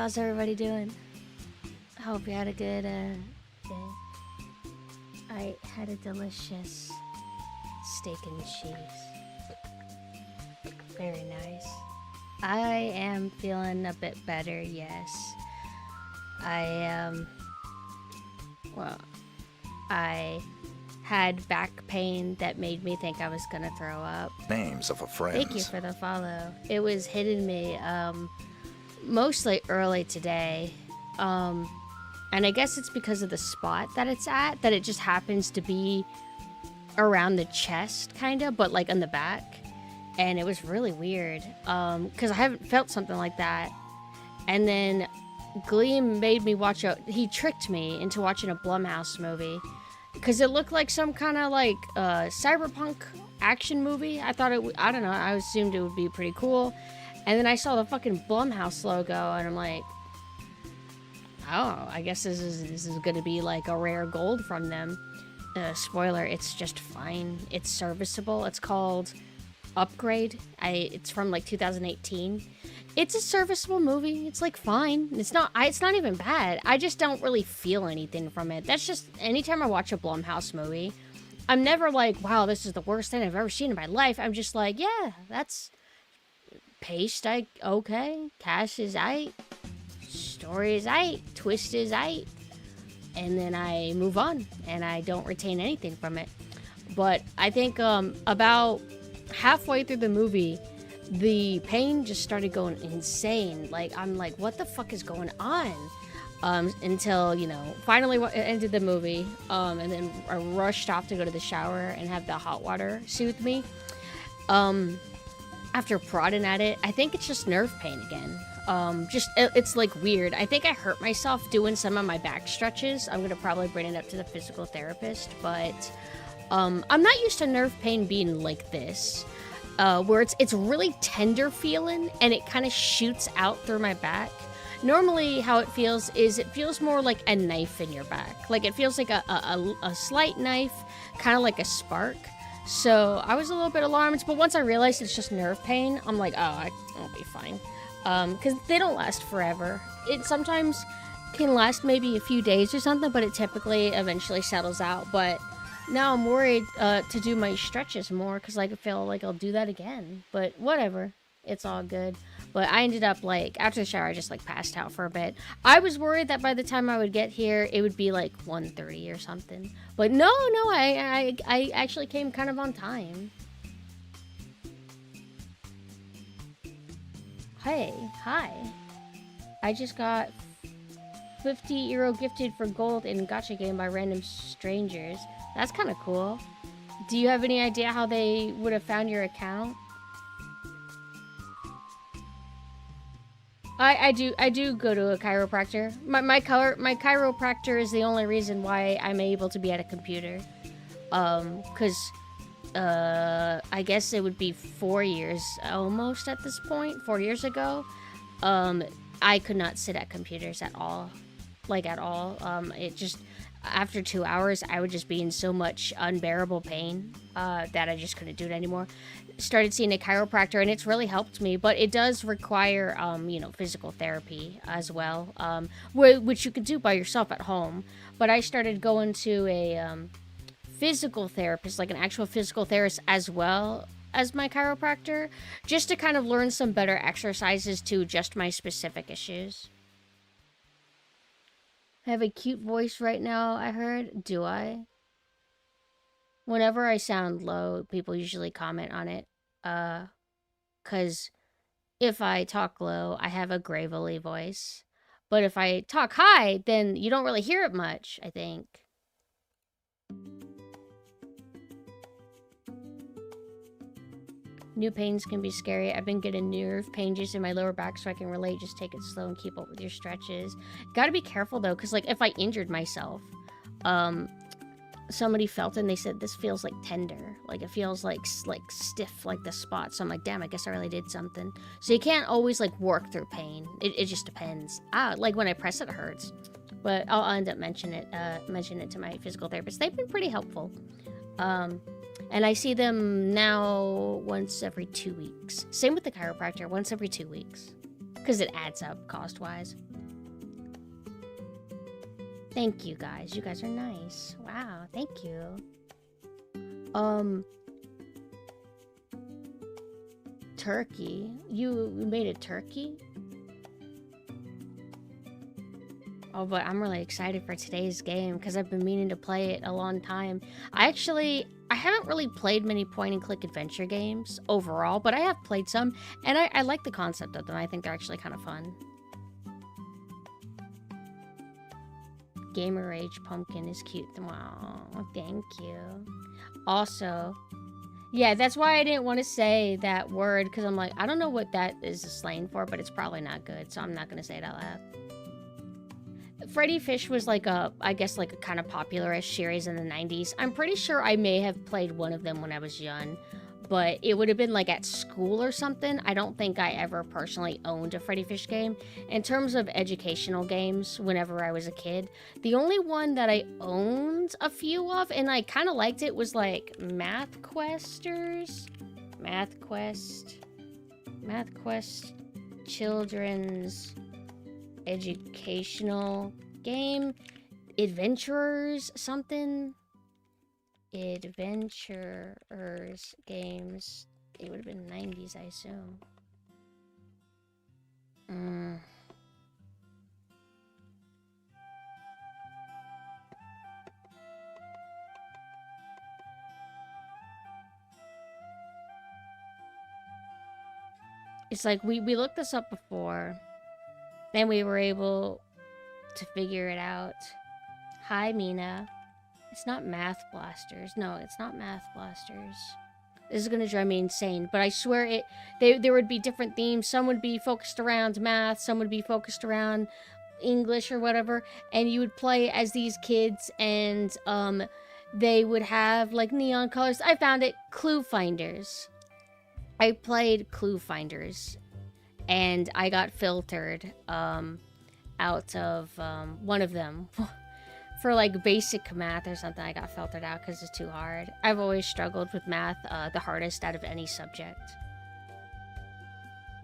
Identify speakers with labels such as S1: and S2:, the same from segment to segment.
S1: How's everybody doing? I hope you had a good day. I had a delicious steak and cheese. Very nice. I am feeling a bit better, yes. I had back pain that made me think I was gonna throw up.
S2: Names of a friend.
S1: Thank you for the follow. It was hitting me mostly early today. And I guess it's because of the spot that it's at, that it just happens to be around the chest, kind of, but like on the back. And it was really weird, because I haven't felt something like that. And then Gleam made me watch he tricked me into watching a Blumhouse movie, because it looked like some kind of like cyberpunk action movie. I thought I don't know, I assumed it would be pretty cool. And then I saw the fucking Blumhouse logo, and I'm like, oh, I guess this is gonna be like a rare gold from them. Spoiler, it's just fine. It's serviceable. It's called Upgrade. It's from like 2018. It's a serviceable movie. It's like fine. It's not even bad. I just don't really feel anything from it. That's just, anytime I watch a Blumhouse movie, I'm never like, wow, this is the worst thing I've ever seen in my life. I'm just like, yeah, that's paced, okay. Cast is aight. Story is aight. Twist is aight. And then I move on, and I don't retain anything from it. But I think about halfway through the movie, the pain just started going insane. Like, I'm like, what the fuck is going on? Until, you know, finally ended the movie, and then I rushed off to go to the shower and have the hot water soothe me. After prodding at it, I think it's just nerve pain again. It's like weird. I think I hurt myself doing some of my back stretches. I'm gonna probably bring it up to the physical therapist, but I'm not used to nerve pain being like this, where it's really tender feeling and it kind of shoots out through my back. Normally how it feels is it feels more like a knife in your back. Like it feels like a slight knife, kind of like a spark. So I was a little bit alarmed, but once I realized it's just nerve pain, I'm like, oh, I'll be fine. Because they don't last forever. It sometimes can last maybe a few days or something, but it typically eventually settles out. But now I'm worried to do my stretches more, because I feel like I'll do that again. But whatever, it's all good. But I ended up, like, after the shower, I just, like, passed out for a bit. I was worried that by the time I would get here, it would be, like, 1:30 or something. But no, I actually came kind of on time. Hey, hi. I just got 50 euro gifted for gold in gacha game by random strangers. That's kind of cool. Do you have any idea how they would have found your account? I do go to a chiropractor. My chiropractor is the only reason why I'm able to be at a computer. Because I guess it would be 4 years almost at this point. 4 years ago, I could not sit at computers at all. Like at all. It just, after 2 hours, I would just be in so much unbearable pain that I just couldn't do it anymore. Started seeing a chiropractor, and it's really helped me, but it does require, you know, physical therapy as well, which you can do by yourself at home. But I started going to a physical therapist, like an actual physical therapist, as well as my chiropractor, just to kind of learn some better exercises to adjust my specific issues. I have a cute voice right now, I heard. Do I? Whenever I sound low, people usually comment on it. 'Cause if I talk low, I have a gravelly voice. But if I talk high, then you don't really hear it much, I think. New pains can be scary. I've been getting nerve pain just in my lower back, so I can relate. Just take it slow and keep up with your stretches. Gotta be careful though, because like if I injured myself, somebody felt it and they said this feels like tender, like it feels like stiff, like the spot. So I'm like, damn, I guess I really did something. So you can't always like work through pain. It just depends. Like when I press it, it hurts, but I'll end up mentioning it to my physical therapist. They've been pretty helpful. And I see them now once every 2 weeks. Same with the chiropractor, once every 2 weeks. because it adds up cost-wise. Thank you guys. You guys are nice. Wow, thank you. Turkey. You made a turkey? Oh, but I'm really excited for today's game because I've been meaning to play it a long time. I haven't really played many point-and-click adventure games overall, but I have played some, and I like the concept of them. I think they're actually kind of fun. Gamer Age Pumpkin is cute. Wow, thank you. Also, yeah, that's why I didn't want to say that word, because I'm like, I don't know what that is a slang for, but it's probably not good, so I'm not going to say it out loud. Freddy Fish was like I guess like a kind of popular-ish series in the 90s. I'm pretty sure I may have played one of them when I was young, but it would have been like at school or something. I don't think I ever personally owned a Freddy Fish game. In terms of educational games, whenever I was a kid, the only one that I owned a few of, and I kind of liked it, was like Math Questers? Math Quest Children's Educational Game, Adventurers something, Adventurers games. It would have been 90s, I assume. It's like we looked this up before, then we were able to figure it out. Hi, Mina. It's not Math Blasters. No, it's not Math Blasters. This is gonna drive me insane, but I swear there would be different themes. Some would be focused around math, some would be focused around English or whatever, and you would play as these kids, and they would have like neon colors. I found it. Clue Finders. I played Clue Finders, and I got filtered out of one of them. For like basic math or something, I got filtered out because it's too hard. I've always struggled with math, the hardest out of any subject.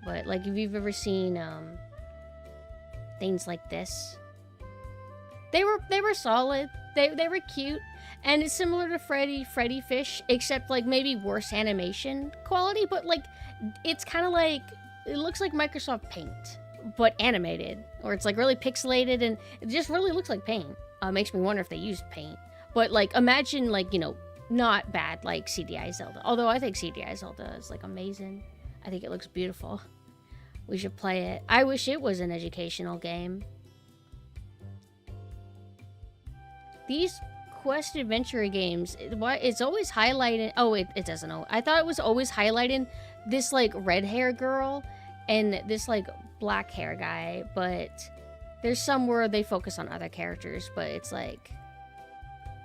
S1: But like, if you've ever seen things like this, they were solid. They were cute, and it's similar to Freddy Fish, except like maybe worse animation quality. But like, it's kind of like, it looks like Microsoft Paint, but animated, or it's like really pixelated, and it just really looks like Paint. Makes me wonder if they used Paint. But like, imagine like, you know, not bad like CDI Zelda. Although I think CDI Zelda is like amazing. I think it looks beautiful. We should play it. I wish it was an educational game. These quest adventure games, it's always highlighting. Oh, it doesn't know. I thought it was always highlighting this like red hair girl and this like black hair guy, but there's some where they focus on other characters, but it's like,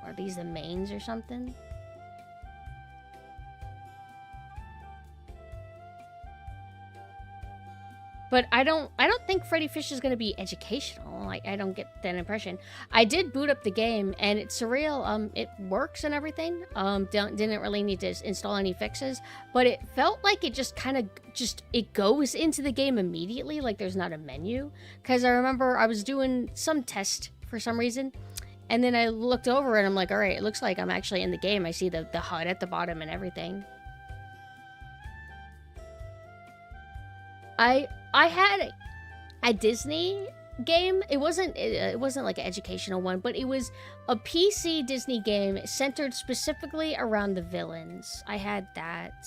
S1: are these the mains or something? But I don't think Freddy Fish is gonna be educational. Like, I don't get that impression. I did boot up the game, and it's surreal. It works and everything. Didn't really need to install any fixes, but it felt like it just kind of it goes into the game immediately. Like there's not a menu. Because I remember I was doing some test for some reason, and then I looked over and I'm like, all right, it looks like I'm actually in the game. I see the HUD at the bottom and everything. I had a Disney game. It wasn't like an educational one, but it was a PC Disney game centered specifically around the villains. I had that.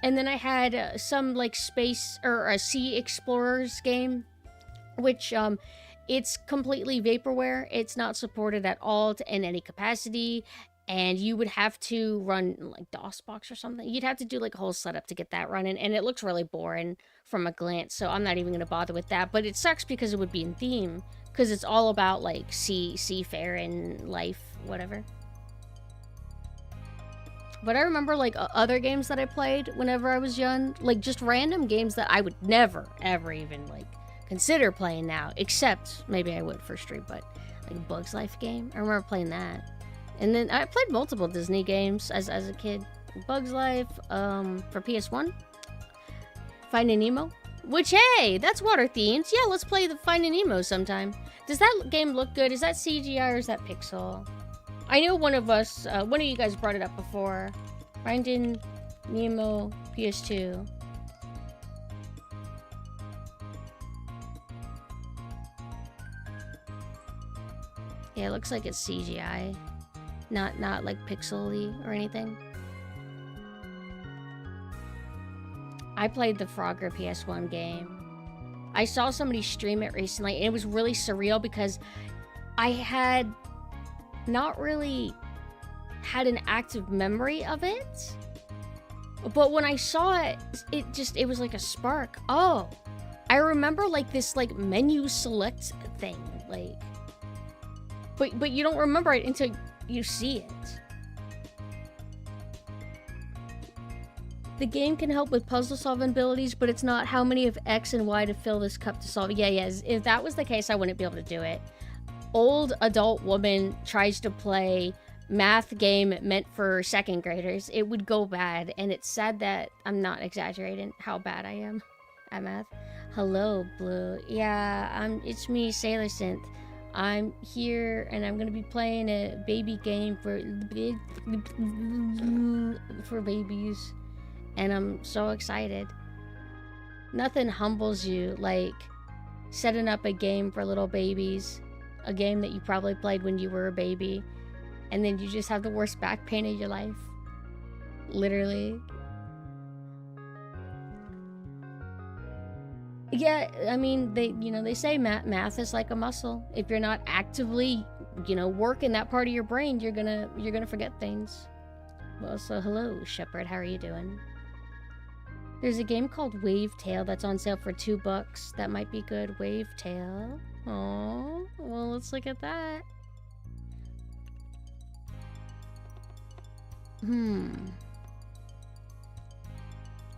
S1: And then I had some like space or a Sea Explorers game, which it's completely vaporware. It's not supported at all in any capacity. And you would have to run like DOSBox or something. You'd have to do like a whole setup to get that running. And it looks really boring from a glance. So I'm not even going to bother with that. But it sucks because it would be in theme. Because it's all about like seafaring life, whatever. But I remember like other games that I played whenever I was young. Like just random games that I would never, ever even like consider playing now. Except maybe I would for stream. But like a Bugs Life game. I remember playing that. And then I played multiple Disney games as a kid. Bugs Life, for PS1. Finding Nemo Which, hey, that's water themed. Yeah, let's play the Finding Nemo sometime. Does that game look good? Is that CGI or is that pixel? I know one of you guys brought it up before. Finding Nemo PS2. Yeah, it looks like it's CGI. Not like pixely or anything. I played the Frogger PS1 game. I saw somebody stream it recently, and it was really surreal because I had not really had an active memory of it. But when I saw it, it was like a spark. Oh, I remember like this like menu select thing, like, but you don't remember it until you see it. The game can help with puzzle solving abilities, but it's not how many of X and Y to fill this cup to solve. Yeah, if that was the case, I wouldn't be able to do it. Old adult woman tries to play math game meant for second graders. It would go bad, and it's sad that I'm not exaggerating how bad I am at math. Hello, Blue. Yeah, it's me, SailorSynth. I'm here, and I'm gonna be playing a baby game for babies. And I'm so excited. Nothing humbles you like setting up a game for little babies. A game that you probably played when you were a baby. And then you just have the worst back pain of your life. Literally. Yeah, I mean, they say math is like a muscle. If you're not actively, working that part of your brain, you're gonna forget things. Well, so hello, Shepard. How are you doing? There's a game called Wavetail that's on sale for $2. That might be good. Wavetail. Oh, well, let's look at that.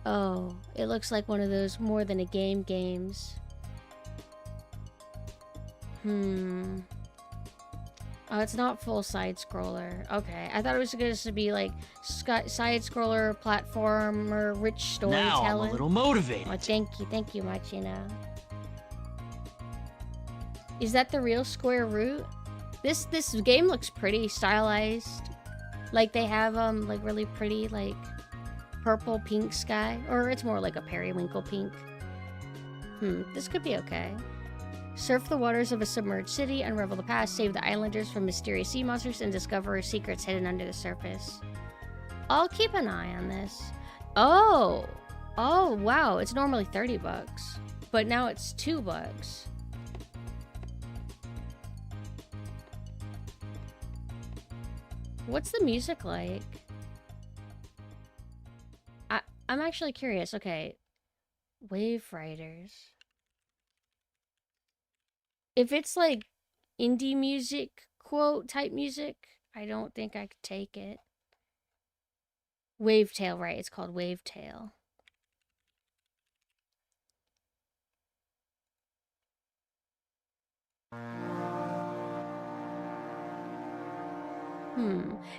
S1: Oh, it looks like one of those more than a game games. Oh, it's not full side-scroller. Okay, I thought it was going to be like side-scroller, platformer, rich storytelling.
S2: Now I'm a little motivated.
S1: Oh, thank you much, Is that the real square root? This game looks pretty stylized. Like they have like really pretty like purple pink sky, or it's more like a periwinkle pink. This could be okay. Surf the waters of a submerged city, unravel the past, save the islanders from mysterious sea monsters, and discover secrets hidden under the surface. I'll keep an eye on this. Oh, wow, it's normally $30, but now it's $2. What's the music like? I'm actually curious. Okay, Wave Riders. If it's like indie music, quote, type music, I don't think I could take it. Wavetail, right? It's called Wavetail.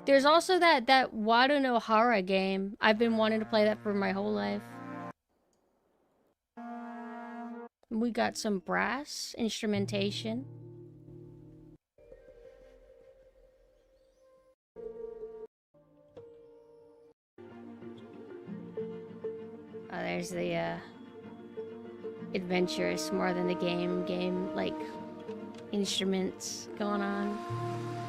S1: There's also that Wado no Hara game. I've been wanting to play that for my whole life. We got some brass instrumentation. Oh, there's the adventurous more than the game like instruments going on.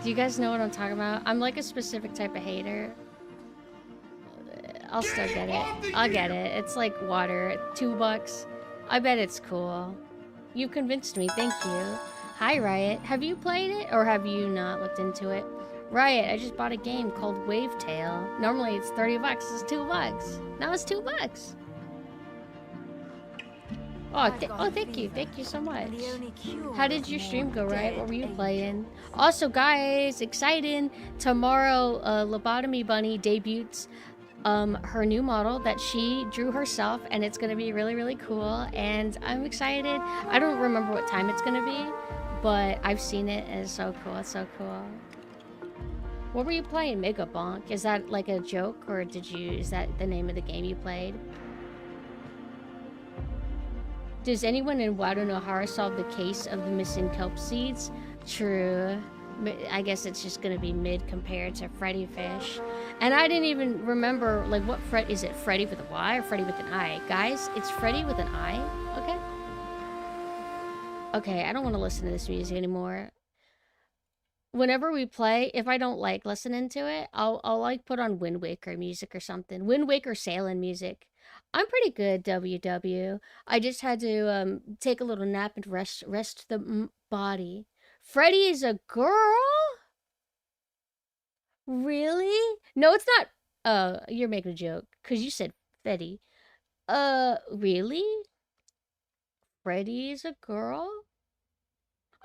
S1: Do you guys know what I'm talking about? I'm like a specific type of hater. I'll still get it. I'll get it. It's like water. $2. I bet it's cool. You convinced me. Thank you. Hi, Riot. Have you played it or have you not looked into it? Riot, I just bought a game called Wavetail. Normally it's $30. It's $2. Now it's $2. Oh, thank you. Thank you so much. How did your stream go, Riot? What were you playing? Also, guys, exciting. Tomorrow, Lobotomy Bunny debuts her new model that she drew herself, and it's gonna be really, really cool, and I'm excited. I don't remember what time it's gonna be, but I've seen it, and it's so cool. It's so cool. What were you playing? Mega Bonk? Is that like a joke, or is that the name of the game you played? Does anyone in Wadanohara solve the case of the missing kelp seeds? True. I guess it's just gonna be mid compared to Freddy Fish. And I didn't even remember, like, what Fred is it? Freddy with a Y or Freddy with an I? Guys, it's Freddy with an I, okay? Okay, I don't want to listen to this music anymore. Whenever we play, if I don't like listening to it, I'll like put on Wind Waker music or something. Wind Waker sailing music. I'm pretty good, WW. I just had to take a little nap and rest the body. Freddy is a girl? Really? No, it's not. You're making a joke because you said Freddy. Really? Freddy is a girl?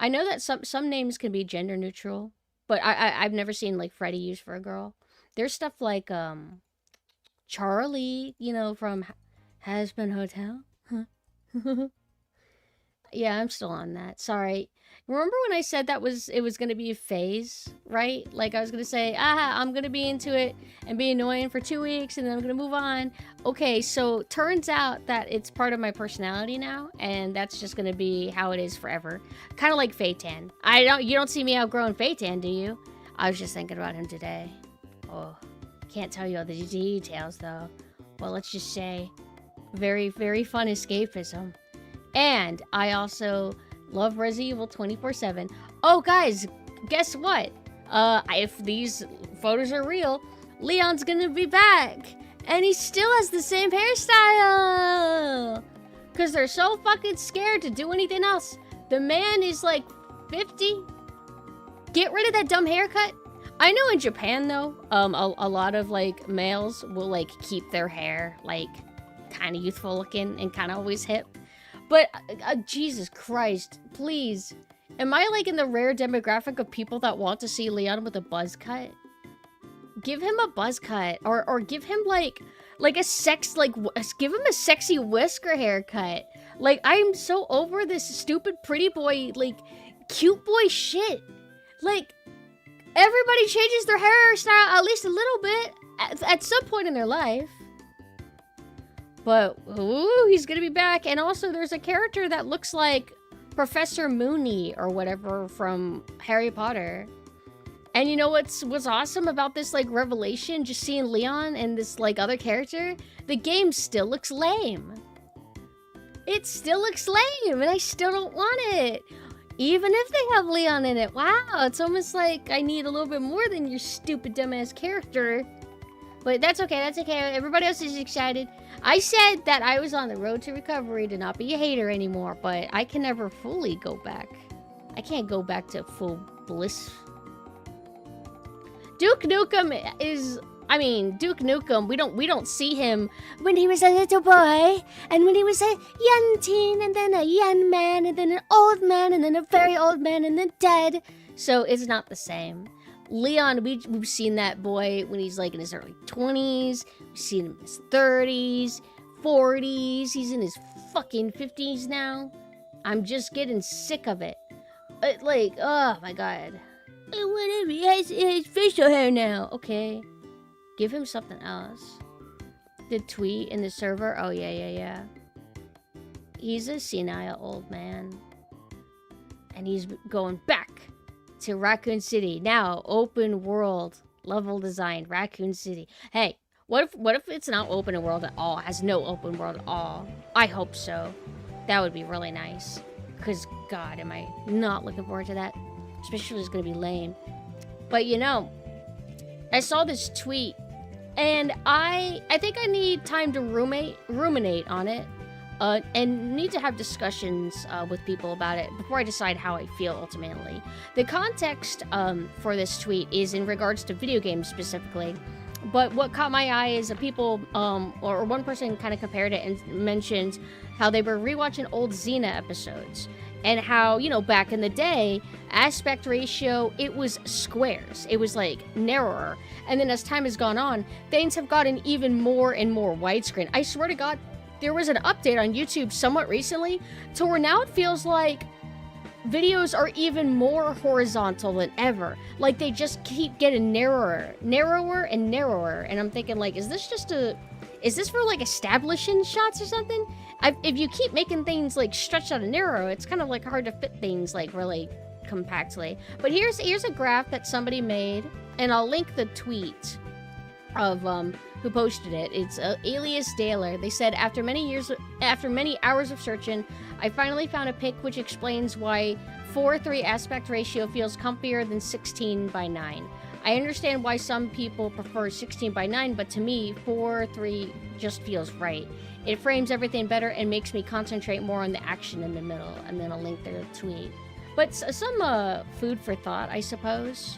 S1: I know that some names can be gender neutral, but I've never seen like Freddy used for a girl. There's stuff like Charlie, you know, from Hazbin Hotel. Yeah, I'm still on that. Sorry. Remember when I said it was gonna be a phase, right? Like I was gonna say, I'm gonna be into it and be annoying for 2 weeks and then I'm gonna move on. Okay, so turns out that it's part of my personality now, and that's just gonna be how it is forever. Kind of like Feitan. You don't see me outgrowing Feitan, do you? I was just thinking about him today. Oh, can't tell you all the details though. Well, let's just say, very, very fun escapism. And I also love Resident Evil 24/7. Oh, guys, guess what? If these photos are real, Leon's gonna be back. And he still has the same hairstyle. Because they're so fucking scared to do anything else. The man is like 50. Get rid of that dumb haircut. I know in Japan, though, a lot of, like, males will, like, keep their hair, like, kind of youthful looking and kind of always hip. But, Jesus Christ, please. Am I, like, in the rare demographic of people that want to see Leon with a buzz cut? Give him a buzz cut. Or give him, like give him a sexy whisker haircut. Like, I'm so over this stupid pretty boy, like, cute boy shit. Like, everybody changes their hairstyle at least a little bit at some point in their life. But, ooh, he's gonna be back. And also, there's a character that looks like Professor Mooney or whatever from Harry Potter. And you know what's awesome about this, like, revelation? Just seeing Leon and this, like, other character? The game still looks lame. It still looks lame, and I still don't want it. Even if they have Leon in it. Wow, it's almost like I need a little bit more than your stupid dumbass character. But that's okay, that's okay. Everybody else is excited. I said that I was on the road to recovery to not be a hater anymore, but I can never fully go back. I can't go back to full bliss. Duke Nukem is... I mean, Duke Nukem, we don't see him when he was a little boy, and when he was a young teen, and then a young man, and then an old man, and then a very old man, and then dead. So it's not the same. Leon, we've seen that boy when he's like in his early 20s. We've seen him in his 30s, 40s. He's in his fucking 50s now. I'm just getting sick of it. Like, oh my god. Whatever, he has facial hair now. Okay. Give him something else. The tweet in the server? Oh, yeah. He's a senile old man. And he's going back to Raccoon City. Now, open world level design, Raccoon City. Hey, what if it's not open world at all? It has no open world at all. I hope so. That would be really nice. Because, God, am I not looking forward to that. Especially if it's going to be lame. But, you know, I saw this tweet. And I think I need time to ruminate on it. And need to have discussions with people about it before I decide how I feel ultimately. The context for this tweet is in regards to video games specifically. But what caught my eye is that people, or one person kind of compared it and mentioned how they were rewatching old Xena episodes. And how, you know, back in the day, aspect ratio, it was squares. It was, like, narrower. And then as time has gone on, things have gotten even more and more widescreen. I swear to God, there was an update on YouTube somewhat recently to where now it feels like videos are even more horizontal than ever. Like, they just keep getting narrower and narrower. And I'm thinking, like, is this just a Is this for like establishing shots or something? If you keep making things like stretched out and narrow, it's kind of like hard to fit things like really compactly. But here's a graph that somebody made, and I'll link the tweet of who posted it. It's Alias Daler. They said, after many hours of searching, I finally found a pic which explains why 4:3 aspect ratio feels comfier than 16:9. I understand why some people prefer 16:9, but to me, 4:3 just feels right. It frames everything better and makes me concentrate more on the action in the middle. And then I'll link their tweet. But some food for thought, I suppose.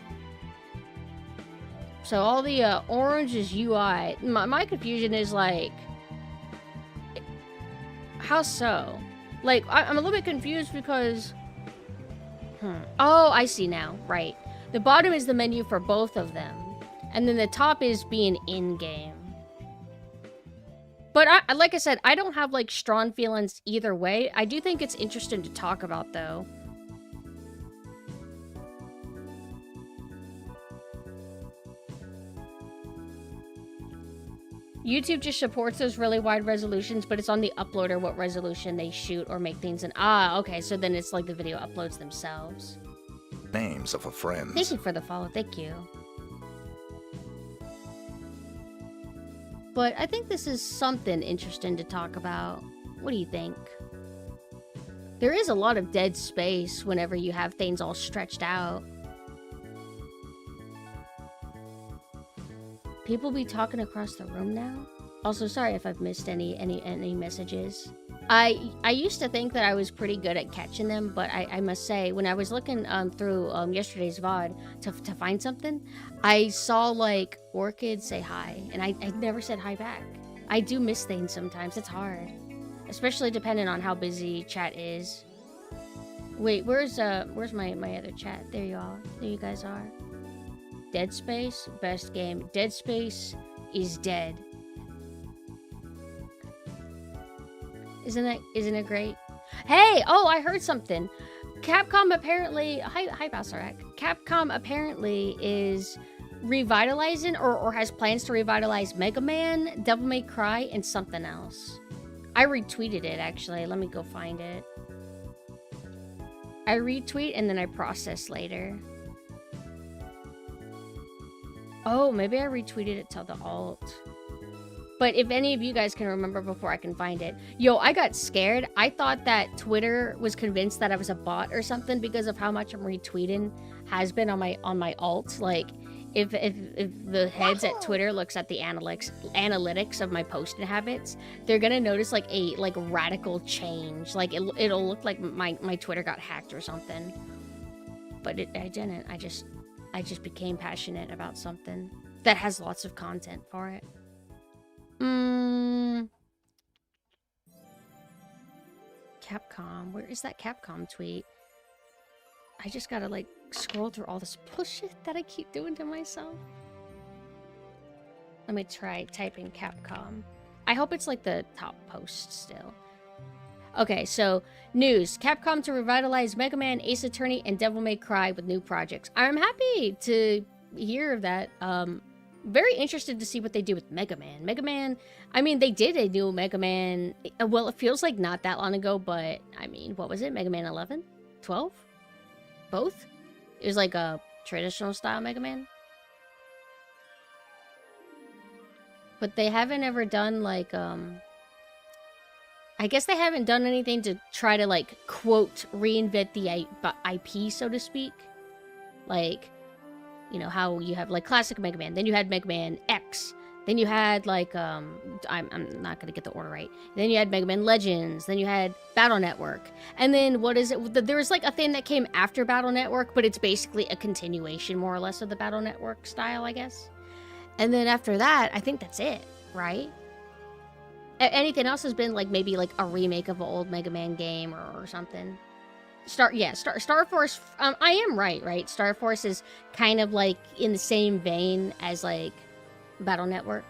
S1: So all the orange is UI. My confusion is like, how so? Like, I'm a little bit confused because... Oh, I see now. Right. The bottom is the menu for both of them. And then the top is being in-game. But like I said, I don't have like strong feelings either way. I do think it's interesting to talk about though. YouTube just supports those really wide resolutions, but it's on the uploader what resolution they shoot or make things in. Ah, okay, so then it's like the video uploads themselves.
S2: Names of a friend.
S1: Thank you for the follow, thank you. But I think this is something interesting to talk about. What do you think? There is a lot of dead space whenever you have things all stretched out. People be talking across the room now? Also, sorry if I've missed any messages. I used to think that I was pretty good at catching them, but I must say, when I was looking through yesterday's VOD to find something, I saw, like, Orchid say hi, and I never said hi back. I do miss things sometimes. It's hard. Especially depending on how busy chat is. Wait, where's my other chat? There you are. There you guys are. Dead Space, best game. Dead Space is dead. Isn't it great? Hey, oh, I heard something. Capcom apparently, hi Balsarak. Capcom apparently is revitalizing or has plans to revitalize Mega Man, Devil May Cry, and something else. I retweeted it actually. Let me go find it. I retweet and then I process later. Oh, maybe I retweeted it to the alt. But if any of you guys can remember before I can find it. Yo, I got scared. I thought that Twitter was convinced that I was a bot or something because of how much I'm retweeting has been on my alt. Like, if the heads at Twitter looks at the analytics of my posting habits, they're gonna notice like a radical change. Like it'll look like my Twitter got hacked or something. But I didn't. I just became passionate about something that has lots of content for it. Capcom. Where is that Capcom tweet? I just gotta like scroll through all this bullshit that I keep doing to myself. Let me try typing Capcom. I hope it's like the top post still. Okay, so news. Capcom to revitalize Mega Man, Ace Attorney, and Devil May Cry with new projects. I'm happy to hear that. Very interested to see what they do with Mega Man. Mega Man, I mean, they did a new Mega Man. Well, it feels like not that long ago, but I mean, what was it? Mega Man 11? 12? Both? It was like a traditional style Mega Man. But they haven't ever done like, I guess they haven't done anything to try to like, quote, reinvent the IP, so to speak. Like, you know, how you have like classic Mega Man, then you had Mega Man X, then you had like, I'm not gonna get the order right. Then you had Mega Man Legends, then you had Battle Network. And then what is it? There was like a thing that came after Battle Network, but it's basically a continuation more or less of the Battle Network style, I guess. And then after that, I think that's it, right? Anything else has been like maybe like a remake of an old Mega Man game or something. Star Force, I am right? Star Force is kind of like in the same vein as like Battle Network.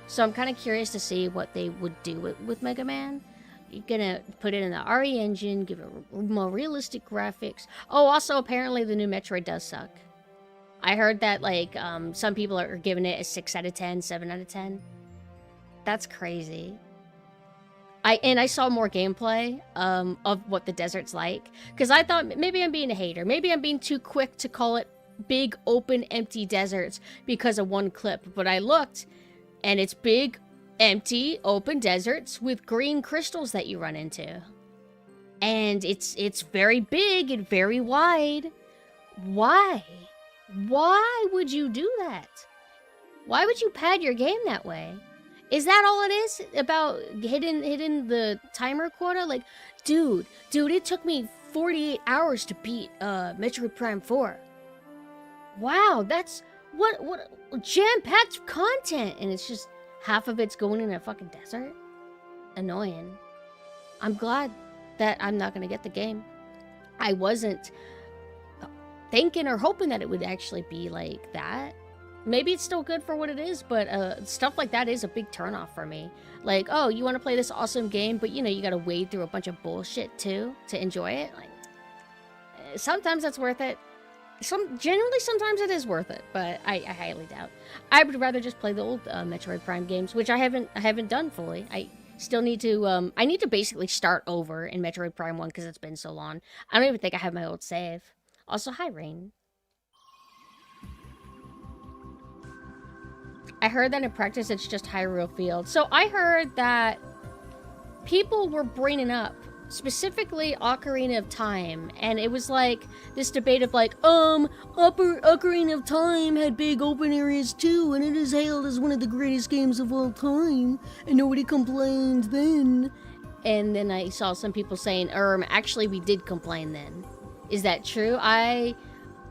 S1: So I'm kind of curious to see what they would do with Mega Man. You're gonna put it in the RE engine, give it more realistic graphics. Oh, also apparently the new Metroid does suck. I heard that like some people are giving it a 6 out of 10, 7 out of 10. That's crazy. I saw more gameplay of what the desert's like, because I thought maybe I'm being a hater. Maybe I'm being too quick to call it big, open, empty deserts because of one clip. But I looked, and it's big, empty, open deserts with green crystals that you run into. And it's very big and very wide. Why? Why would you do that? Why would you pad your game that way? Is that all it is about hitting the timer quota? Like, dude, it took me 48 hours to beat Metroid Prime 4. Wow, that's what jam-packed content, and it's just half of it's going in a fucking desert. Annoying. I'm glad that I'm not gonna get the game. I wasn't thinking or hoping that it would actually be like that. Maybe it's still good for what it is, but stuff like that is a big turnoff for me. Like, oh, you want to play this awesome game, but you know, you gotta wade through a bunch of bullshit too to enjoy it. Like, sometimes that's worth it. Generally, sometimes it is worth it, but I highly doubt. I would rather just play the old Metroid Prime games, which I haven't done fully. I still need to, I need to basically start over in Metroid Prime 1 because it's been so long. I don't even think I have my old save. Also, hi, Rain. I heard that in practice it's just Hyrule Field. So I heard that people were bringing up specifically Ocarina of Time, and it was like this debate of like, Ocarina of Time had big open areas too, and it is hailed as one of the greatest games of all time, and nobody complained then. And then I saw some people saying, actually we did complain then. Is that true? I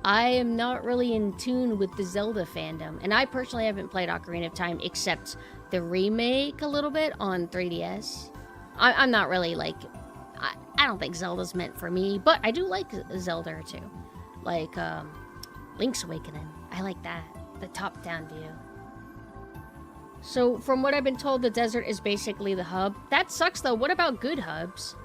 S1: am not really in tune with the Zelda fandom, and I personally haven't played Ocarina of Time except the remake a little bit on 3DS. I'm not really like, I don't think Zelda's meant for me, but I do like Zelda or two. Like, Link's Awakening. I like that. The top-down view. So, from what I've been told, the desert is basically the hub. That sucks, though. What about good hubs?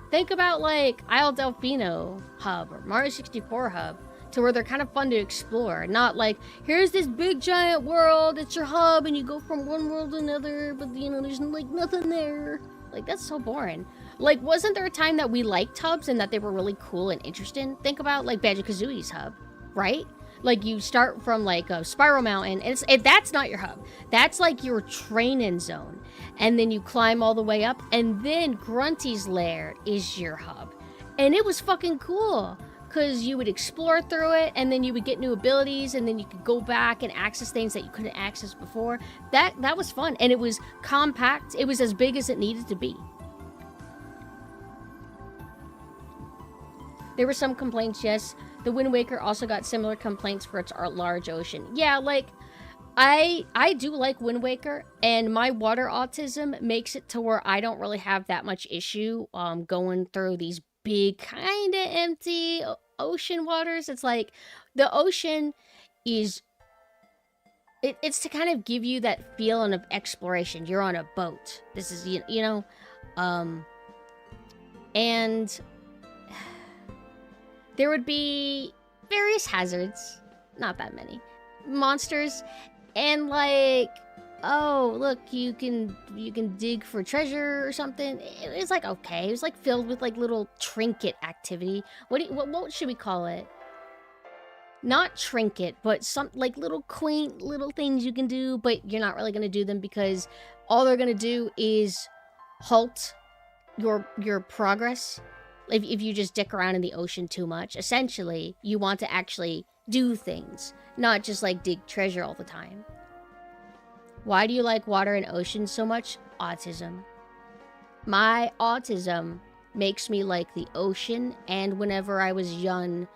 S1: Think about, like, Isle Delfino hub or Mario 64 hub, to where they're kind of fun to explore. Not like, here's this big giant world, it's your hub, and you go from one world to another, but, you know, there's, like, nothing there. Like, that's so boring. Like, wasn't there a time that we liked hubs and that they were really cool and interesting? Think about, like, Banjo-Kazooie's hub, right? Like, you start from, like, a Spiral Mountain, and that's not your hub. That's, like, your training zone. And then you climb all the way up, and then Grunty's Lair is your hub. And it was fucking cool, because you would explore through it, and then you would get new abilities, and then you could go back and access things that you couldn't access before. That was fun, and it was compact. It was as big as it needed to be. There were some complaints, yes. The Wind Waker also got similar complaints for its large ocean. Yeah, like, I do like Wind Waker, and my water autism makes it to where I don't really have that much issue going through these big, kind of empty ocean waters. It's like, the ocean is... It's to kind of give you that feeling of exploration. You're on a boat. This is, you know... and... there would be various hazards, not that many, monsters, and like, oh, look, you can dig for treasure or something. It was like, okay, it was like filled with like little trinket activity. What should we call it? Not trinket, but some like little quaint little things you can do, but you're not really gonna do them because all they're gonna do is halt your progress. If you just dick around in the ocean too much. Essentially, you want to actually do things, not just like dig treasure all the time. Why do you like water and ocean so much? Autism. My autism makes me like the ocean, and whenever I was young,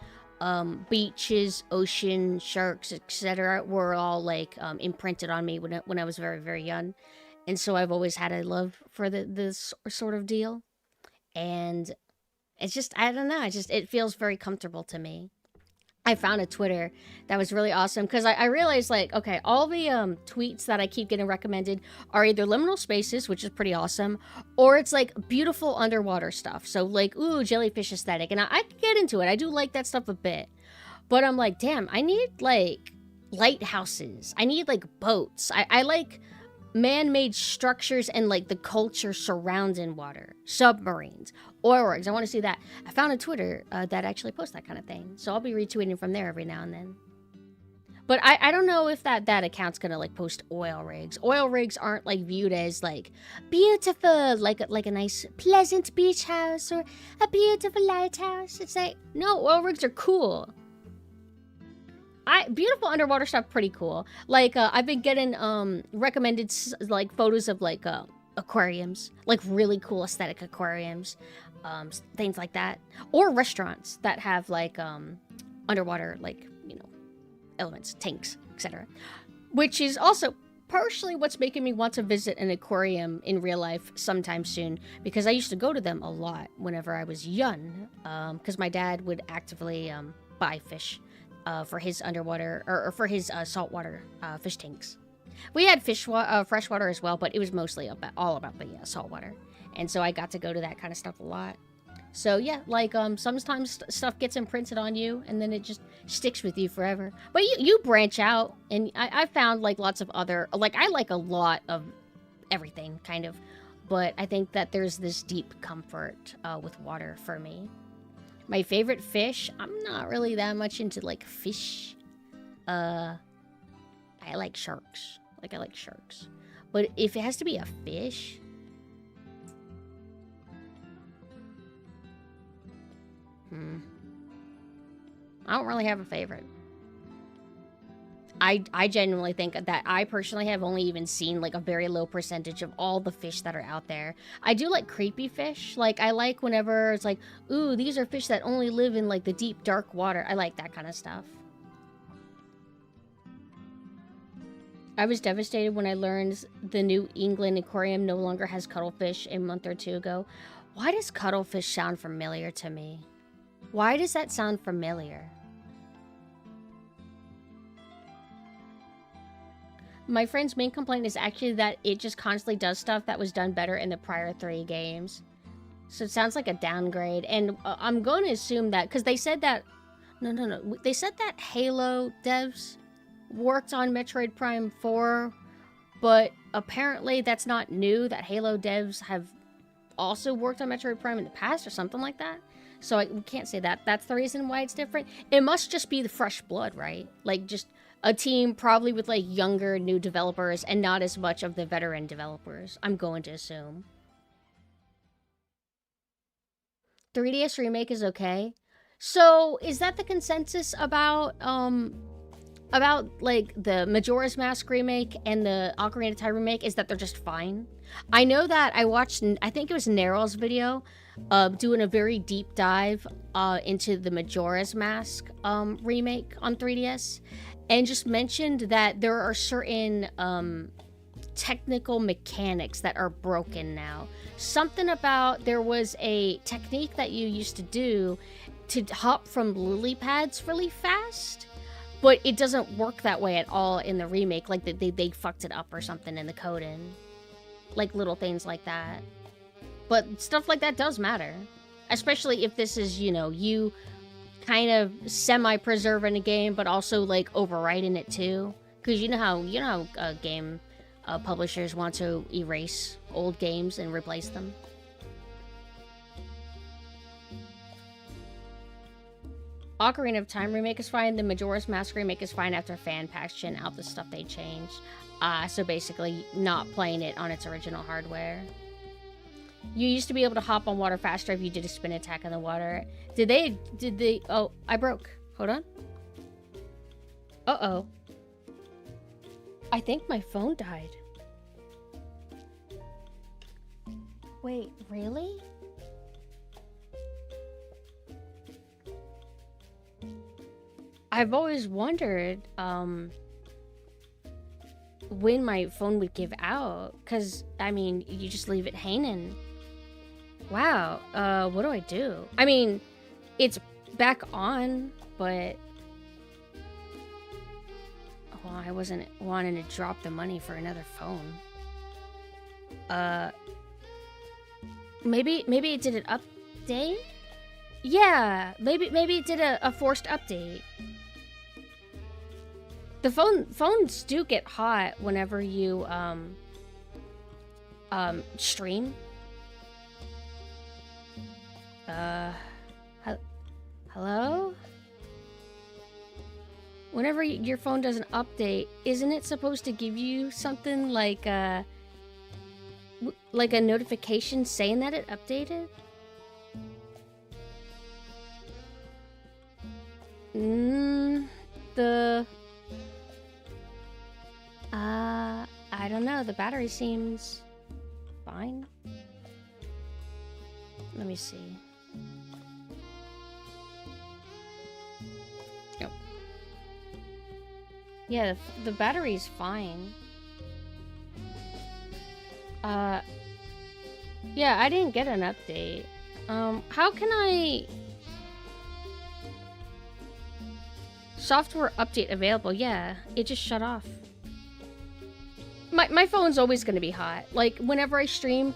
S1: beaches, ocean, sharks, etc. were all like imprinted on me when I was very, very young. And so I've always had a love for this sort of deal. And it's just, I don't know, it feels very comfortable to me. I found a Twitter that was really awesome because I realized, like, okay, all the tweets that I keep getting recommended are either liminal spaces, which is pretty awesome, or it's like beautiful underwater stuff. So like, ooh, jellyfish aesthetic. And I could get into it. I do like that stuff a bit. But I'm like, damn, I need like lighthouses. I need like boats. I like man-made structures and like the culture surrounding water, submarines, oil rigs. I want to see that. I found a Twitter that actually posts that kind of thing, so I'll be retweeting from there every now and then. But I don't know if that account's gonna like post oil rigs. Oil rigs aren't like viewed as like beautiful, like a nice pleasant beach house or a beautiful lighthouse. It's like, no, oil rigs are cool. Beautiful underwater stuff, pretty cool. Like I've been getting recommended like photos of like aquariums, like really cool aesthetic aquariums, things like that, or restaurants that have like underwater, like, you know, elements, tanks, etc. Which is also partially what's making me want to visit an aquarium in real life sometime soon, because I used to go to them a lot whenever I was young, because my dad would actively buy fish for his underwater or for his saltwater fish tanks. We had freshwater as well, but it was mostly all about the saltwater, and so I got to go to that kind of stuff a lot. So yeah, like sometimes stuff gets imprinted on you, and then it just sticks with you forever. But you branch out, and I found like lots of other, like I like a lot of everything kind of, but I think that there's this deep comfort with water for me. My favorite fish, I'm not really that much into like fish. I like sharks. I like sharks. But if it has to be a fish, I don't really have a favorite. I genuinely think that I personally have only even seen like a very low percentage of all the fish that are out there. I do like creepy fish. Like I like whenever it's like, ooh, these are fish that only live in like the deep dark water. I like that kind of stuff. I was devastated when I learned the New England aquarium no longer has cuttlefish a month or two ago. Why does cuttlefish sound familiar to me? Why does that sound familiar? My friend's main complaint is actually that it just constantly does stuff that was done better in the prior 3 games. So it sounds like a downgrade. And I'm going to assume that, because they said that... No. They said that Halo devs worked on Metroid Prime 4, but apparently that's not new, that Halo devs have also worked on Metroid Prime in the past or something like that. So we can't say that. That's the reason why it's different. It must just be the fresh blood, right? Like, just a team probably with, like, younger, new developers and not as much of the veteran developers, I'm going to assume. 3DS Remake is okay. So, is that the consensus about, like, the Majora's Mask remake and the Ocarina of Time remake, is that they're just fine? I know that I watched, I think it was Neryl's video, doing a very deep dive into the Majora's Mask remake on 3DS, and just mentioned that there are certain technical mechanics that are broken now. Something about, there was a technique that you used to do to hop from lily pads really fast, but it doesn't work that way at all in the remake. Like, they fucked it up or something in the coding. Like, little things like that. But stuff like that does matter. Especially if this is, you know, you kind of semi-preserving a game, but also, like, overwriting it, too. Because you know how game publishers want to erase old games and replace them. Ocarina of Time remake is fine. The Majora's Mask remake is fine after fan patching out the stuff they changed. So basically, not playing it on its original hardware. You used to be able to hop on water faster if you did a spin attack in the water. Did they, oh, I broke. Hold on. Uh-oh. I think my phone died. Wait, really? I've always wondered, when my phone would give out, because, I mean, you just leave it hanging. Wow, what do I do? I mean, it's back on, but... Well, I wasn't wanting to drop the money for another phone. Maybe it did an update? Yeah, maybe it did a forced update. The phones do get hot whenever you stream. Hello? Whenever your phone does an update, isn't it supposed to give you something like a notification saying that it updated? I don't know. The battery seems fine. Let me see. Oh. Yeah, the battery's fine. Yeah, I didn't get an update. How can I... Software update available. Yeah, it just shut off. My phone's always going to be hot. Like, whenever you stream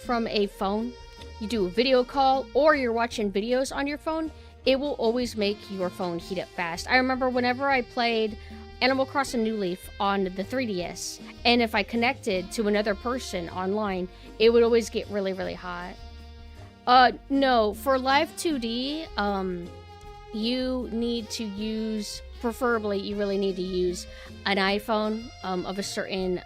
S1: from a phone, you do a video call, or you're watching videos on your phone, it will always make your phone heat up fast. I remember whenever I played Animal Crossing New Leaf on the 3DS, and if I connected to another person online, it would always get really, really hot. No, for Live 2D, you need to use, preferably, you really need to use an iPhone of a certain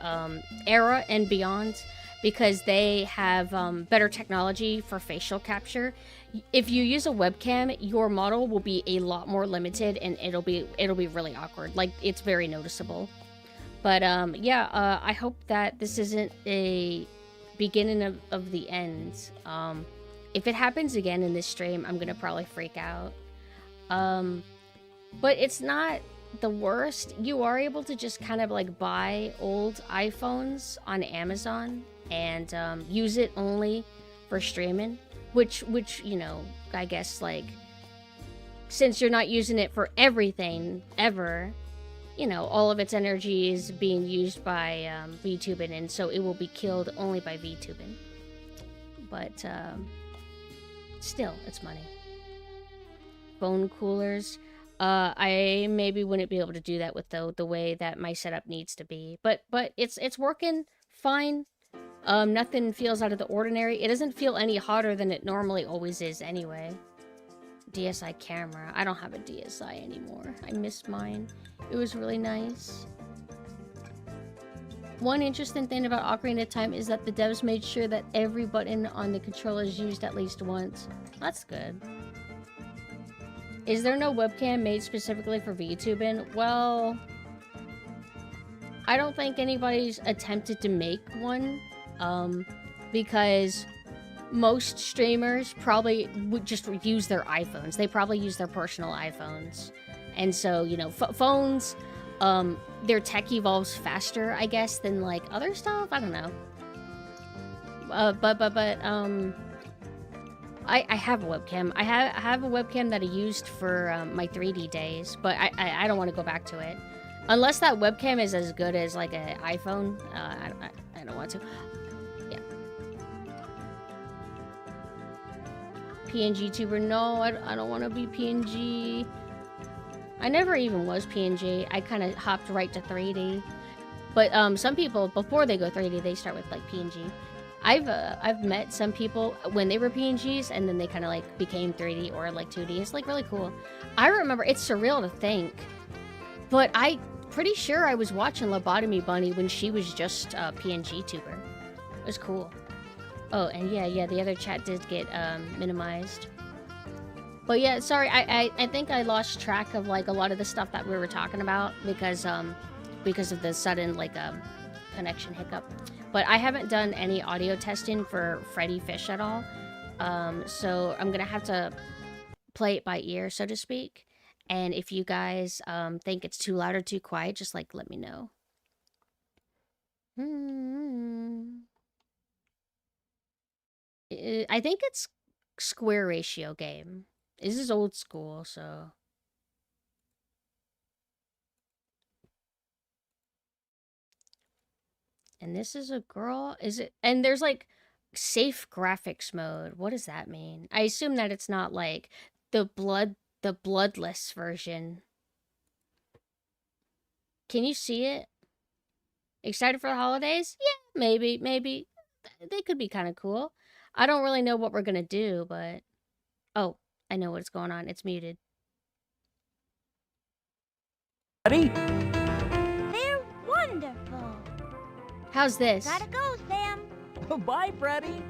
S1: era and beyond, because they have better technology for facial capture. If you use a webcam, your model will be a lot more limited, and it'll be really awkward. Like, it's very noticeable. But yeah, I hope that this isn't a beginning of the end. If it happens again in this stream, I'm gonna probably freak out. But it's not the worst. You are able to just kind of like buy old iPhones on Amazon and use it only for streaming, which you know, I guess, like, since you're not using it for everything ever, you know, all of its energy is being used by VTubing, and so it will be killed only by VTubing. But still, it's money. Phone coolers. I maybe wouldn't be able to do that with the way that my setup needs to be, but it's working fine. Nothing feels out of the ordinary. It doesn't feel any hotter than it normally always is anyway. DSi camera. I don't have a DSi anymore. I missed mine. It was really nice. One interesting thing about Ocarina of Time is that the devs made sure that every button on the controller is used at least once. That's good. Is there no webcam made specifically for VTubing? Well, I don't think anybody's attempted to make one, because most streamers probably would just use their iPhones. They probably use their personal iPhones. And so, you know, phones, their tech evolves faster, I guess, than, like, other stuff? I don't know. I have a webcam. I have a webcam that I used for my 3D days, but I don't want to go back to it. Unless that webcam is as good as, like, an iPhone, I don't want to. Yeah. PNG tuber, no, I don't want to be PNG. I never even was PNG. I kind of hopped right to 3D. But some people, before they go 3D, they start with, like, PNG. I've met some people when they were PNGs, and then they kind of, like, became 3D or, like, 2D. It's, like, really cool. I remember, it's surreal to think, but I'm pretty sure I was watching Lobotomy Bunny when she was just a PNG tuber. It was cool. Oh, and yeah, the other chat did get minimized. But yeah, sorry, I think I lost track of, like, a lot of the stuff that we were talking about because of the sudden, like, connection hiccup. But I haven't done any audio testing for Freddy Fish at all. So I'm gonna have to play it by ear, so to speak. And if you guys think it's too loud or too quiet, just, like, let me know. I think it's square ratio game. This is old school, so... And this is a girl? Is it? And there's, like, safe graphics mode. What does that mean? I assume that it's not, like, the bloodless version. Can you see it? Excited for the holidays? Yeah, maybe. They could be kind of cool. I don't really know what we're gonna do, but... Oh, I know what's going on. It's muted.
S3: Ready?
S4: They're wonderful.
S1: How's this?
S4: Gotta go, Sam.
S3: Bye, Freddy.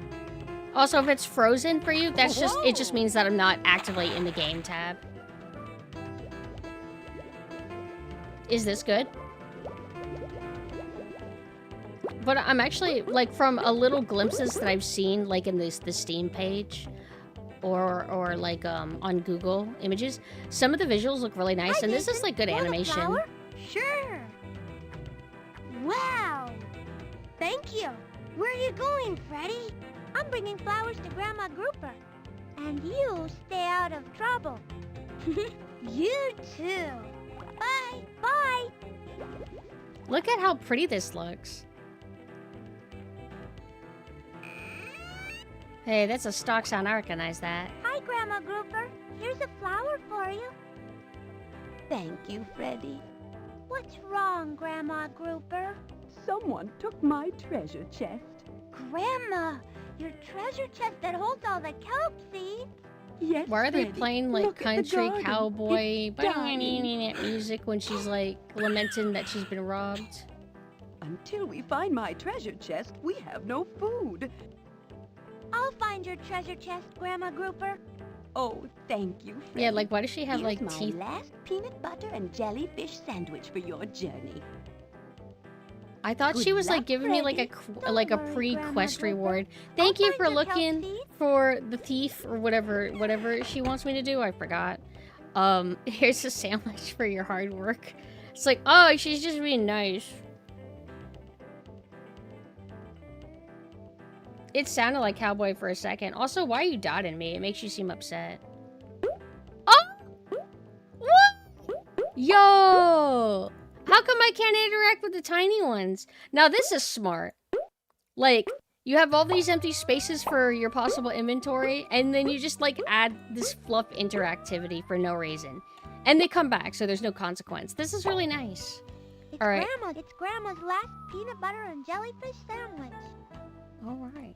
S1: Also, if it's frozen for you, that's just... It just
S3: Whoa.
S1: means that I'm not actively in the game tab. Is this good? But I'm actually, like, from a little glimpses that I've seen, like, in the Steam page, or like, on Google Images, some of the visuals look really nice,
S4: Hi,
S1: and this is,
S4: Jason.
S1: like, good
S4: Want a
S1: animation.
S4: flower? Sure. Wow. Thank you. Where are you going, Freddy? I'm bringing flowers to Grandma Grouper. And you stay out of trouble. You too. Bye. Bye.
S1: Look at how pretty this looks. Hey, that's a stock sound. I recognize that.
S4: Hi, Grandma Grouper. Here's a flower for you.
S5: Thank you, Freddy.
S4: What's wrong, Grandma Grouper?
S5: Someone took my treasure chest.
S4: Grandma, your treasure chest that holds all the kelp seeds.
S5: Yes,
S1: Why are they
S5: Freddy.
S1: playing, like,
S5: Look at the
S1: country
S5: garden.
S1: cowboy
S5: It's dying.
S1: music when she's, like, lamenting that she's been robbed?
S5: Until we find my treasure chest, we have no food.
S4: I'll find your treasure chest, Grandma Grouper.
S5: Oh, thank you, Freddy.
S1: Yeah, like, why does she have,
S5: Here's
S1: like,
S5: my
S1: teeth?
S5: last peanut butter and jellyfish sandwich for your journey.
S1: I thought
S5: Good
S1: she was, like,
S5: luck,
S1: giving me, like,
S5: Freddy.
S4: Don't
S1: like a
S4: worry,
S1: pre-quest
S4: Grandma Grouper.
S1: reward. Thank
S4: I'll
S1: you
S4: find
S1: for
S4: your kelp
S1: looking
S4: seeds.
S1: for the thief or whatever she wants me to do. I forgot. Here's a sandwich for your hard work. It's like, oh, she's just being nice. It sounded like cowboy for a second. Also, why are you dotting me? It makes you seem upset. Oh! What? Yo! How come I can't interact with the tiny ones? Now, this is smart. Like, you have all these empty spaces for your possible inventory, and then you just, like, add this fluff interactivity for no reason. And they come back, so there's no consequence. This is really nice.
S4: It's
S1: All right.
S4: It's Grandma's last peanut butter and jellyfish sandwich.
S1: All right.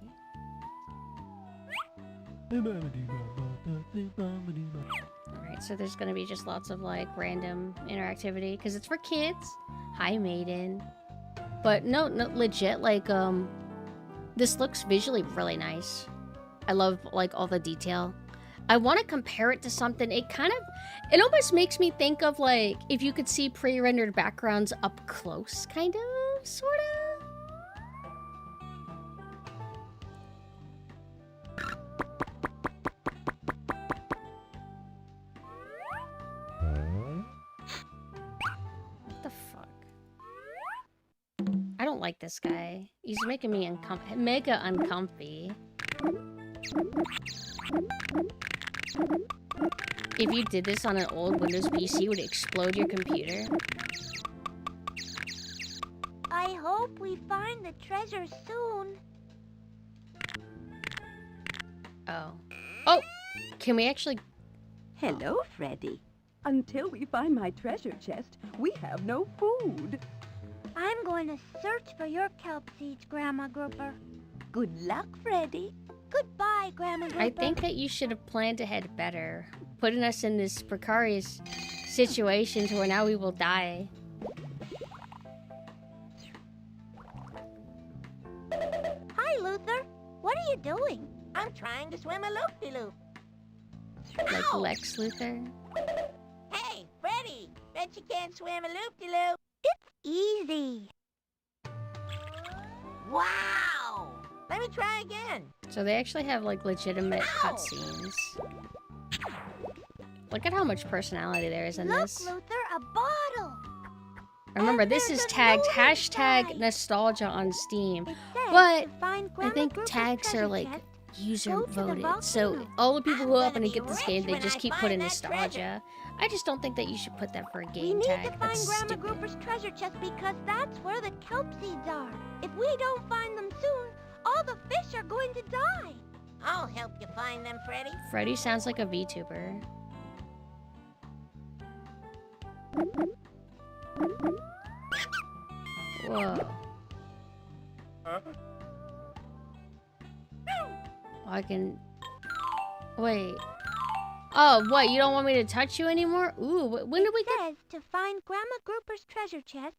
S1: Alright, so there's gonna be just lots of, like, random interactivity, because it's for kids. Hi, Maiden. But no, legit, like, this looks visually really nice. I love, like, all the detail. I want to compare it to something. It almost makes me think of, like, if you could see pre-rendered backgrounds up close, kind of, sort of. What the fuck? I don't like this guy. He's making me mega uncomfy. If you did this on an old Windows PC, would it explode your computer?
S4: I hope we find the treasure soon.
S1: Oh. Oh! Can we actually...
S5: Hello, Freddy. Until we find my treasure chest, we have no food.
S4: I'm going to search for your kelp seeds, Grandma Grouper.
S5: Good luck, Freddy.
S4: Goodbye, Grandma Grouper.
S1: I think that you should have planned ahead better. Putting us in this precarious situation to where now we will die.
S4: Hi, Luther. What are you doing? I'm trying to swim a loop-de-loop.
S1: Like Lex Luthor.
S4: Hey, Freddy. Bet you can't swim a loop-de-loop. It's easy. Wow. Let me try again.
S1: So they actually have, like, legitimate cutscenes. Look at how much personality there is in
S4: Look,
S1: this.
S4: Luther, a bottle.
S1: Remember,
S4: And
S1: this
S4: there's
S1: is
S4: a
S1: tagged
S4: note
S1: hashtag
S4: inside.
S1: nostalgia on Steam.
S4: It says
S1: But
S4: to find
S1: I
S4: Grandma
S1: think
S4: Grouper's
S1: tags are,
S4: treasure
S1: like,
S4: chest,
S1: user
S4: go to the
S1: voted. So
S4: volcano.
S1: all the people who
S4: I'm
S1: open and
S4: gonna
S1: get this
S4: be
S1: game,
S4: rich
S1: they
S4: when
S1: just
S4: I
S1: keep
S4: find
S1: putting
S4: that
S1: nostalgia. I just don't think that you should put that for a
S4: We
S1: game
S4: need
S1: tag.
S4: to find
S1: That's
S4: Grandma
S1: stupid.
S4: Grouper's treasure chest because that's where the kelp seeds are. If we don't find them soon, all the fish are going to die. I'll help you find them, Freddy.
S1: Freddy sounds like a VTuber. Whoa. I can... Wait. Oh, what? You don't want me to touch you anymore? Ooh, when did we get...
S4: It says to find Grandma Grouper's treasure chest,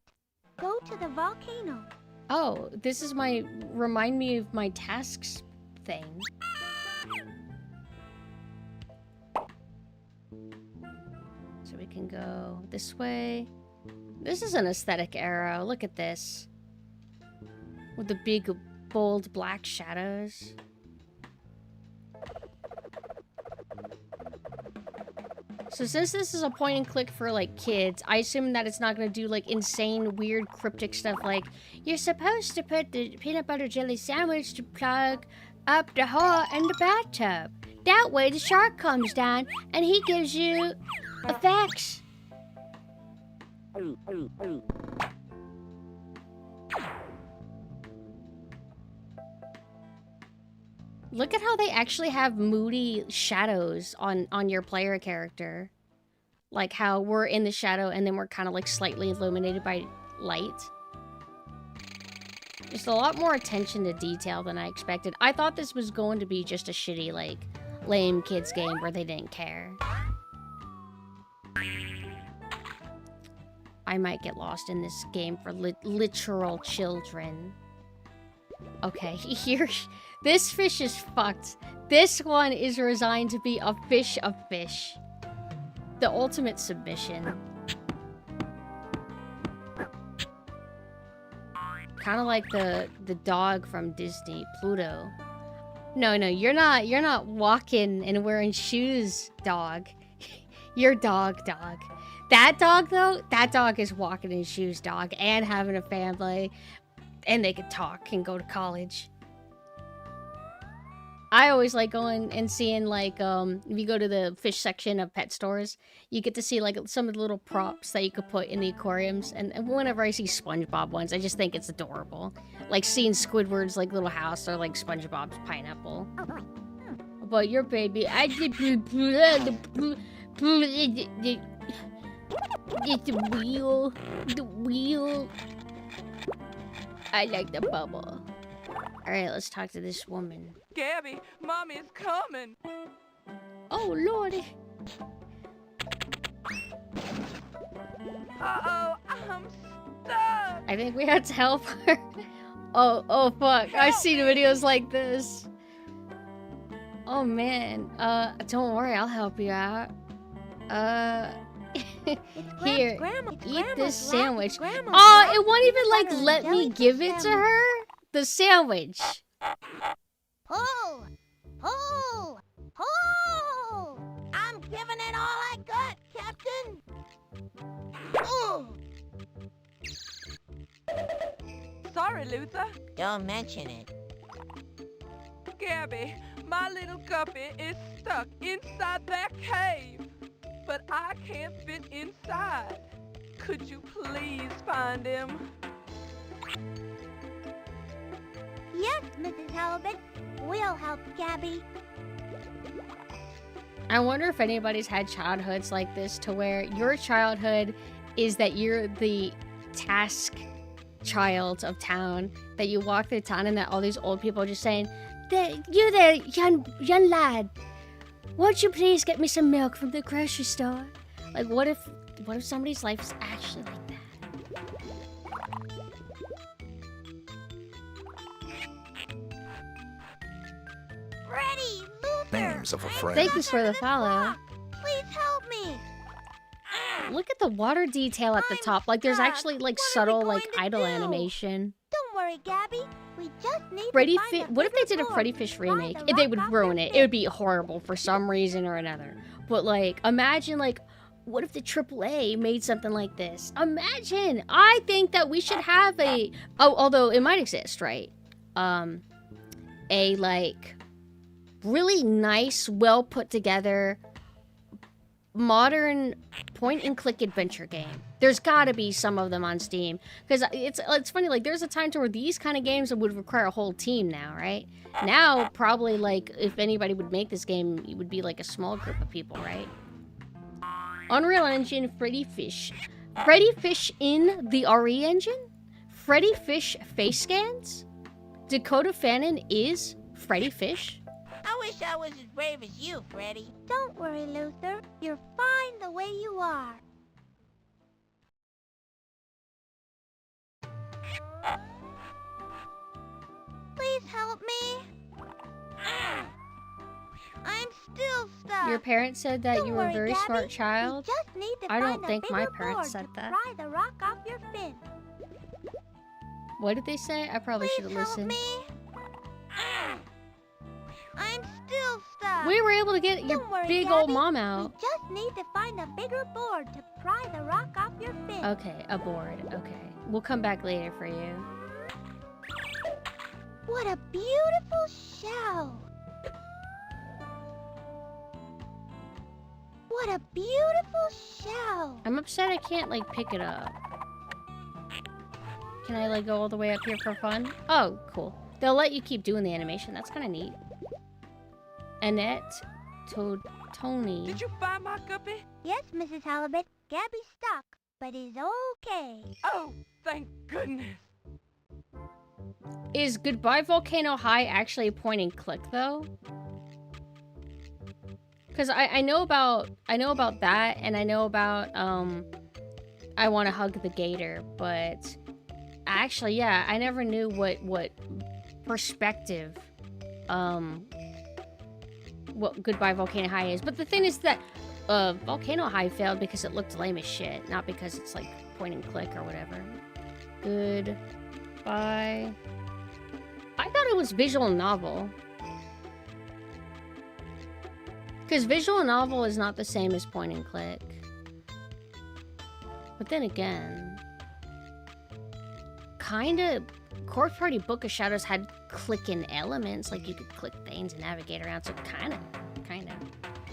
S4: go to the volcano.
S1: Oh, this is my... Remind me of my tasks thing. So we can go this way. This is an aesthetic arrow. Look at this. With the big, bold black shadows. So since this is a point and click for like kids, I assume that it's not going to do like insane, weird, cryptic stuff like you're supposed to put the peanut butter jelly sandwich to plug up the hole in the bathtub. That way the shark comes down and he gives you effects. Look at how they actually have moody shadows on your player character. Like how we're in the shadow and then we're kind of like slightly illuminated by light. Just a lot more attention to detail than I expected. I thought this was going to be just a shitty, like, lame kids game where they didn't care. I might get lost in this game for literal children. Okay, here... This fish is fucked. This one is resigned to be a fish of fish. The ultimate submission. Kind of like the dog from Disney, Pluto. No, you're not walking and wearing shoes, dog. You're dog. That dog, though, that dog is walking in shoes, dog, and having a family, and they can talk and go to college. I always like going and seeing, like, if you go to the fish section of pet stores, you get to see, like, some of the little props that you could put in the aquariums. And whenever I see SpongeBob ones, I just think it's adorable. Like, seeing Squidward's, like, little house or, like, SpongeBob's pineapple. But your baby, it's the wheel. I like the bubble. Alright, let's talk to this woman.
S6: Gabby, Mommy's coming.
S1: Oh, Lordy.
S6: Uh-oh, I'm stuck.
S1: I think we had to help her. Oh, fuck. I've seen videos like this. Oh, man. Don't worry, I'll help you out. Here, eat this sandwich. Oh, it won't even, like, let me give it to her? The sandwich.
S4: Pull! Pull! Pull! I'm giving it all I got, Captain! Ooh.
S6: Sorry, Luther.
S7: Don't mention it.
S6: Gabby, my little guppy is stuck inside that cave. But I can't fit inside. Could you please find him?
S4: Yes, Mrs. Halibut. We'll help Gabby.
S1: I wonder if anybody's had childhoods like this to where your childhood is that you're the task child of town, that you walk through town and that all these old people are just saying, you there, young lad, won't you please get me some milk from the grocery store? Like, what if somebody's life is actually like that?
S4: Freddy, Luther!
S2: Names of a friend.
S1: Thank you for the follow.
S4: Please help me!
S1: Look at the water detail at the top. Like, there's
S4: stuck.
S1: actually, like,
S4: What are we
S1: subtle,
S4: going
S1: like,
S4: to
S1: idle
S4: do?
S1: animation.
S4: Don't worry, Gabby. We just need
S1: Freddy
S4: to find the
S1: What if they
S4: bigger
S1: did a
S4: floor.
S1: Freddy Fish remake?
S4: Find the
S1: They would
S4: lock off
S1: ruin
S4: the
S1: it. It would be horrible for some reason or another. But, like, imagine, like, what if the AAA made something like this? Imagine! I think that we should have a... Oh, although it might exist, right? A, like, really nice, well put together, modern point-and-click adventure game. There's gotta be some of them on Steam. Because it's funny, like, there's a time to where these kind of games would require a whole team now, right? Now, probably, like, if anybody would make this game, it would be, like, a small group of people, right? Unreal Engine, Freddy Fish. Freddy Fish in the RE engine? Freddy Fish face scans? Dakota Fannin is Freddy Fish?
S7: I wish I was as brave as you, Freddy.
S4: Don't worry, Luther. You're fine the way you are. Please help me. I'm still stuck.
S1: Your parents said that
S4: Don't
S1: you were a
S4: worry,
S1: very
S4: Gabby.
S1: smart child?
S4: You just need to
S1: I don't
S4: find a
S1: think my
S4: bigger
S1: parents
S4: board
S1: said
S4: to
S1: that.
S4: pry the rock off your fin.
S1: What did they say? I probably should
S4: Please
S1: have
S4: help
S1: listened.
S4: me. I'm still stuck.
S1: We were able to get your
S4: Don't worry,
S1: big old
S4: Gabby.
S1: mom
S4: We
S1: out.
S4: just need to find a bigger board to pry the rock off your fin.
S1: Okay, a board. Okay. We'll come back later for you.
S4: What a beautiful shell. What a beautiful shell.
S1: I'm upset I can't, like, pick it up. Can I, like, go all the way up here for fun? Oh, cool. They'll let you keep doing the animation. That's kind of neat. Annette Tony.
S6: Did you find my guppy?
S4: Yes, Mrs. Halibut. Gabby's stuck, but is okay.
S6: Oh, thank goodness.
S1: Is Goodbye Volcano High actually a point and click, though? Because I know about that, and I know about I Want to Hug the Gator, but actually, yeah, I never knew what perspective what Goodbye Volcano High is. But the thing is that Volcano High failed because it looked lame as shit, not because it's like point and click or whatever. Goodbye. I thought it was visual novel. Because visual novel is not the same as point and click. But then again, kinda, Corpse Party Book of Shadows had clicking elements, like you could click things and navigate around, so kinda.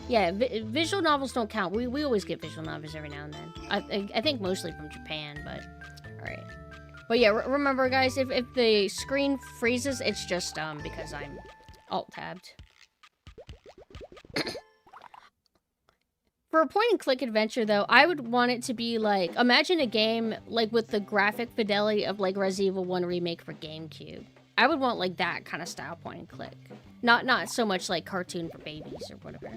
S1: Yeah, visual novels don't count. We always get visual novels every now and then. I think mostly from Japan, but alright. But yeah, remember guys, if the screen freezes, it's just because I'm alt-tabbed. For a point-and-click adventure, though, I would want it to be like... Imagine a game, like, with the graphic fidelity of, like, Resident Evil 1 Remake for GameCube. I would want, like, that kind of style point-and-click. Not so much, like, cartoon for babies or whatever.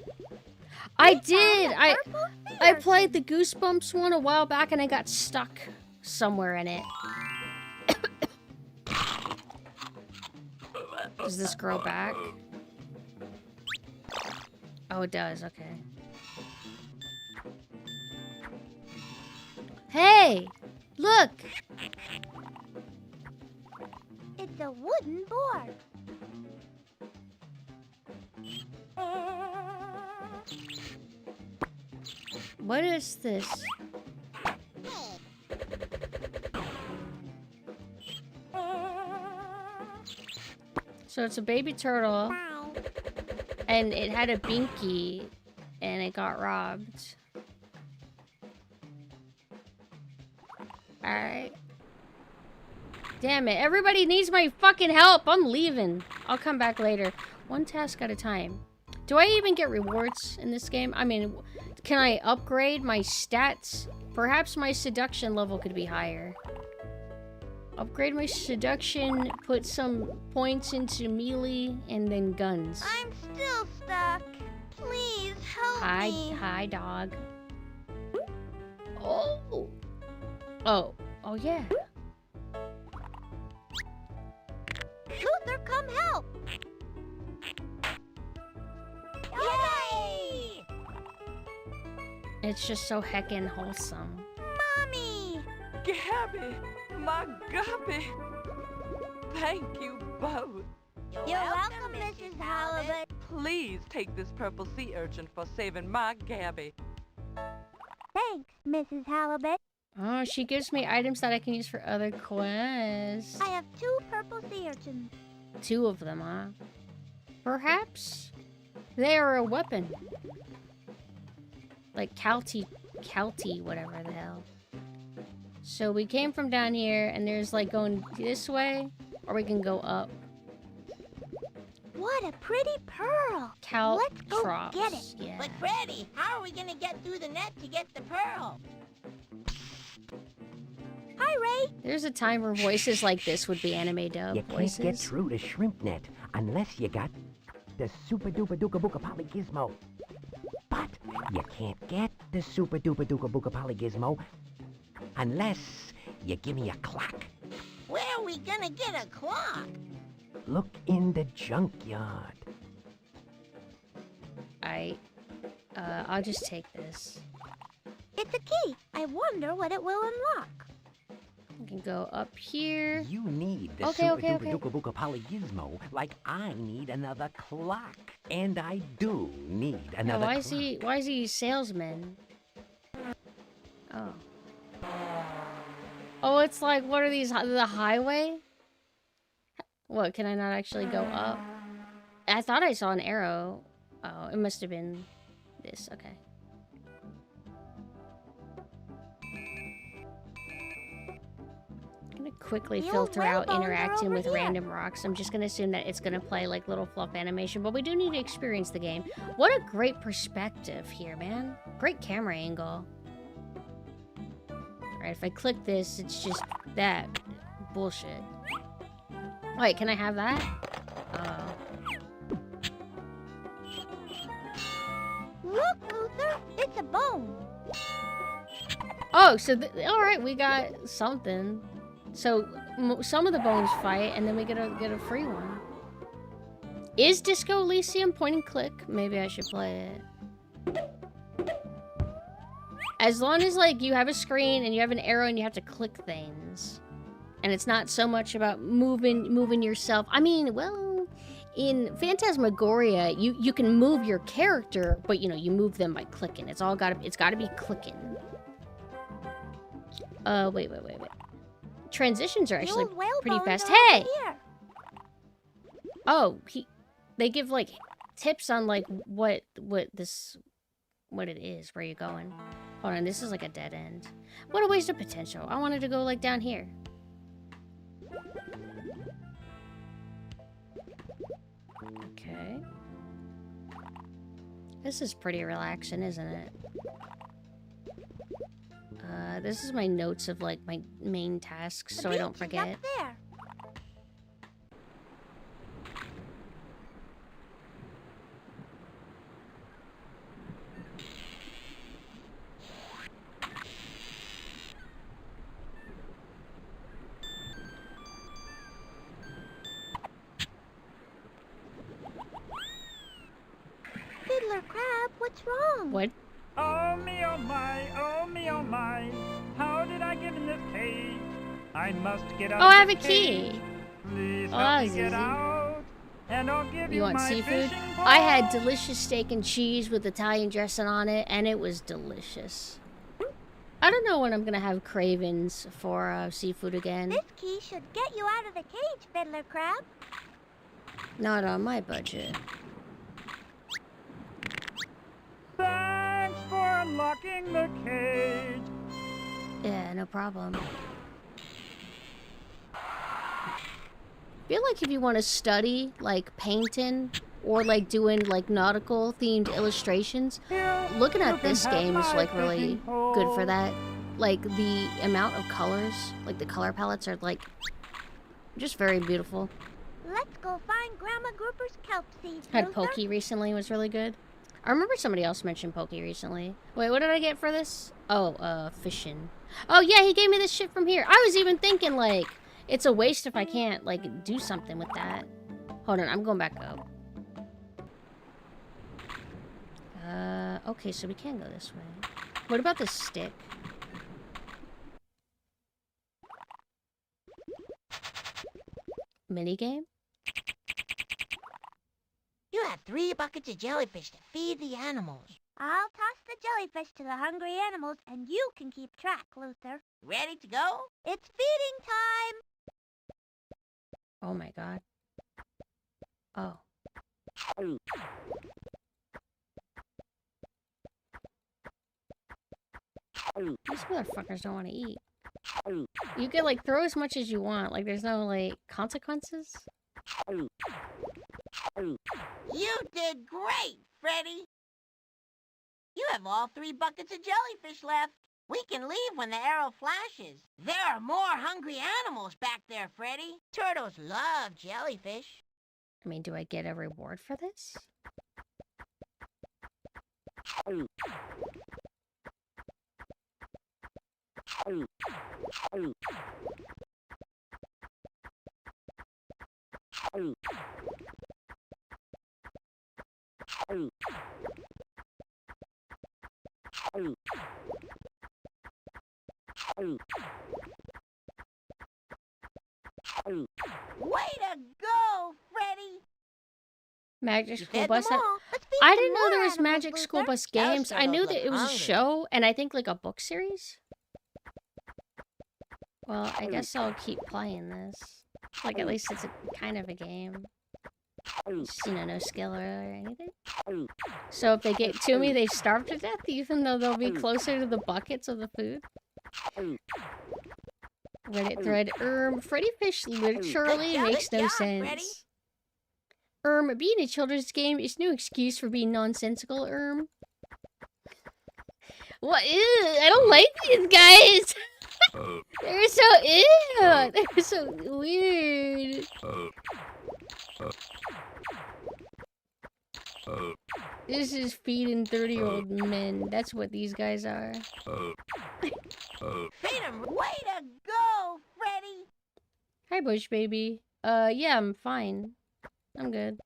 S1: I did! I played the Goosebumps one a while back, and I got stuck somewhere in it. Does this grow back? Oh, it does. Okay. Hey! Look!
S4: It's a wooden board.
S1: What is this? So it's a baby turtle, and it had a binky, and it got robbed. Alright. Damn it, everybody needs my fucking help! I'm leaving. I'll come back later. One task at a time. Do I even get rewards in this game? I mean, can I upgrade my stats? Perhaps my seduction level could be higher. Upgrade my seduction, put some points into melee, and then guns.
S4: I'm still stuck. Please help me.
S1: Hi, dog. Oh! Oh yeah.
S4: Luther, come help! Yay!
S1: It's just so heckin' wholesome.
S4: Mommy!
S6: Gabby, my guppy. Thank you both.
S4: You're welcome, Mrs. Halibut.
S6: Please take this purple sea urchin for saving my Gabby.
S4: Thanks, Mrs. Halibut.
S1: Oh, she gives me items that I can use for other quests.
S4: I have 2 purple sea urchins.
S1: 2 of them, huh? Perhaps they are a weapon. Like Calty, whatever the hell. So we came from down here, and there's like going this way, or we can go up.
S4: What a pretty pearl.
S1: Caltrops.
S4: Let's go get it.
S1: Yeah.
S7: But Freddy, how are we gonna get through the net to get the pearl?
S4: Hi, Ray?
S1: There's a time where voices like this would be anime dub
S8: You can't
S1: voices.
S8: get through to ShrimpNet unless you got the Super Duper Duka Booka Polygizmo. But you can't get the Super Duper Duka Booka Polygizmo unless you give me a clock.
S7: Where are we gonna get a clock?
S8: Look in the junkyard.
S1: I'll just take this.
S4: It's a key. I wonder what it will unlock.
S1: I can go up here.
S8: You need the
S1: Okay,
S8: Super
S1: okay,
S8: Duper
S1: okay.
S8: Duka Booka Polygizmo like I need another clock. And I do need
S1: Now,
S8: another
S1: why
S8: clock.
S1: is he salesman? Oh. Oh, it's like, what are these, the highway? What, can I not actually go up? I thought I saw an arrow. Oh, it must have been this, okay. I'm gonna quickly
S4: The old
S1: filter out
S4: railbones are
S1: interacting
S4: over
S1: with
S4: here.
S1: random rocks. I'm just gonna assume that it's gonna play like little fluff animation, but we do need to experience the game. What a great perspective here, man. Great camera angle. Alright, if I click this, it's just that bullshit. Wait, can I have that? Oh.
S4: Look, Luther, it's a bone.
S1: Oh, so alright, we got something. So some of the bones fight, and then we get a free one. Is Disco Elysium point and click? Maybe I should play it. As long as like you have a screen and you have an arrow and you have to click things, and it's not so much about moving yourself. I mean, well, in Phantasmagoria, you can move your character, but you know you move them by clicking. It's gotta be clicking. Wait. Transitions are
S4: The
S1: actually
S4: old whale
S1: pretty
S4: bones
S1: fast.
S4: are over
S1: Hey!
S4: here.
S1: Oh, they give like tips on like what it is, where you're going. Hold on, this is like a dead end. What a waste of potential. I wanted to go like down here. Okay. This is pretty relaxing, isn't it? This is my notes of like my main tasks, so I don't
S4: beach is up
S1: forget.
S4: there. Fiddler Crab, what's wrong?
S1: What?
S3: Oh me, oh my, oh me, oh my. How did I get in this cage? I must get out
S1: Oh,
S3: of
S1: I have a
S3: this
S1: key.
S3: cage. Please
S1: Oh,
S3: help me
S1: Zizi.
S3: get out, and I'll give you
S1: You want
S3: my
S1: seafood?
S3: fishing
S1: I had
S3: pole.
S1: delicious steak and cheese with Italian dressing on it, and it was delicious. I don't know when I'm gonna have cravings for seafood again.
S4: This key should get you out of the cage, Fiddler Crab.
S1: Not on my budget.
S3: Thanks for unlocking the cage.
S1: Yeah, no problem. I feel like if you want to study, like, painting, or, like, doing, like, nautical-themed illustrations,
S3: Here,
S1: looking
S3: you
S1: at
S3: can
S1: this
S3: have
S1: game is,
S3: my
S1: like, really
S3: fishing pole.
S1: good for that. Like, the amount of colors, like, the color palettes are, like, just very beautiful.
S4: Let's go find Grandma Grouper's kelp seeds,
S1: Had
S4: Luther.
S1: Pokey recently, was really good. I remember somebody else mentioned Pokey recently. Wait, what did I get for this? Oh, fishing. Oh, yeah, he gave me this shit from here. I was even thinking, like, it's a waste if I can't, like, do something with that. Hold on, I'm going back up. Okay, so we can go this way. What about this stick? Minigame?
S7: You have 3 buckets of jellyfish to feed the animals.
S4: I'll toss the jellyfish to the hungry animals, and you can keep track, Luther.
S7: Ready to go?
S4: It's feeding time!
S1: Oh my god. Oh. These motherfuckers don't want to eat. You can, like, throw as much as you want. Like, there's no, like, consequences.
S7: You did great, Freddy. You have all 3 buckets of jellyfish left. We can leave when the arrow flashes. There are more hungry animals back there, Freddy. Turtles love jellyfish.
S1: I mean, do I get a reward for this?
S7: Way to go, Freddy!
S1: Magic
S7: You
S1: School
S7: fed
S1: Bus.
S7: them all. Let's feed
S1: I
S7: some
S1: didn't know
S7: more
S1: there was
S7: animals,
S1: Magic School
S7: Luther.
S1: Bus
S7: Those
S1: games. I knew
S7: turtles
S1: that
S7: look
S1: it was a
S7: hungry.
S1: show, and I think like a book series. Well, I guess I'll keep playing this. Like, at least it's a kind of a game. Just, you know, no skill or anything. So if they get to me, they starve to death, even though they'll be closer to the buckets of the food. Reddit thread. Freddy Fish literally makes no
S7: job,
S1: sense.
S7: Freddy.
S1: Being a children's game is no excuse for being nonsensical, What? Ew, I don't like these guys! They're so ew! They're so weird. This is feeding 30-year-old men. That's what these guys are.
S7: Feed 'em. Way to go, Freddy!
S1: Hi, Bush baby. Yeah, I'm fine. I'm good.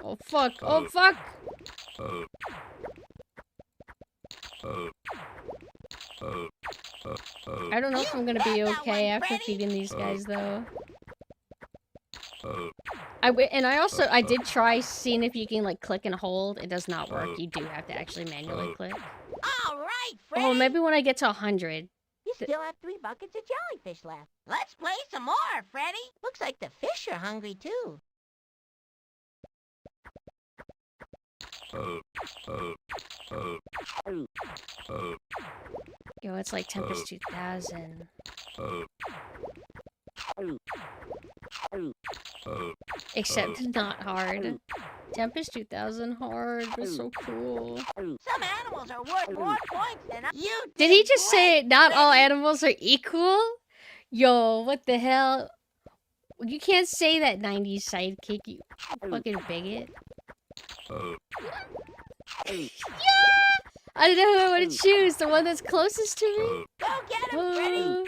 S1: Oh fuck! Oh fuck! I don't know if I'm gonna be okay after feeding these guys, though. I did try seeing if you can like click and hold. It does not work. You do have to actually manually click.
S7: All right, Freddy.
S1: Oh, maybe when I get to 100.
S7: You still have 3 buckets of jellyfish left. Let's play some more, Freddy. Looks like the fish are hungry, too.
S1: Yo, it's like Tempest 2000. Except not hard. Tempest 2000 hard was so cool.
S7: Some animals are worth more points than you.
S1: Did he just say
S7: great,
S1: not all
S7: Freddy.
S1: animals are equal? Yo, what the hell? You can't say that, 90s sidekick, you fucking bigot. Yeah! I don't know who I want to choose. The one that's closest to me?
S7: Go get him, Freddy.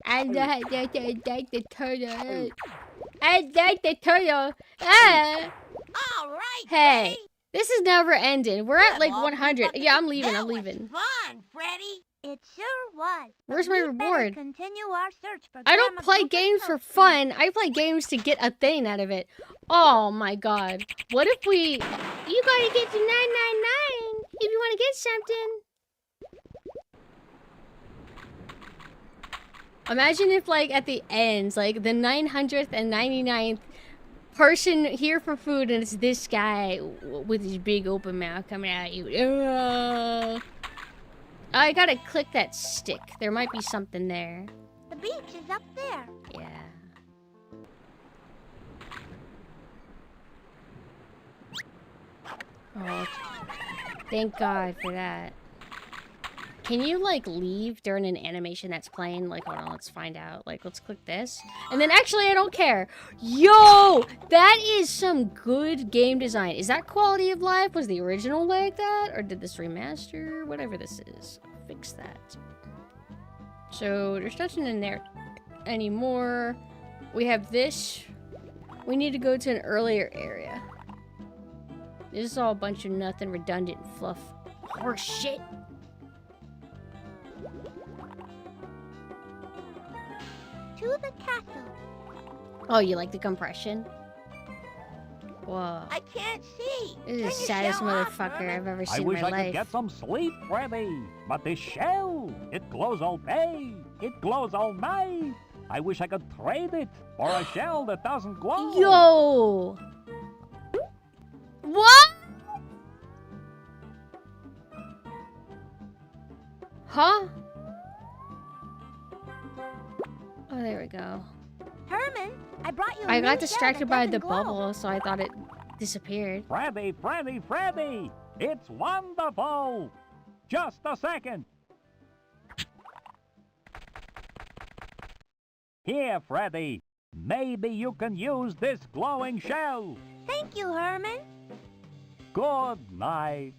S1: I like the turtle. I like the turtle. Ah!
S7: All right,
S1: Hey,
S7: Freddy.
S1: this is never ending. We're at like
S7: Well,
S1: 100. Yeah, I'm leaving.
S7: that
S1: I'm
S7: was
S1: leaving.
S7: fun, Freddy.
S4: It sure was. but
S1: Where's my
S4: we'd better
S1: reward?
S4: Continue our search for
S1: I don't
S4: Grandma
S1: play
S4: Gopher's
S1: games for
S4: house.
S1: fun. I play games to get a thing out of it. Oh my god. What if we... You gotta get to 999 if you want to get something. Imagine if, like, at the end, like, the 900th and 99th person here for food, and it's this guy with his big open mouth coming at you. I gotta click that stick. There might be something there.
S4: The beach is up there.
S1: Yeah. Oh, thank God for that. Can you, like, leave during an animation that's playing? Like, hold on, let's find out. Like, let's click this. And then, actually, I don't care. Yo! That is some good game design. Is that quality of life? Was the original like that? Or did this remaster? Whatever this is. Fix that. So, there's nothing in there anymore. We have this. We need to go to an earlier area. This is all a bunch of nothing, redundant fluff. Horse shit.
S4: To the castle.
S1: Oh, you like the compression? Whoa.
S7: I can't see.
S1: This is
S7: Turn
S1: the
S7: your
S1: saddest
S7: shell off,
S1: motherfucker
S7: Herman.
S1: I've ever
S3: I
S1: seen in
S3: wish
S1: my
S3: I
S1: life.
S3: could get some sleep, Freddy. But this shell, it glows all day. It glows all night. I wish I could trade it for a shell that doesn't glow.
S1: Yo! What? Huh? Oh, there we go.
S4: Herman, I brought you a
S1: I
S4: new
S1: got
S4: shell
S1: distracted
S4: that
S1: by
S4: doesn't
S1: the
S4: glow.
S1: bubble, so I thought it disappeared.
S3: Freddy, Freddy, Freddy! It's wonderful! Just a second. Here, Freddy. Maybe you can use this glowing shell.
S4: Thank you, Herman.
S3: Good night.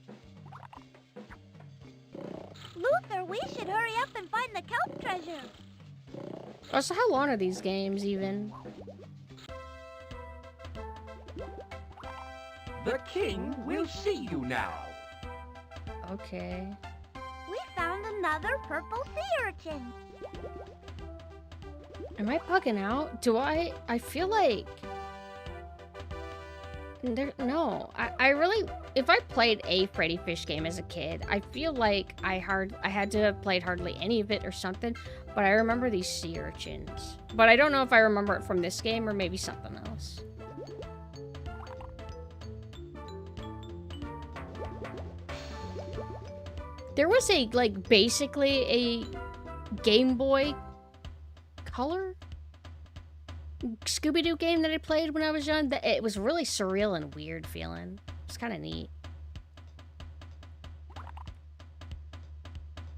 S4: Luther, we should hurry up and find the kelp treasure.
S1: Oh, so how long are these games even?
S9: The king will see you now.
S1: Okay.
S4: We found another purple sea urchin.
S1: Am I bugging out? Do I feel like... No. I really... If I played a Freddy Fish game as a kid, I feel like I had to have played hardly any of it or something, but I remember these sea urchins. But I don't know if I remember it from this game or maybe something else. There was a, like, basically a Game Boy Color Scooby-Doo game that I played when I was young. That it was really surreal and weird feeling. It's kind of neat.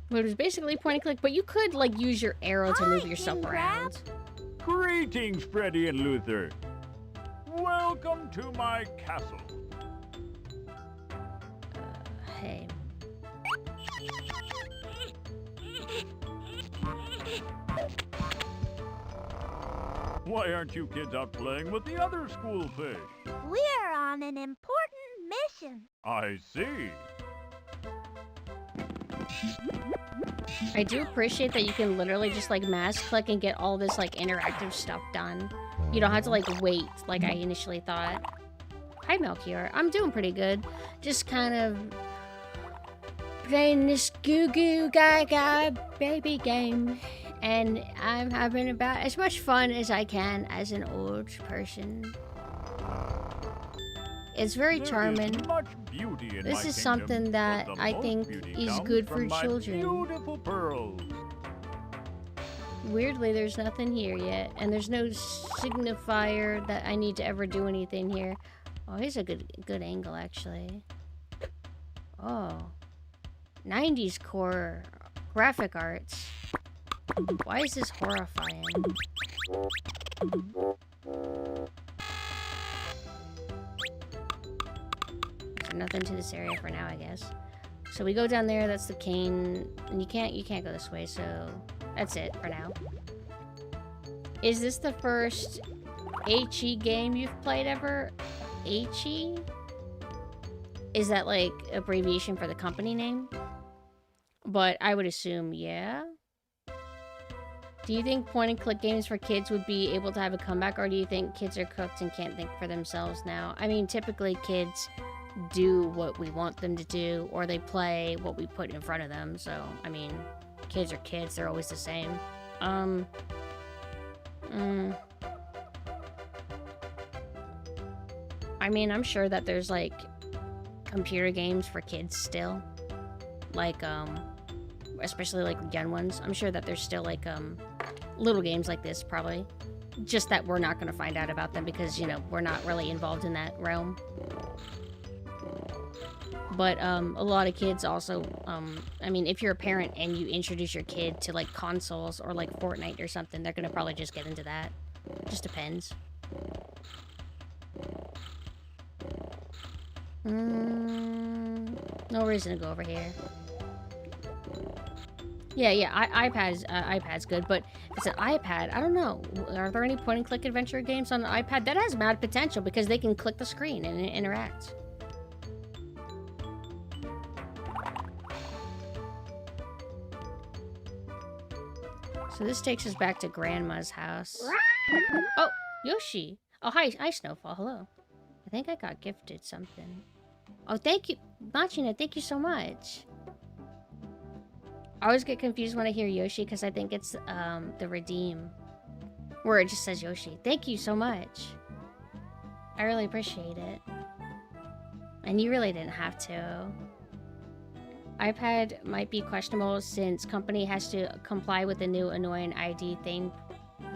S1: But it was basically point and click, but you could, like, use your arrow to move yourself around.
S3: Greetings, Freddy and Luther. Welcome to my castle.
S1: Hey.
S3: Why aren't you kids out playing with the other school fish?
S4: We're on an important mission.
S3: I see.
S1: I do appreciate that you can literally just, like, mass click and get all this, like, interactive stuff done. You don't have to, like, wait like I initially thought. Hi, Melchior. I'm doing pretty good. Just kind of playing this goo-goo gaga baby game. And I'm having about as much fun as I can as an old person. It's very charming. This is something that I think is good for children.
S3: Beautiful pearls.
S1: Weirdly, there's nothing here yet, and there's no signifier that I need to ever do anything here. Oh, here's a good angle, actually. Oh. 90s core graphic arts. Why is this horrifying? So nothing to this area for now, I guess. So we go down there, that's the cane, and you can't go this way, so that's it for now. Is this the first HE game you've played ever? HE? Is that like abbreviation for the company name? But I would assume, yeah. Do you think point-and-click games for kids would be able to have a comeback, or do you think kids are cooked and can't think for themselves now? I mean, typically kids do what we want them to do, or they play what we put in front of them, so, I mean, kids are kids, they're always the same. I mean, I'm sure that there's, like, computer games for kids still. Like, especially, like, young ones. I'm sure that there's still, like, little games like this, probably. Just that we're not gonna find out about them because, you know, we're not really involved in that realm. But, a lot of kids also, I mean, if you're a parent and you introduce your kid to, like, consoles or, like, Fortnite or something, they're gonna probably just get into that. Just depends. No reason to go over here. Yeah, iPad's good, but if it's an iPad, I don't know. Are there any point-and-click adventure games on an iPad? That has mad potential because they can click the screen and interact. So this takes us back to Grandma's house. Oh, Yoshi. Oh, hi, Snowfall. Hello. I think I got gifted something. Oh, thank you. Machina, thank you so much. I always get confused when I hear Yoshi because I think it's the redeem. Where it just says Yoshi. Thank you so much. I really appreciate it. And you really didn't have to. iPad might be questionable since company has to comply with the new annoying ID thing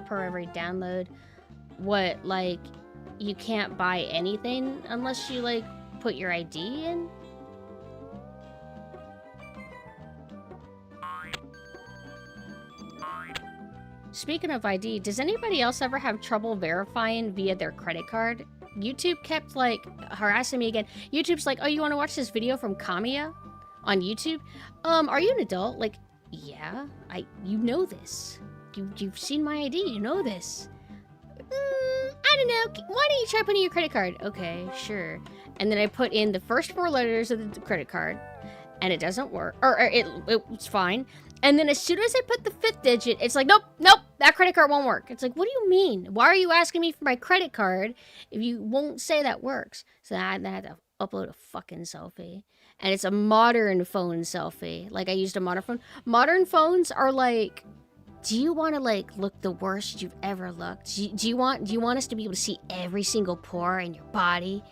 S1: per every download. What, like, you can't buy anything unless you, like, put your ID in? Speaking of ID, does anybody else ever have trouble verifying via their credit card? YouTube kept, like, harassing me again. YouTube's like, oh, you want to watch this video from Kamiya on YouTube? Are you an adult? Like, yeah, you know this. You've seen my ID, you know this. I don't know, why don't you try putting your credit card? Okay, sure. And then I put in the first 4 letters of the credit card, and it doesn't work, or it's fine. And then as soon as I put the 5th digit, it's like, nope, that credit card won't work. It's like, what do you mean? Why are you asking me for my credit card if you won't say that works? So I had to upload a fucking selfie. And it's a modern phone selfie. Like, I used a modern phone. Modern phones are like, do you want to, like, look the worst you've ever looked? Do you want us to be able to see every single pore in your body?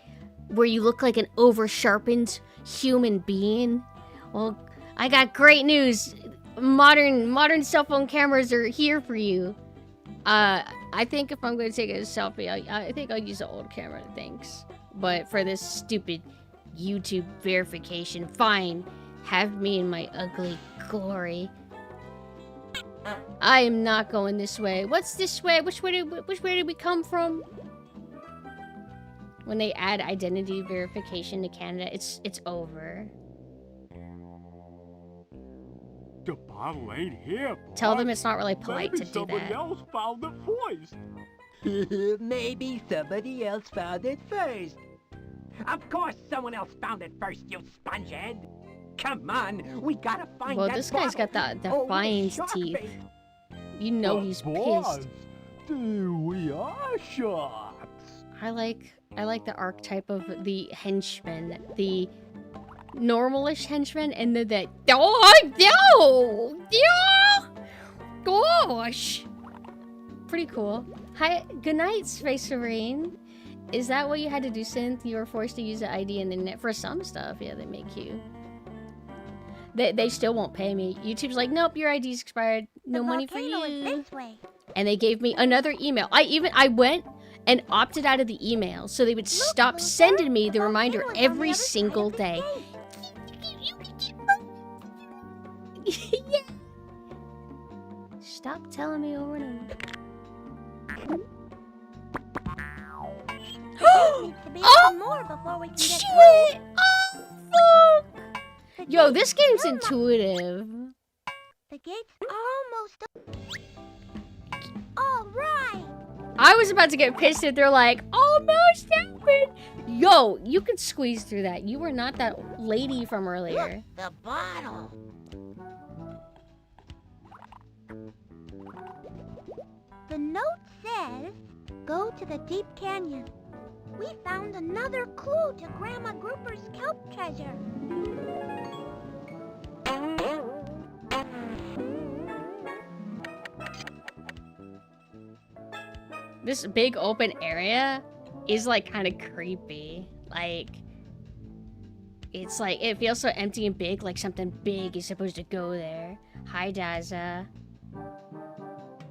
S1: Where you look like an over-sharpened human being? Well, I got great news. Modern cell phone cameras are here for you. I think if I'm going to take a selfie, I think I'll use an old camera, thanks. But for this stupid YouTube verification, fine. Have me in my ugly glory. I am not going this way. What's this way? Which way did we come from? When they add identity verification to Canada, it's over.
S3: The bottle ain't here, boss.
S1: Tell them it's not really polite to do that.
S3: Maybe somebody else found it first.
S8: Maybe somebody else found it first. Of course someone else found it first, you spongehead. Come on, we gotta find that
S1: this guy's got the defiant teeth. You know he's pissed.
S3: There we are, shots.
S1: I like the archetype of the henchman, the normalish henchman, and then that gosh, pretty cool. Hi, good night, Space Serene. Is that what you had to do, Synth? You were forced to use the ID and the net for some stuff. Yeah, they make you. They still won't pay me. YouTube's like, nope, your ID's expired. No money for you. And they gave me another email. I went and opted out of the email so they would stop sending me the reminder every single day. Yeah. Stop telling me over and over.
S4: Oh,
S1: shit! Oh, fuck! Yo, this game's intuitive.
S4: The gate's almost all right.
S1: I was about to get pissed if they're like, almost happened. Yo, you could squeeze through that. You were not that lady from earlier.
S7: Look, the bottle.
S4: The note says, go to the deep canyon. We found another clue to Grandma Grouper's kelp treasure.
S1: This big open area is like kind of creepy. Like, it's like, it feels so empty and big, like something big is supposed to go there. Hi, Daza.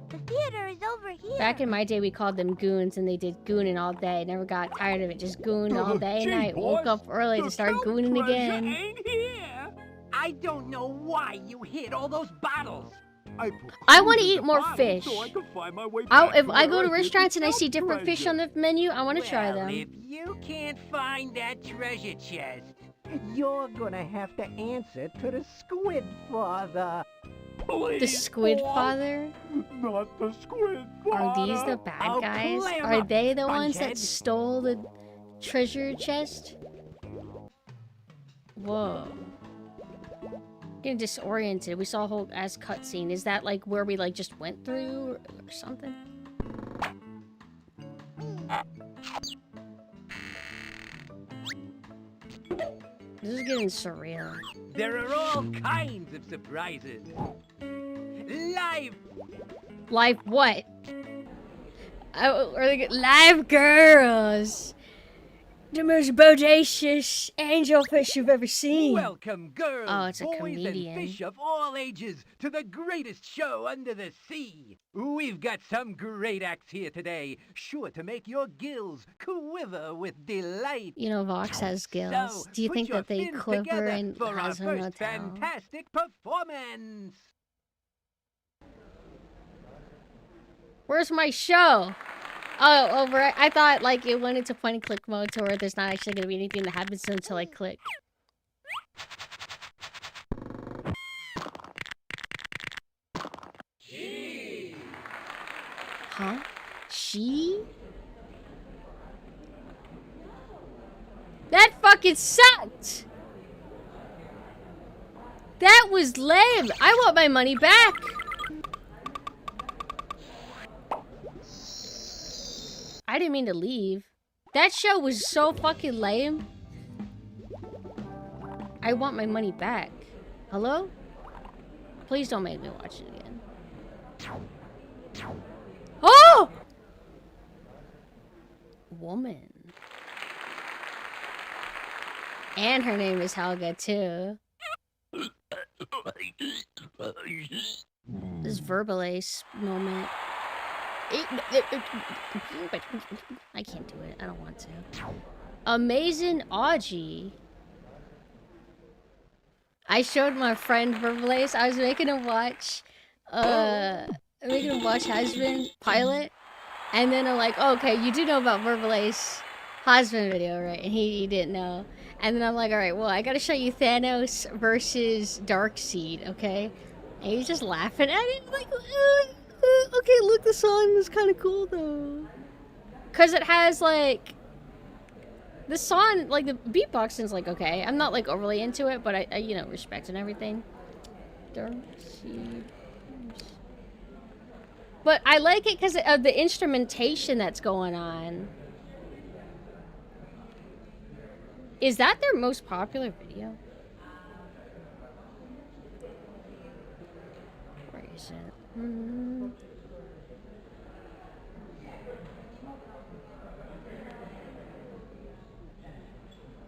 S4: The theater is over here.
S1: Back in my day, we called them goons, and they did gooning all day. Never got tired of it. Just gooned all day and night. Woke up early to start gooning again.
S9: Ain't here. I don't know why you hid all those bottles.
S1: I want to eat more fish.
S3: So I can find my way
S1: If I go to restaurants and I see different fish on the menu, I want to try them.
S9: If you can't find that treasure chest,
S8: You're gonna have to answer to the Squid Father.
S3: Please,
S1: The Squid
S3: boss.
S1: Father?
S3: Not the Squid
S1: Are
S3: Father.
S1: these the bad
S9: Oh,
S1: guys?
S9: clear
S1: Are
S9: up,
S1: they the ones that
S9: spongehead.
S1: stole the treasure chest? Whoa. Getting disoriented. We saw a whole ass cutscene. Is that like where we like just went through or something? This is getting surreal.
S9: there are all kinds of surprises. Live
S1: Live what? Live girls. The most bodacious angelfish you've ever seen.
S9: Welcome, girls,
S1: Oh, it's a
S9: boys,
S1: comedian.
S9: and fish of all ages to the greatest show under the sea. We've got some great acts here today, sure to make your gills quiver with delight.
S1: You know, Vox has gills.
S9: So,
S1: Do you
S9: put
S1: think
S9: your
S1: that they
S9: fins
S1: quiver
S9: together
S1: in
S9: for our
S1: Hazard
S9: first
S1: Hotel?
S9: fantastic performance?
S1: Where's my show? Oh, over. I thought like it went into point and click mode to where there's not actually gonna be anything that happens until I click. Huh? She? That fucking sucked! That was lame! I want my money back! I didn't mean to leave. That show was so fucking lame. I want my money back. Hello? Please don't make me watch it again. Oh! Woman. And her name is Helga, too. This verbal ace moment. I can't do it. I don't want to. Amazing Audgie. I showed my friend verbal ace. I was making him watch Husband Pilot. And then I'm like, oh, okay, you do know about verbal ace Husband video, right? And he didn't know. And then I'm like, all right, well, I gotta show you Thanos versus Darkseid, okay? And he's just laughing at it, like, okay, look, the song is kind of cool, though. Because it has, like, the song, like, the beatboxing's, like, okay. I'm not, like, overly into it, but I you know, respect and everything. Darkseid. But I like it because of the instrumentation that's going on. Is that their most popular video? Where is it?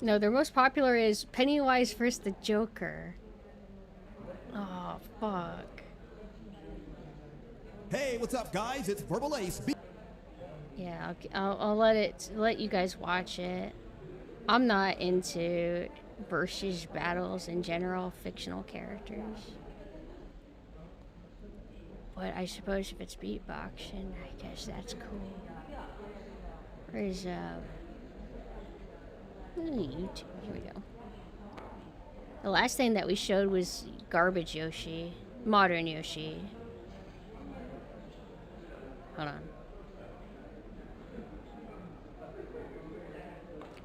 S1: No, their most popular is Pennywise vs. the Joker. Oh, fuck.
S10: Hey, what's up, guys? It's Verbal Ace.
S1: Yeah, I'll let you guys watch it. I'm not into versus battles in general, fictional characters. But I suppose if it's beatboxing, I guess that's cool. Where's YouTube? Here we go. The last thing that we showed was Garbage Yoshi, Modern Yoshi. Hold on.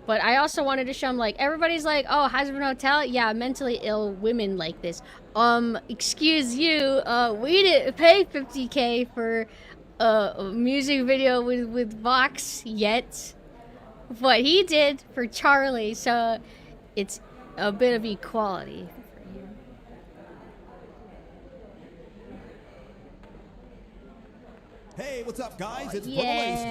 S1: But I also wanted to show them, like, everybody's like, oh, Husband Hotel? Yeah, mentally ill women like this. Excuse you, we didn't pay $50K for a music video with Vox yet. But he did for Charlie, so it's a bit of equality.
S10: Hey, what's up, guys? It's
S1: Yeah.
S10: Verbal Ace,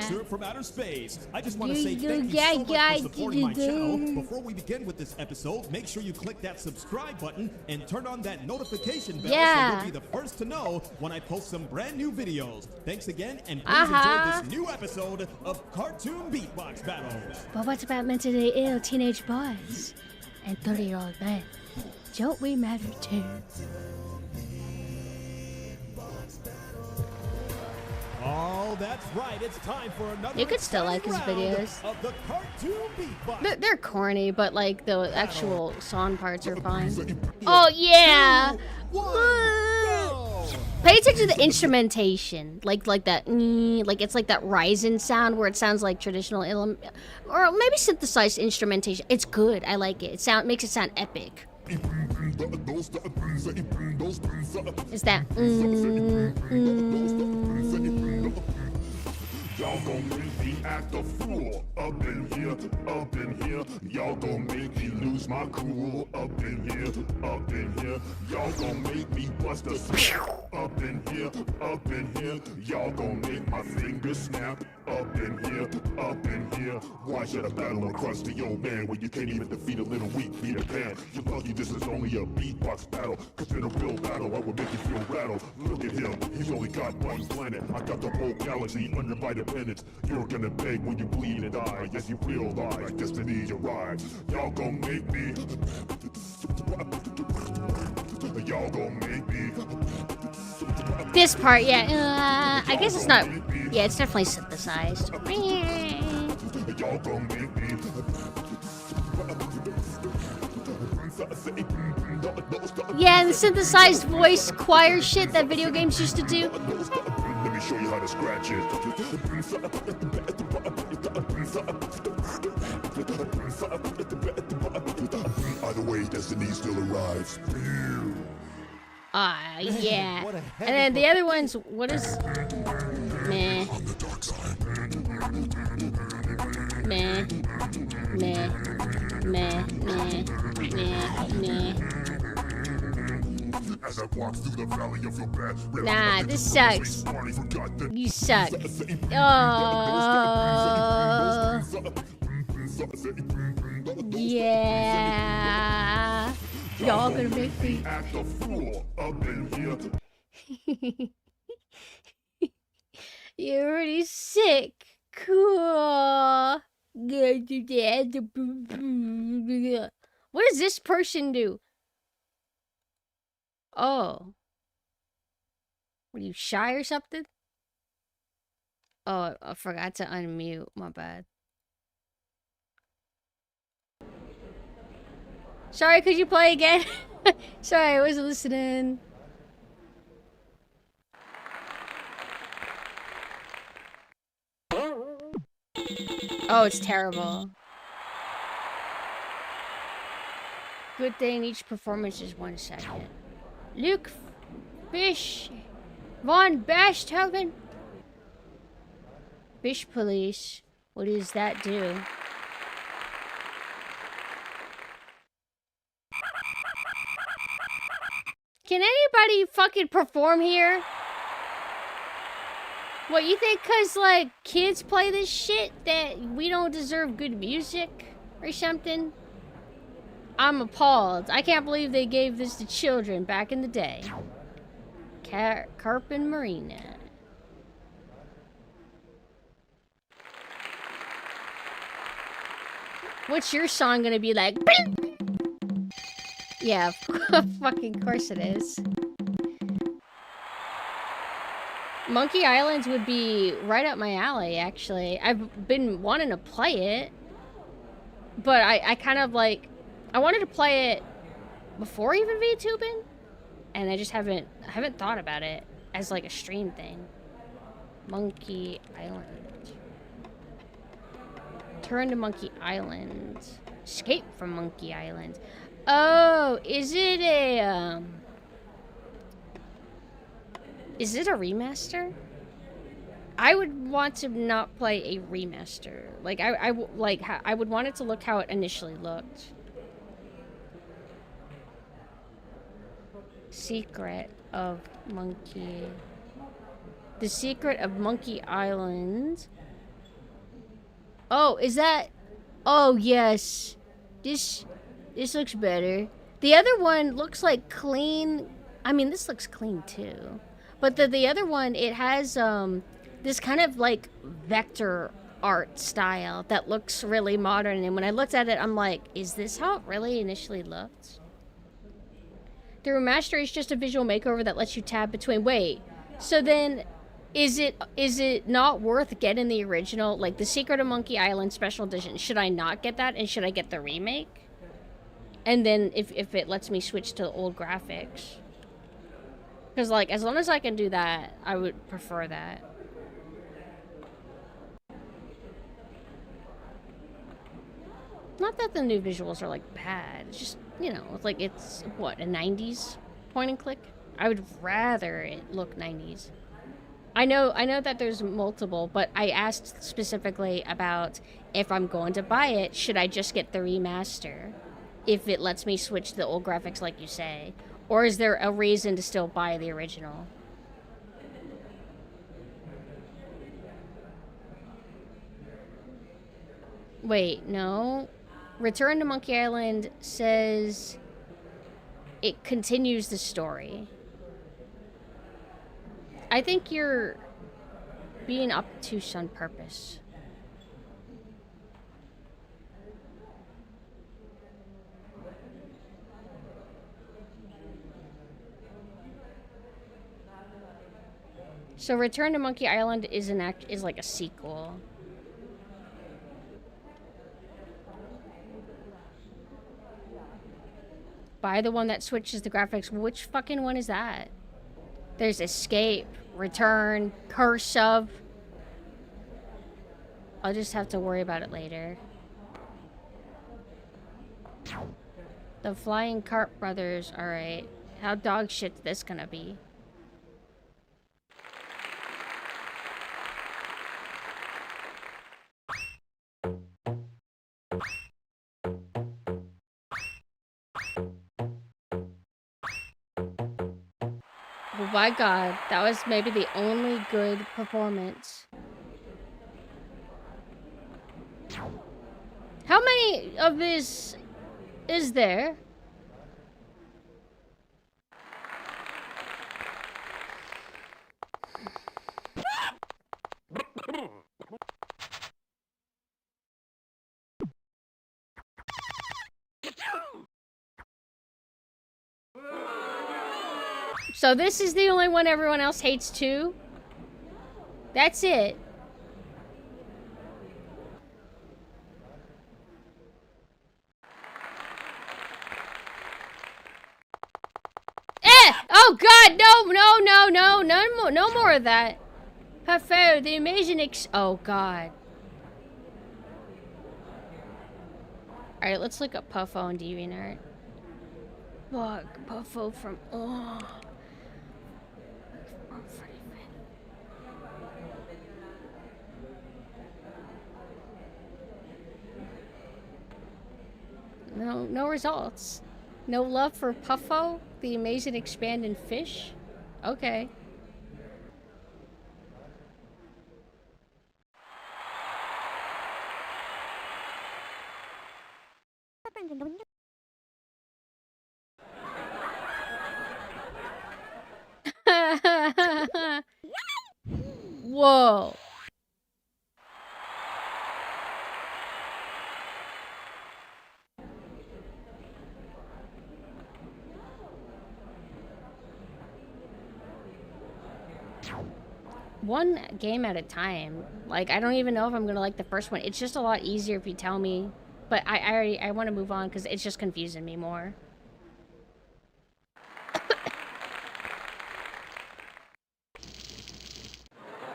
S10: beatboxer from outer space. I just want to say thank you so much for supporting my channel. Before we begin with this episode, make sure you click that subscribe button and turn on that notification bell so you'll be the first to know when I post some brand new videos. Thanks again, and please enjoy this new episode of Cartoon Beatbox Battles.
S1: But what's about mentally ill teenage boys and 30-year-old men? Don't we matter too?
S10: Oh, that's right. It's time for another.
S1: You could still like his videos.
S10: Of the Cartoon Beatbox.
S1: They're corny, but like the actual song parts are fine. Oh yeah! Pay attention to the instrumentation, like that, like it's like that rising sound where it sounds like traditional or maybe synthesized instrumentation. It's good. I like it. It makes it sound epic. Is that
S11: Y'all gon' make me act a fool up in here, up in here. Y'all gon' make me lose my cool up in here, up in here. Y'all gon' make me bust a snap up in here, up in here. Y'all gon' make my fingers snap up in here, up in here. Why should I battle a crusty old man when you can't even defeat a little weak Peter Pan? You're lucky this is only a beatbox battle, cause in a real battle I will make you feel rattled. Look at him, he's only got one planet. I got the whole galaxy under my dependence. You're gonna beg when you bleed and die. Yes, you realize destiny arrives. Y'all gon' make me. Y'all gon' make me.
S1: This part, yeah. I guess it's not. Yeah, it's definitely synthesized.
S11: Y'all gon' make me.
S1: Yeah, and the synthesized voice choir shit that video games used to do.
S11: Let me show you how to scratch it. Either way, destiny still arrives.
S1: Ah, yeah. And then the other ones, what is... Meh. Meh. Meh. Meh. Meh. Meh. Meh.
S11: As I walk through the valley of your bed.
S1: Nah, this sucks. You suck. Oh. Yeah. Y'all gonna make me
S11: act a fool up in here.
S1: You're already sick. Cool. What does this person do? Oh. Were you shy or something? Oh, I forgot to unmute. My bad. Sorry, could you play again? Sorry, I wasn't listening. Oh, it's terrible. Good thing each performance is 1 second. Luke Fish Von Bashtoven. Fish Police. What does that do? Can anybody fucking perform here? What, you think cause, like, kids play this shit that we don't deserve good music or something? I'm appalled. I can't believe they gave this to children back in the day. Carpin Marina. What's your song gonna be like? Yeah, fucking course it is. Monkey Islands would be right up my alley, actually. I've been wanting to play it, but I kind of like, I wanted to play it before even VTubing, and I just haven't thought about it as like a stream thing. Monkey Island. Turn to Monkey Island. Escape from Monkey Island. Oh, is it a remaster? I would want to not play a remaster. Like I would want it to look how it initially looked. Secret of Monkey. The Secret of Monkey Island. Oh, is that? Oh, yes. This looks better. The other one looks like clean. I mean, this looks clean too. But the other one, it has this kind of like vector art style that looks really modern. And when I looked at it, I'm like, is this how it really initially looked? The remaster is just a visual makeover that lets you tab between. Wait, so then is it not worth getting the original, like the Secret of Monkey Island Special Edition? Should I not get that, and should I get the remake? And then if it lets me switch to old graphics. Because, like, as long as I can do that, I would prefer that. Not that the new visuals are, like, bad. It's just, you know, it's like, it's, what, a 90s point and click? I would rather it look 90s. I know that there's multiple, but I asked specifically about if I'm going to buy it, should I just get the remaster? If it lets me switch to the old graphics like you say. Or is there a reason to still buy the original? Wait, no. Return to Monkey Island says it continues the story. I think you're being obtuse on purpose. So Return to Monkey Island is like a sequel. Buy the one that switches the graphics. Which fucking one is that? There's Escape, Return, Curse of. I'll just have to worry about it later. The Flying Cart Brothers. Alright. How dog shit's this gonna be? Oh my god, that was maybe the only good performance. How many of this is there? So this is the only one everyone else hates too? That's it. Oh god, no more of that. Puffo, the amazing oh god. Alright, let's look up Puffo on DeviantArt. Fuck, Puffo from, oh. No results. No love for Puffo, the amazing expanding fish? Okay. Whoa. One game at a time. Like, I don't even know if I'm gonna like the first one. It's just a lot easier if you tell me. But I want to move on because it's just confusing me more.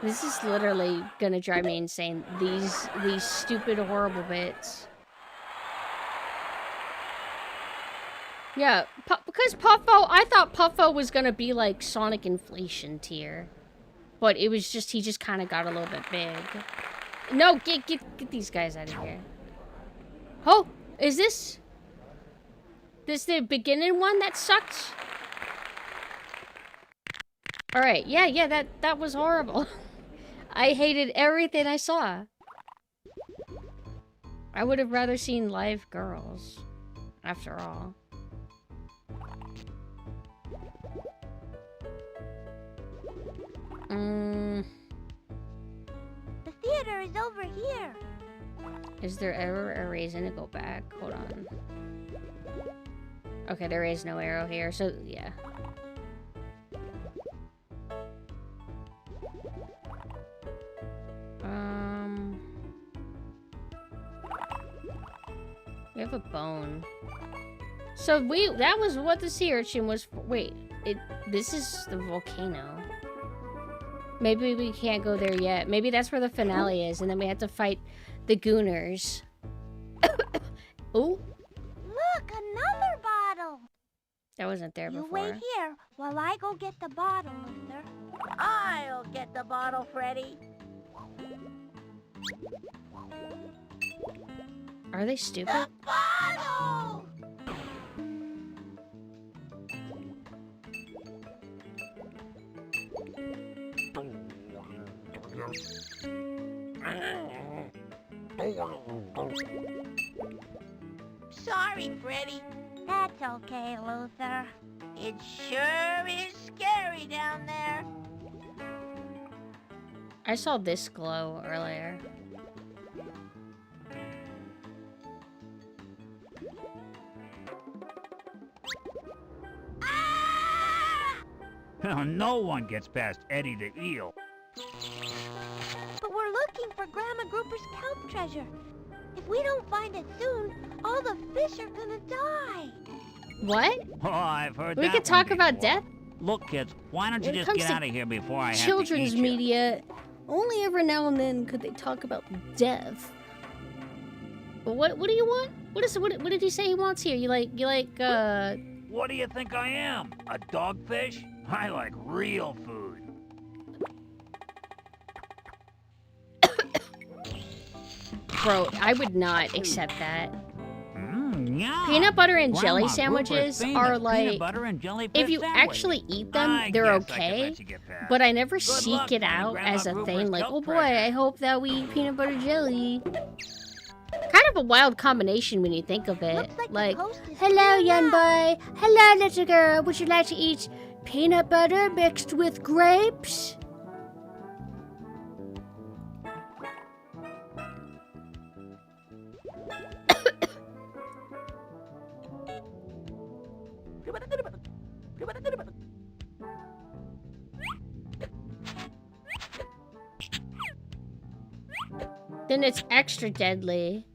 S1: This is literally gonna drive me insane. These stupid, horrible bits. Yeah, because Puffo, I thought Puffo was gonna be like Sonic Inflation tier. But it was just, he just kind of got a little bit big. No, get these guys out of here. Oh, is this the beginning one that sucked? Alright, yeah, that was horrible. I hated everything I saw. I would have rather seen live girls, after all.
S4: The theater is over here.
S1: Is there ever a reason to go back? Hold on. Okay, there is no arrow here, so yeah. We have a bone. So that was what the sea urchin was for. Wait, this is the volcano. Maybe we can't go there yet. Maybe that's where the finale is, and then we have to fight the Gooners. Ooh.
S4: Look, another bottle.
S1: That wasn't there
S4: You
S1: before.
S4: wait here while I go get the bottle, Luther.
S7: I'll get the bottle, Freddy.
S1: Are they stupid?
S7: The bottle! Sorry, Freddy.
S4: That's okay, Luther.
S7: It sure is scary down there.
S1: I saw this glow earlier.
S3: No one gets past Eddie the Eel.
S4: But we're looking for Grandma Grouper's kelp treasure. If we don't find it soon, all the fish are gonna die.
S1: What?
S3: Oh, I've heard that
S1: We could
S3: one
S1: talk about
S3: before.
S1: death?
S3: Look, kids, why don't you
S1: When it
S3: just
S1: comes
S3: get
S1: to
S3: out of here before I have to
S1: Children's
S3: eat you?
S1: media, only every now and then could they talk about death. But what do you want? What did he say he wants here? You like
S3: What do you think I am? A dogfish? I like real food.
S1: Bro, I would not accept that.
S3: Yeah.
S1: Peanut butter and
S3: Grandma
S1: jelly
S3: Grouper's
S1: sandwiches
S3: famous
S1: are
S3: peanut
S1: like,
S3: butter and jelly
S1: if
S3: fish
S1: you
S3: sandwich.
S1: actually eat them,
S3: I
S1: they're
S3: guess I could
S1: okay.
S3: let you get past.
S1: But I never
S3: Good
S1: seek
S3: luck
S1: it
S3: finding
S1: out
S3: Grandma
S1: as a
S3: Grouper's
S1: thing like,
S3: kelp
S1: oh boy,
S3: treasure.
S1: I hope that we eat peanut butter jelly. Kind of a wild combination when you think of it.
S4: Looks
S1: Like,
S4: the coast is
S1: hello,
S4: clearing
S1: young
S4: up.
S1: boy. Hello, little girl. Would you like to eat peanut butter mixed with grapes? Then it's extra deadly.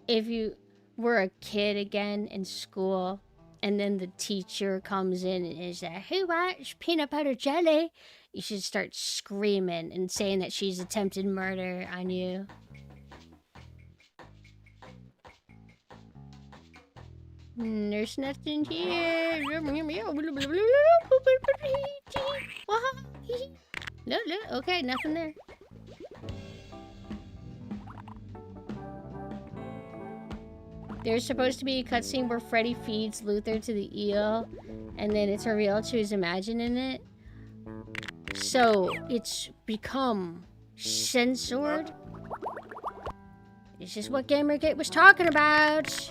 S1: If you were a kid again in school, and then the teacher comes in and is like, who wants peanut butter jelly? You should start screaming and saying that she's attempted murder on you. There's nothing here. No, okay, nothing there. There's supposed to be a cutscene where Freddy feeds Luther to the eel, and then it's revealed she was imagining it. So, it's become censored. This is what Gamergate was talking about.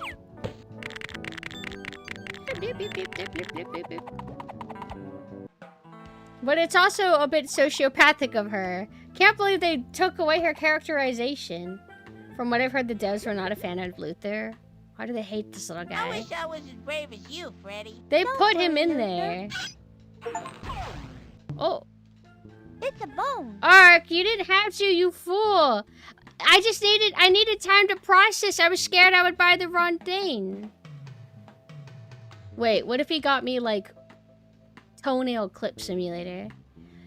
S1: But it's also a bit sociopathic of her. Can't believe they took away her characterization. From what I've heard, the devs were not a fan of Luther. Why do they hate this little
S7: I
S1: guy?
S7: wish I was as brave as you, Freddy.
S1: They
S4: Don't
S1: put him
S4: worry,
S1: in
S4: Luther.
S1: there. Oh.
S4: It's a bone.
S1: Ark, you didn't have to, you fool. I needed time to process. I was scared I would buy the wrong thing. Wait, what if he got me, like, toenail clip simulator?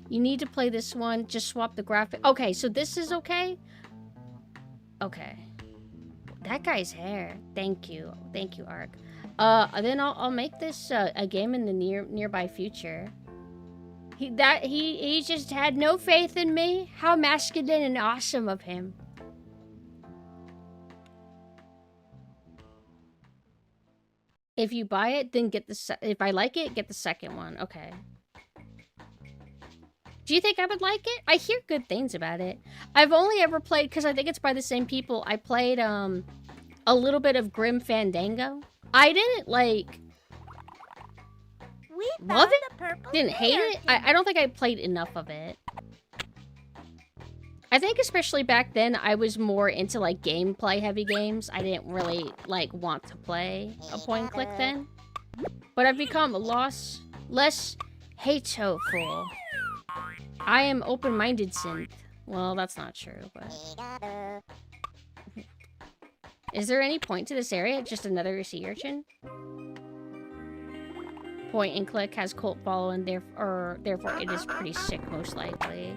S1: You need to play this one. Just swap the graphic. Okay, so this is okay? Okay. That guy's hair. Thank you. Thank you, Ark. Then I'll make this a game in the nearby future. He just had no faith in me. How masculine and awesome of him. If you buy it, then get the if I like it, get the second one. Okay. Do you think I would like it? I hear good things about it. I've only ever played, because I think it's by the same people, I played a little bit of Grim Fandango. I didn't like
S4: We
S1: love
S4: found
S1: it.
S4: a purple
S1: Didn't hate
S4: bear
S1: it. I don't think I played enough of it. I think especially back then, I was more into like gameplay heavy games. I didn't really like want to play a point and click then. But I've become less hateful. I am open-minded synth. Well, that's not true, but... Is there any point to this area? Just another sea urchin? Point and click has cult following, therefore it is pretty sick, most likely.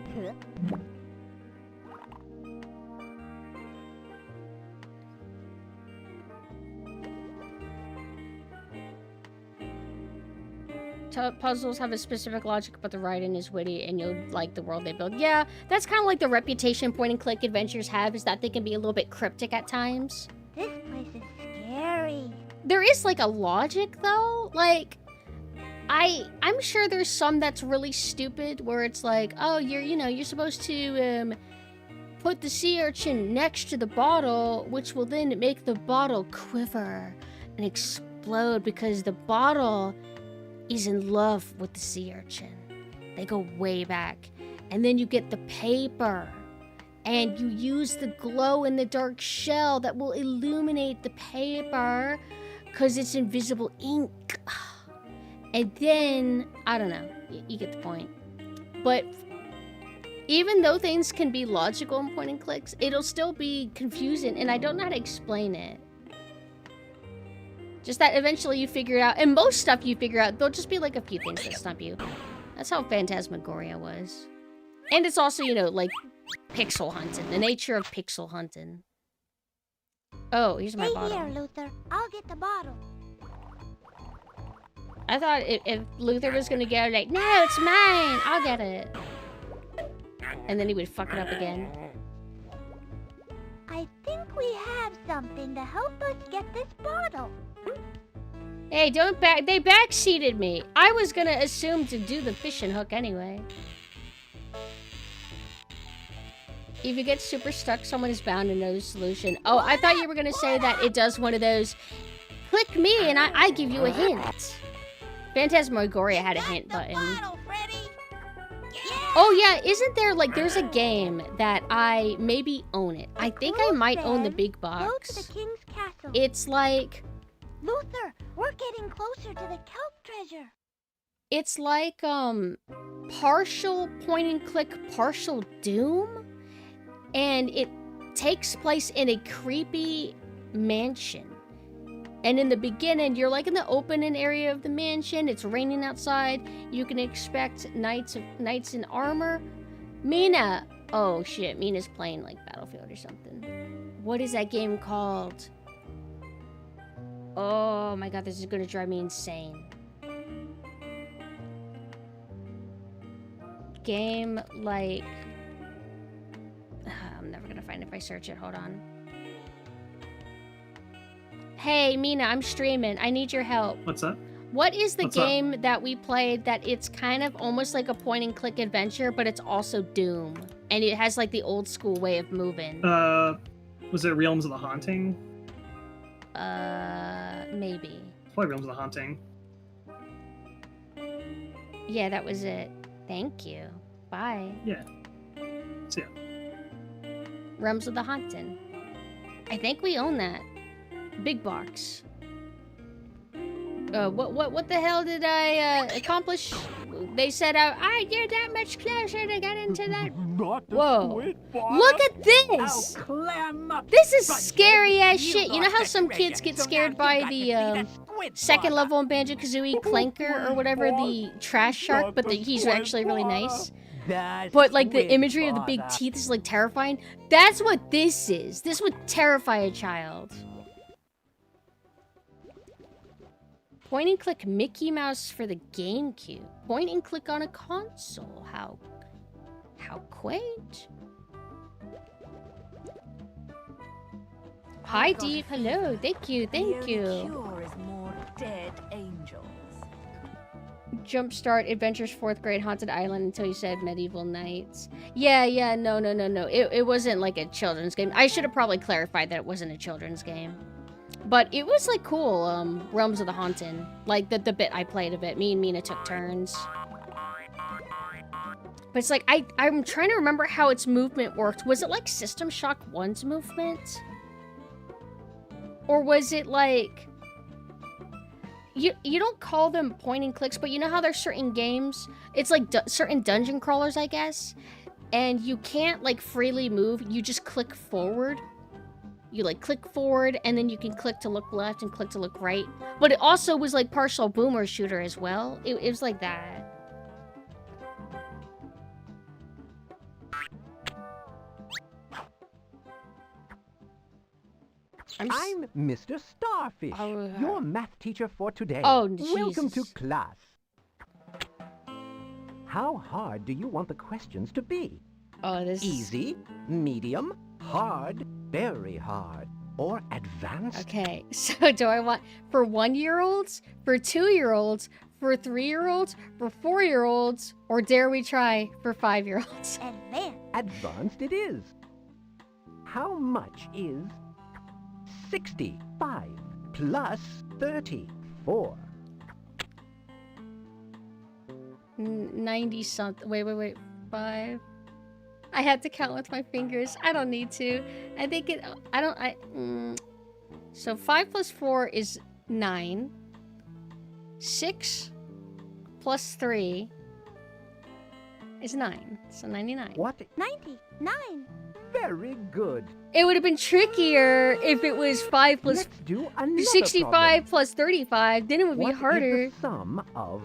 S1: puzzles have a specific logic, but the writing is witty and you'll like the world they build. Yeah, that's kind of like the reputation point-and-click adventures have, is that they can be a little bit cryptic at times.
S4: This place is scary.
S1: There is, like, a logic, though. Like, I'm sure there's some that's really stupid, where it's like, oh, you're supposed to, put the sea urchin next to the bottle, which will then make the bottle quiver and explode because the bottle is in love with the sea urchin. They go way back. And then you get the paper, and you use the glow-in-the-dark shell that will illuminate the paper because it's invisible ink. And then, I don't know, you get the point. But even though things can be logical in point and clicks, it'll still be confusing, and I don't know how to explain it. Just that eventually you figure it out, and most stuff you figure out, there'll just be like a few things that stump you. That's how Phantasmagoria was. And it's also, like, pixel hunting, the nature of pixel hunting. Oh, here's my bottle.
S4: Stay here, Luther. I'll get the bottle.
S1: I thought if Luther was gonna go, like, no, it's mine, I'll get it. And then he would fuck it up again.
S4: I think we have something to help us get this bottle.
S1: Hey, they backseated me. I was gonna assume to do the fishing hook anyway. If you get super stuck, someone is bound to know the solution. Oh, I thought you were gonna say that it does one of those, click me and I give you a hint. Phantasmagoria had a hint button. Oh yeah, isn't there, like, there's a game that I maybe own it. I think I might own the big box.
S4: Go to the king's castle.
S1: It's like...
S4: Luther, we're getting closer to the kelp treasure.
S1: It's like, partial point-and-click, partial Doom. And it takes place in a creepy mansion. And in the beginning, you're like in the opening area of the mansion. It's raining outside. You can expect knights in armor. Mina. Oh shit, Mina's playing like Battlefield or something. What is that game called? Oh my god, this is gonna drive me insane. Game like... I'm never gonna find it if I search it. Hold on. Hey, Mina, I'm streaming. I need your help.
S12: What's up?
S1: What is the game that we played that it's kind of almost like a point-and-click adventure, but it's also Doom? And it has, like, the old-school way of moving.
S12: Was it Realms of the Haunting?
S1: Maybe.
S12: Probably Realms of the Haunting.
S1: Yeah, that was it. Thank you. Bye.
S12: Yeah. See ya.
S1: Realms of the Haunting. I think we own that. Big box. What the hell did I accomplish? They said you're that much closer to get into that. Whoa! Look at this! This is scary ass shit. You know how some kids get scared by the second level in Banjo-Kazooie Clanker or whatever, the trash shark, but he's actually really nice. But like the imagery of the big teeth is like terrifying. That's what this is. This would terrify a child. Point and click Mickey Mouse for the GameCube. Point and click on a console. How quaint. Hi Deep, hello. Thank you. Jumpstart Adventures 4th grade Haunted Island until you said Medieval Knights. Yeah, no. It wasn't like a children's game. I should have probably clarified that it wasn't a children's game. But it was, like, cool, Realms of the Haunting. Like, the bit I played of it. Me and Mina took turns. But it's like, I'm trying to remember how its movement worked. Was it, like, System Shock 1's movement? Or was it, like... You don't call them point and clicks, but you know how there's certain games? It's, like, certain dungeon crawlers, I guess? And you can't, like, freely move. You just click forward. You, like, click forward, and then you can click to look left and click to look right. But it also was, like, partial boomer shooter as well. It was like that.
S8: I'm Mr. Starfish, your math teacher for today.
S1: Oh, Jesus.
S8: Welcome to class. How hard do you want the questions to be?
S1: Oh, this
S8: Easy, medium, hard, very hard, or advanced?
S1: Okay, so do I want for 1-year-olds, for 2-year-olds, for 3-year-olds, for 4-year-olds, or dare we try for 5-year-olds?
S4: Advanced.
S8: Advanced it is. How much is 65 plus 34?
S1: 90 something. Wait. 5. I had to count with my fingers. I don't need to. I think it. I don't. So 5 plus 4 is 9. 6 plus 3 is 9. So 99.
S8: What?
S4: 99.
S8: Very good.
S1: It would have been trickier if it was 5 plus
S8: Let's do another
S1: 65
S8: problem.
S1: plus 35. Then it would be
S8: What
S1: harder.
S8: is the sum of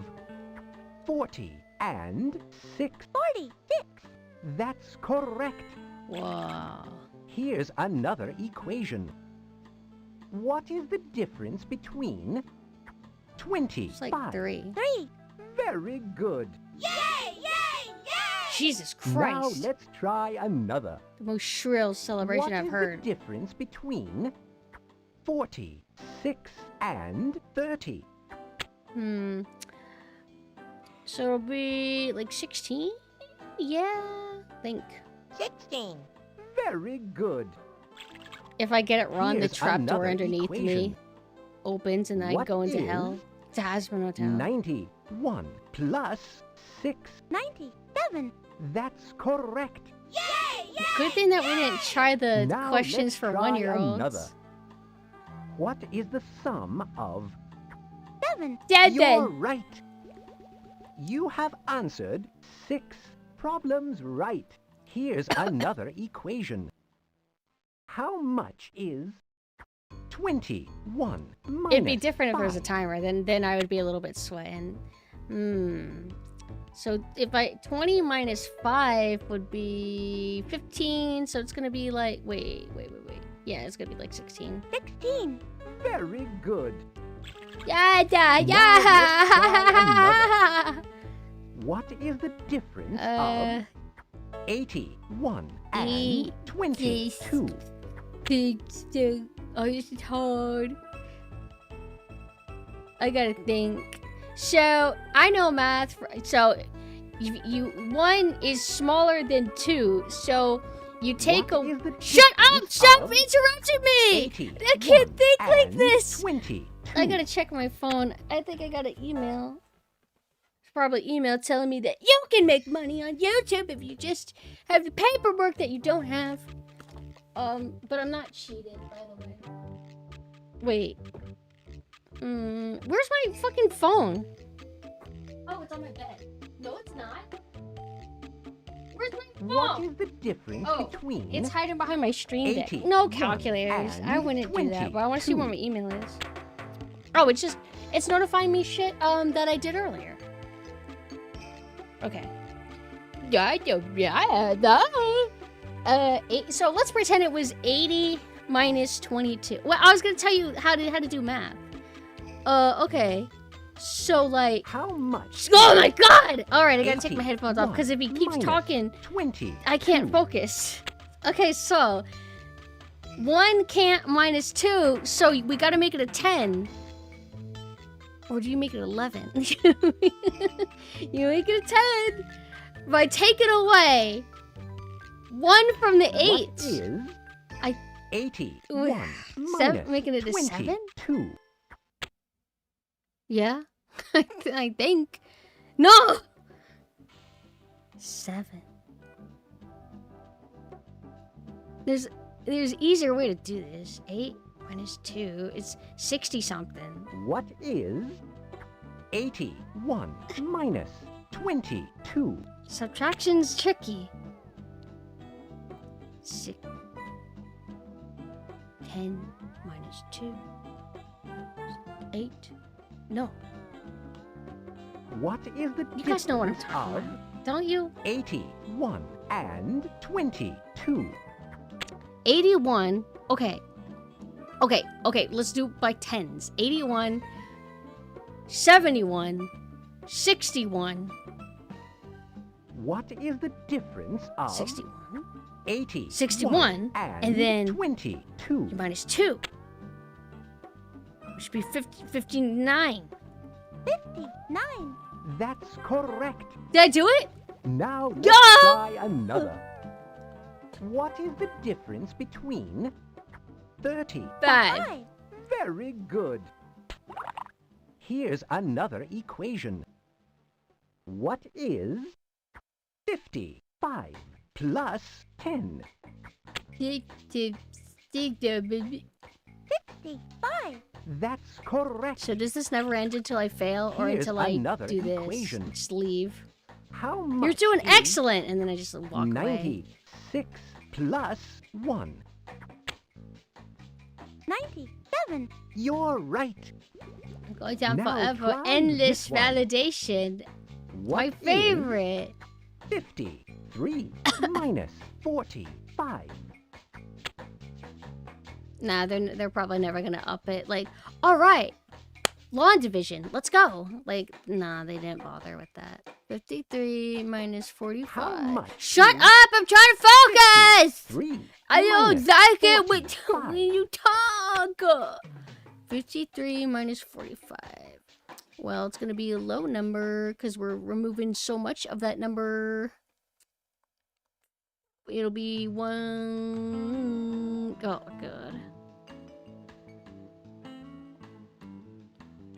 S8: 40 and 6?
S4: 46.
S8: That's correct.
S1: Wow.
S8: Here's another equation. What is the difference between 25?
S1: It's like 3.
S4: 3.
S8: Very good.
S4: Yay! Yay! Yay!
S1: Jesus
S8: Now
S1: Christ.
S8: let's try another.
S1: The most shrill celebration
S8: What
S1: I've
S8: is
S1: heard.
S8: the difference between 46 and 30?
S1: So it'll be like 16? Yeah, I think.
S7: 16.
S8: Very good.
S1: If I get it wrong,
S8: Here's
S1: the trapdoor
S8: another
S1: underneath me
S8: equation.
S1: opens and I
S8: What
S1: go into
S8: is
S1: hell. It's a Hasbro Hotel.
S8: 91 plus 6.
S4: 97.
S8: That's correct.
S4: Yay! Yay!
S1: Good thing that we didn't try the
S8: Now
S1: questions
S8: let's
S1: for
S8: try
S1: 1-year-olds.
S8: another. What is the sum of
S4: 7.
S1: Dead
S8: You're
S1: then.
S8: right. You have answered 6 problems right. Here's another equation. How much is 21 minus
S1: It'd be different if there was a
S8: 5?
S1: timer. Then I would be a little bit sweating. So if 20 minus 5 would be 15. So it's gonna be like wait. Yeah, it's gonna be like 16.
S4: 16.
S8: Very good.
S1: Yeah.
S8: What is the difference of 81 and 22?
S1: Oh, this is hard. I gotta think. So I know math. So you 1 is smaller than 2. So you take
S8: What is the
S1: Shut up!
S8: difference
S1: Stop
S8: of
S1: interrupting me!
S8: 81
S1: I can't think like
S8: and
S1: this.
S8: 22?
S1: I gotta check my phone. I think I got an email. It's probably email telling me that you can make money on YouTube if you just have the paperwork that you don't have. But I'm not cheated, by the way. Wait. Where's my fucking phone? Oh, it's on my bed. No, it's not. Where's my phone?
S8: What is the difference
S1: Oh,
S8: between
S1: it's hiding behind my stream deck.
S8: 81
S1: No calculators. I wouldn't do that, but I want to see what my email is. Oh, it's notifying me shit that I did earlier. Okay. So let's pretend it was 80 minus 22. Well, I was gonna tell you how to do math. Okay. So like,
S8: how much?
S1: Oh my god! All right, I gotta take my headphones off because if he keeps
S8: minus
S1: talking,
S8: 20.
S1: I can't focus. Okay, so 1 can't minus 2, so we gotta make it a 10. Or do you make it 11? You make it a 10 by taking away 1 from the 8.
S8: What is 81
S1: 7, making it a 7?
S8: 22?
S1: Yeah, I think. No! 7. There's easier way to do this. 8 minus 2 is 60 something.
S8: What is 81 minus 22?
S1: Subtraction's tricky. 10 minus 2. 8. No.
S8: What is the
S1: You guys know what I'm
S8: difference
S1: talking
S8: of
S1: about, don't you?
S8: 81 and 22?
S1: 81. Okay, let's do by tens. 81, 71, 61,
S8: What is the difference of
S1: 61.
S8: 80?
S1: 61, and then
S8: 22.
S1: you minus 2. Which should be 59.
S4: 59.
S8: That's correct.
S1: Did I do it?
S8: Now let's
S1: Yeah!
S8: try another. What is the difference between 30?
S1: 5.
S8: Very good. Here's another equation. What is 55 plus 10?
S4: 65.
S8: That's correct.
S1: So does this never end until I fail or
S8: Here's
S1: until I
S8: another
S1: do this?
S8: equation.
S1: Just leave.
S8: How much
S1: You're doing
S8: is
S1: excellent, and then I just walk away.
S8: 96 plus 1?
S4: 97.
S8: You're right.
S1: I'm going down
S8: Now
S1: forever.
S8: try
S1: Endless
S8: this one.
S1: validation.
S8: What
S1: My
S8: is
S1: favorite.
S8: 53 minus 45?
S1: Nah, they're probably never gonna up it. Like, all right, lawn division, let's go. Like, nah, they didn't bother with that. 53 minus 45.
S8: How much
S1: Shut
S8: is
S1: up! I'm trying to focus.
S8: 3
S1: I don't
S8: minus
S1: like it
S8: 45?
S1: when you talk. 53 minus 45. Well, it's gonna be a low number because we're removing so much of that number. It'll be 1. Oh god.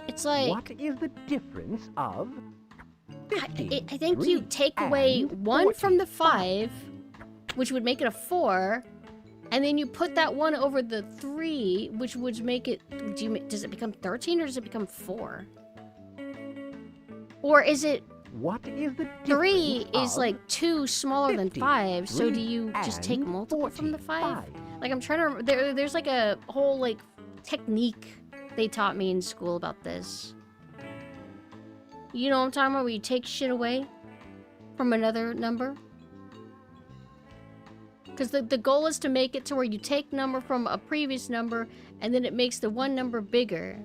S1: It's like
S8: What is the difference of 50?
S1: I think you take away 1 from the 5, which would make it a 4, and then you put that 1 over the 3, which would make it. Does it become 13 or does it become 4? Or is it
S8: What is the
S1: 3
S8: difference
S1: is
S8: of
S1: like 2 smaller than 5? So do you just take
S8: and
S1: multiple from the 5?
S8: 45?
S1: Like I'm trying to. There's like a whole like technique they taught me in school about this. You know what I'm talking about? Where you take shit away from another number? Because the goal is to make it to where you take number from a previous number and then it makes the one number bigger.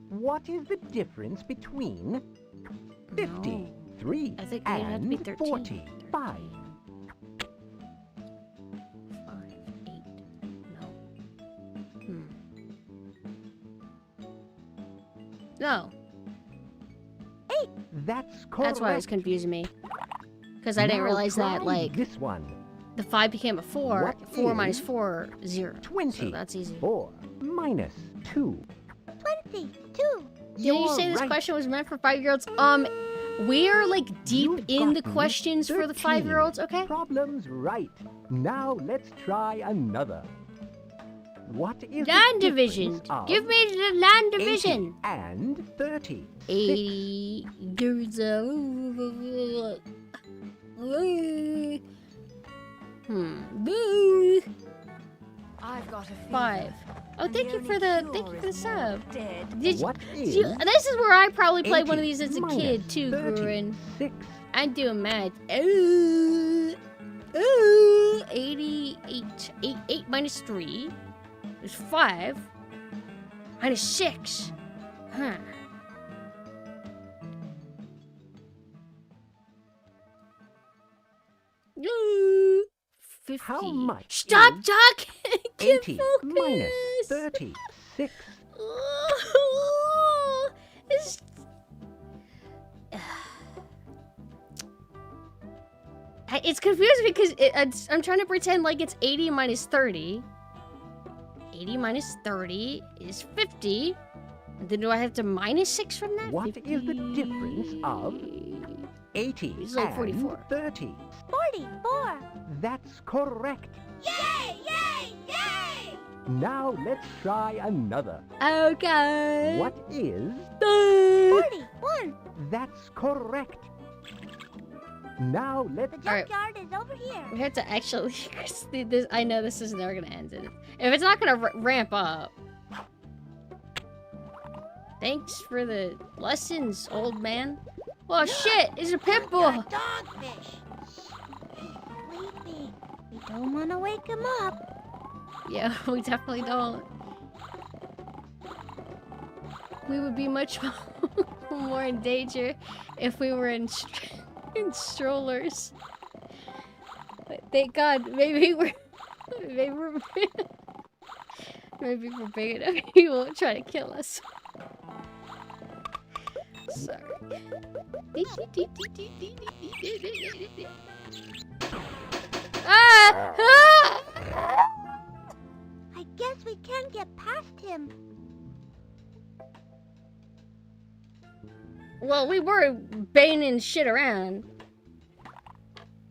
S8: What is the difference between 53
S1: I think it'd have to be
S8: and
S1: 13.
S8: 45?
S1: 5, 8. No. No.
S8: That's correct.
S1: That's why it was confusing me. Because I didn't
S8: Now
S1: realize that,
S8: try
S1: like,
S8: this one.
S1: the 5 became a 4.
S8: What
S1: 4 minus
S8: is
S1: 4, 0.
S8: 20.
S1: So that's easy.
S8: 4 minus 2.
S4: 22.
S1: Did you say this question was meant for 5-year-olds? We're like deep
S8: You've
S1: in the
S8: gotten
S1: questions for the
S8: 13.
S1: 5-year-olds, okay?
S8: Problems right. Now let's try another. What is
S1: Land
S8: the
S1: division.
S8: difference of
S1: Give me the land division.
S8: 80 and 30?
S1: 80. There's a.
S5: I've got a
S1: 5. Oh, thank you for the sub. Did
S8: What is
S1: this is where I probably played one of
S8: 80
S1: these as a
S8: minus
S1: kid too, Grurin.
S8: 36?
S1: I'm doing math. 88. 8 minus 3 is 5. Minus 6. Huh. Ooh, 50.
S8: How much
S1: Stop
S8: is
S1: talking! Get
S8: 80
S1: focused!
S8: minus 36?
S1: Ooh, it's... It's confusing because I'm trying to pretend like it's 80 minus 30. 80 minus 30 is 50. And then do I have to minus 6 from that?
S8: What is the difference of 80
S1: It's like
S8: and
S1: 44.
S8: 30?
S4: 44.
S8: That's correct.
S4: Yay! Yay! Yay!
S8: Now let's try another.
S1: Okay.
S8: What is
S4: 41.
S8: That's correct. Now let's
S4: The junkyard is over here.
S1: We have to actually... I know this is never going to end. If it's not going to ramp up. Thanks for the lessons, old man. Oh shit, it's a pit bull.
S4: Dogfish. He's sleeping. We don't want to wake him up.
S1: Yeah, we definitely don't. We would be much more in danger if we were in fucking strollers. Thank God, maybe we're maybe we're big enough. He won't try to kill us. Sorry. Ah! Ah!
S4: I guess we can't get past him.
S1: Well, we were banging shit around.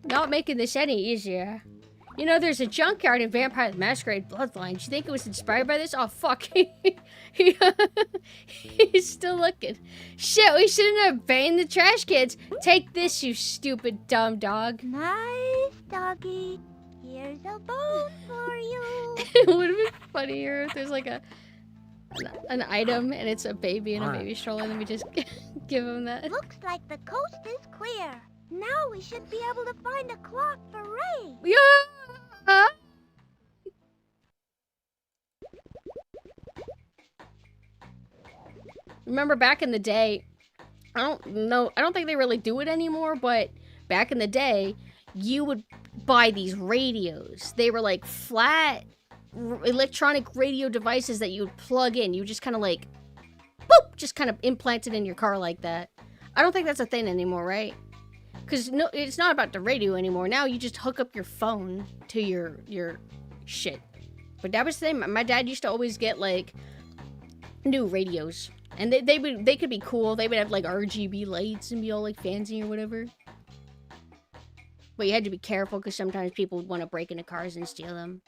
S1: Not making this any easier. You know, there's a junkyard in Vampire the Masquerade Bloodlines. You think it was inspired by this? Oh, fuck. He's still looking. Shit, we shouldn't have banged the trash cans. Take this, you stupid dumb dog.
S4: Nice doggy. Here's a bone for you.
S1: It would have been funnier if there's like an item and it's a baby and a baby stroller and then we just give him that.
S4: Looks like the coast is clear. Now we should be able to find a clock for Ray.
S1: Yeah! Remember back in the day, I don't think they really do it anymore, but back in the day, you would buy these radios. They were like flat electronic radio devices that you would plug in. You would just kind of like, boop, just kind of implant it in your car like that. I don't think that's a thing anymore, right? Because no, it's not about the radio anymore. Now you just hook up your phone to your shit. But that was the thing. My dad used to always get like new radios, and they could be cool. They would have like RGB lights and be all like fancy or whatever. But you had to be careful because sometimes people would want to break into cars and steal them.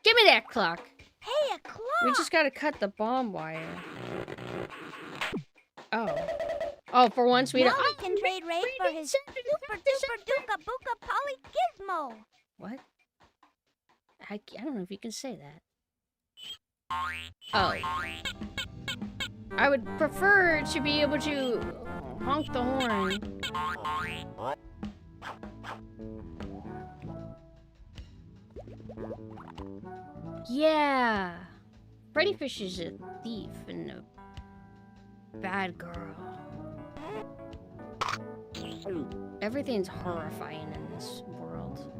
S1: Give me that clock.
S4: Hey, a clock.
S1: We just gotta cut the bomb wire. Oh, for once we
S4: now
S1: don't.
S4: we can trade Ray for his super duper duka buka poly gizmo.
S1: What? I don't know if you can say that. Oh. I would prefer to be able to honk the horn. Yeah. Freddy Fish is a thief and a bad girl. Everything's horrifying in this world.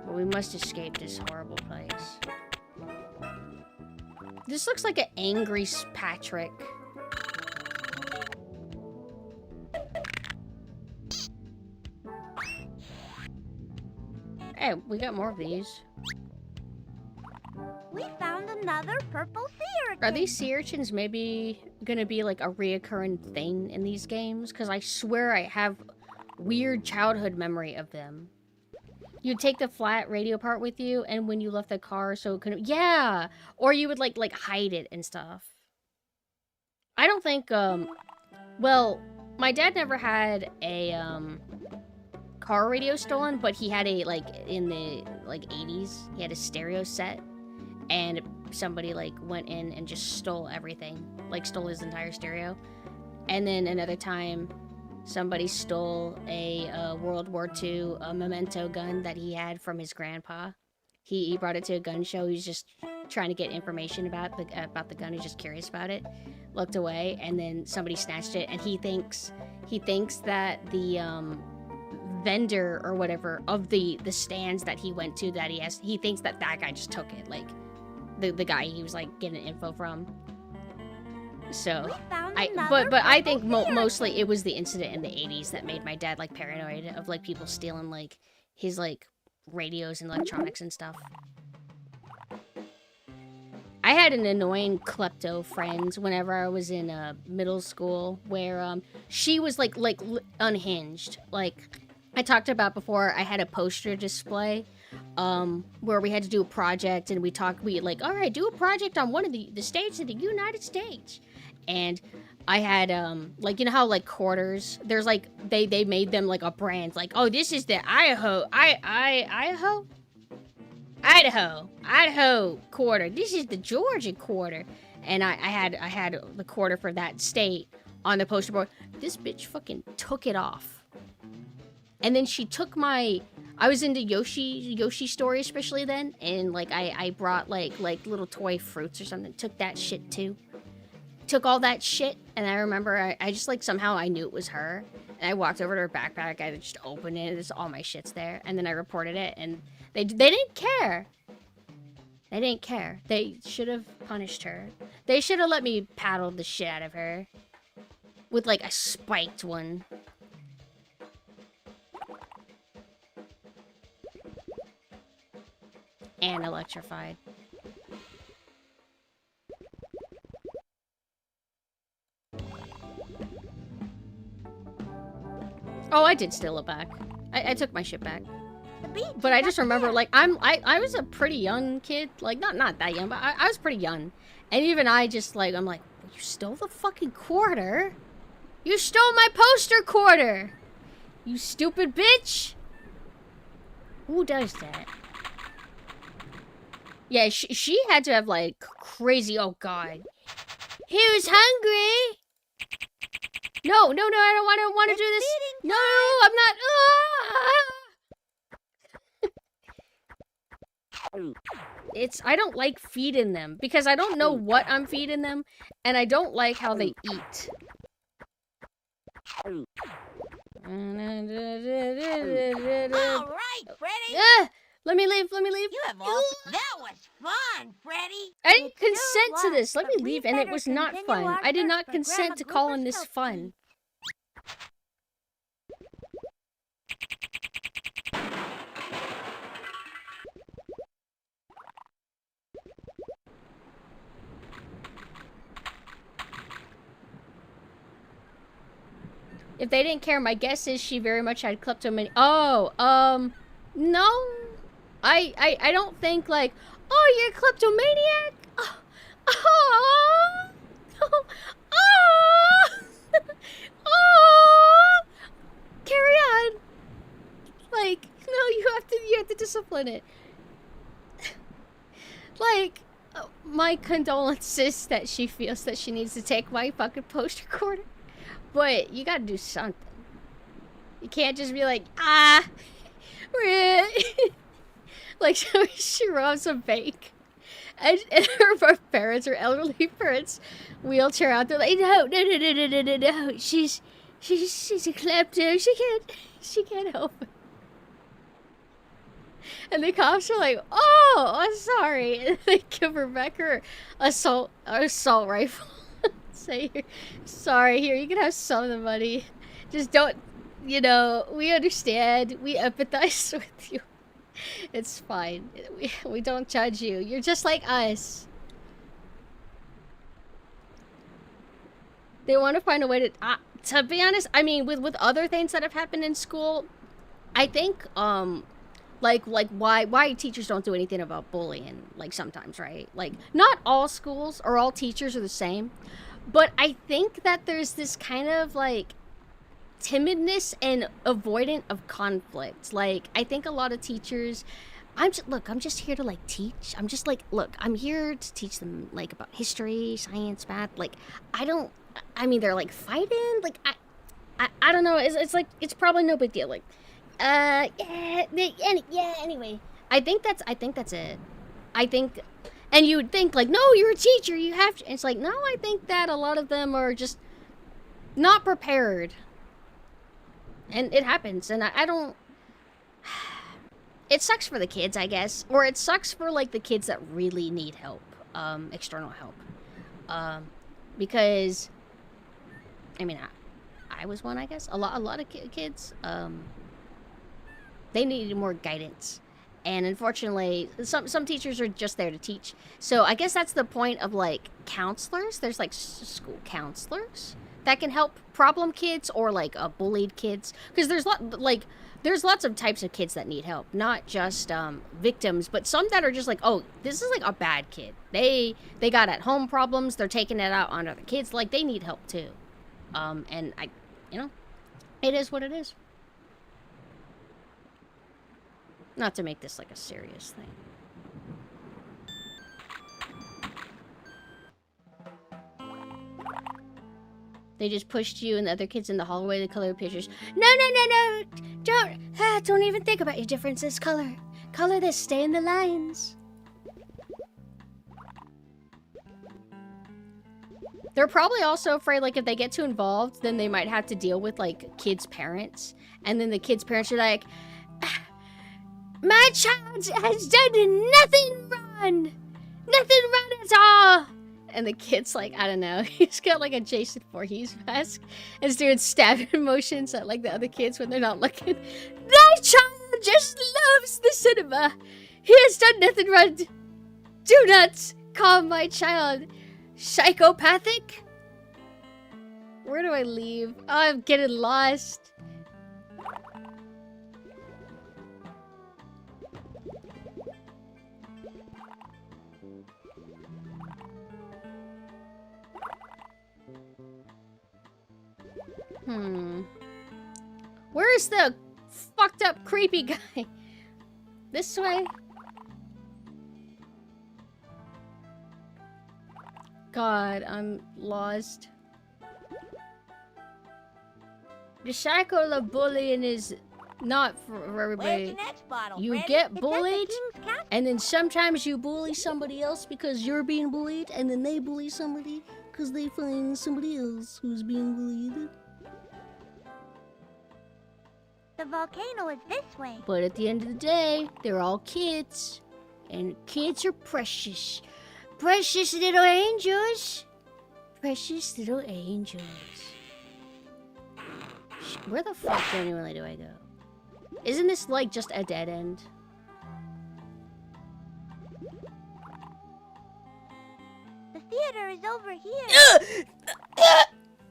S1: But we must escape this horrible place. This looks like an angry Patrick. Hey, we got more of these.
S4: We found another purple sea urchin.
S1: Are these sea urchins maybe gonna be like a reoccurring thing in these games? Because I swear I have weird childhood memory of them. You'd take the flat radio part with you, and when you left the car, so it couldn't. Yeah, or you would like hide it and stuff. I don't think. Well, my dad never had a car radio stolen, but he had a in the 80s. He had a stereo set, and somebody went in and just stole everything, stole his entire stereo. And then another time, somebody stole a World War II memento gun that he had from his grandpa. He brought it to a gun show. He was just trying to get information about the gun. He's just curious about it. Looked away, and then somebody snatched it. And he thinks that the vendor or whatever of the stands that he went to he thinks that guy just took it, the guy he was getting info from. So but I think mostly it was the incident in the 80s that made my dad paranoid of people stealing his radios and electronics and stuff. I had an annoying klepto friend whenever I was in middle school where she was unhinged. I talked about before, I had a poster display where we had to do a project, and all right, do a project on one of the states of the United States. And I had you know how quarters, there's they made them a brand, oh, this is the Idaho quarter, this is the Georgia quarter. And I had the quarter for that state on the poster board. This bitch fucking took it off. And then she took I was into Yoshi Story especially then, and I brought little toy fruits or something, took that shit too. took all that shit, and I remember I just like somehow I knew it was her, and I walked over to her backpack. I just opened it. There's all my shit's there, and then I reported it, and they didn't care. They didn't care. They should have punished her. They should have let me paddle the shit out of her with like a spiked one. And electrified. Oh, I did steal it back. I took my shit back. But I just remember, like, I was a pretty young kid. Like, not that young, but I was pretty young. And even I just, like, I'm like, you stole the fucking quarter? You stole my poster quarter! You stupid bitch! Who does that? Yeah, she had to have, like, crazy, oh god. Who's hungry? No, I don't want to do this. No, I'm not. I don't like feeding them because I don't know what I'm feeding them, and I don't like how they eat.
S7: All right, Freddy.
S1: Let me leave.
S7: You have all. That was fun, Freddy.
S1: I didn't consent to this. Let me leave, and it was not fun. I did not consent to calling this fun. If they didn't care, my guess is she very much had kleptomania. Oh, no. I don't think like, oh, you're a kleptomaniac? Oh, carry on. Like, no, you have to discipline it. Like, my condolences that she feels that she needs to take my fucking poster quarter. But you gotta do something. You can't just be like, like she robs a bank. And her parents, her elderly parents, wheelchair out. They're like, no. She's a klepto. She can't help it. And the cops are like, oh, I'm sorry. And they give her back her assault rifle. Say, sorry, here, you can have some of the money. Just don't, we understand. We empathize with you. It's fine. We don't judge you. You're just like us. They want to find a way to be honest, I mean, with other things that have happened in school, I think, like why teachers don't do anything about bullying, like sometimes, right? Like, not all schools or all teachers are the same. But I think that there's this kind of, like, timidness and avoidant of conflict. Like, I think a lot of teachers... I'm just here to, like, teach. I'm just, like, look, I'm here to teach them, like, about history, science, math. Like, they're, like, fighting. Like, I don't know. It's like, it's probably no big deal. Like, anyway. I think that's it. I think... And you would think, like, no, you're a teacher, you have to... It's like, no, I think that a lot of them are just not prepared. And it happens, and I don't... It sucks for the kids, I guess. Or it sucks for, like, the kids that really need help. External help. Because... I mean, I was one, I guess. A lot of kids, they needed more guidance. And unfortunately, some teachers are just there to teach. So I guess that's the point of, like, counselors. There's, like, school counselors that can help problem kids or, like, bullied kids. Because there's lots of types of kids that need help. Not just victims, but some that are just like, oh, this is, like, a bad kid. They got at-home problems. They're taking it out on other kids. Like, they need help, too. And it is what it is. Not to make this like a serious thing. They just pushed you and the other kids in the hallway to color pictures. No. Don't even think about your differences. Color this. Stay in the lines. They're probably also afraid, like, if they get too involved, then they might have to deal with, like, kids' parents. And then the kids' parents are like, my child has done nothing wrong! Nothing wrong at all! And the kid's like, I don't know, he's got, like, a Jason Voorhees mask. And is doing stabbing motions at, like, the other kids when they're not looking. My child just loves the cinema! He has done nothing wrong! Do not call my child psychopathic? Where do I leave? Oh, I'm getting lost. Where's the fucked up creepy guy? This way? God, I'm lost. The cycle of bullying is not for everybody.
S7: Where's the next bottle,
S1: You
S7: Freddy?
S1: get
S4: It's at the
S1: bullied,
S4: King's Castle.
S1: and then sometimes you bully somebody else because you're being bullied, and then they bully somebody because they find somebody else who's being bullied.
S4: The volcano is this way.
S1: But at the end of the day, they're all kids, and kids are precious. Precious little angels. Precious little angels. Where the fuck genuinely do I go? Isn't this like just a dead end?
S4: The theater is over here.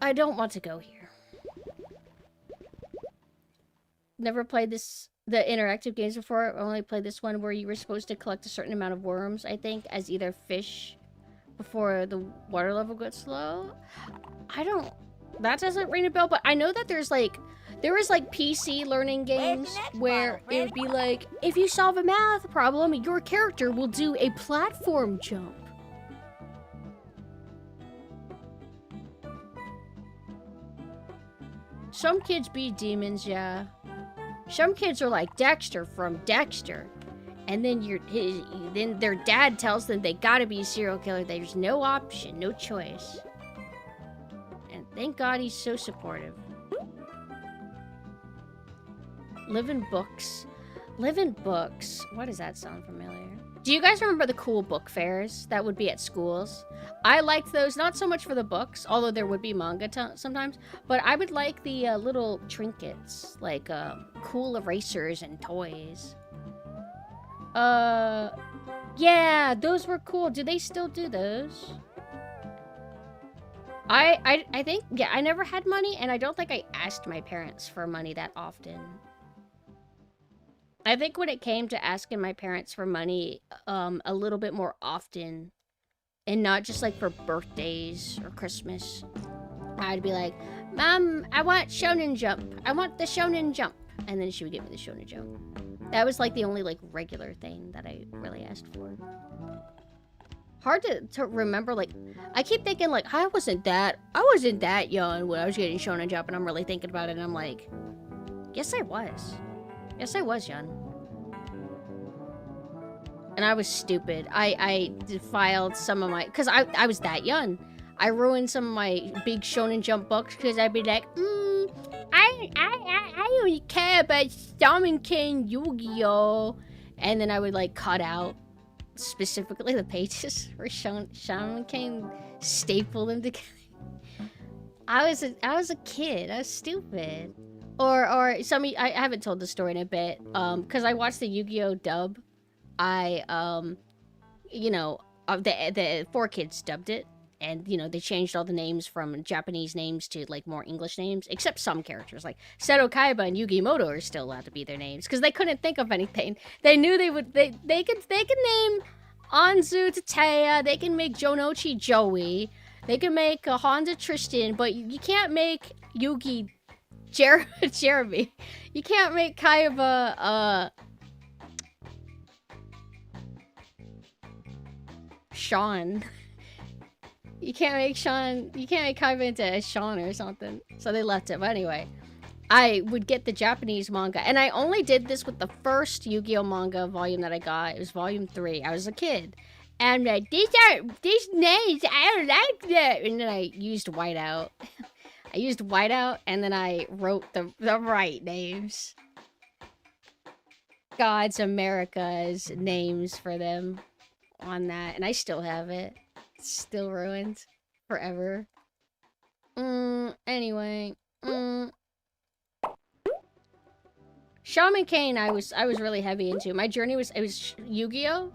S1: I don't want to go here. Never played the interactive games before. I only played this one where you were supposed to collect a certain amount of worms, I think, as either fish before the water level gets low. That doesn't ring a bell, but I know that there was like PC learning games where it would be like, if you solve a math problem, your character will do a platform jump. Some kids be demons, yeah. Some kids are like Dexter from Dexter. And then then their dad tells them they gotta be a serial killer. There's no option, no choice. And thank God he's so supportive. Live in books. Live in books. Why does that sound familiar? Do you guys remember the cool book fairs that would be at schools? I liked those, not so much for the books, although there would be manga sometimes, but I would like the little trinkets, like cool erasers and toys. Yeah, those were cool. Do they still do those? I think, yeah, I never had money, and I don't think I asked my parents for money that often. I think when it came to asking my parents for money a little bit more often, and not just like for birthdays or Christmas, I'd be like, Mom, I want Shonen Jump. I want the Shonen Jump. And then she would give me the Shonen Jump. That was like the only like regular thing that I really asked for. Hard to remember, like, I keep thinking like, I wasn't that young when I was getting Shonen Jump, and I'm really thinking about it, and I'm like, yes I was. Yes, I was young. And I was stupid. I defiled some of my... Because I was that young. I ruined some of my big Shonen Jump books because I'd be like, I only care about Shaman King Yu-Gi-Oh! And then I would, like, cut out specifically the pages where Shaman King stapled them together. I was a kid. I was stupid. Or some of you, I haven't told the story in a bit, because I watched the Yu-Gi-Oh! Dub. You know, the 4Kids dubbed it, and, you know, they changed all the names from Japanese names to, like, more English names, except some characters, like Seto Kaiba and Yugi Moto are still allowed to be their names, because they couldn't think of anything. They knew they could name Anzu Tataya, they can make Jonochi Joey, they can make Honda Tristan, but you can't make Yugi Jeremy. You can't make Kaiba, Sean. You can't make Kaiba into Sean or something. So they left it. But anyway, I would get the Japanese manga. And I only did this with the first Yu-Gi-Oh! Manga volume that I got. It was volume 3. I was a kid. And I'm like, these names, I don't like that. And then I used whiteout. I used whiteout, and then I wrote the right names. God's America's names for them on that. And I still have it. It's still ruined. Forever. Anyway. Shaman Kane, I was really heavy into. My journey was Yu-Gi-Oh!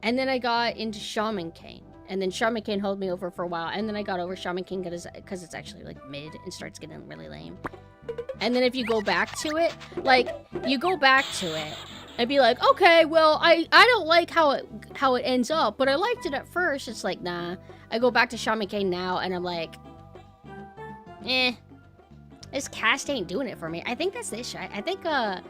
S1: And then I got into Shaman Kane. And then Shaman Kane held me over for a while. And then I got over Shaman Kane because it's actually like mid and starts getting really lame. And then if you go back to it, like, you go back to it and be like, okay, well, I don't like how it ends up, but I liked it at first. It's like, nah. I go back to Shaman Kane now and I'm like, this cast ain't doing it for me. I think that's the issue. I think, I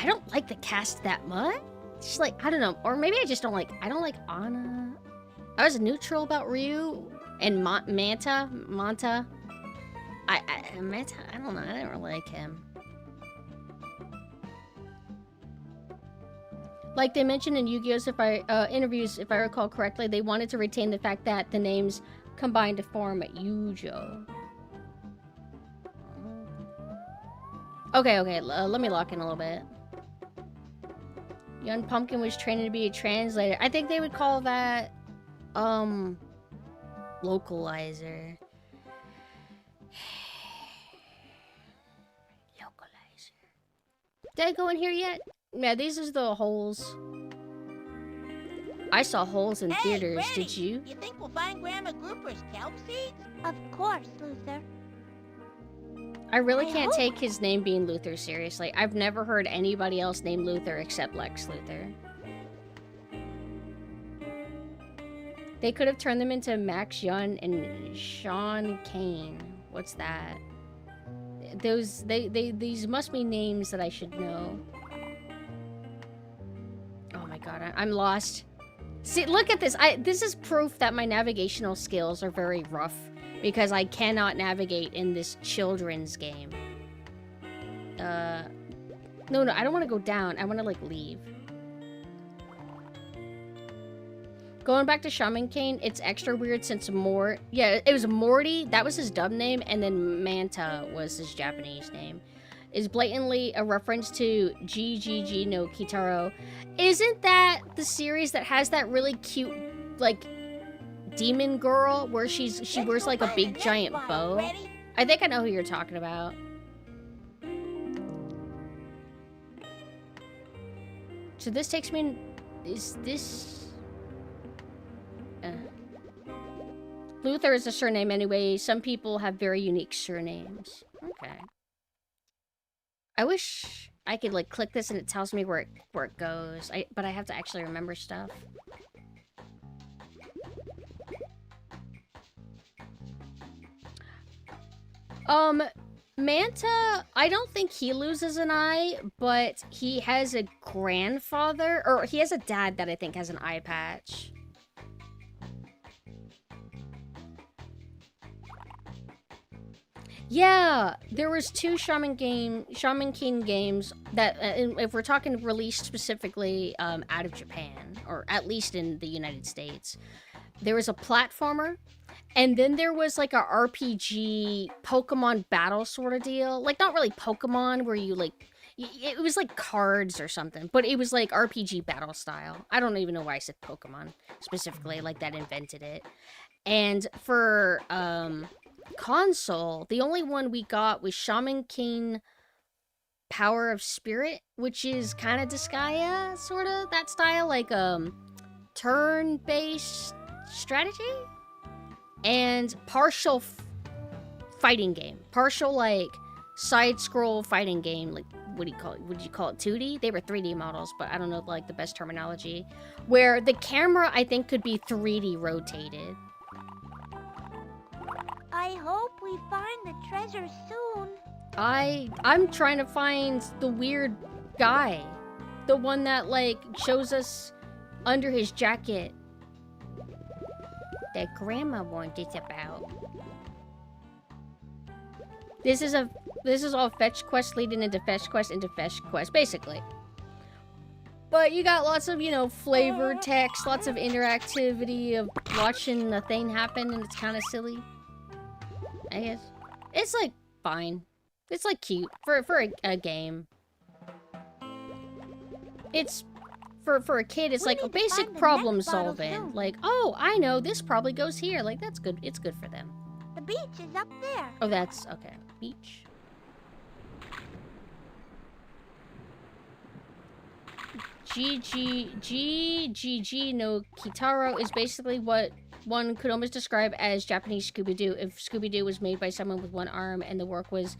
S1: don't like the cast that much. Just like, I don't know. Or maybe I just don't like, I don't like Anna. I was neutral about Ryu and Manta. Manta, I don't know. I didn't really like him. Like they mentioned in Yu-Gi-Oh's interviews, if I recall correctly, they wanted to retain the fact that the names combined to form Yu-Gi-Oh. Okay, let me lock in a little bit. Young Pumpkin was training to be a translator. I think they would call that, localizer. Did I go in here yet? Yeah, these are the holes. I saw holes in theaters,
S7: Freddy,
S1: did you?
S7: You think we'll find Grandma Grouper's kelp seeds?
S4: Of course, Luther.
S1: I really can't take his name being Luther seriously. I've never heard anybody else named Luther except Lex Luthor. They could have turned them into Max Yun and Sean Kane. What's that? These must be names that I should know. Oh my god, I'm lost. See, look at this. This is proof that my navigational skills are very rough because I cannot navigate in this children's game. No, I don't want to go down. I want to, like, leave. Going back to Shaman Kane, it's extra weird since yeah, it was Morty, that was his dub name, and then Manta was his Japanese name. Is blatantly a reference to GGG no Kitaro. Isn't that the series that has that really cute, like, demon girl where she wears like a big giant bow? I think I know who you're talking about. So this takes me in, is this... Luther is a surname anyway. Some people have very unique surnames. Okay. I wish I could, like, click this and it tells me where it goes. But I have to actually remember stuff. Manta, I don't think he loses an eye, but he has a grandfather, or he has a dad that I think has an eye patch. Yeah, there was 2 Shaman King games that, if we're talking released specifically out of Japan, or at least in the United States, there was a platformer, and then there was like a RPG Pokemon battle sort of deal. Like, not really Pokemon, where you, like, it was like cards or something, but it was like RPG battle style. I don't even know why I said Pokemon specifically, like that invented it. And for, console, the only one we got was Shaman King Power of Spirit, which is kind of Disgaea, sort of that style, like turn-based strategy and partial fighting game, partial like side-scroll fighting game. Like, what do you call it? Would you call it 2D? They were 3D models, but I don't know like the best terminology. Where the camera I think could be 3D rotated.
S4: I hope we find the treasure soon.
S1: I'm trying to find the weird guy. The one that, like, shows us under his jacket. That Grandma warned us about. This is all fetch quest leading into fetch quest into fetch quest, basically. But you got lots of, you know, flavor text, lots of interactivity of watching a thing happen, and it's kind of silly. I guess. It's, like, fine. It's, like, cute for a game. It's, for a kid, it's like a basic problem solving. Like, oh, I know, this probably goes here. Like, that's good. It's good for them.
S4: The beach is up there.
S1: Oh, that's, okay. Beach. GGG no Kitaro is basically what one could almost describe as Japanese Scooby-Doo if Scooby-Doo was made by someone with one arm and the work was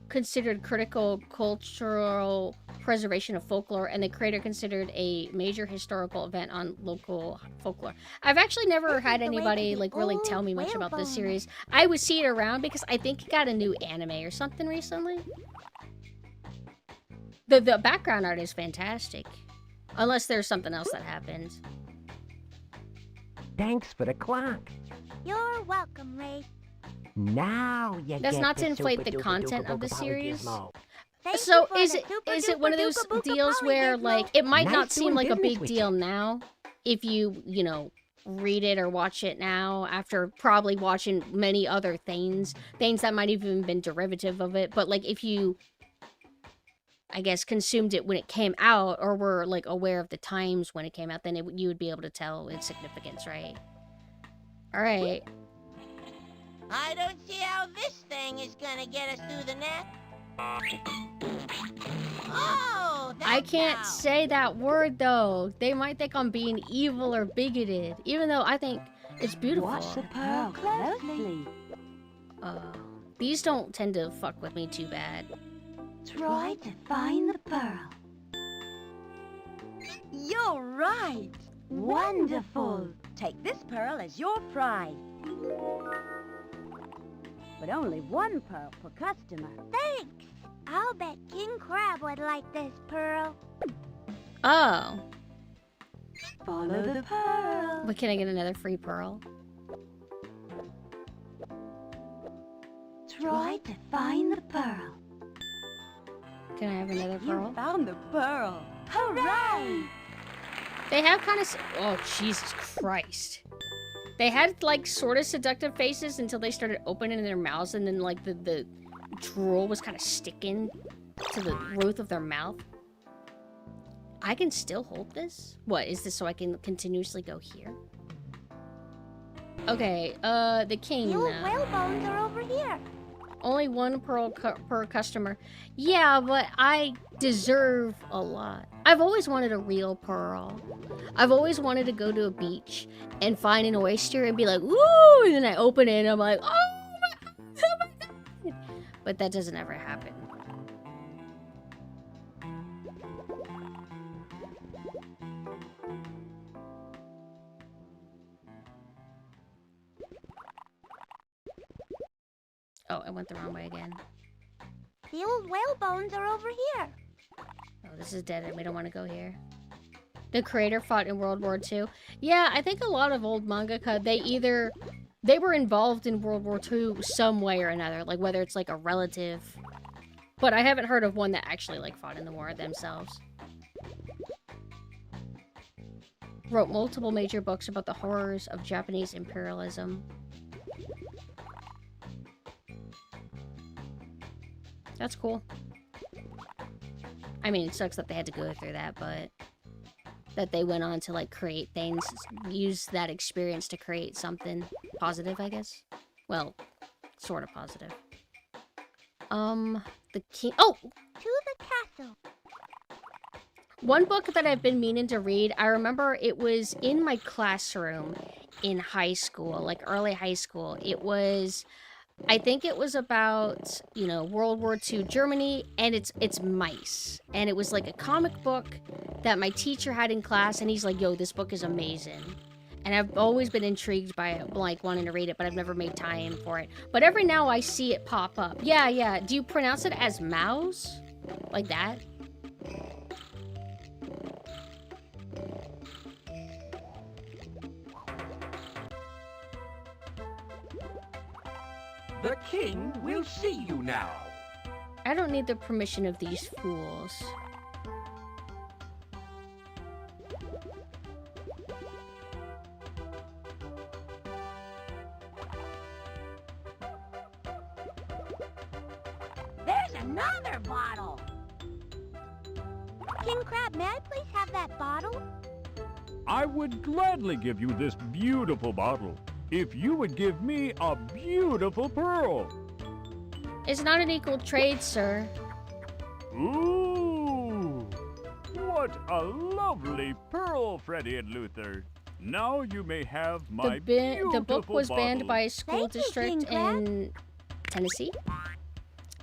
S1: considered critical cultural preservation of folklore and the creator considered a major historical event on local folklore. I've actually never had anybody like really tell me much about this series. I would see it around because I think it got a new anime or something recently. The background art is fantastic. Unless there's something else that happens.
S8: Thanks for the clock.
S4: You're welcome, Ray.
S8: Now you
S1: That's
S8: get
S1: not to
S8: the
S1: inflate
S8: super
S1: the
S8: duper
S1: content
S8: duper
S1: of the
S8: duper
S1: series.
S8: gizmo.
S1: So is it one of those deals where like it might not seem like a big deal now if you know, read it or watch it now after probably watching many other things that might even been derivative of it, but like if you I guess consumed it when it came out or were like aware of the times when it came out, then you would be able to tell its significance, right? All right.
S7: I don't see how this thing is gonna get us through the net. Oh,
S1: I can't say that word though. They might think I'm being evil or bigoted, even though I think it's beautiful.
S5: Watch the pearl closely.
S1: These don't tend to fuck with me too bad.
S5: Try to find the pearl. You're right. Wonderful. Take this pearl as your prize. But only one pearl per customer.
S4: Thanks. I'll bet King Crab would like this pearl.
S1: Oh.
S5: Follow the pearl.
S1: But can I get another free pearl?
S5: Try to find the pearl.
S1: Can I have another pearl?
S5: You found the pearl. Hooray!
S1: They have kind of... Oh, Jesus Christ. They had, like, sort of seductive faces until they started opening their mouths and then, like, the drool was kind of sticking to the roof of their mouth. I can still hold this? What, is this so I can continuously go here? Okay, the king
S4: The old
S1: now.
S4: whale bones are over here.
S1: Only one pearl per customer. Yeah, but I deserve a lot. I've always wanted a real pearl. I've always wanted to go to a beach and find an oyster and be like, ooh, and then I open it and I'm like, oh my God. But that doesn't ever happen. Oh, I went the wrong way again.
S4: The old whale bones are over here.
S1: Oh, this is dead and we don't want to go here. The creator fought in World War II. Yeah, I think a lot of old mangaka, they were involved in World War II some way or another, like whether it's like a relative. But I haven't heard of one that actually like fought in the war themselves. Wrote multiple major books about the horrors of Japanese imperialism. That's cool. I mean, it sucks that they had to go through that, but that they went on to, like, create things, use that experience to create something positive, I guess. Well, sort of positive. The king... Oh!
S4: To the castle.
S1: One book that I've been meaning to read, I remember it was in my classroom in high school, like early high school. It was... I think it was about, you know, World War II Germany, and it's mice. And it was like a comic book that my teacher had in class, and he's like, yo, this book is amazing. And I've always been intrigued by it, like, wanting to read it, but I've never made time for it. But every now I see it pop up. Yeah, yeah. Do you pronounce it as mouse? Like that?
S9: The king will see you now.
S1: I don't need the permission of these fools.
S4: Another bottle! King Crab, may I please have that bottle?
S3: I would gladly give you this beautiful bottle if you would give me a beautiful pearl.
S1: It's not an equal trade, sir.
S3: Ooh! What a lovely pearl, Freddy and Luther. Now you may have my
S1: The book was banned
S3: bottle.
S1: by a school
S4: Thank you,
S1: district
S4: King Crab.
S1: in Tennessee.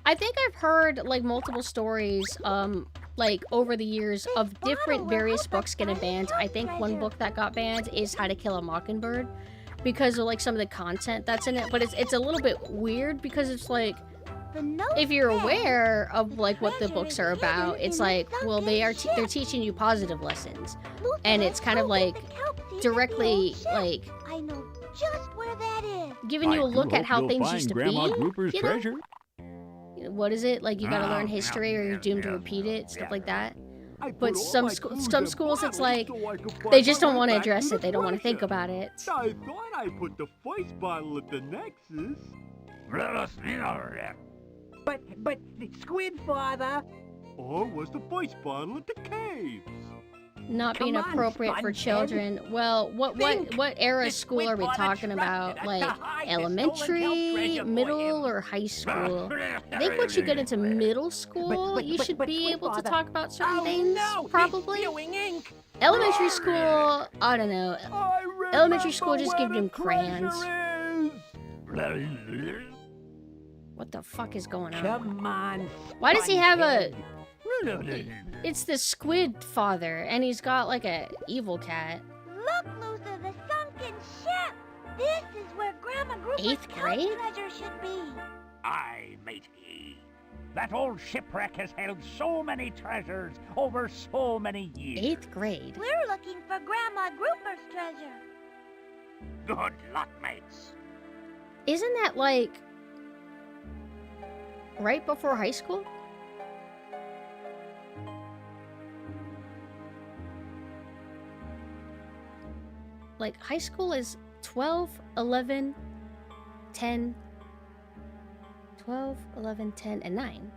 S1: I think I've heard like multiple stories, like over the years of different various books getting banned. I think one book that got banned is How to Kill a Mockingbird because of like some of the content that's in it. But it's a little bit weird because it's like, if you're aware of like what the books are about, it's like, well, they're teaching you positive lessons, and it's kind of like directly like
S4: I know just where that is.
S1: giving you a look at how things used to be.
S3: Grandma Grouper's
S1: you know?
S3: treasure.
S1: What is it like? You gotta learn history, or you're doomed to repeat it, stuff like that. But some schools, it's like they just don't want to address it. They don't want to think about it.
S9: I thought I put the first bottle at the Nexus.
S8: But, Squid Father!
S9: Or was the first bottle at the caves?
S1: Not being
S8: Come on,
S1: appropriate for
S8: SpongeBob.
S1: children. Well, what era of school are we talking about? Like elementary, middle, or high school? I think once you get into middle school, you should be
S8: Squid
S1: able to
S8: Father-
S1: talk about certain
S8: Oh,
S1: things.
S8: no, he's
S1: Probably.
S8: spewing ink.
S1: Elementary school, I don't know. Elementary school just give them crayons. What the fuck is going on?
S8: Come on.
S1: Why does he have a...
S8: Spongehead.
S1: It's the Squid Father, and he's got like a evil cat.
S4: Look, Luther, the sunken ship! This is where Grandma Grouper's
S1: 8th
S4: cup
S1: grade?
S4: treasure should be.
S3: Aye, matey. That old shipwreck has held so many treasures over so many years.
S1: 8th grade.
S4: We're looking for Grandma Grouper's treasure.
S3: Good luck, mates.
S1: Isn't that like... right before high school? Like, high school is 12, 11, 10, 12, 11, 10, and 9.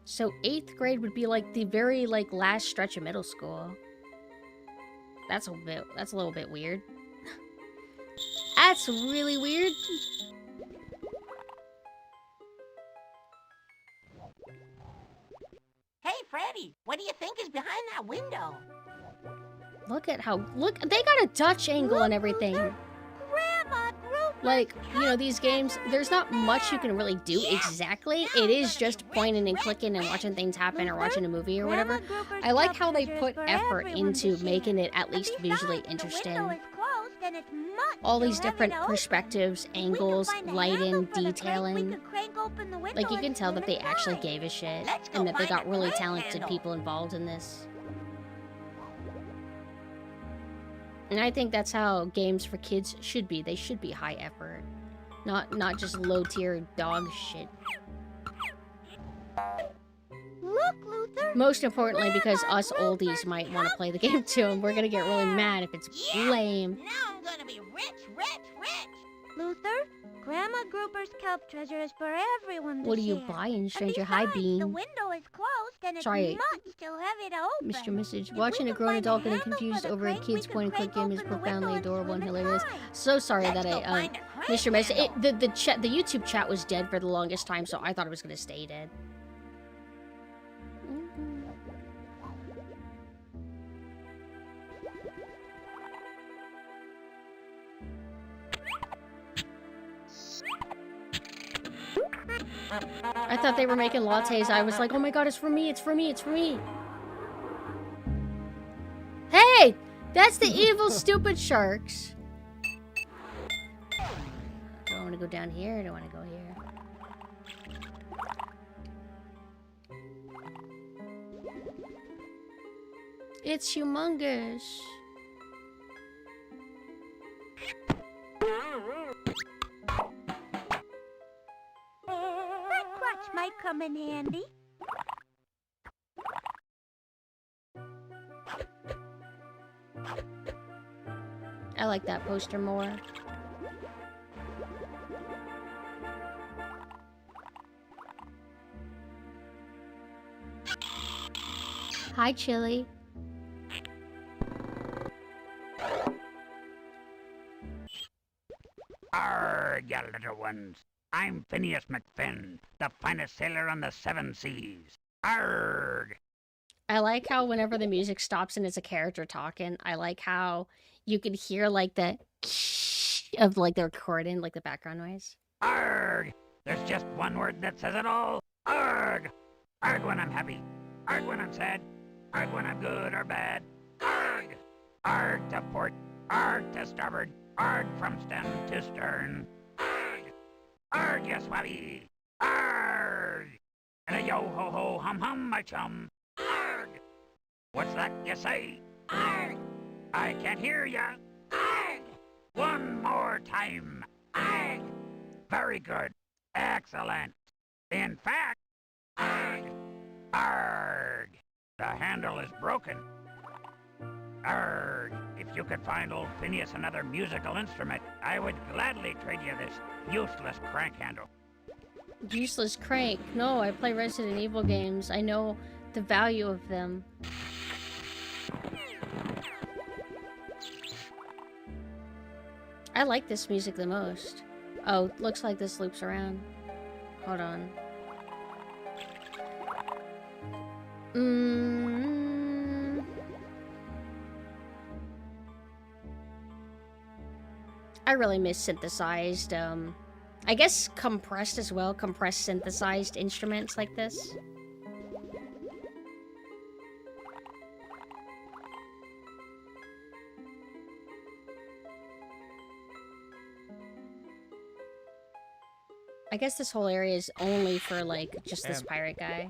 S1: So 8th grade would be like the very like last stretch of middle school. That's a little bit weird. That's really weird.
S7: Hey, Freddy, what do you think is behind that window?
S1: Look, they got a Dutch angle and everything.
S4: Grandma Grouper!
S1: Like, you know, these games, there's not much you can really do exactly. It is just pointing and clicking and watching things happen or watching a movie or whatever. I like how they put effort into making it at least visually interesting. All these different perspectives, angles, lighting, detailing. Like, you can tell that they actually gave a shit and that they got really talented people involved in this. And I think that's how games for kids should be. They should be high effort. Not just low tier dog shit.
S4: Look, Luther!
S1: Most importantly, because us oldies might want to play the game too, and we're gonna get really mad if it's lame.
S7: Now I'm gonna be rich, rich, rich!
S4: Luther, Grandma Grouper's kelp treasure is for everyone to
S1: What are you
S4: share.
S1: buying,
S4: And
S1: stranger? Hi,
S4: besides,
S1: Bean.
S4: the window is closed and it's
S1: Sorry.
S4: much too heavy to open.
S1: Mr. Message.
S4: If
S1: Watching
S4: we
S1: a
S4: can
S1: grown
S4: find
S1: adult
S4: a
S1: getting
S4: handle
S1: confused
S4: for the
S1: over a
S4: crank,
S1: kid's
S4: we
S1: point and
S4: can
S1: click game is
S4: crank open the
S1: profoundly
S4: window
S1: adorable and
S4: swim
S1: hilarious.
S4: inside.
S1: So sorry
S7: Let's
S1: that
S7: go
S1: I
S7: find a crank
S1: Mr. Message.
S7: handle.
S1: The YouTube chat was dead for the longest time, so I thought it was gonna stay dead. I thought they were making lattes. I was like, oh my god, it's for me, it's for me, it's for me. Hey! That's the evil, stupid sharks. Do I want to go down here or do I want to go here? It's humongous.
S4: That clutch might come in handy.
S1: I like that poster more. Hi, Chili.
S3: Arrgh, you little ones. I'm Phineas McFinn, the finest sailor on the seven seas. Arrgh!
S1: I like how whenever the music stops and it's a character talking, I like how you can hear like the of like the recording, like the background noise.
S3: Arrgh! There's just one word that says it all. Arrgh! Arrgh when I'm happy. Arrgh when I'm sad. Arrgh when I'm good or bad. Arrgh! Arrgh to port. Arrgh to starboard. Arrgh from stem to stern. Arrgh! Arrgh, you swabby! Arrgh! And a yo-ho-ho, hum-hum, my chum. Arrgh! What's that you say? Arrgh! I can't hear ya. Arrgh! One more time. Arrgh! Very good. Excellent. In fact, arrgh! Arrgh! The handle is broken. Arrgh! If you could find old Phineas another musical instrument, I would gladly trade you this useless crank handle.
S1: Useless crank. No, I play Resident Evil games. I know the value of them. I like this music the most. Oh, looks like this loops around. Hold on. I really miss synthesized, I guess compressed as well, compressed synthesized instruments like this. I guess this whole area is only for, like, just this pirate guy.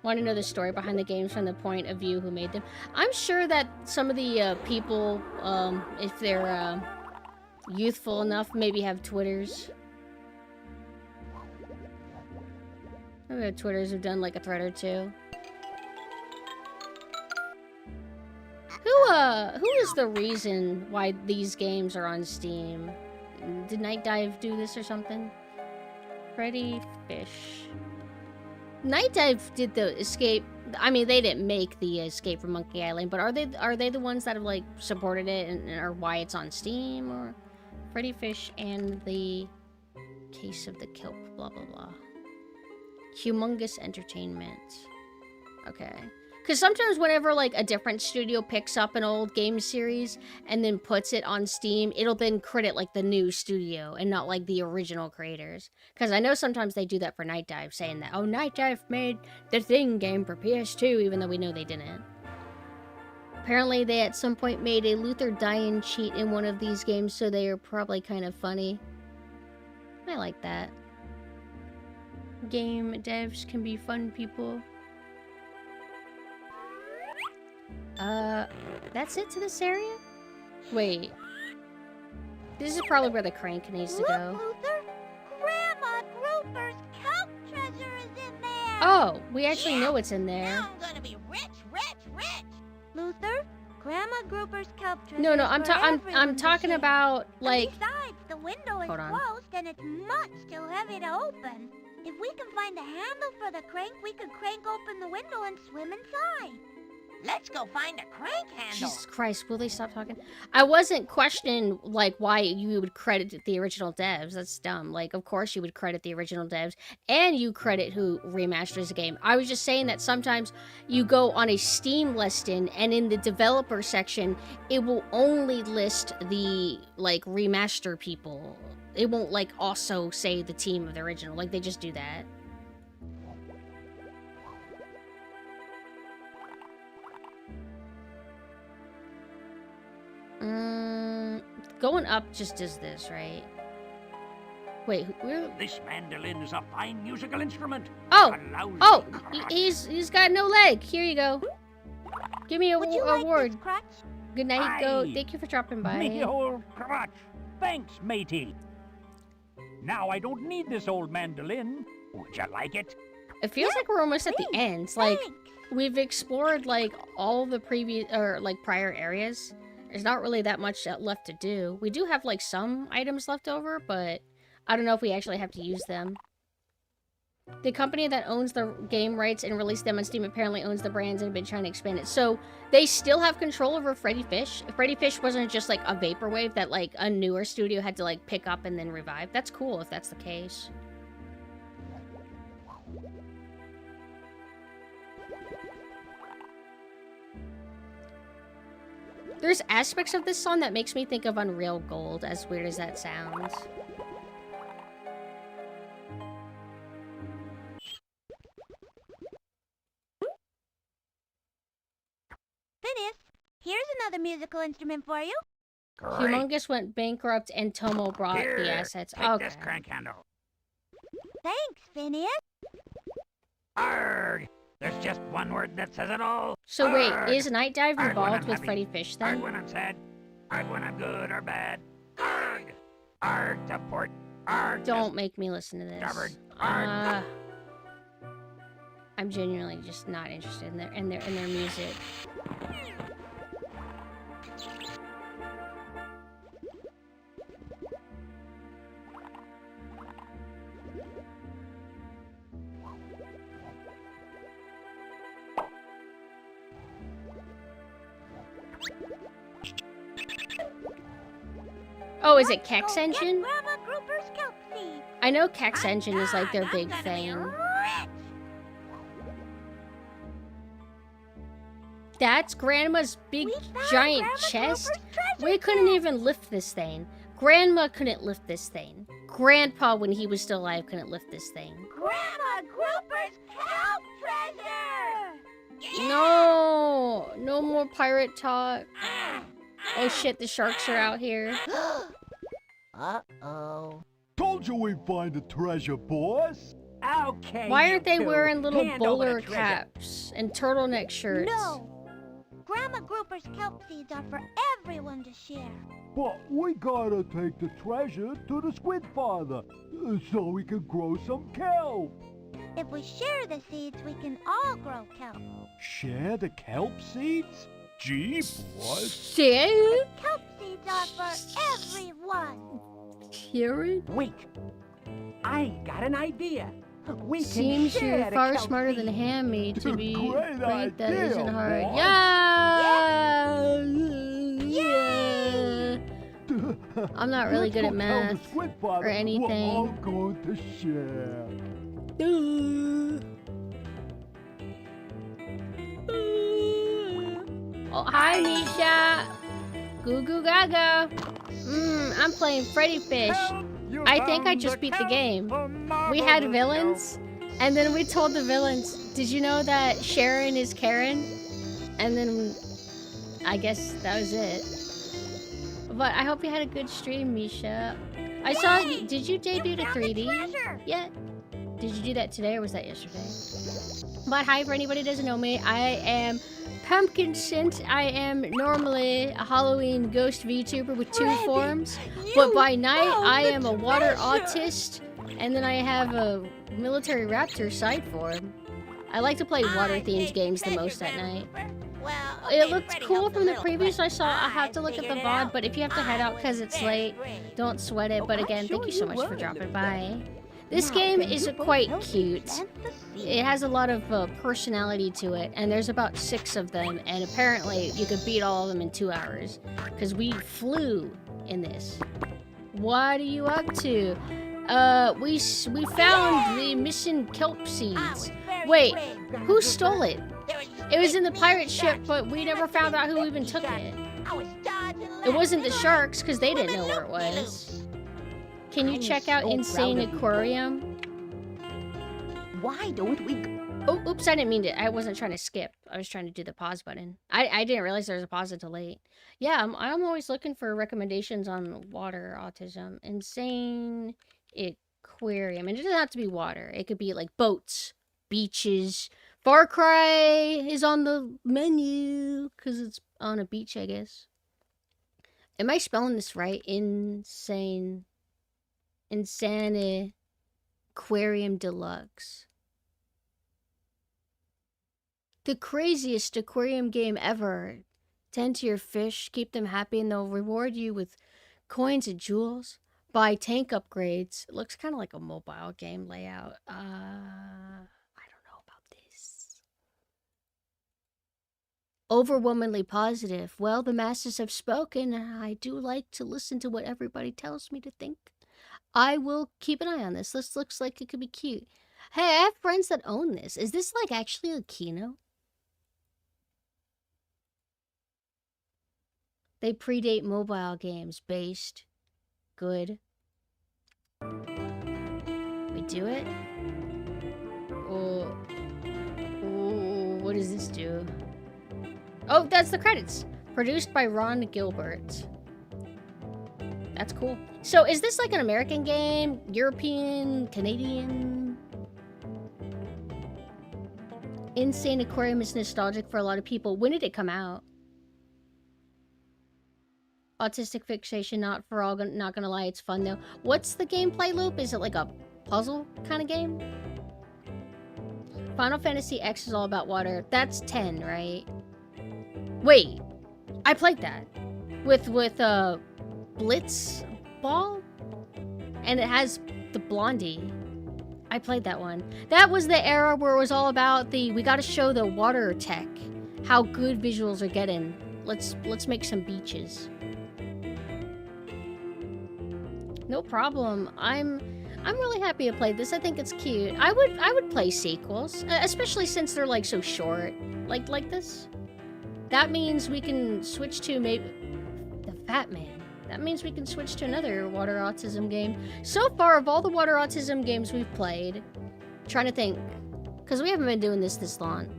S1: Want to know the story behind the games from the point of view who made them? I'm sure that some of the people, if they're youthful enough, maybe have Twitters. Maybe have Twitters who've done like a thread or two. Who is the reason why these games are on Steam? Did Night Dive do this or something? Freddy Fish. Night Dive did the escape. I mean, they didn't make the Escape from Monkey Island, but are they the ones that have like supported it and or why it's on Steam? Or Freddy Fish and the Case of the Kelp, blah blah blah. Humongous Entertainment. Okay. Because sometimes whenever, like, a different studio picks up an old game series and then puts it on Steam, it'll then credit, like, the new studio and not, like, the original creators. Because I know sometimes they do that for Night Dive, saying that, oh, Night Dive made the Thing game for PS2, even though we know they didn't. Apparently, they at some point made a Luther die-in cheat in one of these games, so they are probably kind of funny. I like that. Game devs can be fun people. That's it to this area? Wait. This is probably where the crank needs to go.
S4: Look, Luther! Grandma Grouper's kelp treasure is in there!
S1: Oh, we actually know what's in there.
S7: Now I'm gonna be rich, rich, rich!
S4: Luther, Grandma Grouper's kelp treasure
S1: No,
S4: is for
S1: I'm
S4: everyone to
S1: talking
S4: share.
S1: about, like...
S4: Besides, the window is
S1: Hold on.
S4: closed and it's much too heavy to open. If we can find the handle for the crank, we could crank open the window and swim inside.
S7: Let's go find a crank handle.
S1: Jesus Christ, will they stop talking? I wasn't questioning, like, why you would credit the original devs. That's dumb. Like, of course you would credit the original devs, and you credit who remasters the game. I was just saying that sometimes you go on a Steam listing, and in the developer section, it will only list the, like, remaster people. It won't, like, also say the team of the original. Like, they just do that. Going up just does this, right? Wait, where?
S3: This mandolin is a fine musical instrument.
S1: Oh!
S3: A lousy
S1: Oh!
S3: crutch.
S1: He's got no leg. Here you go. Give me a
S4: Would you like
S1: award.
S4: this crutch?
S1: Good night, go.
S3: Aye.
S1: Thank you for dropping by.
S3: Me old crutch. Thanks, matey. Now I don't need this old mandolin. Would you like it?
S1: It feels like we're almost at the end. Like,
S4: Thanks.
S1: we've explored, like, all the previous, or, like, prior areas. There's not really that much left to do. We do have, like, some items left over, but I don't know if we actually have to use them. The company that owns the game rights and released them on Steam apparently owns the brands and have been trying to expand it. So they still have control over Freddy Fish. Freddy Fish wasn't just like a vaporwave that like a newer studio had to like pick up and then revive. That's cool if that's the case. There's aspects of this song that makes me think of Unreal Gold, as weird as that sounds.
S4: Phineas, here's another musical instrument for you.
S3: Great.
S1: Humongous went bankrupt and Tomo brought
S3: Here,
S1: the assets.
S3: take
S1: Okay.
S3: this crank handle.
S4: Thanks, Phineas.
S3: Arg! There's just one word that says it all.
S1: So
S3: Arg!
S1: wait, is Night Dive
S3: Arg when
S1: involved
S3: I'm
S1: with
S3: happy.
S1: Freddy Fish
S3: Arg
S1: then?
S3: when I'm sad. Arg when I'm good or bad. Arg! Arg to port. Arg
S1: Don't make me listen to this.
S3: Starboard. Arg.
S1: I'm genuinely just not interested in their music. Oh, is it Kex Engine?
S4: Grandma Grouper's kelp seed.
S1: I know Kex Engine is like their big thing. That's Grandma's big giant chest. We couldn't even lift this thing. Grandma couldn't lift this thing. Grandpa, when he was still alive, couldn't lift this thing.
S4: Grandma Grouper's kelp treasure!
S1: No! No more pirate talk. Oh shit, the sharks are out here.
S7: Uh-oh.
S11: Told you we'd find the treasure, boss.
S9: Okay.
S1: Why
S9: you
S1: aren't they
S9: two.
S1: wearing little
S9: Hand over
S1: bowler
S9: the treasure.
S1: caps and turtleneck shirts?
S4: No! Grandma Grouper's kelp seeds are for everyone to share.
S11: But we gotta take the treasure to the Squid Father, so we can grow some kelp.
S4: If we share the seeds, we can all grow kelp.
S11: Share the kelp seeds? Gee, boss.
S1: Shit?
S4: Kelp seeds are for everyone.
S1: Kieran?
S8: Wait. I got an idea. We can
S1: Seems
S8: share
S1: you're
S8: the
S1: far
S8: kelp
S1: smarter than
S8: seeds.
S1: Hammy to be
S11: Great
S1: great. That
S11: idea,
S1: isn't hard.
S11: boss.
S1: Yeah. I'm not really good at math or anything.
S11: We're all going to share.
S1: Oh, hi, Misha. Goo goo gaga. I'm playing Freddy Fish. I think I just beat the game. We had villains, and then we told the villains, did you know that Sharon is Karen? And then I guess that was it. But I hope you had a good stream, Misha. I saw you. Did you debut to 3D yet? Did you do that today or was that yesterday? But hi, for anybody who doesn't know me, I am PumpkinSynth. I am normally a Halloween ghost VTuber with 2 forms. But by night, I am a water autist. And then I have a military raptor side form. I like to play water-themed games the most at night.
S7: Well,
S1: It looked cool from the previews I saw. I have to look at the VOD, but if you have to head out because it's late, don't sweat it. But again, thank you so much for dropping by. This game is quite cute. It has a lot of personality to it, and there's about 6 of them, and apparently you could beat all of them in 2 hours, because we flew in this. What are you up to? We found the missing kelp seeds. Wait, who stole it? It was in the pirate ship, but we never found out who even took it. It wasn't the sharks, because they didn't know where it was. Can you check out Insane Aquarium?
S5: Why don't we...
S1: Oh, oops, I didn't mean to. I wasn't trying to skip. I was trying to do the pause button. I didn't realize there was a pause until late. Yeah, I'm always looking for recommendations on water autism. Insane Aquarium. And it doesn't have to be water. It could be like boats, beaches. Far Cry is on the menu because it's on a beach, I guess. Am I spelling this right? Insane Aquarium Deluxe. The craziest aquarium game ever. Tend to your fish, keep them happy, and they'll reward you with coins and jewels. buy tank upgrades. It looks kind of like a mobile game layout. I don't know about this. Overwhelmingly positive. Well, the masters have spoken, and I do like to listen to what everybody tells me to think. I will keep an eye on this. This looks like it could be cute. Hey, I have friends that own this. Is this like actually a Kino? They predate mobile games. Based. Good. We do it? Oh. Oh, what does this do? Oh, that's the credits. Produced by Ron Gilbert. That's cool. So is this like an American game? European? Canadian? Insane Aquarium is nostalgic for a lot of people. When did it come out? Autistic fixation, not for all. Not gonna lie, it's fun though. What's the gameplay loop? Is it like a puzzle kind of game? Final Fantasy X is all about water. That's 10, right? Wait, I played that with Blitz Ball, and it has the Blondie. I played that one. That was the era where it was all about we gotta show the water tech, how good visuals are getting. Let's make some beaches. No problem. I'm really happy to play this. I think it's cute. I would play sequels, especially since they're like so short, like this. That means we can switch to maybe the Fat Man. That means we can switch to another water autism game. So far, of all the water autism games we've played, trying to think, because we haven't been doing this long.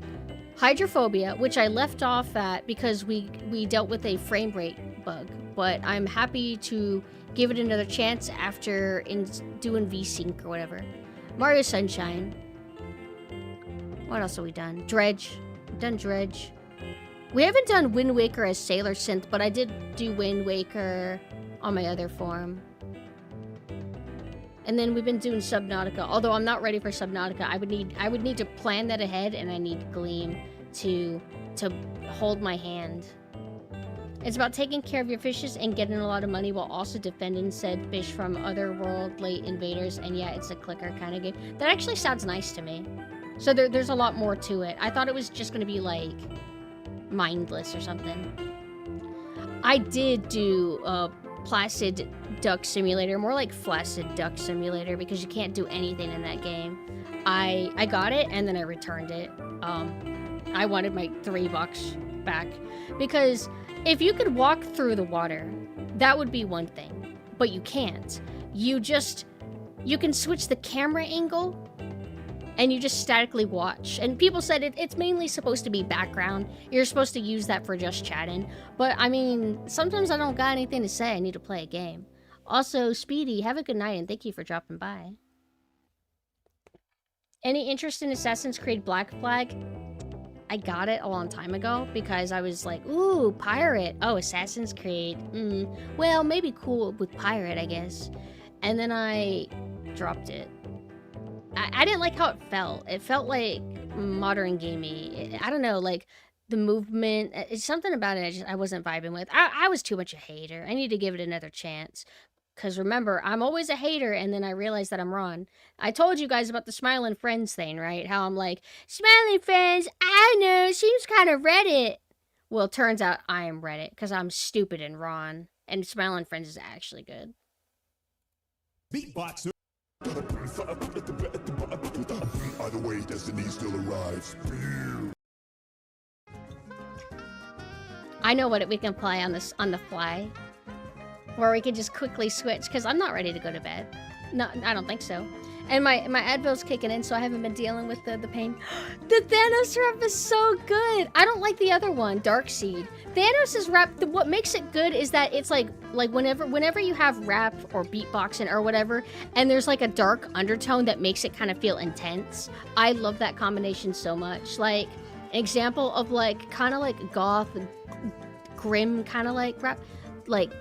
S1: Hydrophobia, which I left off at because we dealt with a frame rate bug, but I'm happy to give it another chance after doing VSync or whatever. Mario Sunshine. What else have we done? Dredge. We've done Dredge. We haven't done Wind Waker as Sailor Synth, but I did do Wind Waker on my other form. And then we've been doing Subnautica. Although I'm not ready for Subnautica, I would need to plan that ahead, and I need Gleam to hold my hand. It's about taking care of your fishes and getting a lot of money while also defending said fish from otherworldly invaders. And yeah, it's a clicker kind of game. That actually sounds nice to me. So there's a lot more to it. I thought it was just going to be like mindless or something. I did do Placid Duck Simulator, more like Flaccid Duck Simulator, because you can't do anything in that game. I got it and then I returned it. I wanted my $3 back, because if you could walk through the water, that would be one thing, but you can't. You can switch the camera angle and you just statically watch. And people said it's mainly supposed to be background. You're supposed to use that for just chatting. But I mean, sometimes I don't got anything to say. I need to play a game. Also, Speedy, have a good night and thank you for dropping by. Any interest in Assassin's Creed Black Flag? I got it a long time ago because I was like, ooh, pirate. Oh, Assassin's Creed. Well, maybe cool with pirate, I guess. And then I dropped it. I didn't like how it felt. It felt like modern gamey. I don't know, like the movement. It's something about it I wasn't vibing with. I was too much a hater. I need to give it another chance. Because remember, I'm always a hater, and then I realize that I'm wrong. I told you guys about the Smiling Friends thing, right? How I'm like, Smiling Friends, I know, seems kind of Reddit. Well, turns out I am Reddit, because I'm stupid and wrong. And Smiling Friends is actually good.
S10: Beatboxer.
S11: Either way, destiny still arrives.
S1: I know what we can play on the fly. Where we can just quickly switch, because I'm not ready to go to bed. No, I don't think so. And my Advil's kicking in, so I haven't been dealing with the pain. The Thanos rap is so good! I don't like the other one, Darkseid. Thanos' rap, what makes it good is that it's like whenever you have rap or beatboxing or whatever, and there's like a dark undertone that makes it kind of feel intense. I love that combination so much. Like, an example of like, kind of like goth, grim kind of like rap, like,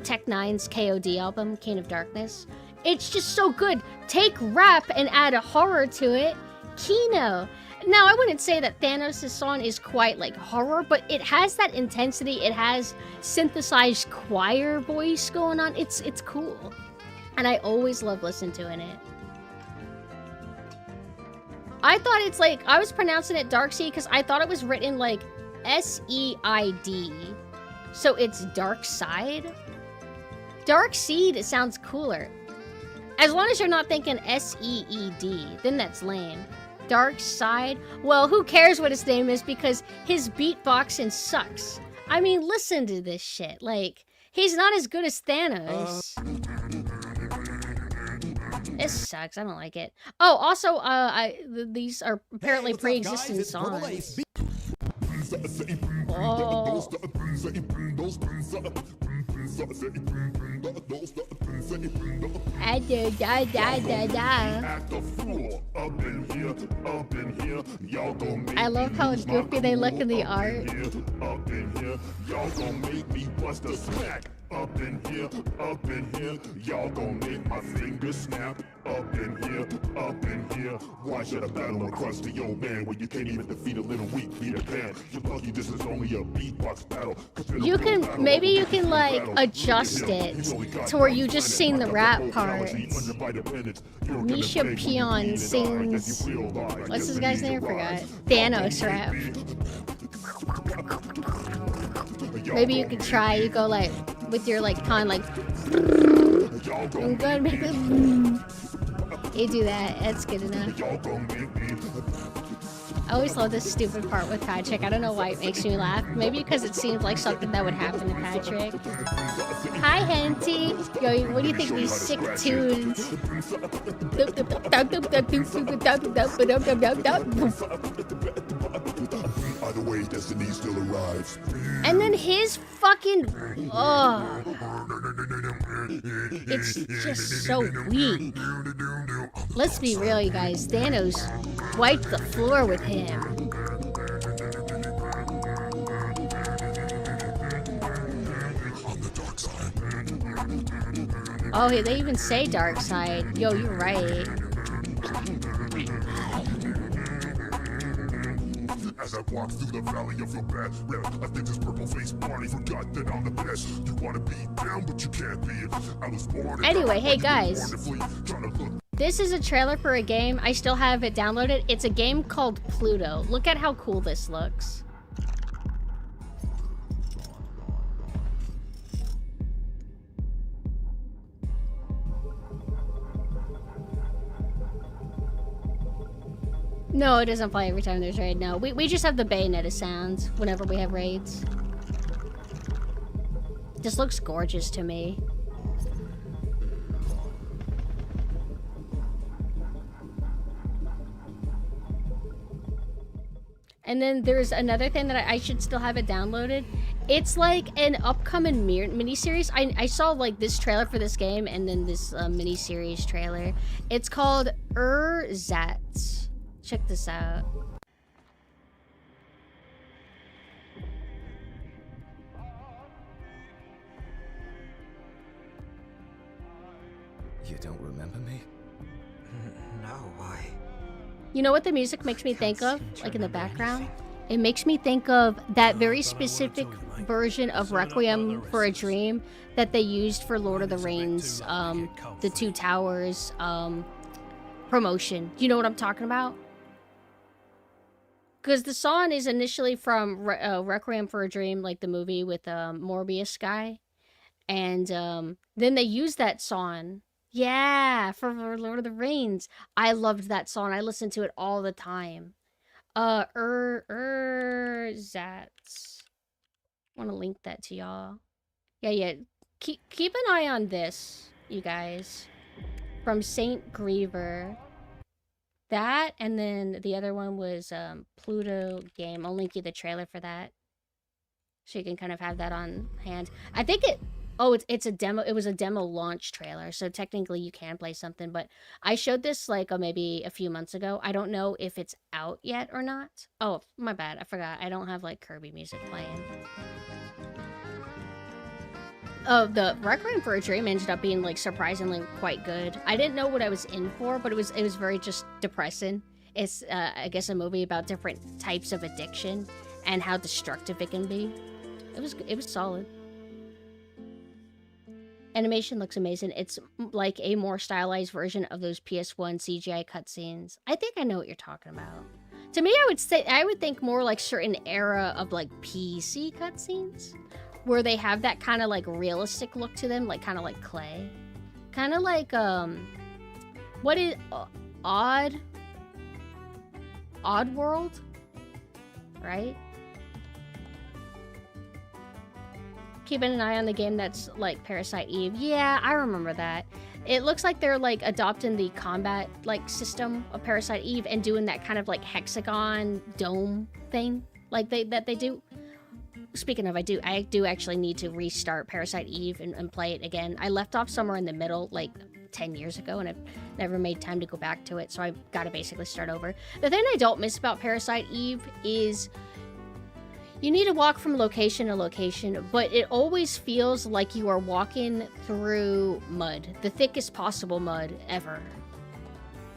S1: Tech Nine's KOD album, King of Darkness. It's just so good. Take rap and add a horror to it. Kino. Now, I wouldn't say that Thanos' song is quite like horror, but it has that intensity. It has synthesized choir voice going on. It's cool. And I always love listening to it. I thought it's like, I was pronouncing it Darkseid because I thought it was written like S-E-I-D. So it's Dark Side. Darkseid, it sounds cooler. As long as you're not thinking S-E-E-D, then that's lame. Dark Side? Well, who cares what his name is because his beatboxing sucks. I mean, listen to this shit. Like, he's not as good as Thanos. This sucks. I don't like it. Oh, also, these are apparently pre-existing songs. Oh. I love how goofy they look in the art.
S11: Y'all gon' make me bust a smack. Up in here, y'all gon' make my fingers snap. Up in here, why should I battle a crusty old man when you can't even defeat a little weak Peter Pan? You're lucky this is only a beatbox battle.
S1: You can, maybe you can like adjust it to where you just sing the rap parts. Misha Peon sings, what's this guy's name? I forgot. Thanos rap. Maybe you could try, you go like, with your like kind of like, I'm gonna make it. You do that, that's good enough. I always love this stupid part with Patrick. I don't know why it makes me laugh. Maybe because it seems like something that would happen to Patrick. Hi, Henty. Yo, what do you think of these sick tunes?
S11: Either way, destiny still arrives.
S1: And then his fucking... Oh. It's just so weak. Let's be real, you guys. Thanos wiped the floor with him. Oh, they even say dark side. Yo, you're right.
S11: As I walk through the valley of your bad breath, I think this purple-faced Barney forgot that I'm the best. You wanna be down, but you can't be it. I was born.
S1: Anyway, hey guys. This is a trailer for a game. I still have it downloaded. It's a game called Pluto. Look at how cool this looks. No, it doesn't play every time there's raid. No, we just have the Bayonetta sounds whenever we have raids. This looks gorgeous to me. And then there's another thing that I should still have it downloaded. It's like an upcoming miniseries. I saw like this trailer for this game and then this miniseries trailer. It's called Erzatz. Check this out.
S2: You don't remember me?
S13: No, why?
S1: You know what the music makes me think of? Like in the background? It makes me think of that very specific version of Requiem for a Dream that they used for Lord of the Rings, the Two Towers promotion. You know what I'm talking about? Because the song is initially from Requiem for a Dream, like the movie with Morbius guy. And then they used that song. Yeah, for Lord of the Rings. I loved that song. I listened to it all the time. Erzatz. I want to link that to y'all. Yeah. Keep an eye on this, you guys. From Saint Griever. That, and then the other one was Pluto game. I'll link you the trailer for that. So you can kind of have that on hand. I think it... Oh, it's a demo. It was a demo launch trailer, so technically you can play something. But I showed this like maybe a few months ago. I don't know if it's out yet or not. Oh, my bad. I forgot. I don't have like Kirby music playing. Oh, the Requiem for a Dream ended up being like surprisingly quite good. I didn't know what I was in for, but it was very just depressing. It's, I guess, a movie about different types of addiction and how destructive it can be. It was solid. Animation looks amazing. It's like a more stylized version of those PS1 CGI cutscenes. I think I know what you're talking about. To me, I would think more like certain era of like PC cutscenes, where they have that kind of like realistic look to them, like kind of like clay, kind of like what is Odd World, right? Keeping an eye on the game that's like Parasite Eve. Yeah, I remember that. It looks like they're like adopting the combat like system of Parasite Eve and doing that kind of like hexagon dome thing like they do. Speaking of, I do actually need to restart Parasite Eve and play it again. I left off somewhere in the middle like 10 years ago and I've never made time to go back to it, so I've got to basically start over. The thing I don't miss about Parasite Eve is you need to walk from location to location, but it always feels like you are walking through mud. The thickest possible mud ever.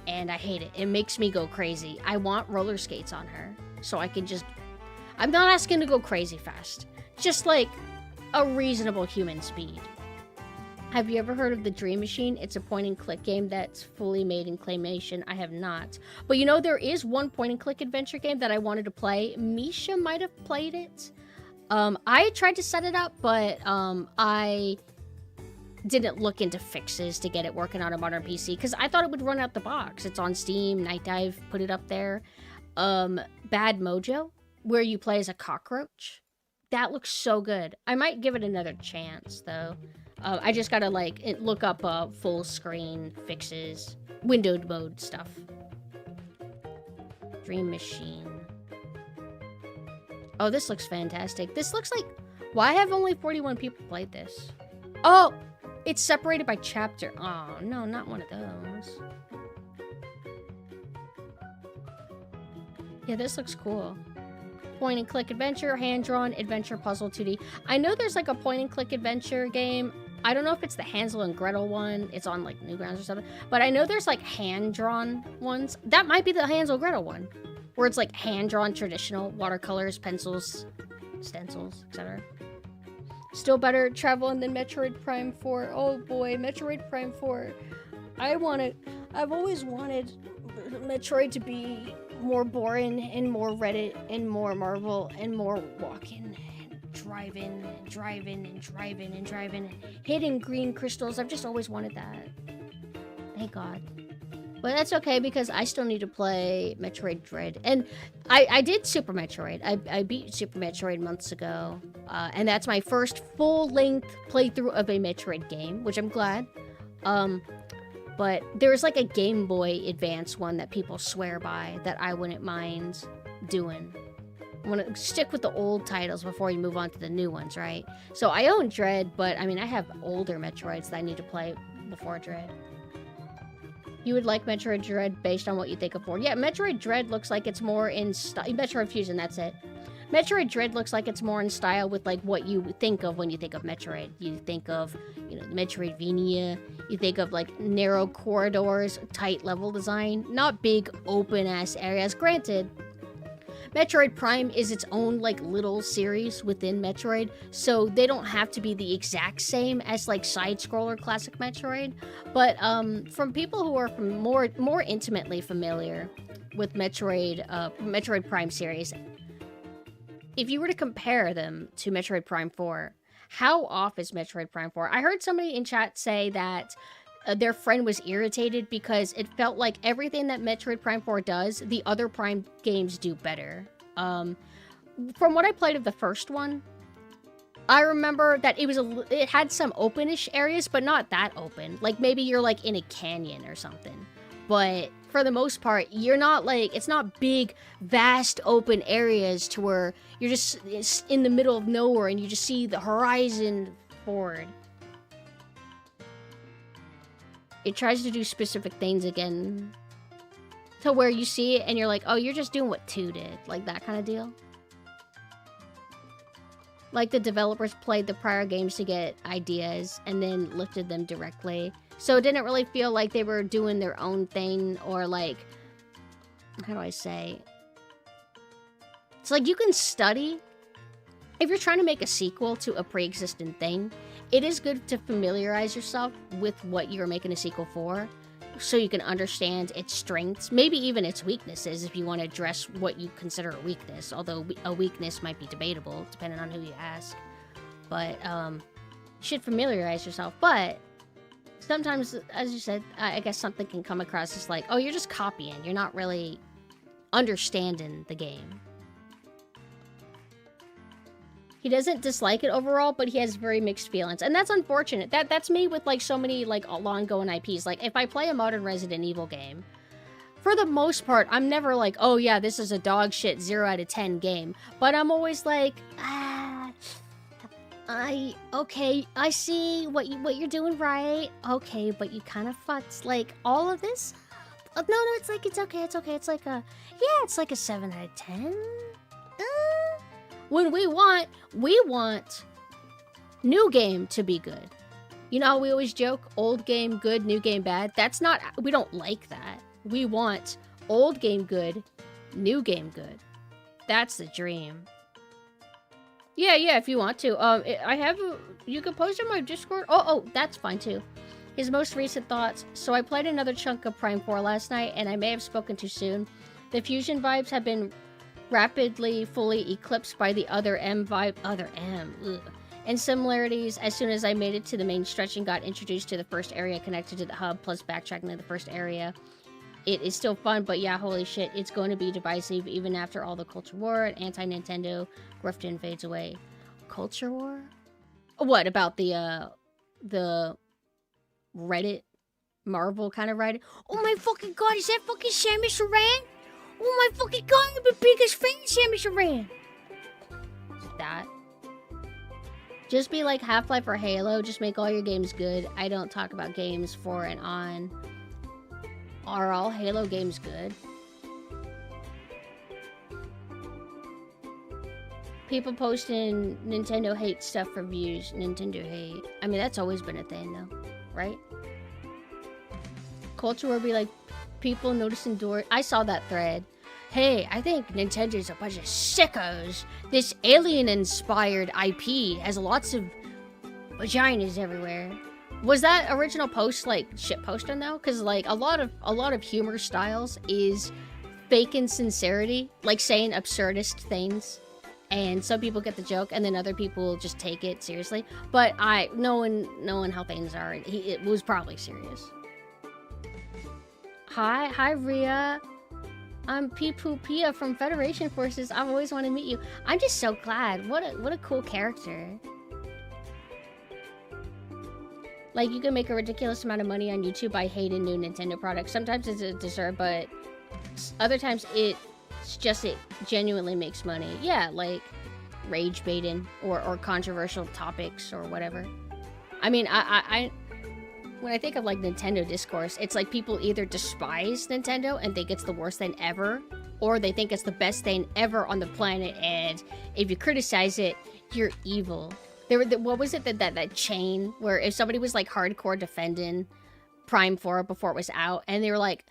S1: And I hate it. It makes me go crazy. I want roller skates on her, so I can just... I'm not asking to go crazy fast. Just like a reasonable human speed. Have you ever heard of the Dream Machine? It's a point-and-click game that's fully made in claymation. I have not. But you know, there is one point-and-click adventure game that I wanted to play. Misha might have played it. I tried to set it up, but I didn't look into fixes to get it working on a modern PC because I thought it would run out the box. It's on Steam. Night Dive put it up there. Bad Mojo, where you play as a cockroach. That looks so good. I might give it another chance, though. I just gotta, like, look up full screen fixes, windowed mode stuff. Dream Machine. Oh, this looks fantastic. This looks like... Why have only 41 people played this? Oh! It's separated by chapter. Oh, no, not one of those. Yeah, this looks cool. Point-and-click adventure, hand-drawn, adventure, puzzle, 2D. I know there's, like, a point-and-click adventure game. I don't know if it's the Hansel and Gretel one. It's on, like, Newgrounds or something. But I know there's, like, hand-drawn ones. That might be the Hansel and Gretel one. Where it's, like, hand-drawn traditional watercolors, pencils, stencils, etc. Still better traveling than Metroid Prime 4. Oh, boy. Metroid Prime 4. I've always wanted Metroid to be more boring and more Reddit and more Marvel and more walking and driving and hitting green crystals. I've just always wanted that. Thank God. But that's okay because I still need to play Metroid Dread. And I did Super Metroid. I beat Super Metroid months ago. And that's my first full-length playthrough of a Metroid game, which I'm glad. But there's like a Game Boy Advance one that people swear by that I wouldn't mind doing. I want to stick with the old titles before you move on to the new ones, right? So I own Dread, but I mean, I have older Metroids that I need to play before Dread. You would like Metroid Dread based on what you think of 4. Yeah, Metroid Dread looks like it's more in style. Metroid Fusion, that's it. Metroid Dread looks like it's more in style with like what you think of when you think of Metroid. You think of, you know, Metroidvania. You think of like narrow corridors, tight level design, not big open ass areas. Granted, Metroid Prime is its own like little series within Metroid, so they don't have to be the exact same as like side-scroller classic Metroid. But from people who are more intimately familiar with Metroid Prime series, if you were to compare them to Metroid Prime 4, how off is Metroid Prime 4? I heard somebody in chat say that their friend was irritated because it felt like everything that Metroid Prime 4 does, the other Prime games do better. From what I played of the first one, I remember that it had some openish areas, but not that open. Like maybe you're like in a canyon or something. But for the most part, you're not like, it's not big, vast open areas to where you're just in the middle of nowhere and you just see the horizon forward. It tries to do specific things again to where you see it and you're like, oh, you're just doing what 2 did. Like that kind of deal. Like the developers played the prior games to get ideas and then lifted them directly. So it didn't really feel like they were doing their own thing or like how do I say? It's like you can study. If you're trying to make a sequel to a pre-existing thing, it is good to familiarize yourself with what you're making a sequel for, so you can understand its strengths, maybe even its weaknesses if you want to address what you consider a weakness, although a weakness might be debatable depending on who you ask. But you should familiarize yourself. But sometimes, as you said, I guess something can come across as like, oh, you're just copying. You're not really understanding the game. He doesn't dislike it overall, but he has very mixed feelings. And that's unfortunate. That's me with, like, so many, like, long-going IPs. Like, if I play a modern Resident Evil game, for the most part, I'm never like, oh, yeah, this is a dog shit 0 out of 10 game. But I'm always like, okay, I see what you're doing right. Okay, but you kind of fucked, like, all of this? No, it's like, it's okay. It's like a, yeah, it's like a 7 out of 10. When we want new game to be good. You know how we always joke, old game good, new game bad? That's not, we don't like that. We want old game good, new game good. That's the dream. Yeah, if you want to. I have, you can post in my Discord. Oh, that's fine too. His most recent thoughts. So I played another chunk of Prime 4 last night, and I may have spoken too soon. The fusion vibes have been rapidly fully eclipsed by the other M vibe, and similarities as soon as I made it to the main stretch and got introduced to the first area connected to the hub, plus backtracking to the first area. It is still fun, but yeah, holy shit, it's going to be divisive even after all the culture war and anti-Nintendo grifting fades away. Culture war? What about the Reddit Marvel kind of Reddit? Oh my fucking god, is that fucking Samus Aran? Oh my fucking god, I'm the biggest fan of Samus Aran! That. Just be like Half-Life or Halo, just make all your games good. I don't talk about games for and on. Are all Halo games good? People posting Nintendo hate stuff for views. Nintendo hate. I mean, that's always been a thing though, right? Culture will be like, people noticing door. I saw that thread. Hey, I think Nintendo's a bunch of sickos. This alien-inspired IP has lots of vaginas everywhere. Was that original post like shit posting though? Because like a lot of humor styles is faking sincerity, like saying absurdist things, and some people get the joke, and then other people just take it seriously. But knowing how things are, it was probably serious. Hi, Rhea. I'm Pia from Federation Forces. I've always wanted to meet you. I'm just so glad. What a cool character. Like, you can make a ridiculous amount of money on YouTube by hating new Nintendo products. Sometimes it's a dessert, but other times it's just it genuinely makes money. Yeah, like rage baiting or controversial topics or whatever. I mean, I when I think of like Nintendo discourse, it's like people either despise Nintendo and think it's the worst thing ever, or they think it's the best thing ever on the planet, and if you criticize it, you're evil. What was it that chain where if somebody was like hardcore defending Prime 4 before it was out, and they were like,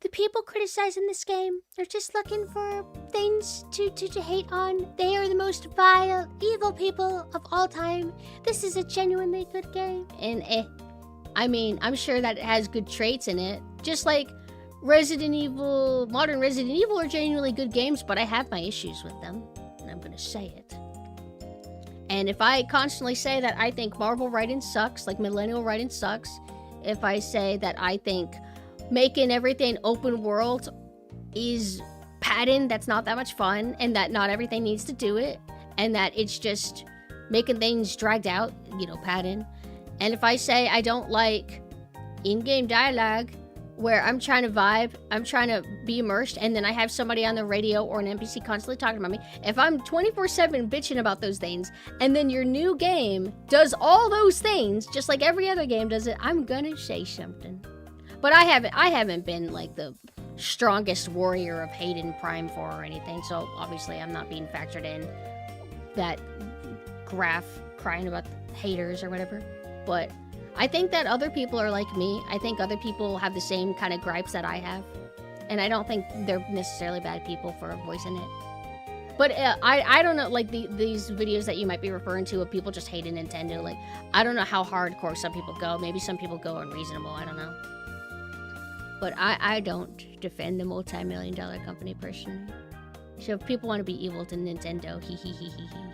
S1: the people criticizing this game, they're just looking for things to hate on. They are the most vile, evil people of all time. This is a genuinely good game. And I mean, I'm sure that it has good traits in it. Just like Resident Evil, modern Resident Evil are genuinely good games, but I have my issues with them, and I'm gonna say it. And if I constantly say that I think Marvel writing sucks, like millennial writing sucks, if I say that I think making everything open world is padding, that's not that much fun, and that not everything needs to do it, and that it's just making things dragged out, you know, padding. And if I say I don't like in-game dialogue, where I'm trying to vibe, I'm trying to be immersed, and then I have somebody on the radio or an NPC constantly talking about me, if I'm 24/7 bitching about those things, and then your new game does all those things, just like every other game does it, I'm gonna say something. But I haven't been like the strongest warrior of hating Prime 4 or anything, so obviously I'm not being factored in that graph crying about haters or whatever. But I think that other people are like me. I think other people have the same kind of gripes that I have. and I don't think they're necessarily bad people for voicing it. But I don't know, like these videos that you might be referring to of people just hating Nintendo, like, I don't know how hardcore some people go. Maybe some people go unreasonable, I don't know. But I don't defend the multi-million-dollar company personally. So if people want to be evil to Nintendo, hee hee hee hee hee.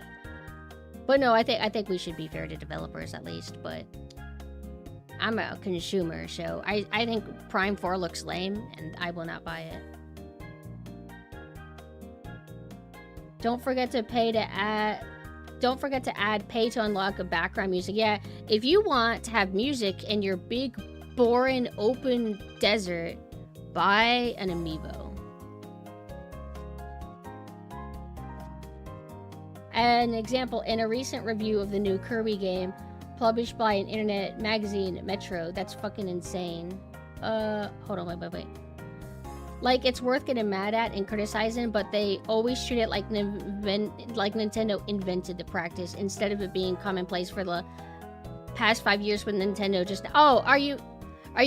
S1: But no, I think we should be fair to developers at least, but I'm a consumer, so I think Prime 4 looks lame, and I will not buy it. Don't forget to add pay to unlock a background music. Yeah, if you want to have music in your big, boring, open desert, buy an amiibo. An example, in a recent review of the new Kirby game, published by an internet magazine, Metro, that's fucking insane. Hold on, wait. Like, it's worth getting mad at and criticizing, but they always treat it like Nintendo invented the practice instead of it being commonplace for the past 5 years with Nintendo just... Oh, are you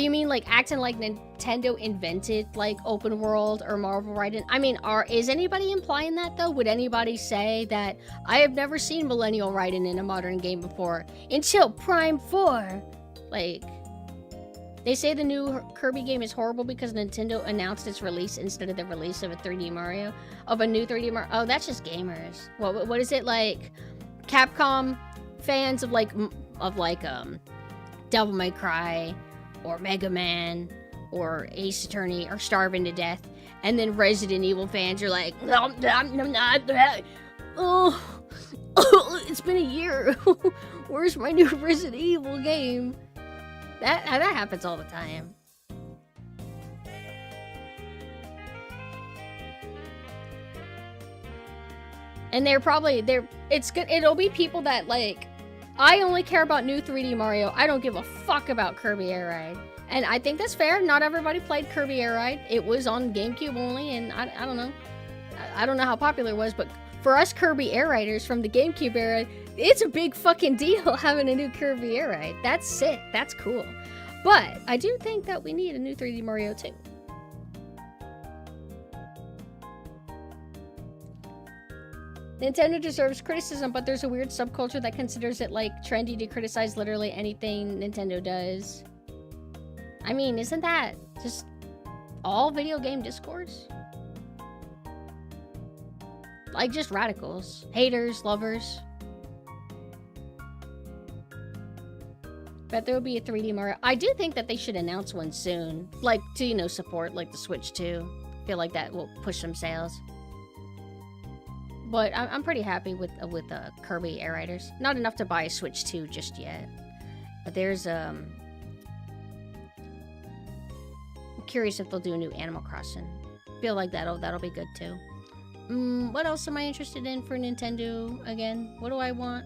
S1: mean like acting like Nintendo invented like open world or Marvel writing? I mean, is anybody implying that though? Would anybody say that I have never seen millennial writing in a modern game before until Prime 4? Like... They say the new Kirby game is horrible because Nintendo announced its release instead of the release of a 3D Mario. Of a new 3D Mario. Oh, that's just gamers. What is it like? Capcom fans of Devil May Cry or Mega Man or Ace Attorney are starving to death, and then Resident Evil fans are like, I'm not that. Oh, it's been a year. Where's my new Resident Evil game? That happens all the time. And it'll be people that like, I only care about new 3D Mario. I don't give a fuck about Kirby Air Ride. And I think that's fair. Not everybody played Kirby Air Ride. It was on GameCube only, and I don't know. I don't know how popular it was, but for us Kirby Air Riders from the GameCube era, it's a big fucking deal having a new Kirby Air Ride. That's sick. That's cool. But I do think that we need a new 3D Mario too. Nintendo deserves criticism, but there's a weird subculture that considers it like trendy to criticize literally anything Nintendo does. I mean, isn't that just all video game discourse? Like, just radicals. Haters, lovers. Bet there will be a 3D Mario. I do think that they should announce one soon. Like, to, support, like, the Switch 2. I feel like that will push some sales. But I'm pretty happy with Kirby Air Riders. Not enough to buy a Switch 2 just yet. But there's, I'm curious if they'll do a new Animal Crossing. Feel like that'll be good too. What else am I interested in for Nintendo again? What do I want?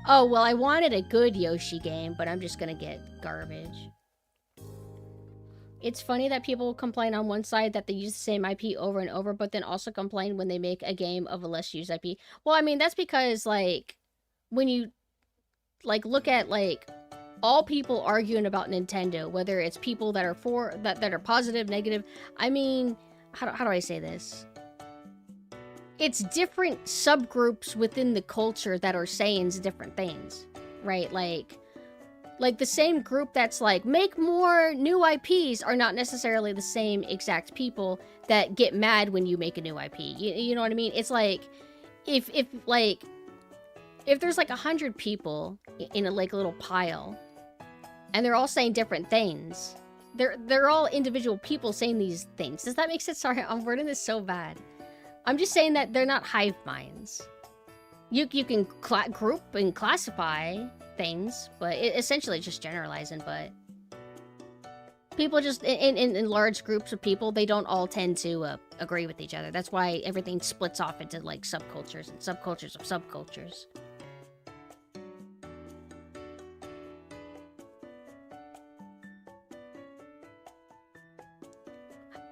S1: Oh, well, I wanted a good Yoshi game, but I'm just gonna get garbage. It's funny that people complain on one side that they use the same IP over and over, but then also complain when they make a game of a less used IP. Well, I mean, that's because, like, when you, like, look at, like, all people arguing about Nintendo, whether it's people that are that are positive, negative, I mean, how do I say this? It's different subgroups within the culture that are saying different things, right? Like the same group that's like, make more new IPs are not necessarily the same exact people that get mad when you make a new IP. You know what I mean? It's like, if there's like 100 people in a little pile, and they're all saying different things, they're all individual people saying these things. Does that make sense? Sorry, I'm wording this so bad. I'm just saying that they're not hive minds. You can group and classify things, but essentially just generalizing, but people just, in large groups of people, they don't all tend to agree with each other. That's why everything splits off into, like, subcultures and subcultures of subcultures.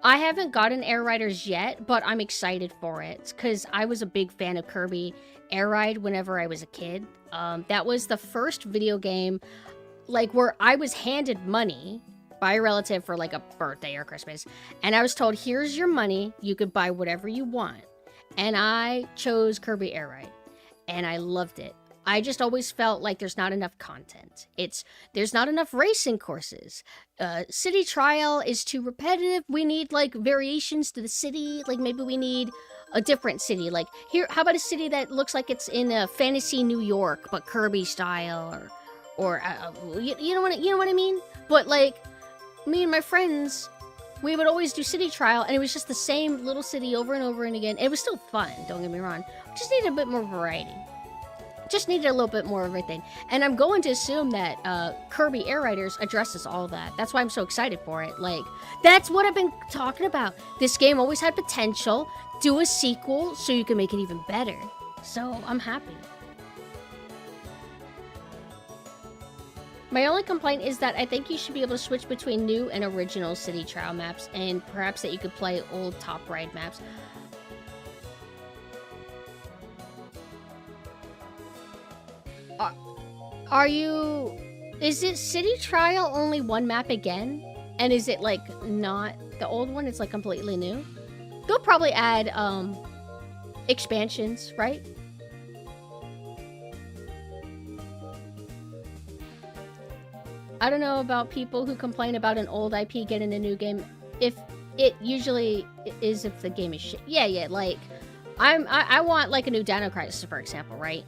S1: I haven't gotten Air Riders yet, but I'm excited for it, because I was a big fan of Kirby Air Ride whenever I was a kid. That was the first video game, like, where I was handed money by a relative for like a birthday or Christmas. And I was told, here's your money. You could buy whatever you want. And I chose Kirby Air Ride. And I loved it. I just always felt like there's not enough content. There's not enough racing courses. City Trial is too repetitive. We need like variations to the city. Like maybe we need a different city. Like here, how about a city that looks like it's in a fantasy New York, but Kirby style, or you know what I mean? But like me and my friends, we would always do City Trial, and it was just the same little city over and over and again. It was still fun. Don't get me wrong. We just needed a bit more variety. Just needed a little bit more of everything. And I'm going to assume that Kirby Air Riders addresses all that. That's why I'm so excited for it. Like, that's what I've been talking about. This game always had potential. Do a sequel so you can make it even better. So, I'm happy. My only complaint is that I think you should be able to switch between new and original City Trial maps, and perhaps that you could play old Top Ride maps. Is it City Trial only one map again? And is it like not the old one? It's like completely new? They'll probably add expansions, right? I don't know about people who complain about an old IP getting a new game. If it usually is if the game is shit. Yeah, like I want like a new Dino Crisis, for example, right?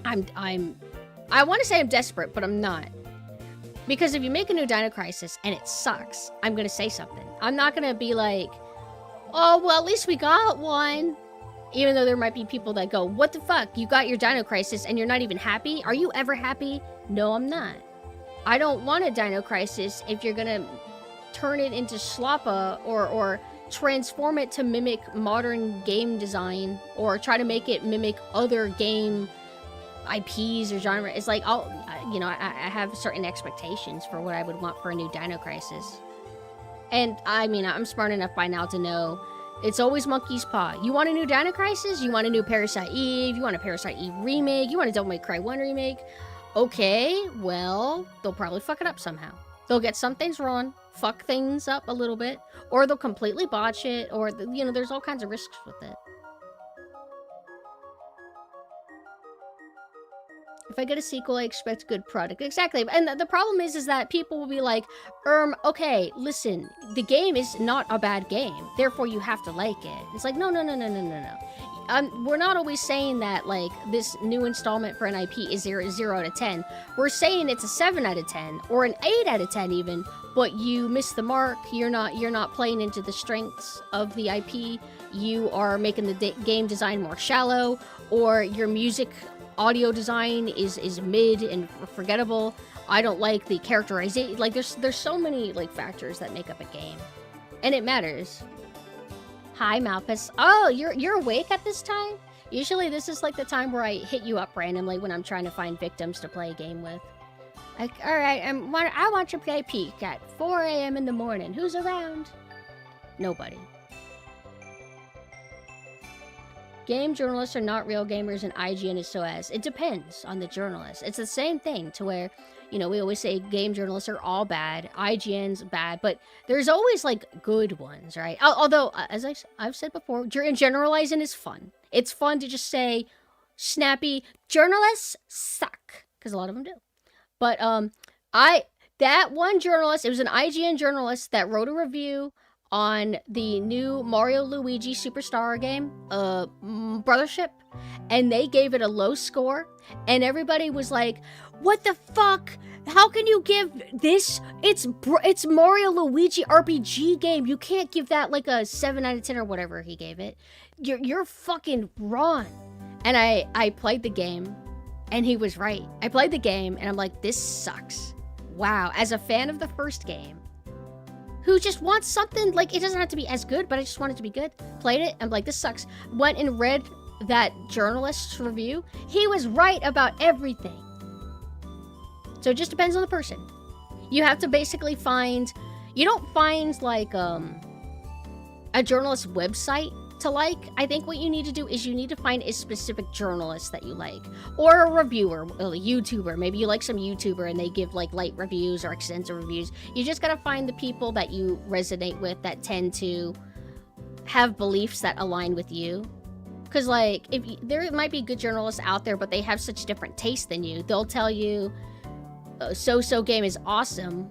S1: I want to say I'm desperate, but I'm not. Because if you make a new Dino Crisis and it sucks, I'm going to say something. I'm not going to be like, oh, well, at least we got one. Even though there might be people that go, what the fuck? You got your Dino Crisis and you're not even happy? Are you ever happy? No, I'm not. I don't want a Dino Crisis if you're going to turn it into sloppa or transform it to mimic modern game design or try to make it mimic other game IPs or genre. It's like, I have certain expectations for what I would want for a new Dino Crisis. And I mean, I'm smart enough by now to know it's always Monkey's Paw. You want a new Dino Crisis? You want a new Parasite Eve? You want a Parasite Eve remake? You want a Devil May Cry 1 remake? Okay, well, they'll probably fuck it up somehow. They'll get some things wrong, fuck things up a little bit, or they'll completely botch it, or, there's all kinds of risks with it. If I get a sequel, I expect a good product. Exactly. And the problem is that people will be like, okay, listen, the game is not a bad game. Therefore, you have to like it. It's like, no. We're not always saying that, like, this new installment for an IP is 0 out of 10. We're saying it's a 7 out of 10, or an 8 out of 10 even, but you missed the mark. You're not playing into the strengths of the IP. You are making the game design more shallow, or your music audio design is mid and forgettable. I don't like the characterization. Like, there's so many, like, factors that make up a game. And it matters. Hi, Malpus. Oh, you're awake at this time? Usually this is, like, the time where I hit you up randomly when I'm trying to find victims to play a game with. Like, alright, I want to play Peak at 4 a.m. in the morning. Who's around? Nobody. Game journalists are not real gamers and IGN is so as. It depends on the journalist. It's the same thing to where, we always say game journalists are all bad, IGN's bad, but there's always, like, good ones, right? Although, as I've said before, generalizing is fun. It's fun to just say, snappy, journalists suck, because a lot of them do. But, that one journalist, it was an IGN journalist that wrote a review on the new Mario Luigi Superstar game, Brothership, and they gave it a low score, and everybody was like, what the fuck? How can you give this? It's Mario Luigi RPG game. You can't give that like a 7 out of 10 or whatever he gave it. You're fucking wrong. And I played the game, and he was right. I played the game, and I'm like, this sucks. Wow. As a fan of the first game, who just wants something, like, it doesn't have to be as good, but I just want it to be good. Played it, I'm like, this sucks. Went and read that journalist's review. He was right about everything. So it just depends on the person. You have to basically find, you don't find, like, a journalist's website to like, I think what you need to do is you need to find a specific journalist that you like, or a reviewer, a YouTuber. Maybe you like some YouTuber and they give like light reviews or extensive reviews. You just gotta find the people that you resonate with that tend to have beliefs that align with you. Because like, there might be good journalists out there, but they have such different tastes than you. They'll tell you so-so game is awesome,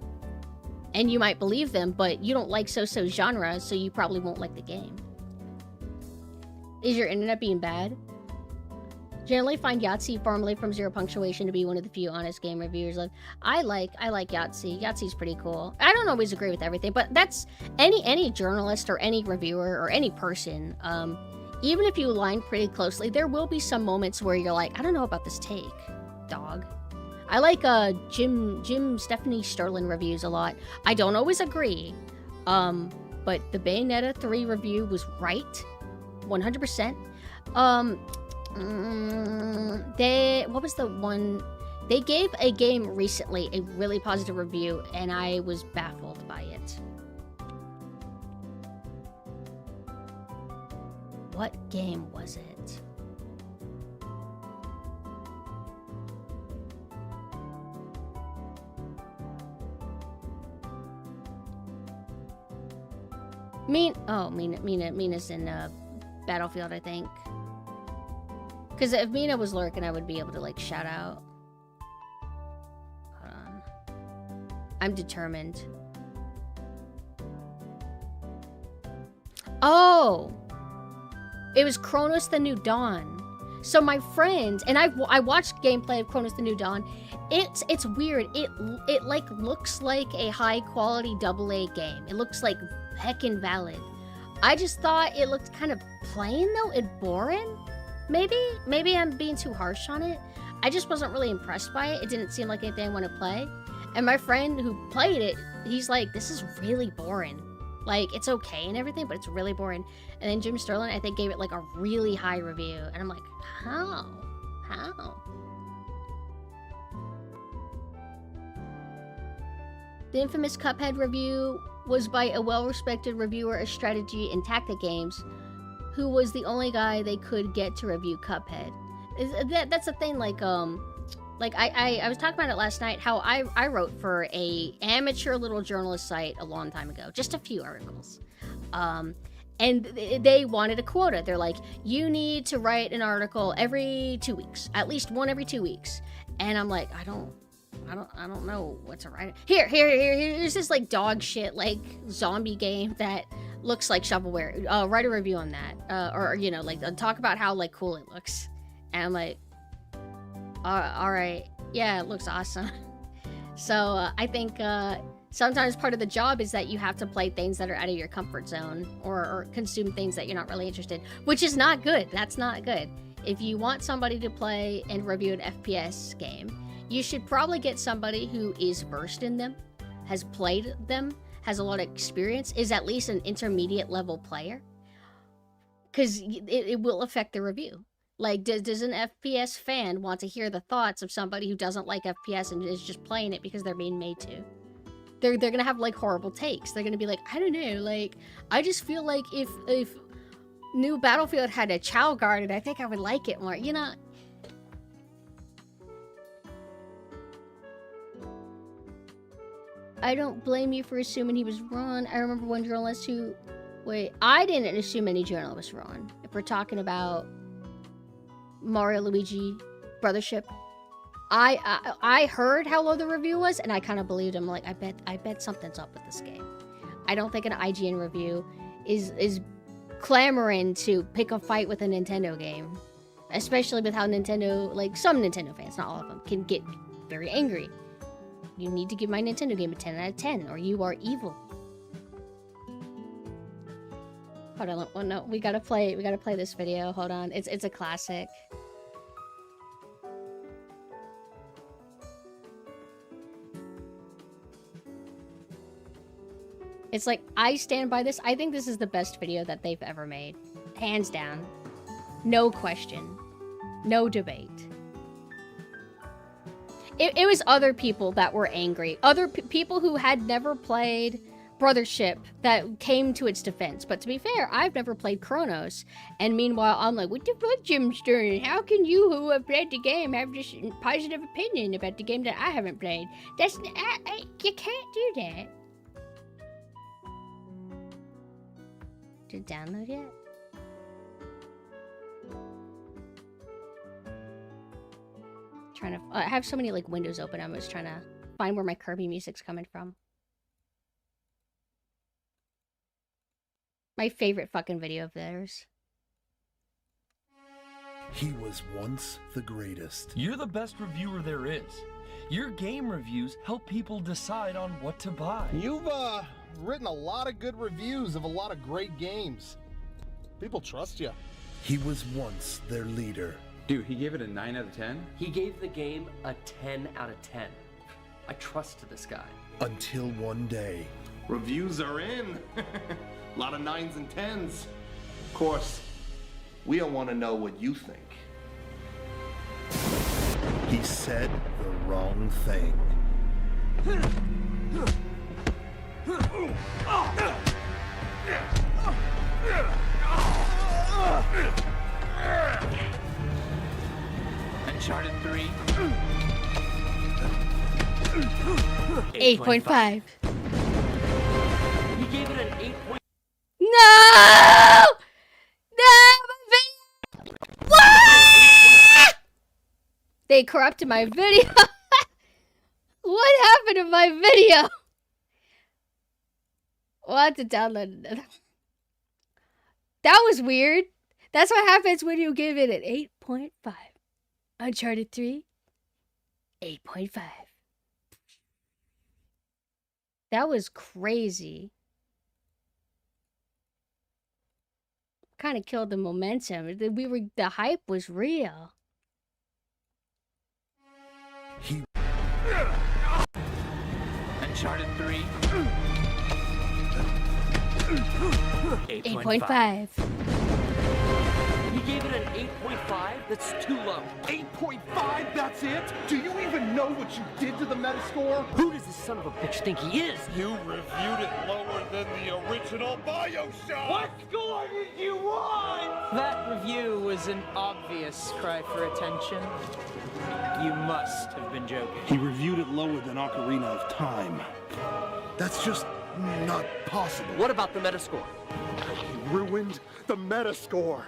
S1: and you might believe them, but you don't like so-so genre, so you probably won't like the game. Is your internet being bad? Generally find Yahtzee formerly from Zero Punctuation to be one of the few honest game reviewers. I like Yahtzee. Yahtzee's pretty cool. I don't always agree with everything, but that's any journalist or any reviewer or any person. Even if you align pretty closely, there will be some moments where you're like, I don't know about this take, dog. I like Jim Stephanie Sterling reviews a lot. I don't always agree, but the Bayonetta 3 review was right, 100%. What was the one? They gave a game recently a really positive review, and I was baffled by it. What game was it? Mina's in Battlefield, I think. Because if Mina was lurking, I would be able to like shout out. Hold on. I'm determined. Oh! It was Chronos the New Dawn. So my friend, and I watched gameplay of Chronos the New Dawn. It's weird. It like looks like a high quality AA game. It looks like heckin' valid. I just thought it looked kind of plain though and boring. Maybe I'm being too harsh on it. I just wasn't really impressed by it. It didn't seem like anything I want to play. And my friend who played it, he's like, this is really boring. Like, it's okay and everything, but it's really boring. And then Jim Sterling, I think, gave it like a really high review. And I'm like, how? The infamous Cuphead review was by a well-respected reviewer of strategy and tactic games, who was the only guy they could get to review Cuphead. That's the thing, like I was talking about it last night, how I wrote for a amateur little journalist site a long time ago, just a few articles. And they wanted a quota. They're like, you need to write an article every 2 weeks, at least one every 2 weeks. And I'm like, I don't know what to write. Here's this like dog shit, like zombie game that looks like shovelware. Write a review on that. Or you know, like talk about how like cool it looks. And I'm like, all right, yeah, it looks awesome. So I think sometimes part of the job is that you have to play things that are out of your comfort zone, or consume things that you're not really interested, which is not good. That's not good. If you want somebody to play and review an FPS game, you should probably get somebody who is versed in them, has played them, has a lot of experience, is at least an intermediate level player, because it will affect the review. Like, does an FPS fan want to hear the thoughts of somebody who doesn't like FPS and is just playing it because they're being made to? They're gonna have like horrible takes. They're gonna be like, I don't know, like, I just feel like if new Battlefield had a Chow Garden, I think I would like it more, you know? I don't blame you for assuming he was wrong. I remember one journalist who... Wait, I didn't assume any journalist was wrong. If we're talking about Mario Luigi Brothership, I heard how low the review was, and I kind of believed him. Like, I bet something's up with this game. I don't think an IGN review is clamoring to pick a fight with a Nintendo game, especially with how Nintendo, like some Nintendo fans, not all of them, can get very angry. You need to give my Nintendo game a 10 out of 10, or you are evil. Hold on, oh no, we gotta play this video. Hold on, it's a classic. It's like, I stand by this. I think this is the best video that they've ever made. Hands down. No question. No debate. It was other people that were angry. Other people who had never played brothership that came to its defense. But to be fair, I've never played Chronos. And meanwhile, I'm like, what the fuck, Jim Stern? How can you who have played the game have this positive opinion about the game that I haven't played? That's you can't do that. Did it download yet? Trying to, I have so many like windows open. I'm just trying to find where my Kirby music's coming from. My favorite fucking video of theirs.
S14: He was once the greatest.
S15: You're the best reviewer there is. Your game reviews help people decide on what to buy.
S16: You've written a lot of good reviews of a lot of great games. People trust you.
S14: He was once their leader.
S17: Dude, he gave it a 9 out of 10?
S18: He gave the game a 10 out of 10. I trust this guy.
S14: Until one day.
S19: Reviews are in. A lot of 9s and 10s. Of course, we don't want to know what you think.
S14: He said the wrong thing.
S18: Uncharted 3.
S1: 8.5.
S18: He gave it an 8.
S1: No! No! What? They corrupted my video. What happened to my video? We'll have to download it. That was weird. That's what happens when you give it an 8.5. Uncharted 3, 8.5. That was crazy. Kind of killed the momentum. The hype was real.
S18: Uncharted 3.
S1: 8.5.
S18: He gave it an 8.5? That's too low.
S19: 8.5? That's it? Do you even know what you did to the Metascore?
S18: Who does this son of a bitch think he is?
S11: You reviewed it lower than the original BioShock!
S18: What score did you want?
S20: That review was an obvious cry for attention. You must have been joking.
S16: He reviewed it lower than Ocarina of Time.
S14: That's just not possible.
S18: What about the Metascore?
S19: You ruined the Metascore.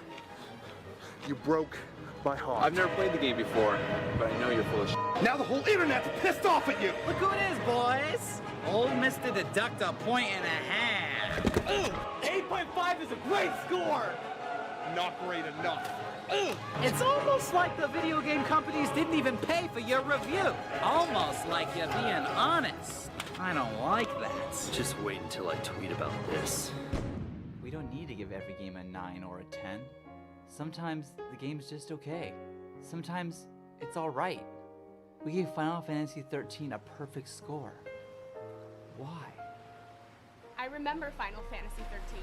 S19: You broke my heart.
S17: I've never played the game before, but I know you're full of shit.
S19: Now the whole internet's pissed off at you!
S20: Look who it is, boys! Old Mr. Deduct a point and a half.
S19: Ugh! 8.5 is a great score! Not great enough. Ugh!
S20: It's almost like the video game companies didn't even pay for your review. Almost like you're being honest. I don't like that.
S18: Just wait until I tweet about this.
S21: We don't need to give every game a 9 or a 10. Sometimes the game's just okay. Sometimes it's alright. We gave Final Fantasy XIII a perfect score. Why?
S22: I remember Final Fantasy XIII.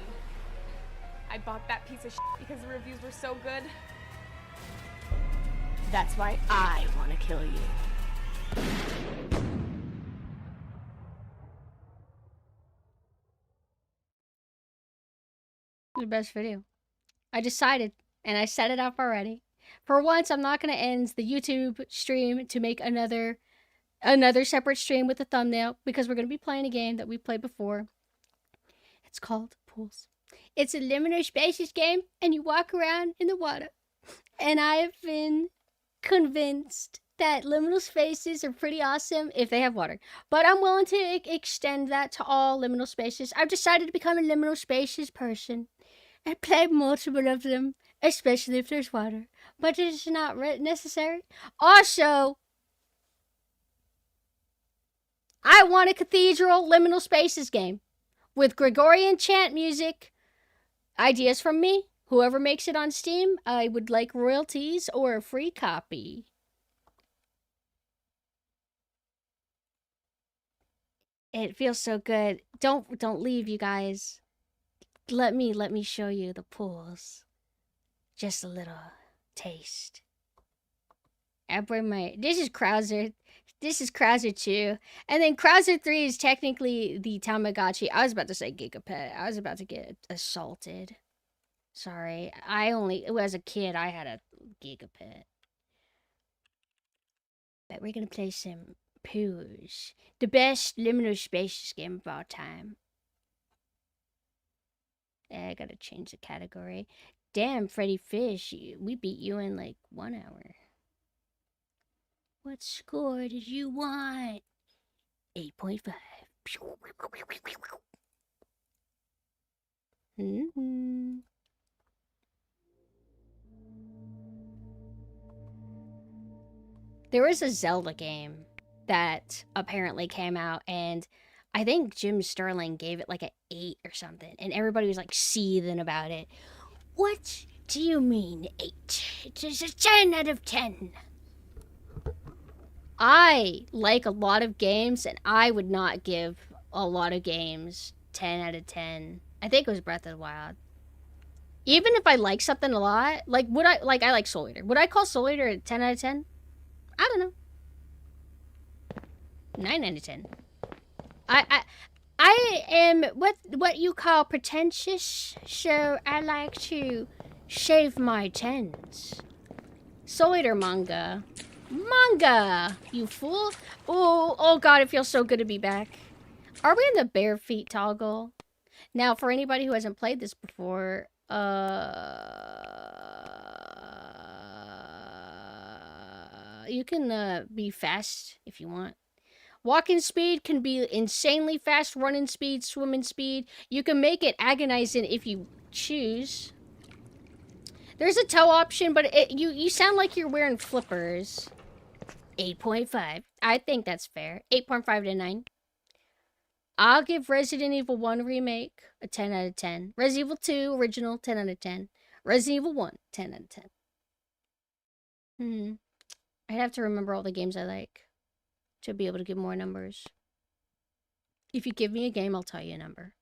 S22: I bought that piece of shit because the reviews were so good. That's why I want to kill you.
S1: The best video. I decided, and I set it up already. For once, I'm not going to end the YouTube stream to make another separate stream with a thumbnail, because we're going to be playing a game that we played before. It's called Pools. It's a liminal spaces game, and you walk around in the water. And I have been convinced that liminal spaces are pretty awesome if they have water. But I'm willing to extend that to all liminal spaces. I've decided to become a liminal spaces person and play multiple of them, especially if there's water. But it's not necessary. Also, I want a cathedral liminal spaces game with Gregorian chant music. Ideas from me. Whoever makes it on Steam, I would like royalties or a free copy. It feels so good. Don't leave, you guys. Let me show you the pools. Just a little taste. I bring my... This is Krauser. This is Krauser 2. And then Krauser 3 is technically the Tamagotchi. I was about to say Gigapet. I was about to get assaulted. Sorry. As a kid, I had a Gigapet. But we're gonna play some Pools. The best liminal spaces game of all time. I gotta change the category. Damn, Freddy Fish, we beat you in like 1 hour. What score did you want? 8.5. Mm-hmm. There was a Zelda game that apparently came out, and I think Jim Sterling gave it like an 8 or something, and everybody was like seething about it. What do you mean 8? It is a 10 out of 10. I like a lot of games, and I would not give a lot of games 10 out of 10. I think it was Breath of the Wild. Even if I like something a lot, like I like Soul Eater. Would I call Soul Eater a 10 out of 10? I don't know. 9 out of 10. I am what you call pretentious, so I like to shave my 10s. Soul Eater manga. Manga, you fool. Oh god, it feels so good to be back. Are we in the bare feet toggle? Now, for anybody who hasn't played this before, you can be fast if you want. Walking speed can be insanely fast, running speed, swimming speed. You can make it agonizing if you choose. There's a toe option, but you sound like you're wearing flippers. 8.5. I think that's fair. 8.5 to 9. I'll give Resident Evil 1 Remake a 10 out of 10. Resident Evil 2 Original, 10 out of 10. Resident Evil 1, 10 out of 10. I'd have to remember all the games I like to be able to give more numbers. If you give me a game, I'll tell you a number.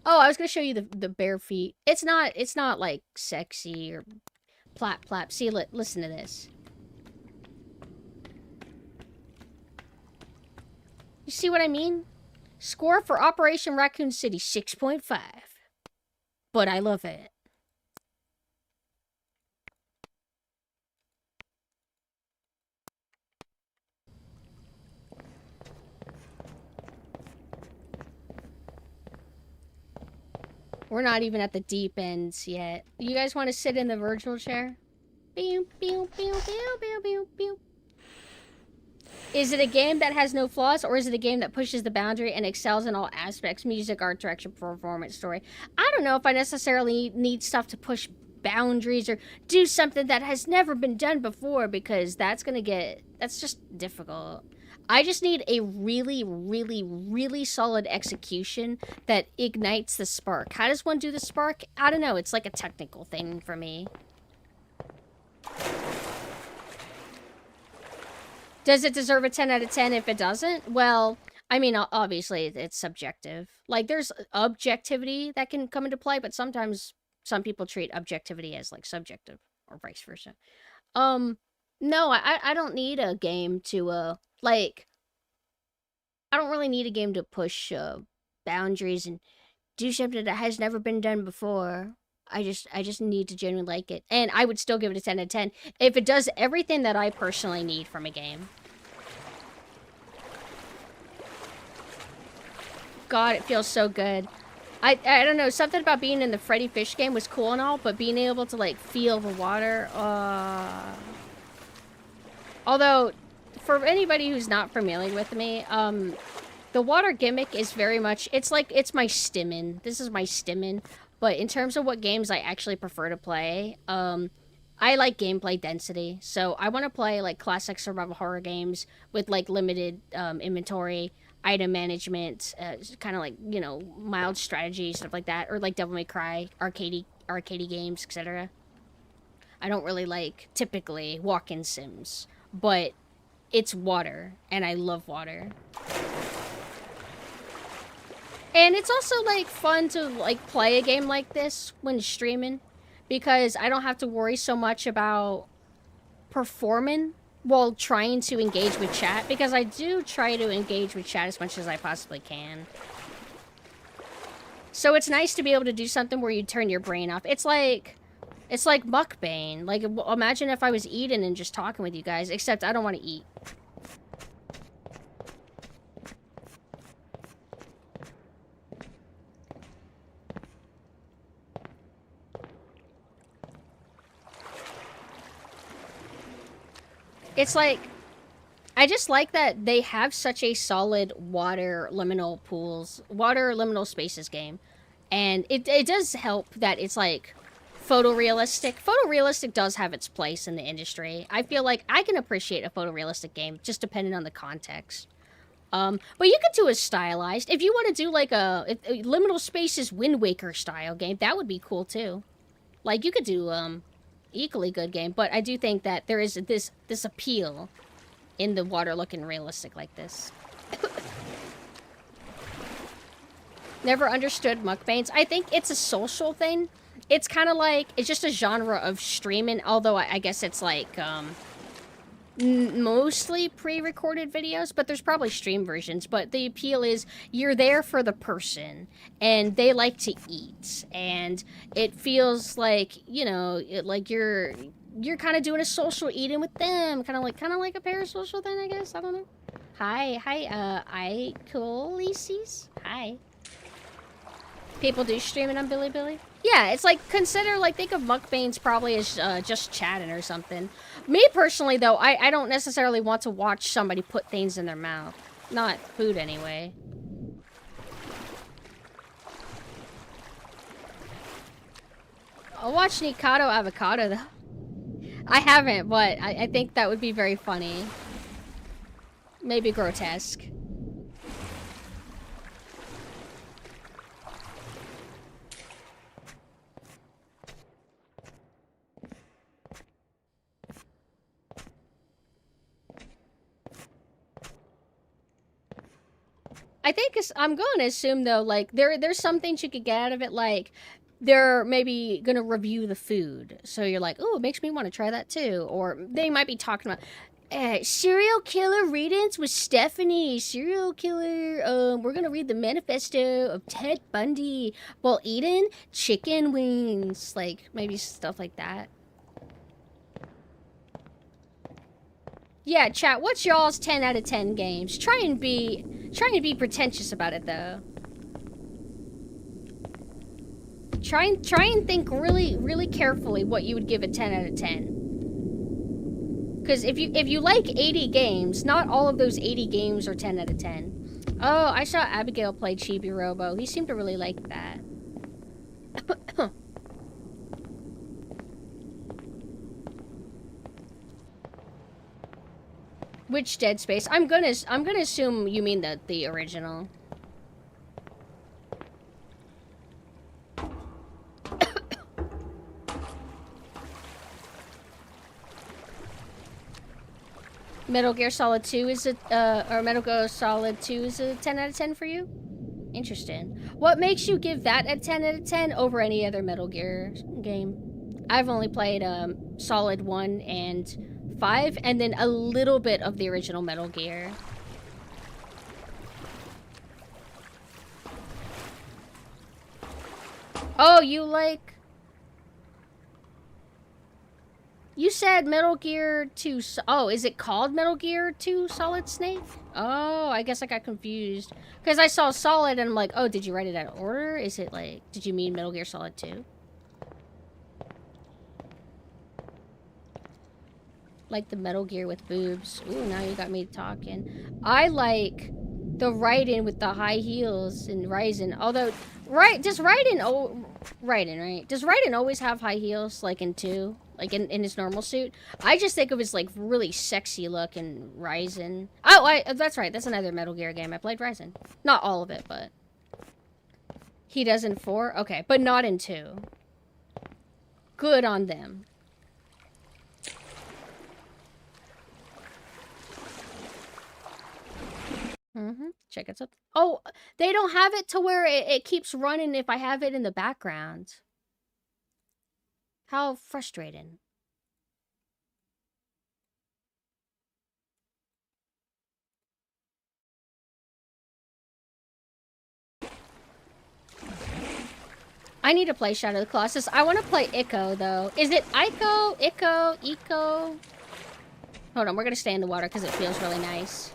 S1: Oh, I was gonna show you the bare feet. It's not like sexy or plap plap. See, listen to this. You see what I mean? Score for Operation Raccoon City, 6.5. But I love it. We're not even at the deep ends yet. You guys want to sit in the virtual chair? Pew, pew, pew, pew, pew, pew, pew. Is it a game that has no flaws, or is it a game that pushes the boundary and excels in all aspects? Music, art, direction, performance, story. I don't know if I necessarily need stuff to push boundaries or do something that has never been done before, because that's just difficult. I just need a really, really, really solid execution that ignites the spark. How does one do the spark? I don't know. It's like a technical thing for me. Does it deserve a 10 out of 10 if it doesn't? Well, I mean, obviously, it's subjective. Like, there's objectivity that can come into play, but sometimes some people treat objectivity as, like, subjective, or vice versa. No, I don't need a game to, like, I don't really need a game to push boundaries and do something that has never been done before. I just need to genuinely like it. And I would still give it a 10 out of 10 if it does everything that I personally need from a game. God, it feels so good. I don't know, something about being in the Freddy Fish game was cool and all, but being able to, like, feel the water, although, for anybody who's not familiar with me, the water gimmick is very much, it's my stimmin. This is my stimmin. But in terms of what games I actually prefer to play, I like gameplay density. So I want to play, like, classic survival horror games with, like, limited inventory, item management, kind of like, you know, mild strategy, stuff like that. Or, like, Devil May Cry, arcade games, etc. I don't really like, typically, walk-in sims. But it's water, and I love water. And it's also, like, fun to, like, play a game like this when streaming, because I don't have to worry so much about performing while trying to engage with chat, because I do try to engage with chat as much as I possibly can. So it's nice to be able to do something where you turn your brain off. It's like mukbang. Like, imagine if I was eating and just talking with you guys, except I don't want to eat. It's like, I just like that they have such a solid water liminal spaces game. And it does help that it's like photorealistic. Photorealistic does have its place in the industry. I feel like I can appreciate a photorealistic game just depending on the context. But you could do a stylized. If you want to do like a liminal spaces Wind Waker style game, that would be cool too. Like you could do equally good game, but I do think that there is this appeal in the water looking realistic like this. Never understood mukbangs. I think it's a social thing. It's kind of like, it's just a genre of streaming, although I guess it's like mostly pre-recorded videos, but there's probably stream versions. But the appeal is you're there for the person, and they like to eat, and it feels like, you know, like you're kind of doing a social eating with them, kind of like a parasocial thing, I guess. I don't know. Hi, cool, Lises. Hi. People do streaming on Bilibili? Yeah, it's like, consider, like, think of mukbangs probably as just chatting or something. Me personally, though, I don't necessarily want to watch somebody put things in their mouth. Not food, anyway. I'll watch Nikado Avocado, though. I haven't, but I think that would be very funny. Maybe grotesque. I think I'm going to assume, though, like, there's some things you could get out of it, like, they're maybe going to review the food. So you're like, oh, it makes me want to try that, too. Or they might be talking about, serial killer read-ins with Stephanie. Serial killer, we're going to read the manifesto of Ted Bundy while eating chicken wings. Like, maybe stuff like that. Yeah, chat, what's y'all's 10 out of 10 games? Try and be pretentious about it, though. Try and think really, really carefully what you would give a 10 out of 10. Because if you like 80 games, not all of those 80 games are 10 out of 10. Oh, I saw Abigail play Chibi Robo. He seemed to really like that. Which Dead Space? I'm gonna assume you mean the original. Metal Gear Solid 2 is or Metal Gear Solid 2 is a 10 out of 10 for you? Interesting. What makes you give that a 10 out of 10 over any other Metal Gear game? I've only played Solid 1 and 5, and then a little bit of the original Metal Gear. Oh, you like... You said Metal Gear 2... Oh, is it called Metal Gear 2 Solid Snake? Oh, I guess I got confused. Because I saw Solid and I'm like, oh, did you write it out of order? Is it like... Did you mean Metal Gear Solid 2? Like the Metal Gear with boobs. Ooh, now you got me talking. I like the Raiden with the high heels in Ryzen. Although, does Raiden, right? Does Raiden always have high heels, like in 2? Like in his normal suit? I just think of his like really sexy look in Ryzen. Oh, that's right. That's another Metal Gear game. I played Ryzen. Not all of it, but he does in 4. Okay, but not in 2. Good on them. Check it out. Oh, they don't have it to where it keeps running if I have it in the background. How frustrating. I need to play Shadow of the Colossus. I want to play Ico, though. Is it Ico? Ico? Eco? Hold on, we're going to stay in the water because it feels really nice.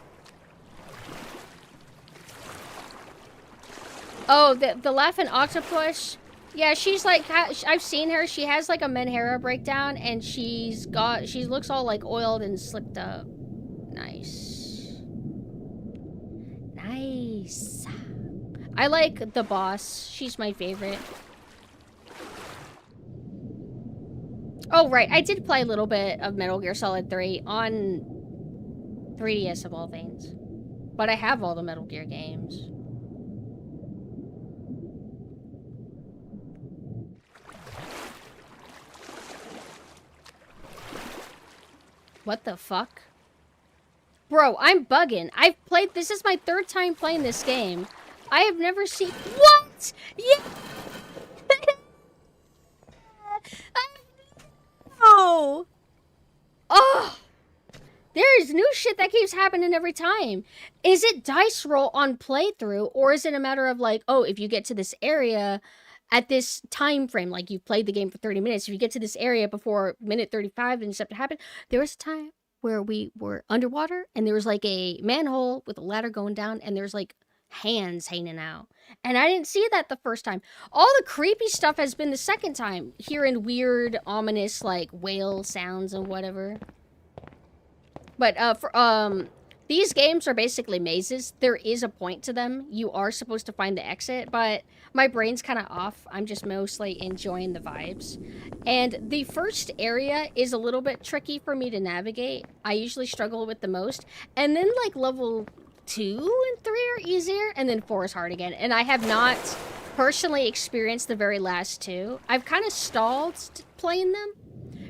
S1: Oh, the Laughing Octopus. Yeah, she's like, I've seen her. She has like a Menhera breakdown, and she looks all like oiled and slicked up. Nice. Nice. I like the boss. She's my favorite. Oh, right. I did play a little bit of Metal Gear Solid 3 on 3DS of all things. But I have all the Metal Gear games. What the fuck? Bro, I'm bugging. This is my 3rd time playing this game. I have never seen... What? Yeah! Oh! Oh! There is new shit that keeps happening every time. Is it dice roll on playthrough, or is it a matter of like, oh, if you get to this area at this time frame, like you've played the game for 30 minutes, if you get to this area before minute 35 and something happened, there was a time where we were underwater and there was like a manhole with a ladder going down and there's like hands hanging out. And I didn't see that the first time. All the creepy stuff has been the second time, hearing weird, ominous, like whale sounds and whatever. But these games are basically mazes. There is a point to them. You are supposed to find the exit, but my brain's kind of off. I'm just mostly enjoying the vibes. And the first area is a little bit tricky for me to navigate. I usually struggle with the most. And then like level 2 and 3 are easier, and then 4 is hard again. And I have not personally experienced the very last 2. I've kind of stalled playing them.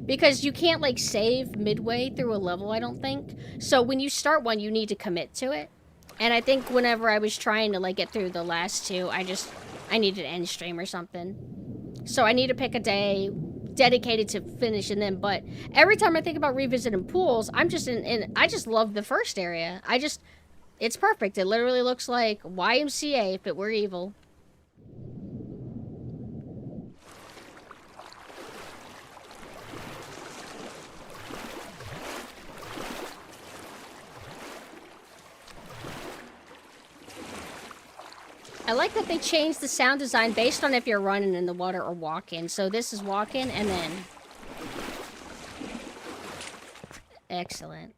S1: Because you can't, like, save midway through a level, I don't think. So when you start one, you need to commit to it. And I think whenever I was trying to, like, get through the last 2, I needed an end stream or something. So I need to pick a day dedicated to finishing them. But every time I think about revisiting pools, I'm just I just love the first area. It's perfect. It literally looks like YMCA if it were evil. I like that they changed the sound design based on if you're running in the water or walking. So this is walking and then... Excellent.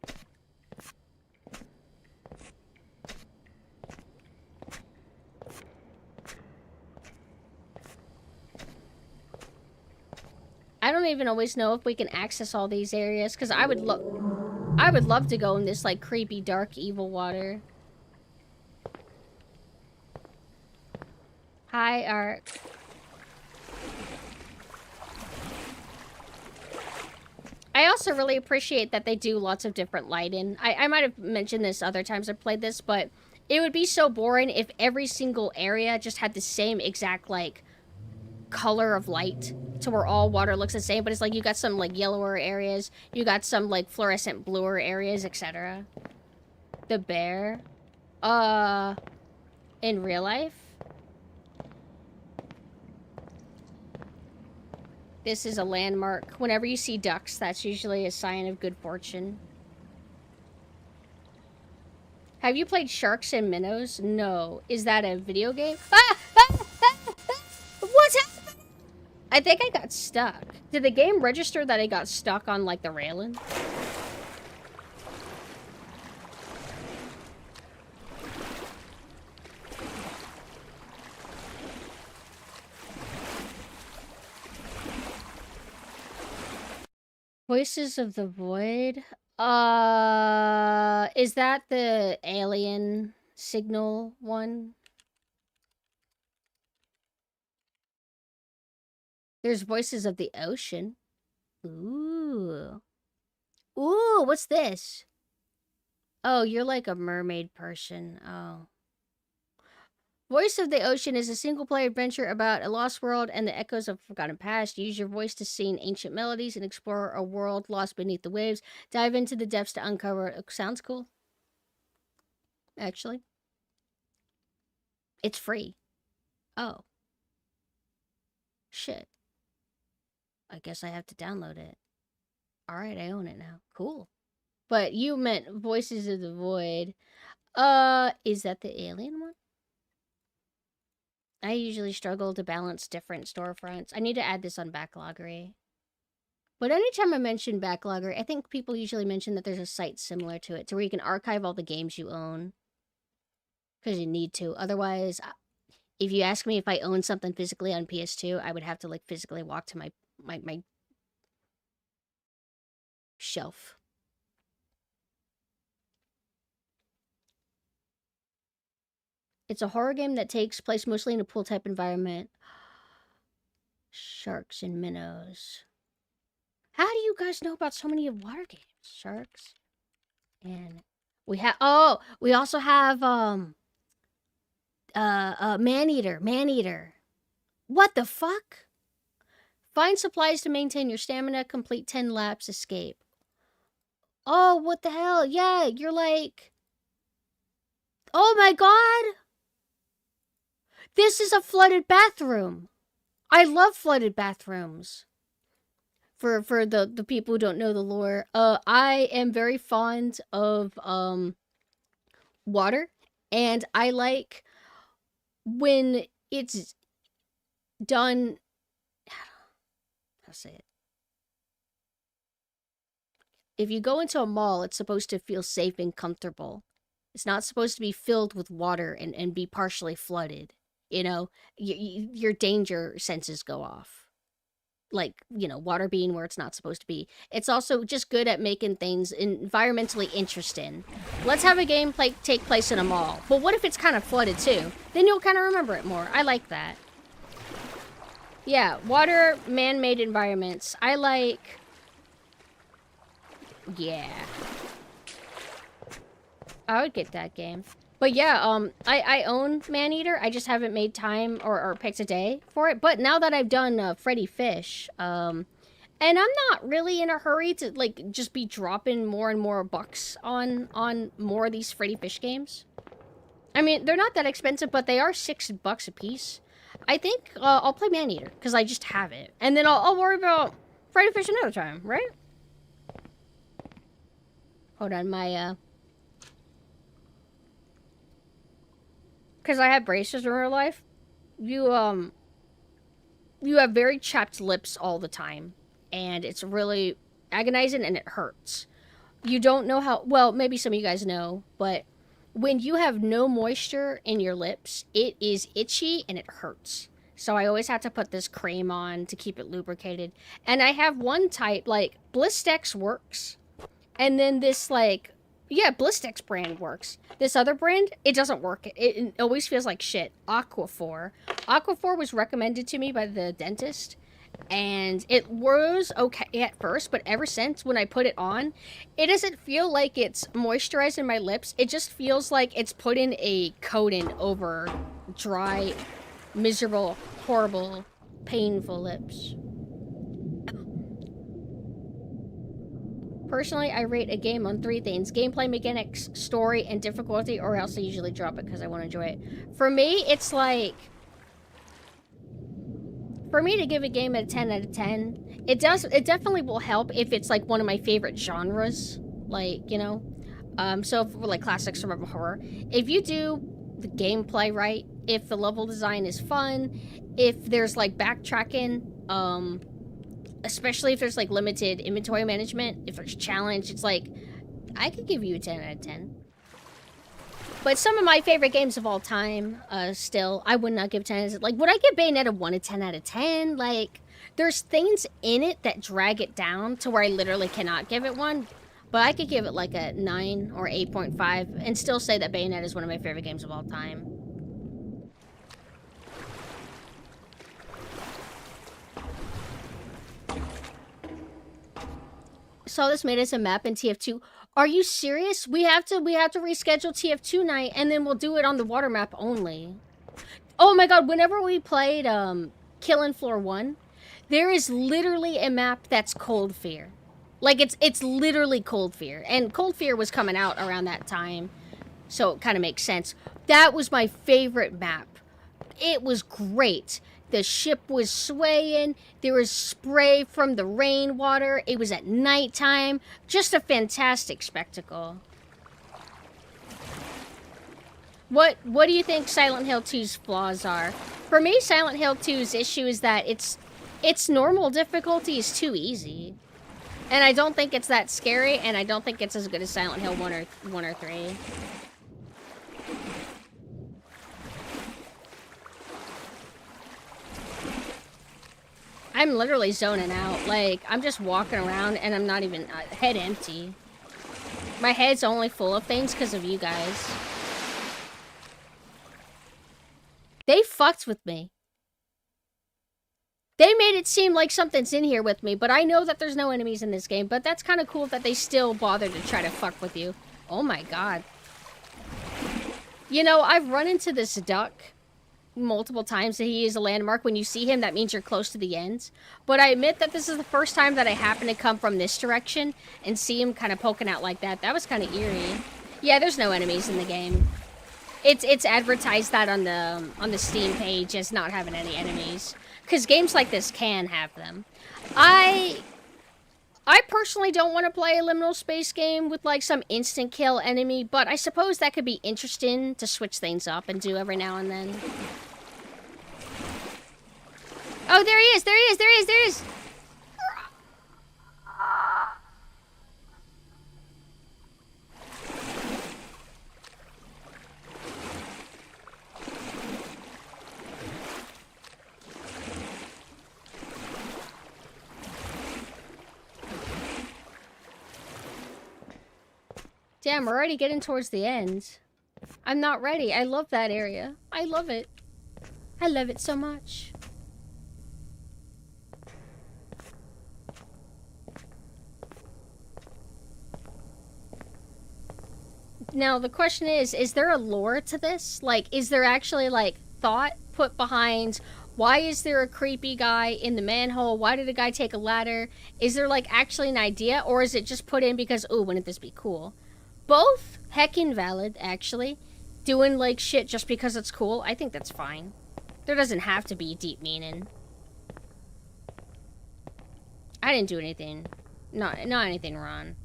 S1: I don't even always know if we can access all these areas, because I would love to go in this, like, creepy, dark, evil water. Hi, Ark. I also really appreciate that they do lots of different lighting. I might have mentioned this other times I've played this, but it would be so boring if every single area just had the same exact, like, color of light to where all water looks the same, but it's like you got some, like, yellower areas, you got some, like, fluorescent bluer areas, etc. The bear? In real life? This is a landmark. Whenever you see ducks, that's usually a sign of good fortune. Have you played Sharks and Minnows? No. Is that a video game? What's happening? I think I got stuck. Did the game register that I got stuck on, like, the railing? Voices of the Void? Is that the alien signal one? There's Voices of the Ocean. Ooh. Ooh, what's this? Oh, you're like a mermaid person. Oh. Voice of the Ocean is a single-player adventure about a lost world and the echoes of a forgotten past. Use your voice to sing ancient melodies and explore a world lost beneath the waves. Dive into the depths to uncover... Sounds cool. Actually. It's free. Oh. shit. I guess I have to download it. Alright, I own it now. Cool. But you meant Voices of the Void. Is that the alien one? I usually struggle to balance different storefronts. I need to add this on Backloggery. But anytime I mention Backloggery, I think people usually mention that there's a site similar to it, to where you can archive all the games you own. Because you need to. Otherwise, if you ask me if I own something physically on PS2, I would have to, like, physically walk to my shelf. It's a horror game that takes place mostly in a pool-type environment. Sharks and minnows. How do you guys know about so many water games? Sharks. And we have... Oh! We also have, Maneater. Maneater. What the fuck? Find supplies to maintain your stamina, complete 10 laps, escape. Oh, what the hell? Yeah, you're like... Oh my god! This is a flooded bathroom. I love flooded bathrooms. For the people who don't know the lore, I am very fond of water, and I like when it's done. How to say it? If you go into a mall, it's supposed to feel safe and comfortable. It's not supposed to be filled with water and be partially flooded. You know, your danger senses go off. Like, you know, water being where it's not supposed to be. It's also just good at making things environmentally interesting. Let's have a game take place in a mall. But what if it's kind of flooded too? Then you'll kind of remember it more. I like that. Yeah, water, man-made environments. I like... Yeah. I would get that game. But yeah, I own Maneater. I just haven't made time or picked a day for it. But now that I've done Freddy Fish, and I'm not really in a hurry to, like, just be dropping more and more bucks on more of these Freddy Fish games. I mean, they're not that expensive, but they are $6 a piece. I think I'll play Maneater, because I just have it. And then I'll worry about Freddy Fish another time, right? Hold on, my, because I have braces in real life, you have very chapped lips all the time. And it's really agonizing and it hurts. You don't know how... Well, maybe some of you guys know, but when you have no moisture in your lips, it is itchy and it hurts. So I always have to put this cream on to keep it lubricated. And I have one type, like, Blistex works. And then this, like... Yeah, Blistex brand works. This other brand, it doesn't work. It always feels like shit. Aquaphor. Aquaphor was recommended to me by the dentist. And it was okay at first, but ever since, when I put it on, it doesn't feel like it's moisturizing my lips. It just feels like it's putting a coating over dry, miserable, horrible, painful lips. Personally, I rate a game on 3 things: gameplay, mechanics, story, and difficulty, or else I usually drop it because I want to enjoy it. For me, it's like... For me to give a game a 10 out of 10, it definitely will help if it's like one of my favorite genres. Like, you know? So for like classic survival horror. If you do the gameplay right, if the level design is fun, if there's like backtracking, especially if there's, like, limited inventory management, if there's challenge, it's like, I could give you a 10 out of 10. But some of my favorite games of all time, still, I would not give 10 out of 10. Like, would I give Bayonetta 1 a 10 out of 10? Like, there's things in it that drag it down to where I literally cannot give it 1. But I could give it, like, a 9 or 8.5 and still say that Bayonetta is one of my favorite games of all time. Saw this made us a map in TF2. Are you serious? We have to reschedule TF2 night, and then we'll do it on the water map only. Oh my god, whenever we played Killing Floor 1, there is literally a map that's Cold Fear. Like, it's literally Cold Fear. And Cold Fear was coming out around that time, so it kind of makes sense. That was my favorite map. It was great. The ship was swaying. There was spray from the rainwater. It was at nighttime. Just a fantastic spectacle. What do you think Silent Hill 2's flaws are? For me, Silent Hill 2's issue is that its normal difficulty is too easy. And I don't think it's that scary, and I don't think it's as good as Silent Hill 1 or 3. I'm literally zoning out. Like, I'm just walking around, and I'm not even... head empty. My head's only full of things because of you guys. They fucked with me. They made it seem like something's in here with me, but I know that there's no enemies in this game, but that's kind of cool that they still bothered to try to fuck with you. Oh my god. You know, I've run into this duck multiple times, and he is a landmark. When you see him, that means you're close to the end. But I admit that this is the first time that I happen to come from this direction and see him kind of poking out like that. That was kind of eerie. Yeah, there's no enemies in the game. It's advertised that on the Steam page as not having any enemies. Because games like this can have them. I personally don't want to play a liminal space game with like some instant kill enemy, but I suppose that could be interesting to switch things up and do every now and then. Oh, there he is! There he is! There he is! There he is! Damn, we're already getting towards the end. I'm not ready. I love that area. I love it. I love it so much. Now, the question is there a lore to this? Like, is there actually, like, thought put behind... Why is there a creepy guy in the manhole? Why did a guy take a ladder? Is there, like, actually an idea? Or is it just put in because, ooh, wouldn't this be cool? Both heckin' valid, actually. Doing, like, shit just because it's cool, I think that's fine. There doesn't have to be deep meaning. I didn't do anything. Not anything wrong.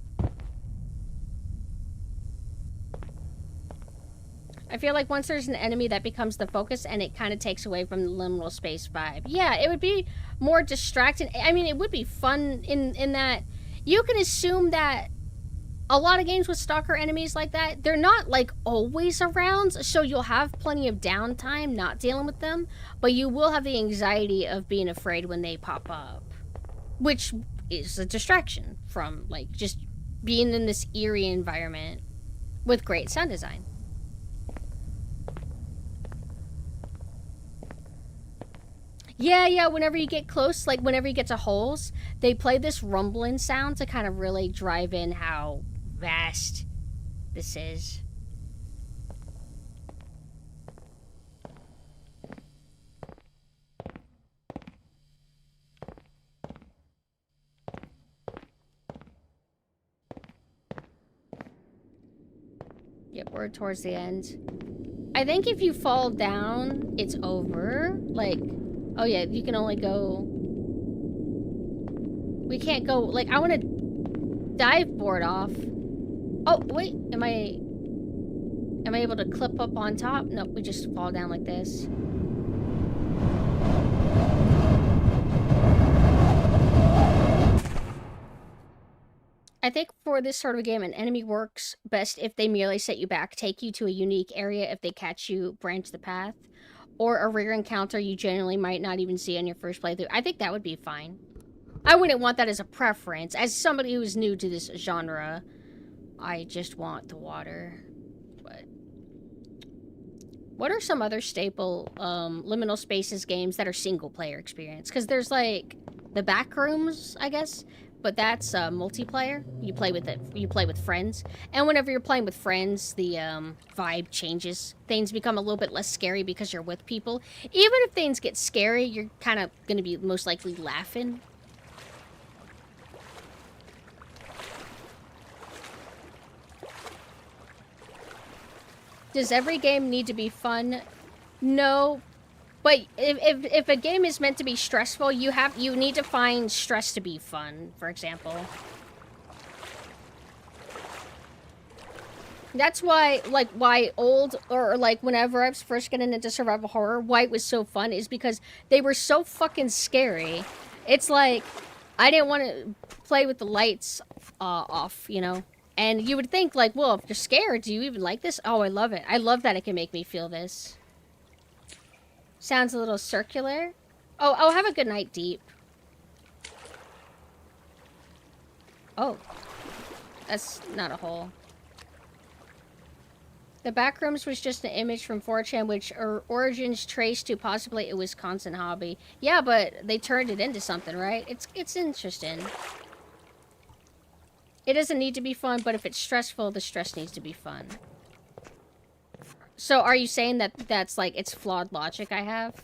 S1: I feel like once there's an enemy, that becomes the focus, and it kind of takes away from the liminal space vibe. Yeah, it would be more distracting. I mean, it would be fun in that you can assume that a lot of games with stalker enemies like that, they're not, like, always around, so you'll have plenty of downtime not dealing with them, but you will have the anxiety of being afraid when they pop up, which is a distraction from, like, just being in this eerie environment with great sound design. Yeah, whenever you get close, like, whenever you get to holes, they play this rumbling sound to kind of really drive in how vast this is. Yep, we're towards the end. I think if you fall down, it's over. Like, oh yeah, you can only go... We can't go... Like, I want to dive board off. Oh, wait, am I able to clip up on top? Nope, we just fall down like this. I think for this sort of game, an enemy works best if they merely set you back, take you to a unique area if they catch you, branch the path, or a rare encounter you generally might not even see on your first playthrough. I think that would be fine. I wouldn't want that as a preference. As somebody who's new to this genre, I just want the water. But what are some other staple liminal spaces games that are single player experience? Because there's like the Backrooms, I guess, but that's multiplayer. You play with friends, and whenever you're playing with friends, the vibe changes. Things become a little bit less scary because you're with people. Even if things get scary, you're kind of going to be most likely laughing. Does every game need to be fun? No, But if a game is meant to be stressful, you need to find stress to be fun, for example. That's why, like, why old, or, like, whenever I was first getting into survival horror, why it was so fun is because they were so fucking scary. It's like, I didn't want to play with the lights off, you know? And you would think, like, well, if you're scared, do you even like this? Oh, I love it. I love that it can make me feel this. Sounds a little circular. Oh, have a good night, Deep. Oh. That's not a hole. The Backrooms was just an image from 4chan, which origins traced to possibly a Wisconsin hobby. Yeah, but they turned it into something, right? It's interesting. It doesn't need to be fun, but if it's stressful, the stress needs to be fun. So are you saying that that's like, it's flawed logic I have?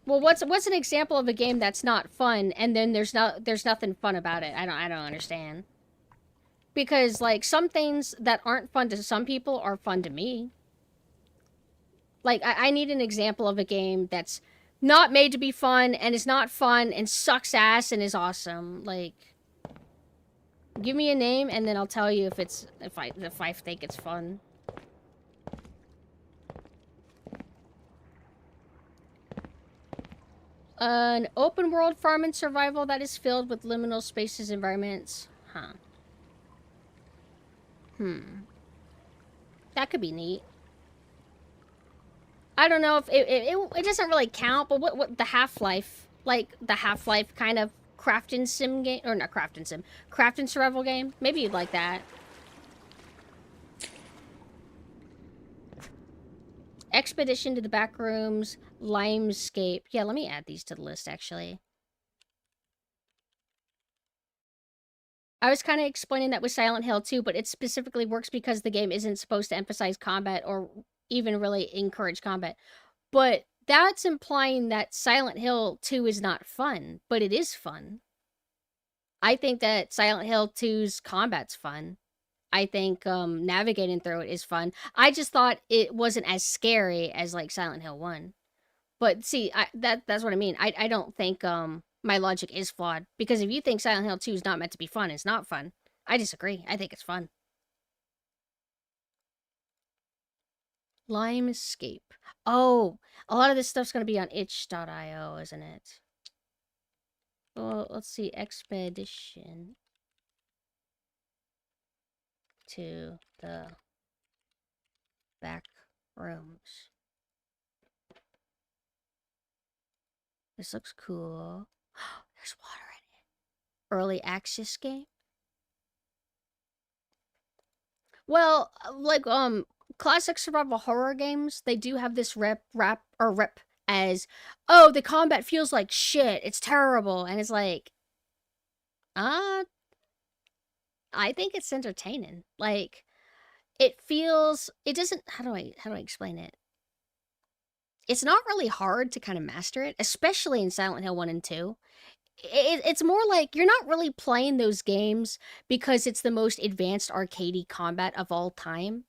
S1: Well, what's an example of a game that's not fun, and then there's nothing fun about it? I don't understand. Because, like, some things that aren't fun to some people are fun to me. Like, I need an example of a game that's not made to be fun, and is not fun, and sucks ass, and is awesome. Like, give me a name, and then I'll tell you if I think it's fun. An open world farm and survival that is filled with liminal spaces environments. Huh. That could be neat. I don't know if it doesn't really count, but what the Half-Life, like the Half-Life kind of crafting sim game, or not crafting sim, crafting survival game. Maybe you'd like that. Expedition to the Backrooms, Limescape. Yeah, let me add these to the list, actually. I was kind of explaining that with Silent Hill 2, but it specifically works because the game isn't supposed to emphasize combat or even really encourage combat. But that's implying that Silent Hill 2 is not fun, but it is fun. I think that Silent Hill 2's combat's fun. I think navigating through it is fun. I just thought it wasn't as scary as, like, Silent Hill 1. But see, that's what I mean. I don't think my logic is flawed. Because if you think Silent Hill 2 is not meant to be fun, it's not fun. I disagree. I think it's fun. Limescape. Oh, a lot of this stuff's going to be on itch.io, isn't it? Well, let's see. Expedition to the back rooms. This looks cool. There's water in it. Early access game? Well, like, classic survival horror games, they do have this rep as, oh, the combat feels like shit, it's terrible, and it's like, I think it's entertaining. Like, it doesn't, how do I explain it? It's not really hard to kind of master it, especially in Silent Hill 1 and 2. It's more like you're not really playing those games because it's the most advanced arcadey combat of all time.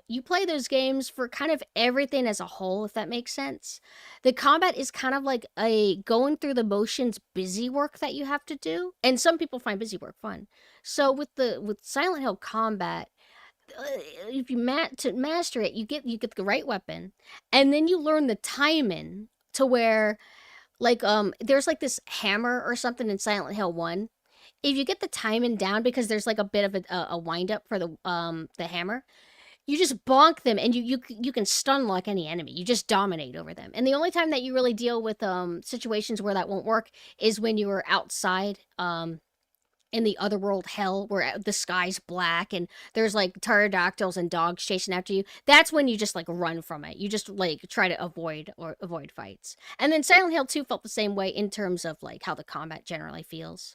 S1: You play those games for kind of everything as a whole, if that makes sense. The combat is kind of like a going through the motions busy work that you have to do, and some people find busy work fun. So with Silent Hill combat, if you master it, you get the right weapon, and then you learn the timing to where, like, there's like this hammer or something in Silent Hill 1. If you get the timing down, because there's like a bit of a wind up for the hammer, you just bonk them, and you can stun lock any enemy. You just dominate over them. And the only time that you really deal with situations where that won't work is when you are outside in the otherworld hell, where the sky's black and there's like pterodactyls and dogs chasing after you. That's when you just like run from it. You just like try to avoid fights. And then Silent Hill 2 felt the same way in terms of like how the combat generally feels.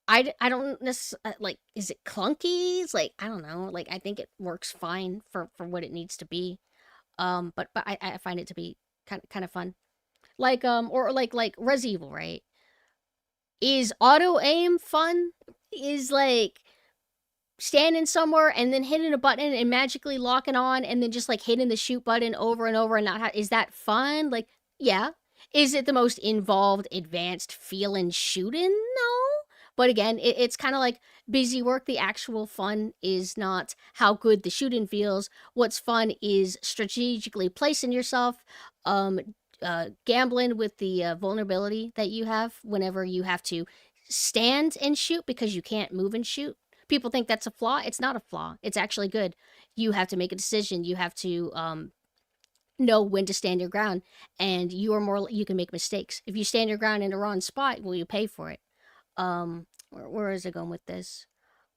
S1: I don't necessarily, like, is it clunky? It's like, I don't know. Like, I think it works fine for what it needs to be. But I find it to be kind of fun. Like, or like Res Evil, right? Is auto aim fun? Is like standing somewhere and then hitting a button and magically locking on and then just like hitting the shoot button over and over and not is that fun? Like, yeah. Is it the most involved, advanced feeling shooting? No. But again, it's kind of like busy work. The actual fun is not how good the shooting feels. What's fun is strategically placing yourself, gambling with the vulnerability that you have whenever you have to stand and shoot because you can't move and shoot. People think that's a flaw. It's not a flaw. It's actually good. You have to make a decision. You have to know when to stand your ground, and you can make mistakes. If you stand your ground in the wrong spot, well, you pay for it. Where is it going with this?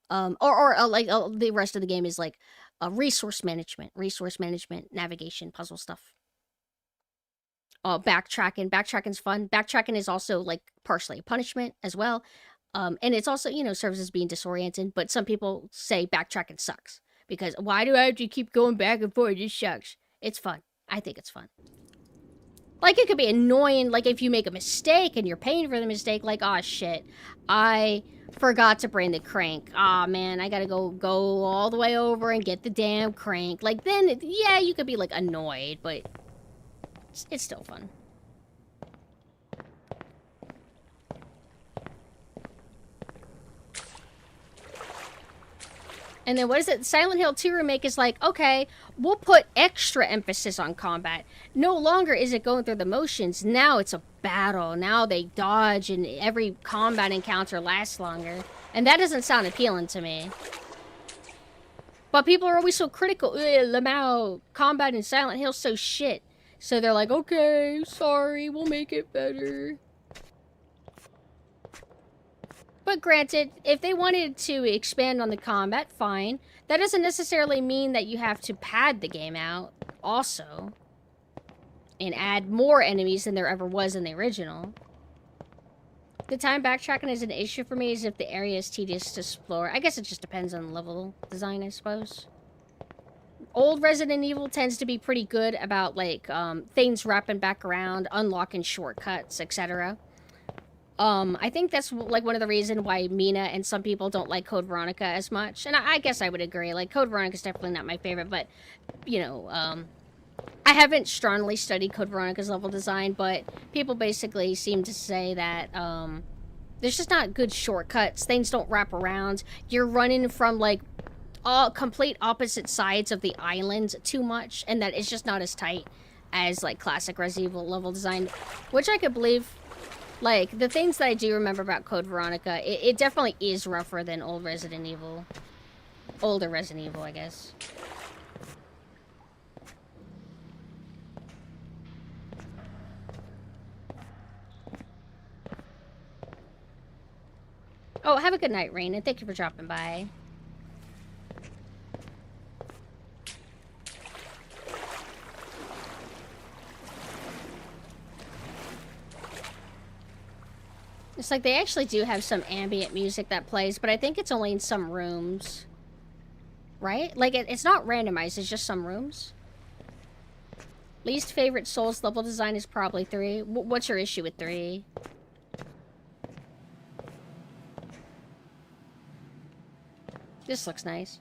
S1: The rest of the game is like resource management, navigation, puzzle stuff. Backtracking's fun. Backtracking is also like partially a punishment as well. And it's also, serves as being disorienting, but some people say backtracking sucks because why do I have to keep going back and forth? It sucks. It's fun. I think it's fun. Like, it could be annoying, like, if you make a mistake and you're paying for the mistake, like, oh, shit, I forgot to bring the crank. Aw, man, I gotta go all the way over and get the damn crank. Like, then, yeah, you could be, like, annoyed, but it's still fun. And then what is it? Silent Hill 2 Remake is like, okay, we'll put extra emphasis on combat. No longer is it going through the motions. Now it's a battle. Now they dodge and every combat encounter lasts longer. And that doesn't sound appealing to me. But people are always so critical. Lamau, combat in Silent Hill so shit. So they're like, okay, sorry, we'll make it better. But granted, if they wanted to expand on the combat, fine. That doesn't necessarily mean that you have to pad the game out also. And add more enemies than there ever was in the original. The time backtracking is an issue for me is if the area is tedious to explore. I guess it just depends on level design, I suppose. Old Resident Evil tends to be pretty good about, like, things wrapping back around, unlocking shortcuts, etc. I think that's, like, one of the reasons why Mina and some people don't like Code Veronica as much. And I guess I would agree. Like, Code Veronica's definitely not my favorite, but, I haven't strongly studied Code Veronica's level design, but people basically seem to say that, there's just not good shortcuts. Things don't wrap around. You're running from, like, all complete opposite sides of the island too much, and that it's just not as tight as, like, classic Resident Evil level design, which I could believe. Like, the things that I do remember about Code Veronica, it definitely is rougher than old Resident Evil. Older Resident Evil, I guess. Oh, have a good night, Rain, and thank you for dropping by. It's like they actually do have some ambient music that plays, but I think it's only in some rooms. Right? Like, it's not randomized, it's just some rooms. Least favorite Souls level design is probably 3. What's your issue with 3? This looks nice.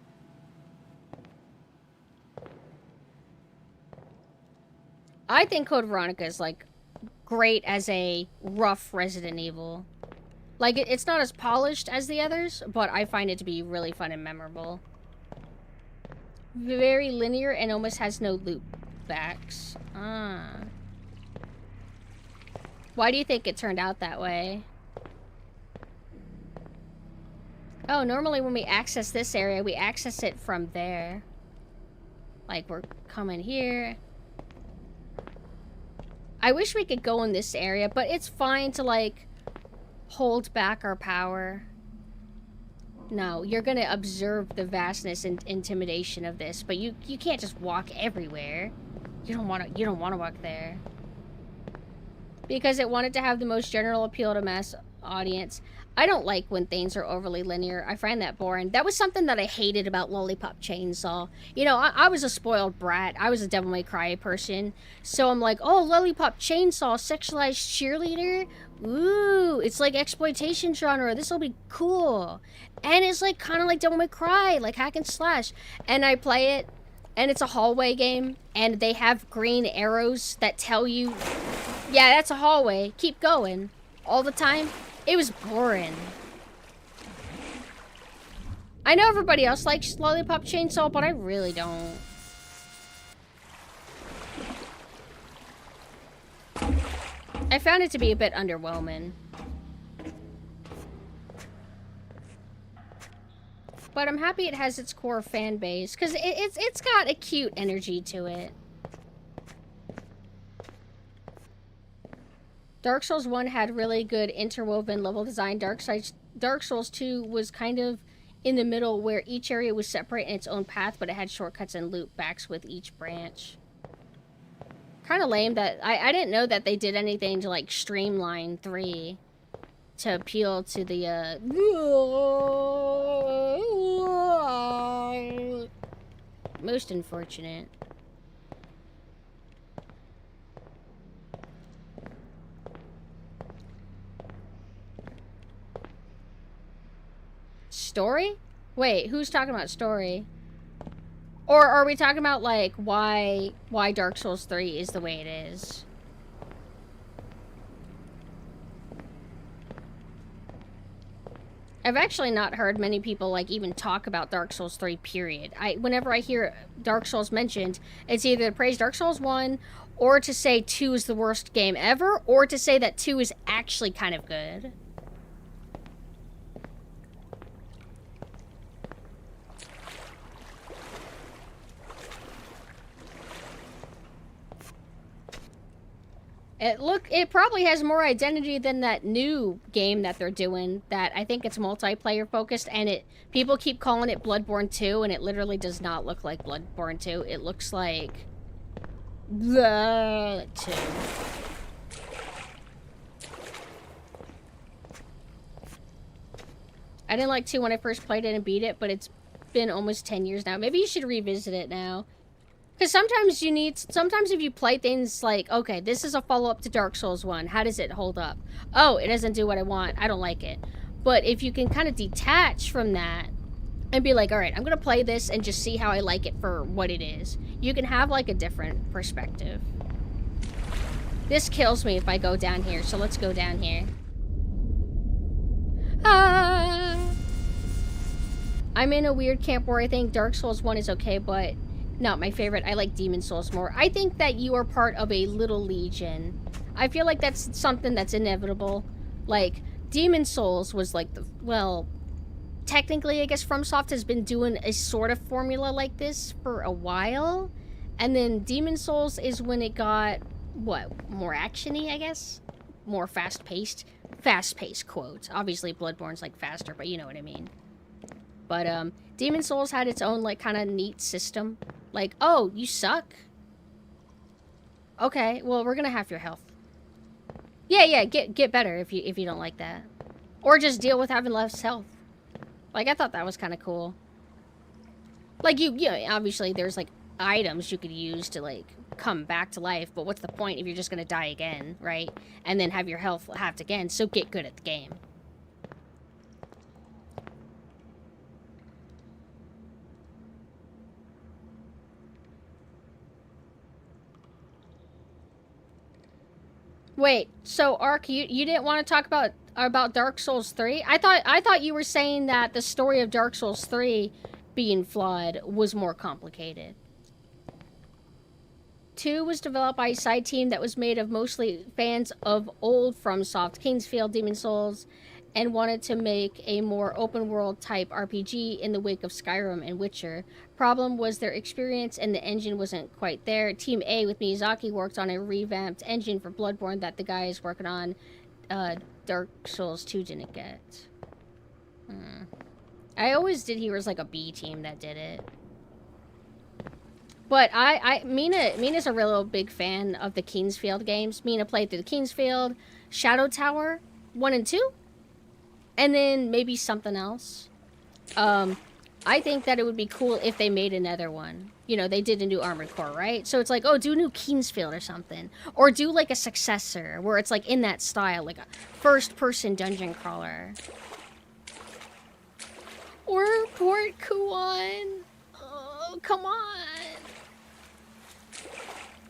S1: I think Code Veronica is, like, great as a rough Resident Evil. Like, it's not as polished as the others, but I find it to be really fun and memorable. Very linear and almost has no loop backs. Ah. Why do you think it turned out that way? Oh, normally when we access this area, we access it from there. Like, we're coming here. I wish we could go in this area, but it's fine to, like, hold back our power. No, you're gonna observe the vastness and intimidation of this, but you can't just walk everywhere. You don't wanna walk there. Because it wanted to have the most general appeal to mass audience. I don't like when things are overly linear. I find that boring. That was something that I hated about Lollipop Chainsaw. You know, I was a spoiled brat. I was a Devil May Cry person. So I'm like, oh, Lollipop Chainsaw, sexualized cheerleader? Ooh, it's like exploitation genre. This will be cool. And it's like kind of like Devil May Cry, like hack and slash. And I play it, and it's a hallway game, and they have green arrows that tell you, yeah, that's a hallway. Keep going. All the time. It was boring. I know everybody else likes Lollipop Chainsaw, but I really don't. I found it to be a bit underwhelming. But I'm happy it has its core fan base, because it's got a cute energy to it. Dark Souls 1 had really good interwoven level design. Dark Souls 2 was kind of in the middle where each area was separate in its own path, but it had shortcuts and loop backs with each branch. Kind of lame that... I didn't know that they did anything to, like, streamline 3 to appeal to the, most unfortunate. Story? Wait, who's talking about story? Or are we talking about, like, why Dark Souls 3 is the way it is? I've actually not heard many people, like, even talk about Dark Souls 3, period. Whenever I hear Dark Souls mentioned, it's either to praise Dark Souls 1, or to say 2 is the worst game ever, or to say that 2 is actually kind of good. It probably has more identity than that new game that they're doing, that I think it's multiplayer focused, and people keep calling it Bloodborne 2, and it literally does not look like Bloodborne 2. It looks like the 2. I didn't like 2 when I first played it and beat it, but it's been almost 10 years now. Maybe you should revisit it now. Because sometimes if you play things like, okay, this is a follow-up to Dark Souls 1, how does it hold up? Oh, it doesn't do what I want, I don't like it. But if you can kind of detach from that and be like, alright, I'm going to play this and just see how I like it for what it is, you can have like a different perspective. This kills me if I go down here, so let's go down here. Ah! I'm in a weird camp where I think Dark Souls 1 is okay, but not my favorite. I like Demon Souls more. I think that you are part of a little legion. I feel like that's something that's inevitable. Like, Demon Souls was like the... Well, technically, I guess FromSoft has been doing a sort of formula like this for a while. And then Demon Souls is when it got, what, more action-y, I guess? More fast-paced. Fast-paced, quote. Obviously, Bloodborne's, like, faster, but you know what I mean. But, Demon Souls had its own, like, kind of neat system. Like, oh, you suck? Okay, well, we're gonna half your health. Yeah, get better if you don't like that. Or just deal with having less health. Like, I thought that was kind of cool. Like, obviously, there's, like, items you could use to, like, come back to life, but what's the point if you're just gonna die again, right? And then have your health halved again, so get good at the game. Wait, so Ark, you didn't want to talk about Dark Souls 3? I thought you were saying that the story of Dark Souls 3 being flawed was more complicated. 2 was developed by a side team that was made of mostly fans of old FromSoft, Kingsfield, Demon Souls, and wanted to make a more open-world type RPG in the wake of Skyrim and Witcher. Problem was their experience and the engine wasn't quite there. Team A with Miyazaki worked on a revamped engine for Bloodborne that the guys working on Dark Souls 2 didn't get. I always did hear it was like a B team that did it. But Mina's a real big fan of the Kingsfield games. Mina played through the Kingsfield, Shadow Tower 1 and 2. and then maybe something else. I think that it would be cool if they made another one. You know, they did a new Armored Core, right? So it's like, oh, do a new Kingsfield or something. Or do like a successor where it's like in that style, like a first-person dungeon crawler. Or Port Kuon. Oh, come on.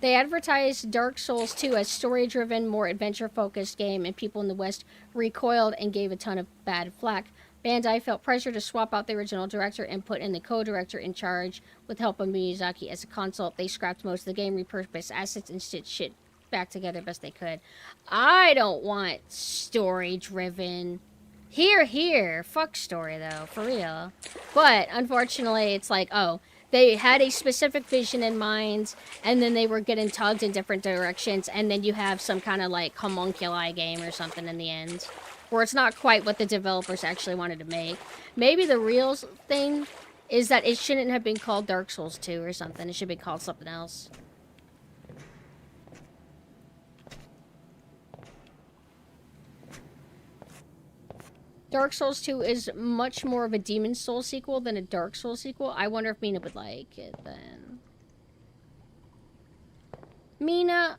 S1: They advertised Dark Souls 2 as story-driven, more adventure-focused game, and people in the West recoiled and gave a ton of bad flack. Bandai felt pressure to swap out the original director and put in the co-director in charge. With help of Miyazaki as a consult, they scrapped most of the game, repurposed assets, and stitched shit back together best they could. I don't want story-driven. Here. Fuck story, though. For real. But, unfortunately, it's like, oh, they had a specific vision in mind, and then they were getting tugged in different directions, and then you have some kind of, like, homunculi game or something in the end. Where it's not quite what the developers actually wanted to make. Maybe the real thing is that it shouldn't have been called Dark Souls 2 or something. It should be called something else. Dark Souls 2 is much more of a Demon Souls sequel than a Dark Souls sequel. I wonder if Mina would like it then. Mina,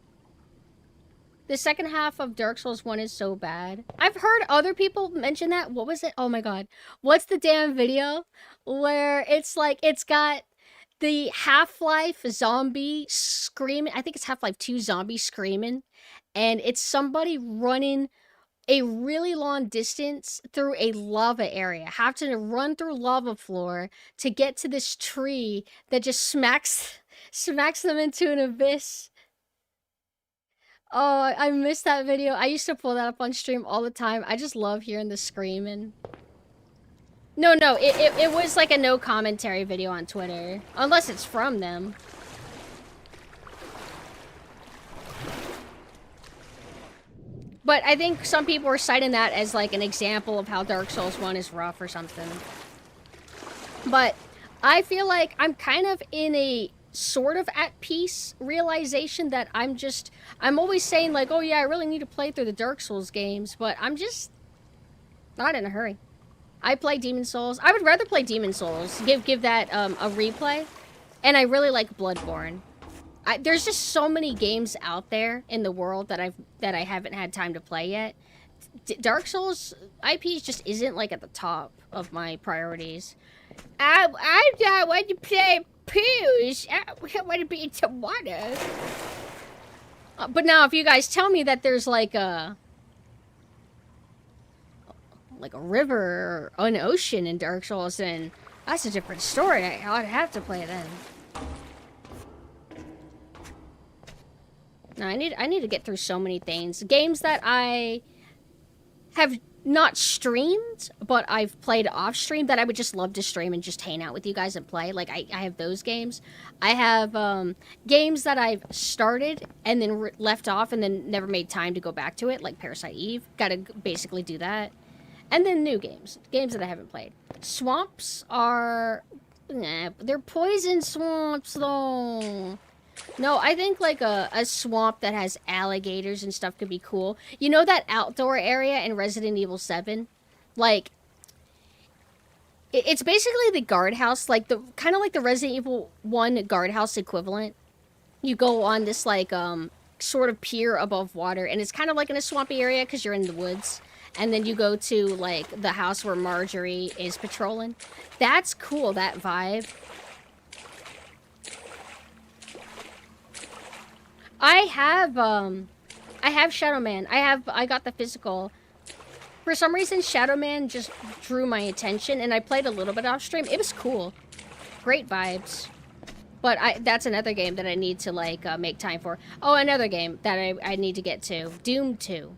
S1: the second half of Dark Souls 1 is so bad. I've heard other people mention that. What was it? Oh my god. What's the damn video? Where it's like, it's got the Half-Life zombie screaming. I think it's Half-Life 2 zombie screaming. And it's somebody running a really long distance through a lava area. Have to run through lava floor to get to this tree that just smacks them into an abyss. Oh, I missed that video. I used to pull that up on stream all the time. I just love hearing the screaming. No, it was like a no commentary video on Twitter. Unless it's from them. But I think some people were citing that as like an example of how Dark Souls 1 is rough or something. But I feel like I'm kind of in a sort of at peace realization that I'm always saying like, oh yeah, I really need to play through the Dark Souls games, but I'm just not in a hurry. I play Demon Souls. I would rather play Demon Souls. Give that a replay. And I really like Bloodborne. There's just so many games out there in the world that I haven't had time to play yet. Dark Souls IP just isn't like at the top of my priorities. I want to play Poos. I want to be in some water. But now, if you guys tell me that there's like a river or an ocean in Dark Souls, then that's a different story. I'd have to play it then. No, I need to get through so many things. Games that I have not streamed, but I've played off stream that I would just love to stream and just hang out with you guys and play. Like, I have those games. I have games that I've started and then left off and then never made time to go back to it, like Parasite Eve. Gotta basically do that. And then new games. Games that I haven't played. Swamps are... Nah, they're poison swamps, though. No, I think like a swamp that has alligators and stuff could be cool. You know that outdoor area in Resident Evil 7? Like, it's basically the guardhouse, like the kind of like the Resident Evil 1 guardhouse equivalent. You go on this like sort of pier above water, and it's kind of like in a swampy area because you're in the woods. And then you go to like the house where Marjorie is patrolling. That's cool, that vibe. I have Shadow Man. I got the physical. For some reason, Shadow Man just drew my attention, and I played a little bit off stream. It was cool. Great vibes. But that's another game that I need to, like, make time for. Oh, another game that I need to get to. Doom 2.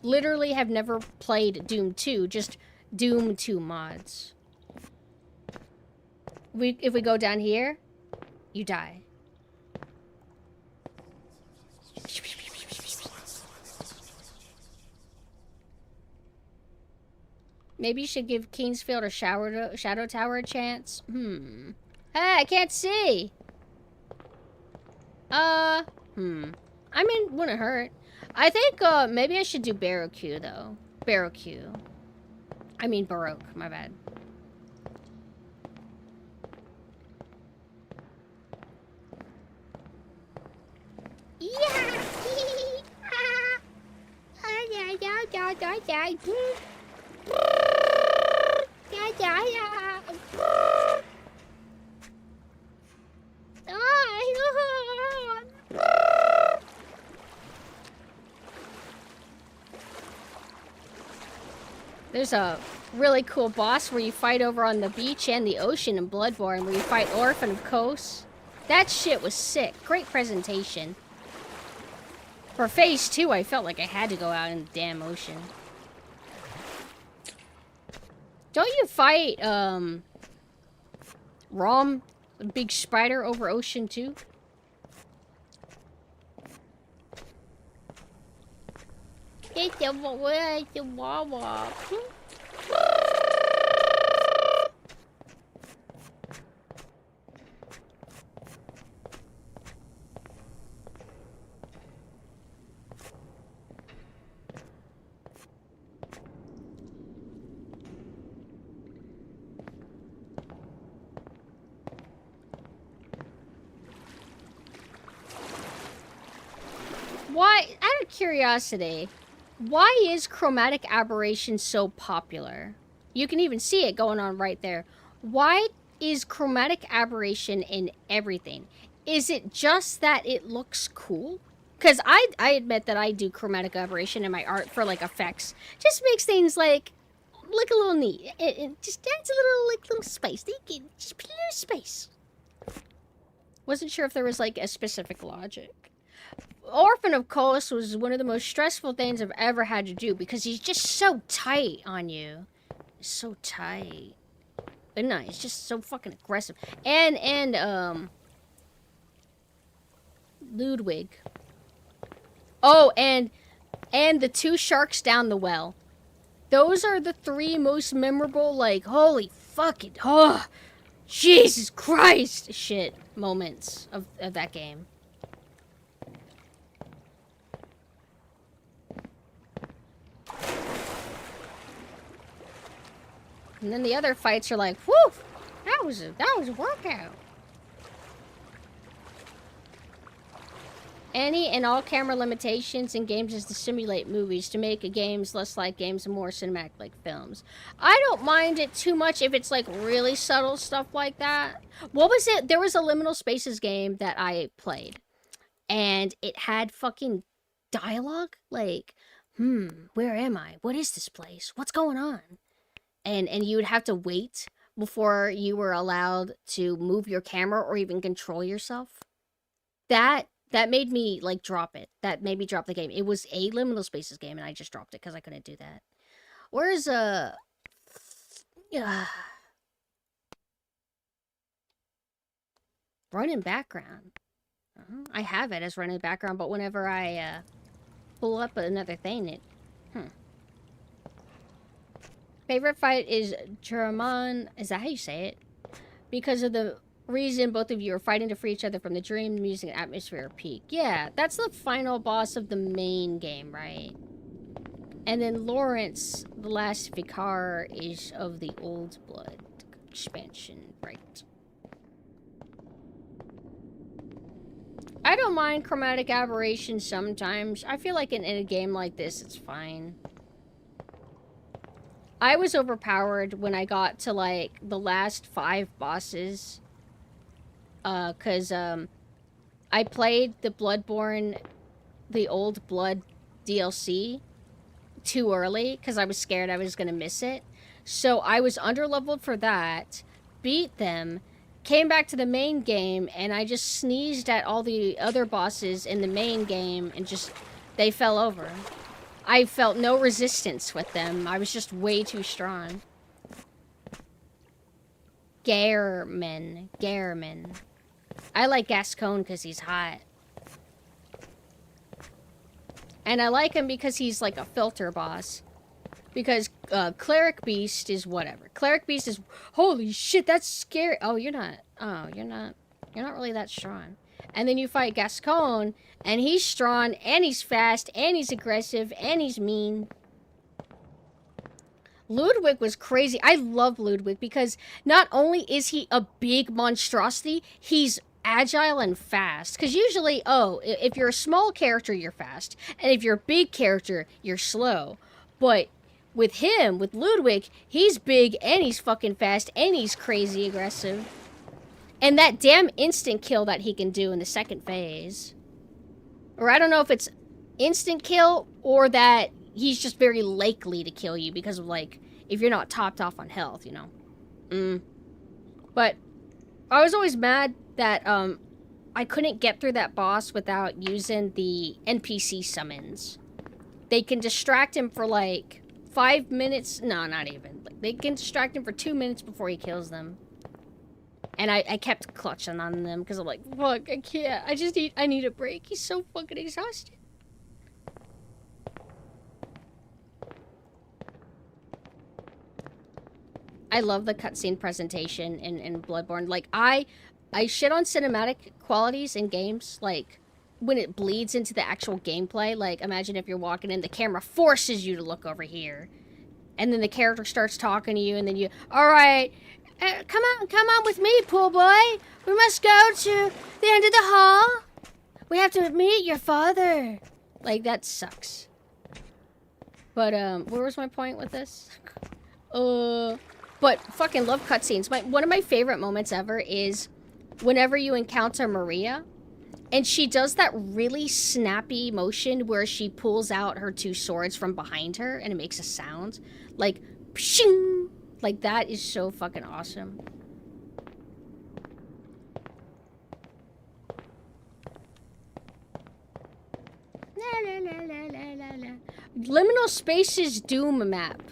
S1: Literally have never played Doom 2, just Doom 2 mods. If we go down here, you die. Maybe you should give Kingsfield or Shadow Tower a chance. Hey, I can't see. I mean, wouldn't hurt. I think maybe I should do Barrow Q though. Barrow Q. I mean Baroque, my bad. Yeah! There's a really cool boss where you fight over on the beach and the ocean in Bloodborne, where you fight Orphan of Kos. That shit was sick. Great presentation. For phase 2, I felt like I had to go out in the damn ocean. Don't you fight, Rom, the big spider over ocean too? It's a wawa. Why, out of curiosity, why is chromatic aberration so popular? You can even see it going on right there. Why is chromatic aberration in everything? Is it just that it looks cool? Because I admit that I do chromatic aberration in my art for, like, effects. Just makes things, like look a little neat. It just adds a little, like, little space. Just pure space. Wasn't sure if there was, like, a specific logic. Orphan of Kos was one of the most stressful things I've ever had to do because he's just so tight on you. He's so tight. But no, he's just so fucking aggressive. And Ludwig. Oh, and the two sharks down the well. Those are the three most memorable, like, holy fucking, oh, Jesus Christ shit moments of that game. And then the other fights are like, whew, that was a workout. Any and all camera limitations in games is to simulate movies, to make games less like games and more cinematic like films. I don't mind it too much if it's like really subtle stuff like that. What was it? There was a Liminal Spaces game that I played, and it had fucking dialogue like, where am I? What is this place? What's going on? And you would have to wait before you were allowed to move your camera or even control yourself. That made me, like, drop it. That made me drop the game. It was a Liminal Spaces game, and I just dropped it because I couldn't do that. Where's, run in background. I have it as run in background, but whenever I, pull up another thing, it... Favorite fight is German. Is that how you say it? Because of the reason both of you are fighting to free each other from the dream, music, and atmosphere peak. Yeah, that's the final boss of the main game, right? And then Lawrence, the last Vicar, is of the Old Blood expansion, right? I don't mind chromatic aberration sometimes. I feel like in a game like this, it's fine. I was overpowered when I got to, like, the last 5 bosses. Cause, I played the Bloodborne, the Old Blood DLC too early, because I was scared I was gonna miss it. So I was underleveled for that, beat them, came back to the main game, and I just sneezed at all the other bosses in the main game, and just, they fell over. I felt no resistance with them. I was just way too strong. Gehrman. I like Gascon because he's hot. And I like him because he's like a filter boss. Because Cleric Beast is whatever. Cleric Beast is, holy shit, that's scary. Oh, you're not really that strong. And then you fight Gascon, and he's strong, and he's fast, and he's aggressive, and he's mean. Ludwig was crazy. I love Ludwig because not only is he a big monstrosity, he's agile and fast. Because usually, if you're a small character, you're fast. And if you're a big character, you're slow. But with him, with Ludwig, he's big and he's fucking fast and he's crazy aggressive. And that damn instant kill that he can do in the second phase. Or I don't know if it's instant kill or that he's just very likely to kill you because of, like, if you're not topped off on health, you know. But I was always mad that I couldn't get through that boss without using the NPC summons. They can distract him for, like, 5 minutes. No, not even. Like, they can distract him for 2 minutes before he kills them. And I kept clutching on them because I'm like, fuck, I can't. I need a break. He's so fucking exhausted. I love the cutscene presentation in Bloodborne. Like, I shit on cinematic qualities in games, like, when it bleeds into the actual gameplay. Like, imagine if you're walking and the camera forces you to look over here. And then the character starts talking to you, and then you, alright, come on with me, pool boy. We must go to the end of the hall. We have to meet your father. Like, that sucks. But, where was my point with this? But fucking love cutscenes. One of my favorite moments ever is whenever you encounter Maria, and she does that really snappy motion where she pulls out her 2 swords from behind her, and it makes a sound. Like, pshing! Like, that is so fucking awesome. La, la, la, la, la, la, la. Liminal Spaces Doom map.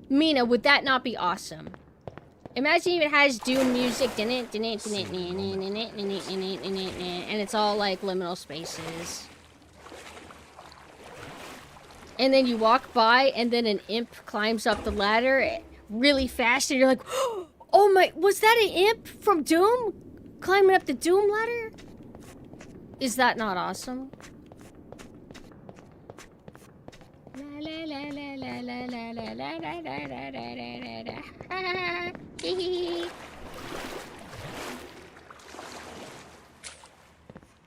S1: Mina, would that not be awesome? Imagine if it has Doom music, and it's all like liminal spaces. And then you walk by, and then an imp climbs up the ladder really fast, and you're like, oh my, was that an imp from Doom? Climbing up the Doom ladder? Is that not awesome?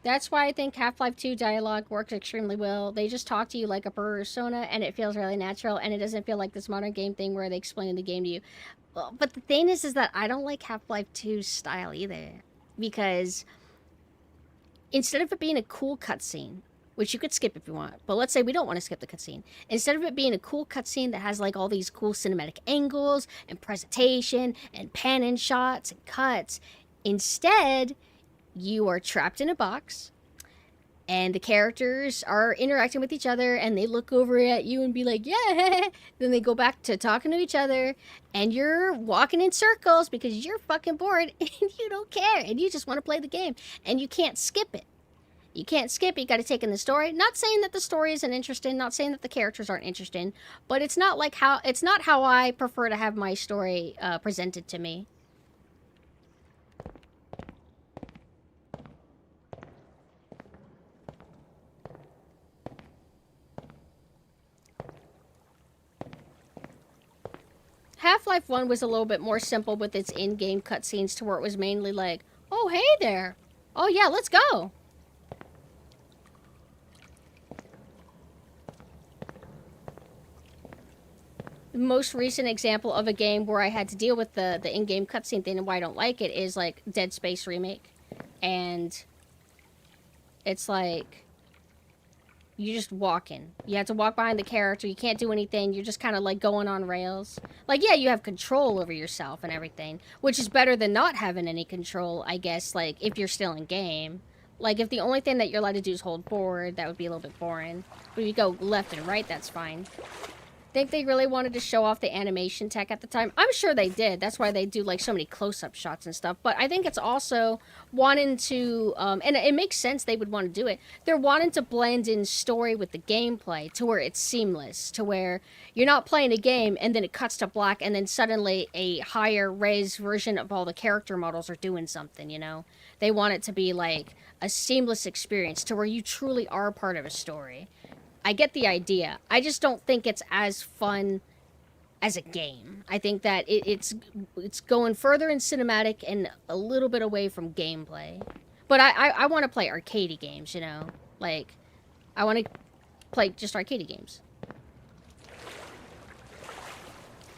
S1: That's why I think Half-Life 2 dialogue works extremely well. They just talk to you like a persona, and it feels really natural, and it doesn't feel like this modern game thing where they explain the game to you. Well, but the thing is that I don't like Half-Life 2's style either, because instead of it being a cool cutscene, which you could skip if you want, but let's say we don't want to skip the cutscene. Instead of it being a cool cutscene that has like all these cool cinematic angles and presentation and pan-in shots and cuts, instead you are trapped in a box and the characters are interacting with each other and they look over at you and be like, yeah, then they go back to talking to each other and you're walking in circles because you're fucking bored and you don't care and you just want to play the game and you can't skip it. You can't skip it, you gotta take in the story. Not saying that the story isn't interesting, not saying that the characters aren't interesting, but it's not how I prefer to have my story presented to me. Half-Life 1 was a little bit more simple with its in-game cutscenes to where it was mainly like, oh, hey there. Oh yeah, let's go. Most recent example of a game where I had to deal with the in-game cutscene thing and why I don't like it is like Dead Space Remake. And it's like you just walking. You have to walk behind the character. You can't do anything. You're just kind of like going on rails. Like, yeah, you have control over yourself and everything, which is better than not having any control, I guess, like if you're still in game. Like if the only thing that you're allowed to do is hold forward, that would be a little bit boring. But if you go left and right, that's fine. Think they really wanted to show off the animation tech at the time? I'm sure they did. That's why they do like so many close-up shots and stuff. But I think it's also wanting to, and it makes sense they would want to do it. They're wanting to blend in story with the gameplay to where it's seamless, to where you're not playing a game and then it cuts to black and then suddenly a higher res version of all the character models are doing something, you know? They want it to be like a seamless experience to where you truly are part of a story. I get the idea. I just don't think it's as fun as a game. I think that it's going further in cinematic and a little bit away from gameplay. But I want to play arcadey games, you know? Like, I want to play just arcadey games.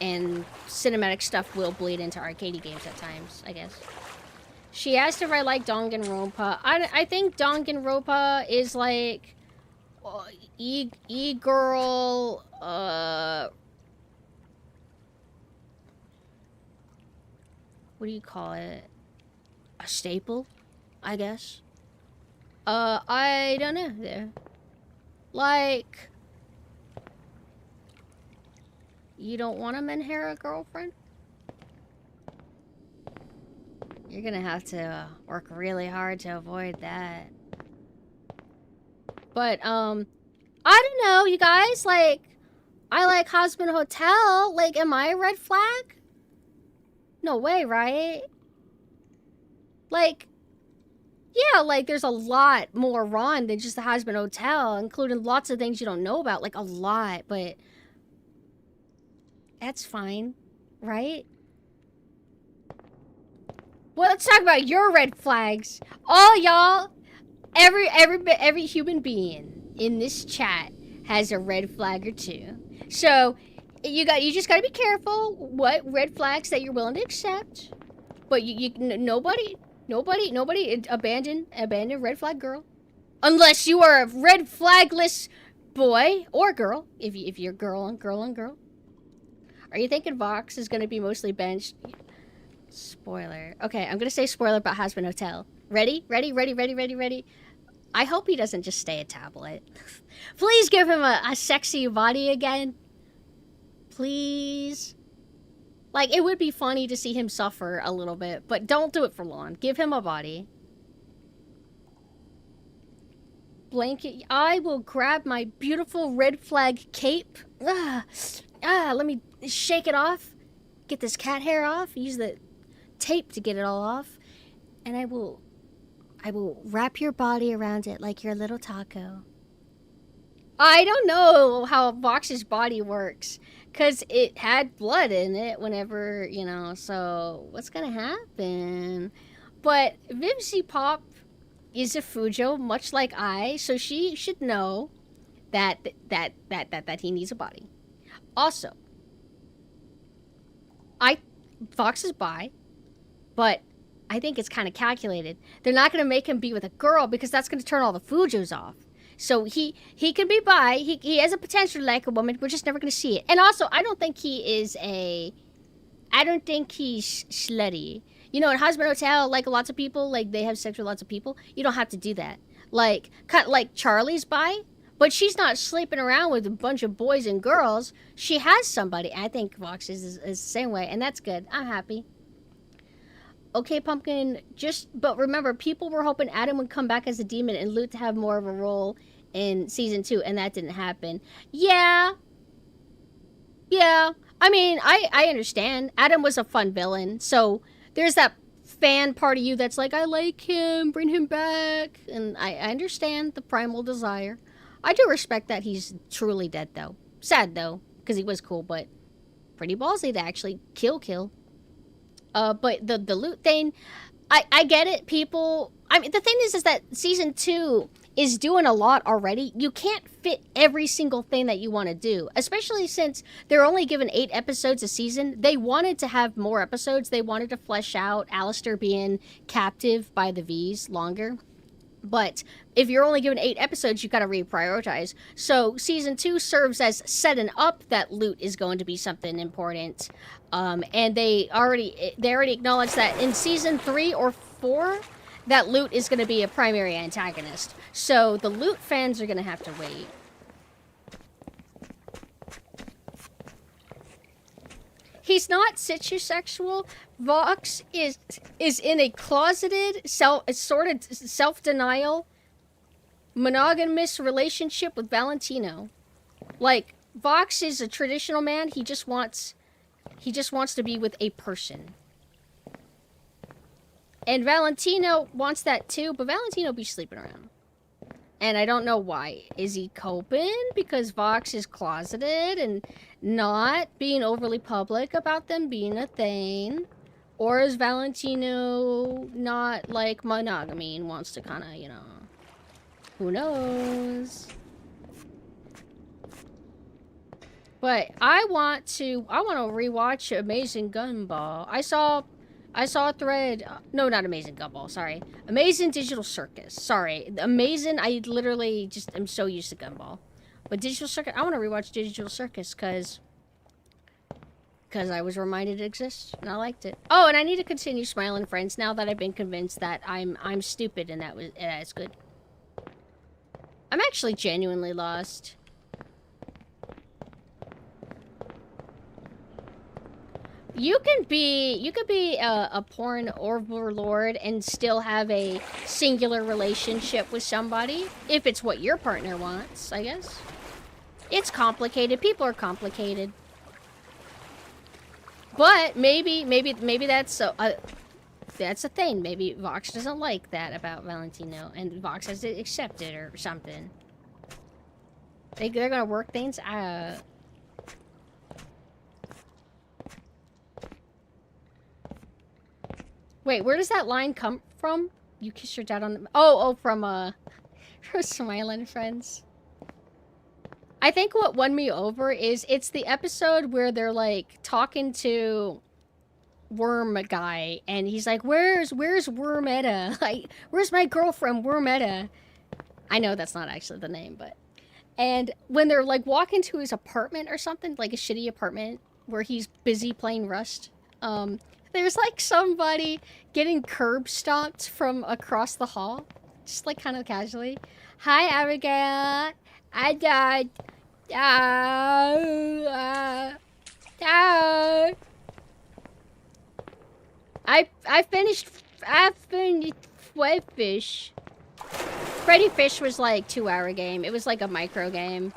S1: And cinematic stuff will bleed into arcadey games at times, I guess. She asked if I like Danganronpa. I think Danganronpa is like e-girl, what do you call it? A staple, I guess. I don't know there. Like, you don't want a Menhera girlfriend? You're gonna have to work really hard to avoid that. But, I don't know, you guys, like, I like Husband Hotel. Like, am I a red flag? No way, right? Like, yeah, like, there's a lot more Ron than just the Husband Hotel, including lots of things you don't know about, like, a lot, but that's fine, right? Well, let's talk about your red flags. All y'all, every human being in this chat has a red flag or two. So, you just gotta be careful what red flags that you're willing to accept. But nobody abandon red flag girl, unless you are a red flagless boy or girl. If you're girl on girl. Are you thinking Vox is gonna be mostly benched? Spoiler. Okay, I'm gonna say spoiler about Husband Hotel. Ready? I hope he doesn't just stay a tablet. Please give him a sexy body again. Please. Like, it would be funny to see him suffer a little bit, but don't do it for long. Give him a body. Blanket. I will grab my beautiful red flag cape. Let me shake it off. Get this cat hair off. Use the tape to get it all off. And I will wrap your body around it like your little taco. I don't know how Vox's body works, because it had blood in it whenever, you know, so what's gonna happen? But Vivzy Pop is a Fujo, much like I, so she should know that he needs a body. Also, Vox is bi, but I think it's kind of calculated. They're not going to make him be with a girl because that's going to turn all the Fujos off. So he can be bi. He has a potential like a woman. We're just never going to see it. And also, I don't think he's slutty. You know, in Husband Hotel, like lots of people, like they have sex with lots of people. You don't have to do that. Like Charlie's bi, but she's not sleeping around with a bunch of boys and girls. She has somebody. I think Vox is the same way, and that's good. I'm happy. Okay, Pumpkin, but remember, people were hoping Adam would come back as a demon and Lute to have more of a role in season 2, and that didn't happen. Yeah. I mean, I understand. Adam was a fun villain, so there's that fan part of you that's like, I like him, bring him back, and I understand the primal desire. I do respect that he's truly dead, though. Sad, though, because he was cool, but pretty ballsy to actually kill. But the loot thing, I get it, people. I mean, the thing is that season 2 is doing a lot already. You can't fit every single thing that you want to do, especially since they're only given 8 episodes a season. They wanted to have more episodes. They wanted to flesh out Alistair being captive by the V's longer. But if you're only given 8 episodes, you've got to reprioritize. So season 2 serves as setting up that loot is going to be something important. And they already acknowledged that in season 3 or 4, that loot is going to be a primary antagonist. So the loot fans are going to have to wait. He's not situsexual. Vox is in a closeted, self-denial, monogamous relationship with Valentino. Like, Vox is a traditional man. He just wants to be with a person. And Valentino wants that too, but Valentino be sleeping around. And I don't know why. Is he coping because Vox is closeted and not being overly public about them being a thing? Or is Valentino not like monogamy and wants to kind of, you know, who knows? But I want to rewatch Amazing Gumball. I saw a thread. No, not Amazing Gumball. Sorry, Amazing Digital Circus. Sorry, Amazing. I literally just am so used to Gumball, but Digital Circus. I want to rewatch Digital Circus because I was reminded it exists and I liked it. Oh, and I need to continue Smiling Friends now that I've been convinced that I'm stupid and that's good. I'm actually genuinely lost. You could be a porn overlord and still have a singular relationship with somebody if it's what your partner wants, I guess. It's complicated. People are complicated. But maybe that's a thing. Maybe Vox doesn't like that about Valentino and Vox has to accept it or something. They're gonna work things out. Wait, where does that line come from? You kiss your dad on the... Oh, from Smiling Friends. I think what won me over is it's the episode where they're, like, talking to Worm Guy, and he's like, where's Wormetta? Like, where's my girlfriend, Wormetta? I know that's not actually the name, but... And when they're, like, walking to his apartment or something, like a shitty apartment, where he's busy playing Rust, there's, like, somebody getting curb stomped from across the hall. Just, like, kind of casually. Hi, Abigail. I died. I finished Fish. Freddy Fish was, like, 2-hour game. It was, like, a micro game.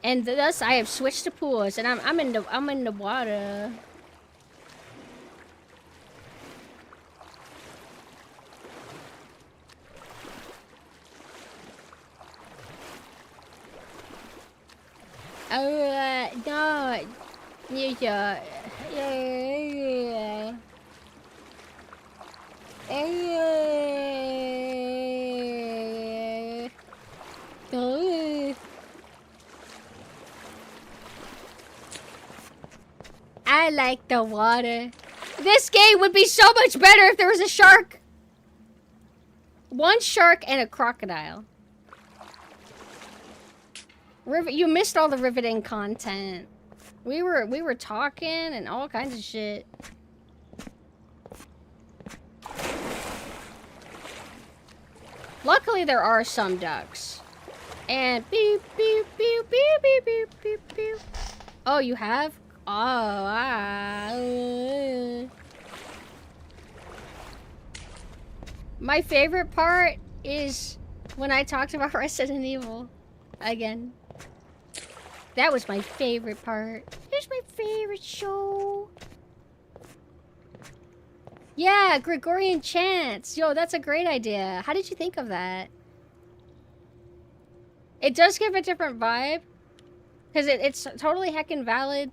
S1: And thus, I have switched to pools, and I'm in the water. No, yeah. I like the water. This game would be so much better if there was a shark. One shark and a crocodile. You missed all the riveting content. We were talking and all kinds of shit. Luckily, there are some ducks. And beep, beep, beep, beep, beep, beep, beep, beep. Oh, you have? Oh, My favorite part is when I talked about Resident Evil again. That was my favorite part. Here's my favorite show. Yeah, Gregorian chants. Yo, that's a great idea. How did you think of that? It does give a different vibe. Because it's totally heckin' valid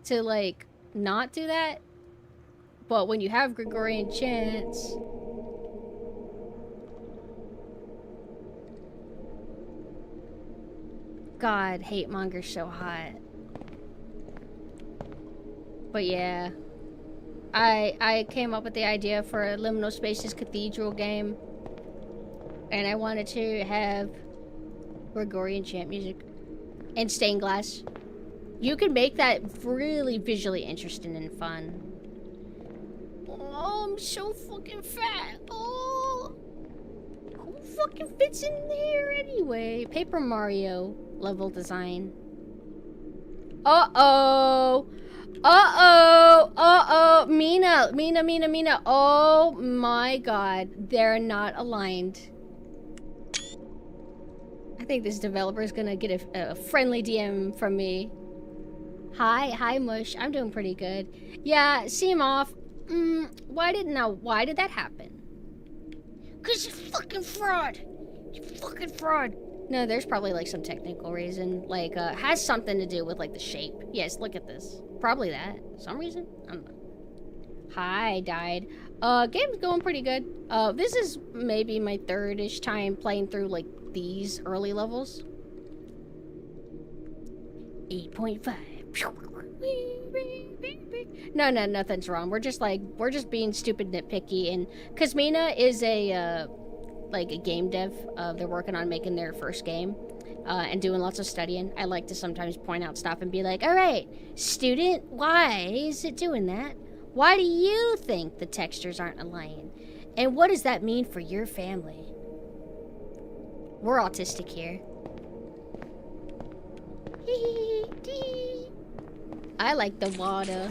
S1: to, like, not do that. But when you have Gregorian chants... God, hate monger's so hot. But yeah. I came up with the idea for a Liminal Spaces Cathedral game. And I wanted to have Gregorian chant music. And stained glass. You can make that really visually interesting and fun. Oh, I'm so fucking fat. Oh. Who fucking fits in there anyway? Paper Mario level design. Uh-oh. Uh-oh. Uh-oh. Mina. Oh my god. They're not aligned. I think this developer is gonna get a friendly DM from me. Hi, Mush. I'm doing pretty good. Yeah, Seamoff. Why did that happen? Because you fucking fraud. You fucking fraud. No, there's probably like some technical reason. Like, has something to do with like the shape. Yes, look at this. Probably that. Some reason? I don't know. Hi, died. Game's going pretty good. This is maybe my third-ish time playing through like these early levels. 8.5. No, nothing's wrong. We're just being stupid nitpicky. And Kasmina is a game dev. They're working on making their first game and doing lots of studying. I like to sometimes point out stuff and be like, all right, student, why is it doing that? Why do you think the textures aren't aligning? And what does that mean for your family? We're autistic here. I like the water.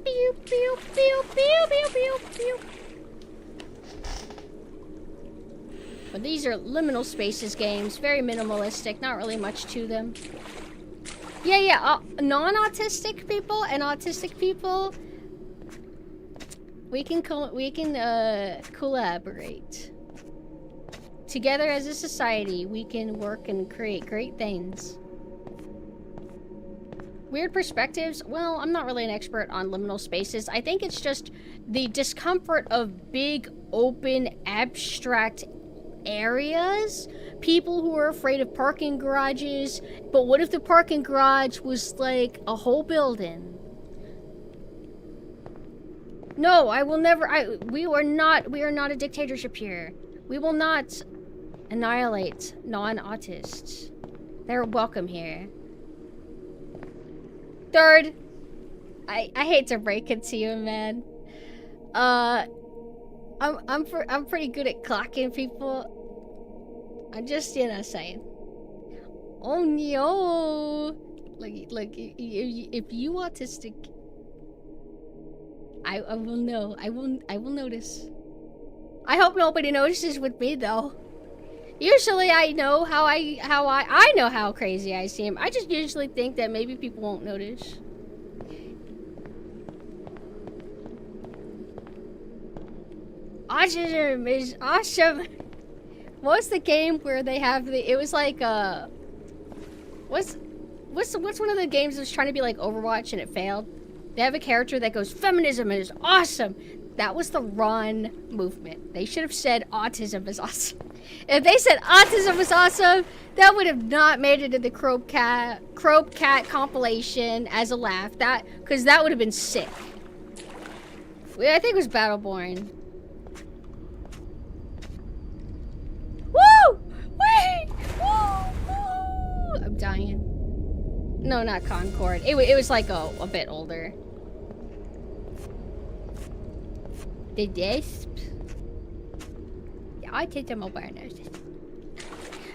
S1: Pew, pew, pew, pew, pew, pew, pew. But these are liminal spaces games, very minimalistic, not really much to them. Yeah, non-autistic people and autistic people, we can collaborate. Together as a society, we can work and create great things. Weird perspectives? Well, I'm not really an expert on liminal spaces. I think it's just the discomfort of big, open, abstract areas. People who are afraid of parking garages. But what if the parking garage was like a whole building? No, I will never. We are not a dictatorship here. We will not annihilate non-autists. They're welcome here. Third, I hate to break it to you, man. I'm pretty good at clocking people. I'm just, saying. Oh no! Like if you autistic, I will know. I will notice. I hope nobody notices with me though. Usually I know I know how crazy I seem. I just usually think that maybe people won't notice. Autism is awesome. What's the game where they have the? It was like what's one of the games that was trying to be like Overwatch and it failed? They have a character that goes, feminism is awesome. That was the wrong movement. They should have said autism is awesome. If they said autism was awesome, that would have not made it in the Crope Cat compilation as a laugh. Because that would have been sick. I think it was Battleborn. Woo! Wait! Woo! Woo! I'm dying. No, not Concord. It was like a bit older. The Disp. The autism awareness.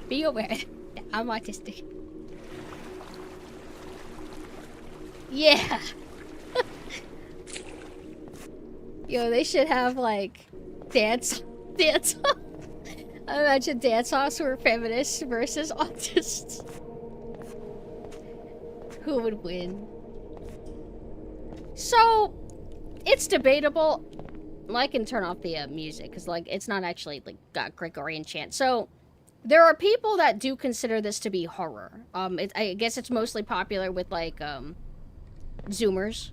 S1: Be aware that I'm autistic. Yeah. Yo, they should have like dance. I imagine dance-offs who are feminists versus autists. Who would win? So, it's debatable. I can turn off the music because like it's not actually like got Gregorian chant. So there are people that do consider this to be horror. I guess it's mostly popular with like Zoomers.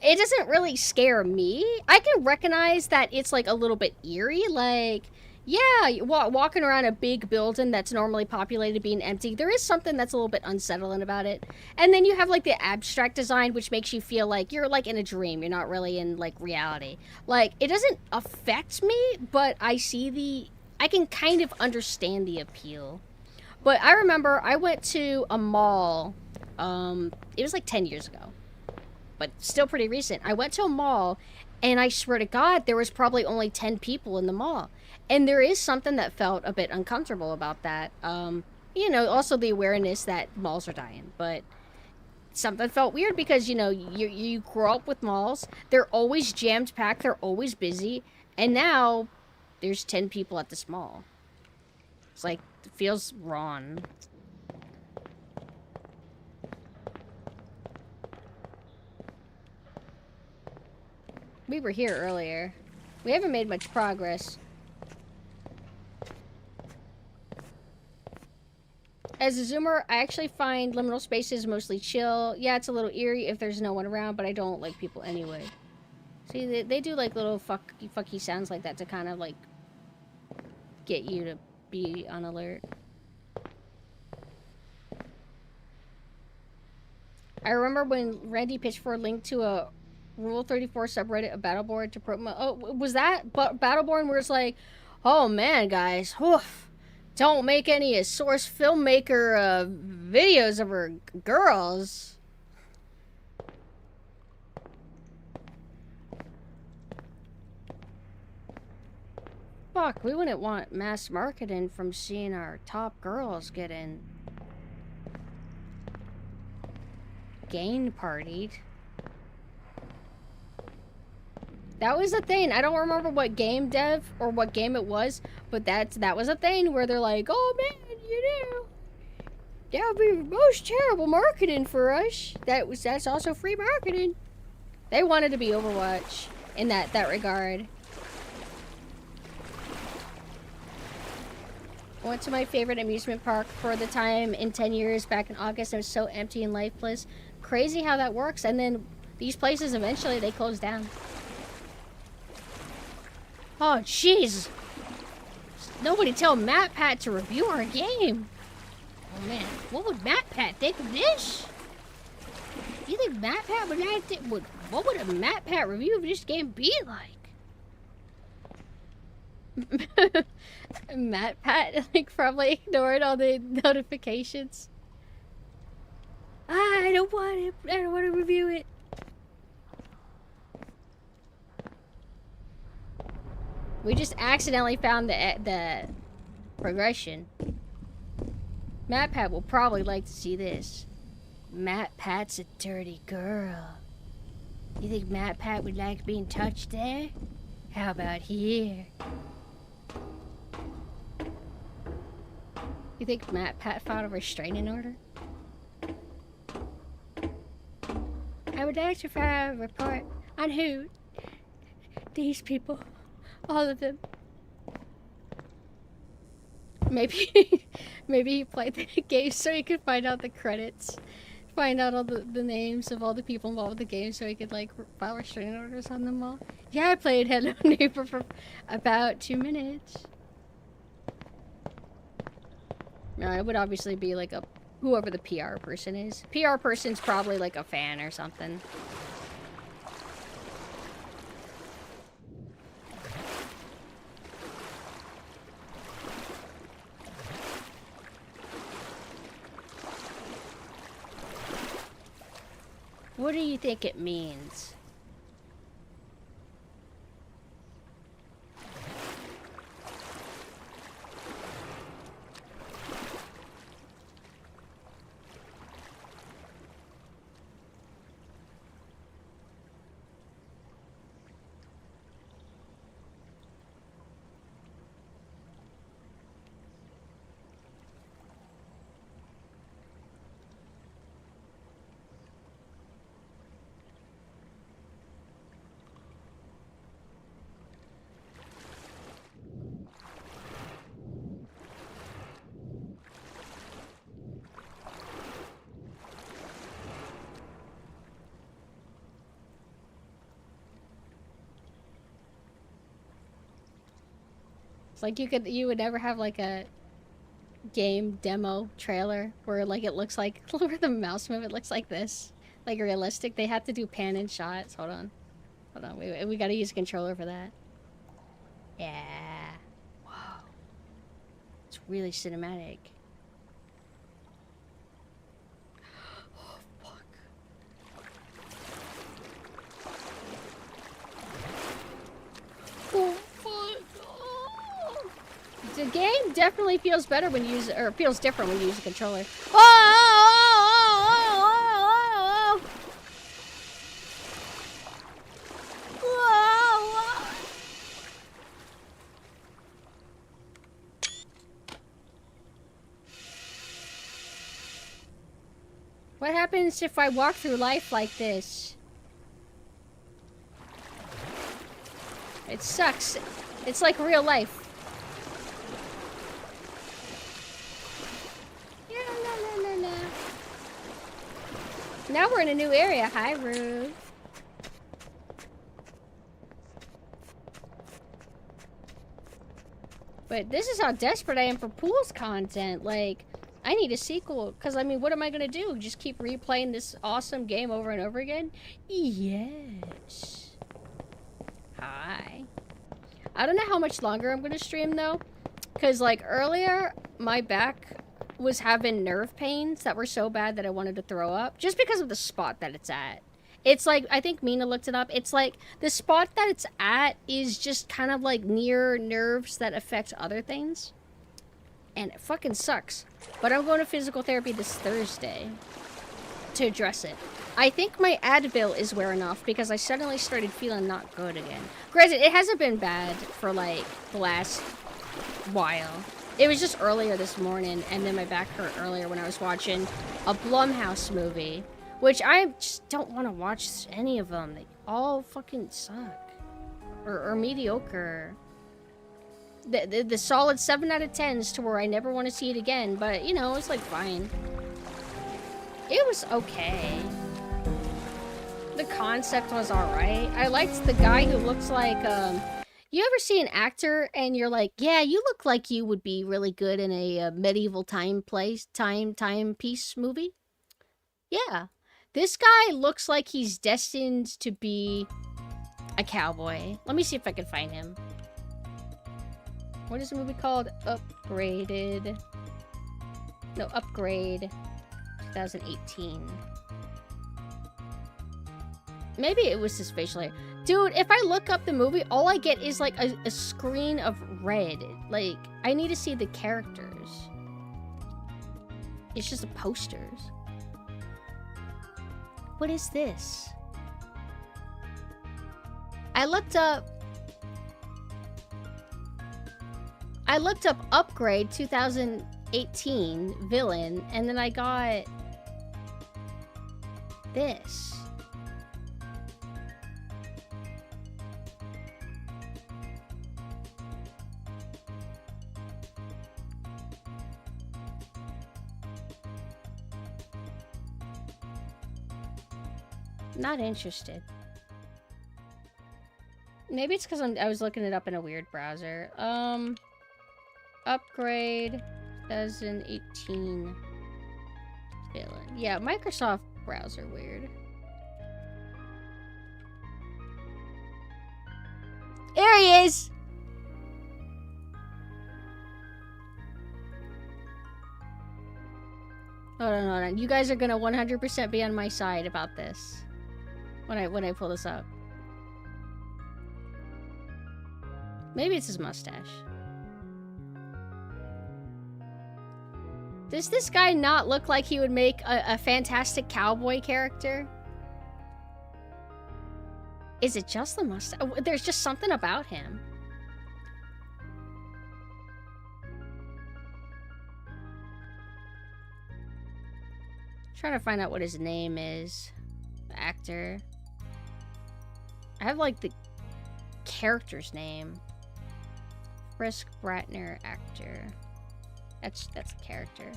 S1: It doesn't really scare me. I can recognize that it's like a little bit eerie. Like, yeah, walking around a big building that's normally populated being empty, there is something that's a little bit unsettling about it. And then you have like the abstract design, which makes you feel like you're like in a dream. You're not really in like reality. Like, it doesn't affect me, but I can kind of understand the appeal. But I remember I went to a mall, it was like 10 years ago, but still pretty recent. I went to a mall and I swear to God, there was probably only 10 people in the mall. And there is something that felt a bit uncomfortable about that. Also the awareness that malls are dying. But something felt weird because, you grow up with malls. They're always jammed packed. They're always busy. And now there's 10 people at this mall. It's like, it feels wrong. We were here earlier. We haven't made much progress. As a zoomer, I actually find liminal spaces mostly chill. Yeah, it's a little eerie if there's no one around, but I don't like people anyway. See, they do like little fucky sounds like that to kind of like get you to be on alert. I remember when Randy pitched for a link to a Rule 34 subreddit of Battleborn to promote. Oh, was that Battleborn where it's like, oh man, guys, woof, don't make any source filmmaker videos of her girls. Fuck, we wouldn't want mass marketing from seeing our top girls getting gain partied. That was a thing. I don't remember what game dev or what game it was, but that was a thing where they're like, oh man, you know, that would be most terrible marketing for us. That's also free marketing. They wanted to be Overwatch in that regard. I went to my favorite amusement park for the time in 10 years back in August. It was so empty and lifeless. Crazy how that works. And then these places eventually they close down. Oh jeez. Nobody tell MatPat to review our game. Oh man, what would MatPat think of this? You think MatPat would like what would a MatPat review of this game be like? MatPat like probably ignored all the notifications. I don't want it. I don't want to review it. We just accidentally found the progression. MatPat will probably like to see this. MatPat's a dirty girl. You think MatPat would like being touched there? How about here? You think MatPat filed a restraining order? I would like to file a report on who? These people. All of them. Maybe he played the game so he could find out the credits. Find out all the names of all the people involved with the game so he could like file restraining orders on them all. Yeah, I played Hello Neighbor for about 2 minutes. No, it would obviously be like whoever the PR person is. PR person's probably like a fan or something. What do you think it means? Like you would never have like a game demo trailer where like it looks like where the mouse move it looks like this, like realistic. They have to do pan and shots. Hold on, we gotta use a controller for that. Yeah, wow, it's really cinematic. Oh fuck. Oh. The game definitely feels better when you use, or feels different when you use a controller. What happens if I walk through life like this? It sucks. It's like real life. Yeah, la, la, la, la. Now we're in a new area. Hi, Ruth. But this is how desperate I am for Pools content. Like, I need a sequel. Because, I mean, what am I going to do? Just keep replaying this awesome game over and over again? Yes. Hi. I don't know how much longer I'm going to stream, though. Because, like, earlier, my back was having nerve pains that were so bad that I wanted to throw up. Just because of the spot that it's at. It's like, I think Mina looked it up. It's like, the spot that it's at is just kind of like near nerves that affect other things. And it fucking sucks. But I'm going to physical therapy this Thursday to address it. I think my Advil is wearing off because I suddenly started feeling not good again. Granted, it hasn't been bad for like the last while. It was just earlier this morning, and then my back hurt earlier when I was watching a Blumhouse movie. Which I just don't want to watch any of them. They all fucking suck. Or mediocre. The solid 7 out of 10s to where I never want to see it again. But, you know, it's like fine. It was okay. The concept was alright. I liked the guy who looks like, you ever see an actor and you're like, yeah, you look like you would be really good in a medieval timepiece movie? Yeah. This guy looks like he's destined to be a cowboy. Let me see if I can find him. What is the movie called? Upgraded. No, Upgrade. 2018. Maybe it was his facial hair. Dude, if I look up the movie, all I get is like a screen of red. Like, I need to see the characters. It's just the posters. What is this? I looked up Upgrade 2018 villain, and then I got this. Not interested. Maybe it's because I was looking it up in a weird browser. Upgrade 2018 villain. Yeah, Microsoft browser weird. There he is! Hold on. You guys are gonna 100% be on my side about this. When I pull this up. Maybe it's his mustache. Does this guy not look like he would make a fantastic cowboy character? Is it just the mustache? There's just something about him. Trying to find out what his name is. The actor. I have like the character's name. Frisk Bratner actor. That's a character.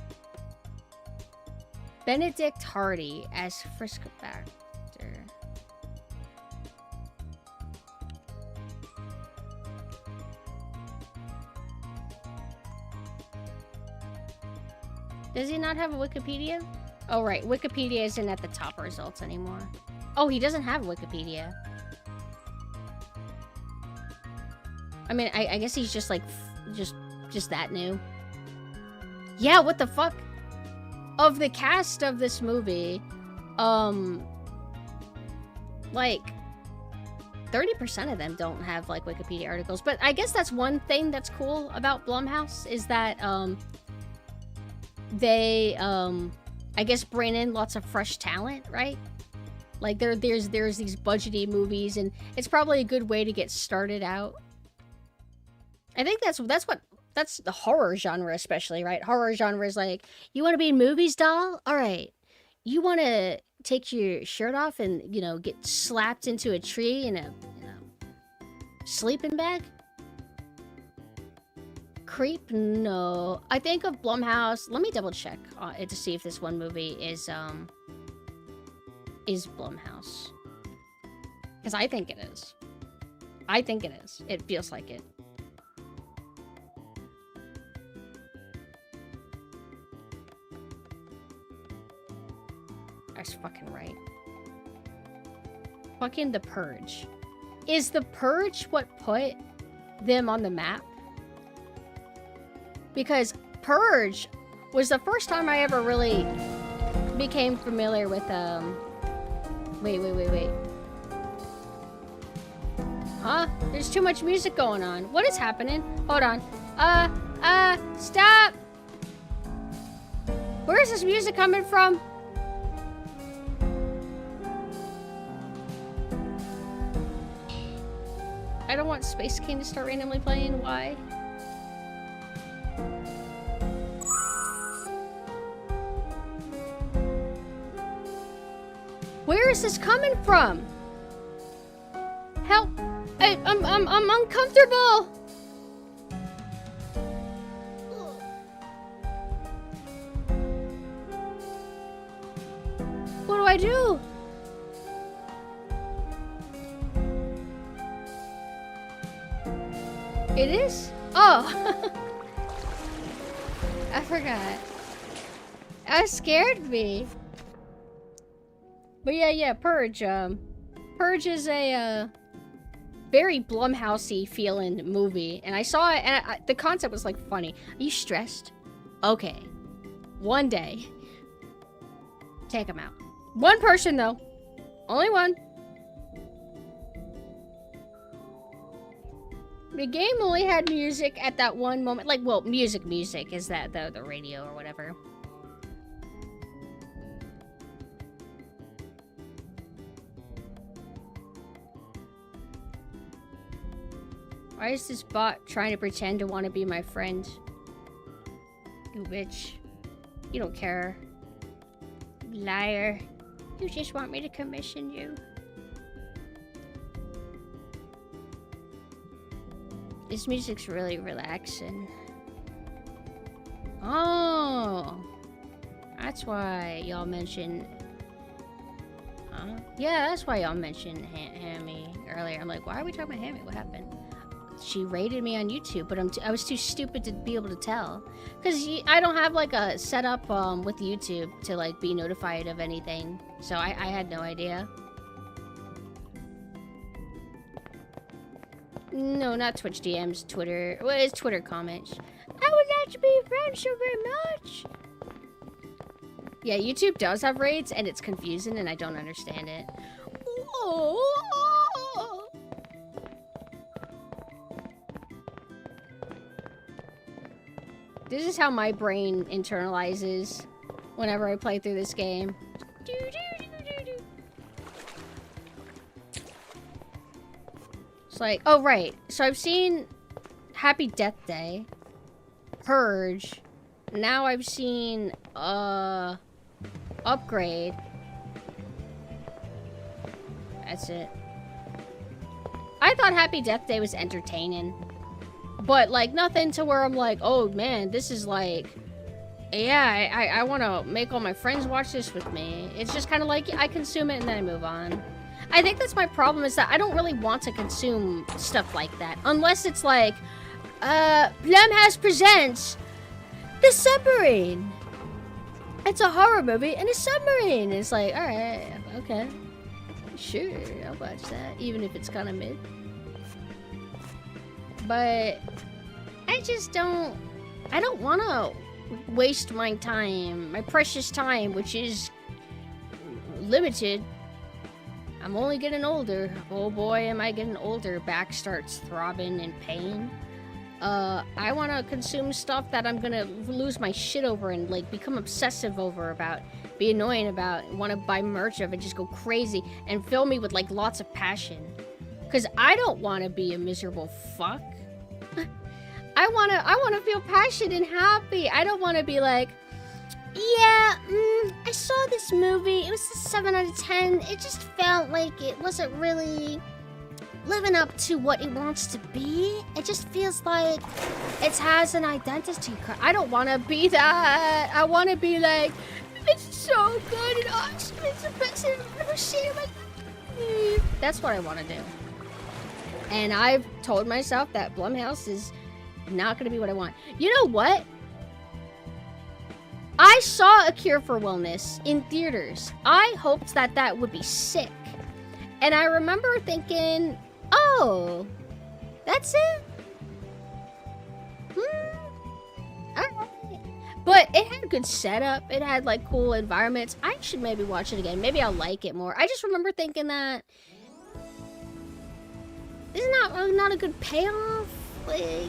S1: Benedict Hardy as Frisk actor. Does he not have a Wikipedia? Oh right, Wikipedia isn't at the top results anymore. Oh, he doesn't have Wikipedia. I mean, I guess he's just like, just that new. Yeah, what the fuck? Of the cast of this movie, like, 30% of them don't have, like, Wikipedia articles. But I guess that's one thing that's cool about Blumhouse, is that, they, I guess bring in lots of fresh talent, right? Like, there's these budgety movies, and it's probably a good way to get started out. I think that's the horror genre especially, right? Horror genre is like, you want to be in movies, doll? All right. You want to take your shirt off and, you know, get slapped into a tree in a, Sleeping Bag? Creep? No. I think of Blumhouse. Let me double check to see if this one movie is Blumhouse. Because I think it is. I think it is. It feels like it. That's fucking right. Fucking The Purge. Is The Purge what put them on the map? Because Purge was the first time I ever really became familiar with, Wait. Huh? There's too much music going on. What is happening? Hold on. Stop! Where is this music coming from? I don't want Space King to start randomly playing. Why? Where is this coming from? Help! I'm uncomfortable. What do I do? It is? Oh. I forgot. That scared me. But yeah, Purge. Purge is a very Blumhousey feeling movie, and I saw it, and the concept was like funny. Are you stressed? Okay, one day, take him out. One person though, only one. The game only had music at that one moment. Like, well, music is that the radio or whatever. Why is this bot trying to pretend to want to be my friend? You bitch. You don't care. Liar. You just want me to commission you. This music's really relaxing. Oh! That's why y'all mentioned... Yeah, that's why y'all mentioned Hammy earlier. I'm like, why are we talking about Hammy? What happened? She rated me on YouTube, but I was too stupid to be able to tell. Because I don't have, like, a setup with YouTube to, like, be notified of anything. So I had no idea. No, not Twitch DMs, Twitter. Well, it's Twitter comments. I would like to be friends so very much. Yeah, YouTube does have raids, and it's confusing, and I don't understand it. Oh. This is how my brain internalizes whenever I play through this game. It's like, oh right, so I've seen Happy Death Day, Purge, now I've seen Upgrade. That's it. I thought Happy Death Day was entertaining, but like nothing to where I'm like, oh man, this is like, yeah, I want to make all my friends watch this with me. It's just kind of like I consume it and then I move on. I think that's my problem, is that I don't really want to consume stuff like that. Unless it's like, Blumhouse presents The Submarine. It's a horror movie and a submarine. It's like, alright, okay. Sure, I'll watch that, even if it's kind of mid. But I just don't... I don't want to waste my time, my precious time, which is limited. I'm only getting older. Oh boy, am I getting older. Back starts throbbing in pain. I want to consume stuff that I'm gonna lose my shit over and like become obsessive over, about, be annoying about, want to buy merch of, and just go crazy and fill me with like lots of passion. Cause I don't want to be a miserable fuck. I wanna feel passion and happy. I don't want to be like, yeah, I saw this movie. It was a 7 out of 10. It just felt like it wasn't really living up to what it wants to be. It just feels like it has an identity. I don't want to be that. I want to be like, it's so good and awesome. It's the best thing I've ever seen in my life. That's what I want to do. And I've told myself that Blumhouse is not going to be what I want. You know what? I saw A Cure for Wellness in theaters. I hoped that that would be sick. And I remember thinking, oh, that's it? Alright. But it had a good setup. It had, like, cool environments. I should maybe watch it again. Maybe I'll like it more. I just remember thinking that... Isn't that not a good payoff? Like...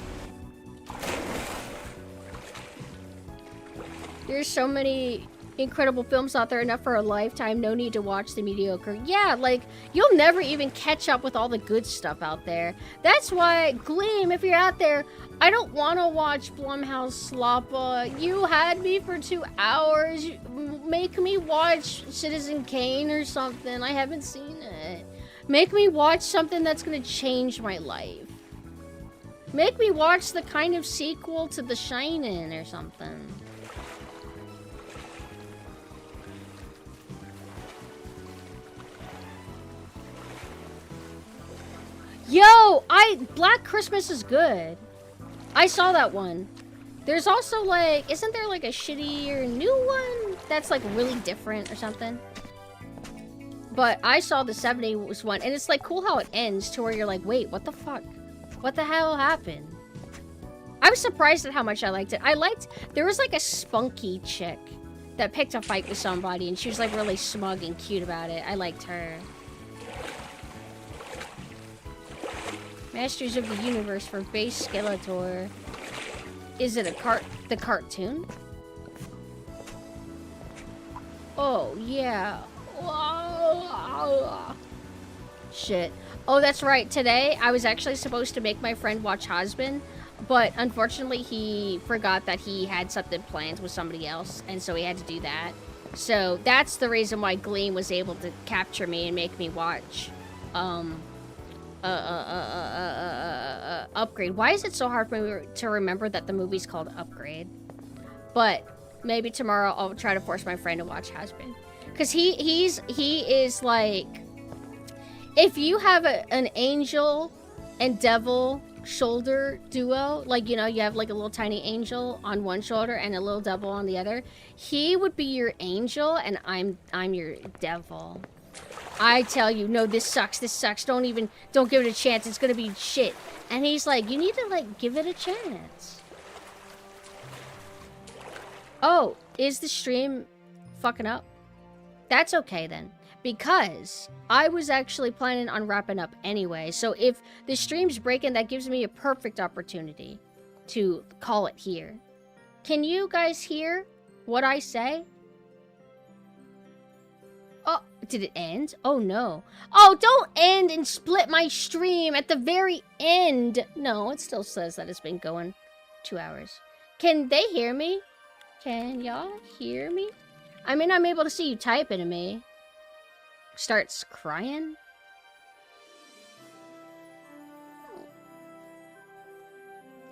S1: There's so many incredible films out there, enough for a lifetime, no need to watch the mediocre. Yeah, like, you'll never even catch up with all the good stuff out there. That's why, Gleam, if you're out there, I don't want to watch Blumhouse sloppa. You had me for 2 hours. Make me watch Citizen Kane or something. I haven't seen it. Make me watch something that's gonna change my life. Make me watch the kind of sequel to The Shining or something. Yo, Black Christmas is good. I saw that one. There's also, like, isn't there, like, a shittier new one that's, like, really different or something? But I saw the 70s one, and it's, like, cool how it ends to where you're like, wait, what the fuck? What the hell happened? I was surprised at how much I liked it. There was, like, a spunky chick that picked a fight with somebody, and she was, like, really smug and cute about it. I liked her. Masters of the Universe for Base Skeletor. Is it the cartoon? Oh, yeah. Whoa. Shit. Oh, that's right. Today, I was actually supposed to make my friend watch Husband, but unfortunately, he forgot that he had something planned with somebody else, and so he had to do that. So that's the reason why Gleam was able to capture me and make me watch, Upgrade. Why is it so hard for me to remember that the movie's called Upgrade? But maybe tomorrow I'll try to force my friend to watch Husband. Because he is like... If you have an angel and devil shoulder duo, like, you know, you have like a little tiny angel on one shoulder and a little devil on the other, he would be your angel and I'm your devil. I tell you, no, this sucks, don't give it a chance, it's gonna be shit. And he's like, you need to, like, give it a chance. Oh, is the stream fucking up? That's okay then, because I was actually planning on wrapping up anyway, so if the stream's breaking, that gives me a perfect opportunity to call it here. Can you guys hear what I say? Oh, did it end? Oh, no. Oh, don't end and split my stream at the very end. No, it still says that it's been going 2 hours. Can they hear me? Can y'all hear me? I mean, I'm able to see you typing to me. Starts crying?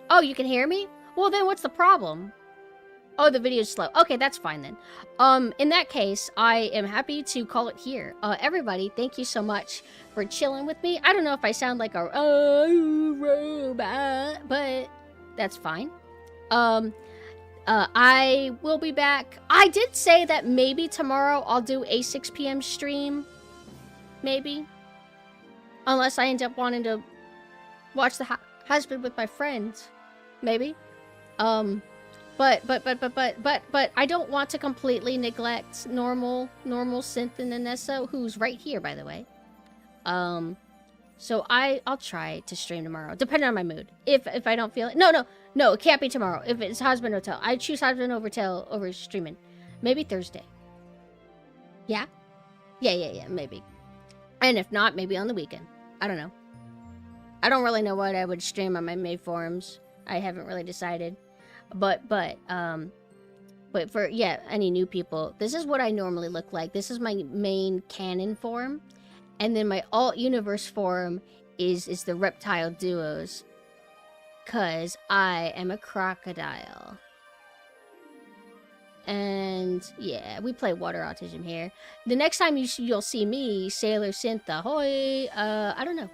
S1: Oh, you can hear me? Well, then what's the problem? Oh, the video's slow. Okay, that's fine then. In that case, I am happy to call it here. Everybody, thank you so much for chilling with me. I don't know if I sound like a robot, but that's fine. I will be back. I did say that maybe tomorrow I'll do a 6 p.m. stream. Maybe. Unless I end up wanting to watch the Husband with my friends. Maybe. But I don't want to completely neglect normal Synth and Anessa, who's right here, by the way. So I'll try to stream tomorrow, depending on my mood. If I don't feel it, no, it can't be tomorrow. If it's Husband Hotel, I choose Husband Hotel over streaming. Maybe Thursday. Yeah, maybe. And if not, maybe on the weekend. I don't know. I don't really know what I would stream on my May forums. I haven't really decided. But for, yeah, any new people, this is what I normally look like. This is my main canon form. And then my alt universe form is the reptile duos. 'Cause I am a crocodile. And yeah, we play Water Autism here. The next time you'll see me, Sailor Synth Ahoy, I don't know.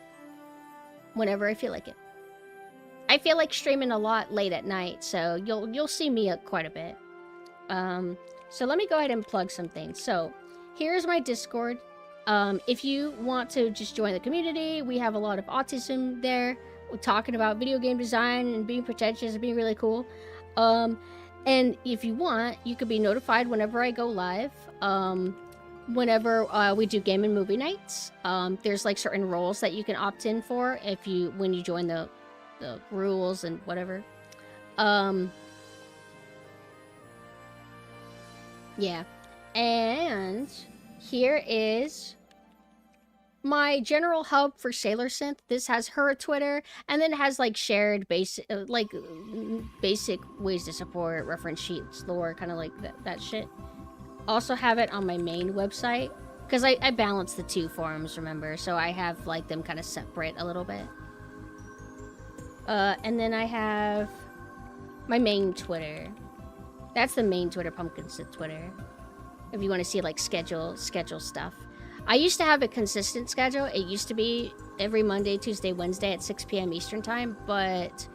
S1: Whenever I feel like it. I feel like streaming a lot late at night, so you'll see me quite a bit. So let me go ahead and plug some things. So here's my Discord. If you want to just join the community, we have a lot of autism there. We're talking about video game design and being pretentious and being really cool. And if you want, you could be notified whenever I go live. Whenever we do game and movie nights, there's like certain roles that you can opt in for when you join the rules and whatever. Yeah. And here is my general hub for Sailor Synth. This has her Twitter, and then it has like shared basic ways to support, reference sheets, lore, kind of like that shit. Also have it on my main website because I balance the two forums, remember? So I have like them kind of separate a little bit. And then I have my main Twitter. That's the main Twitter, PumpkinSynth Twitter. If you want to see like schedule stuff. I used to have a consistent schedule. It used to be every Monday, Tuesday, Wednesday at 6 p.m. Eastern time, but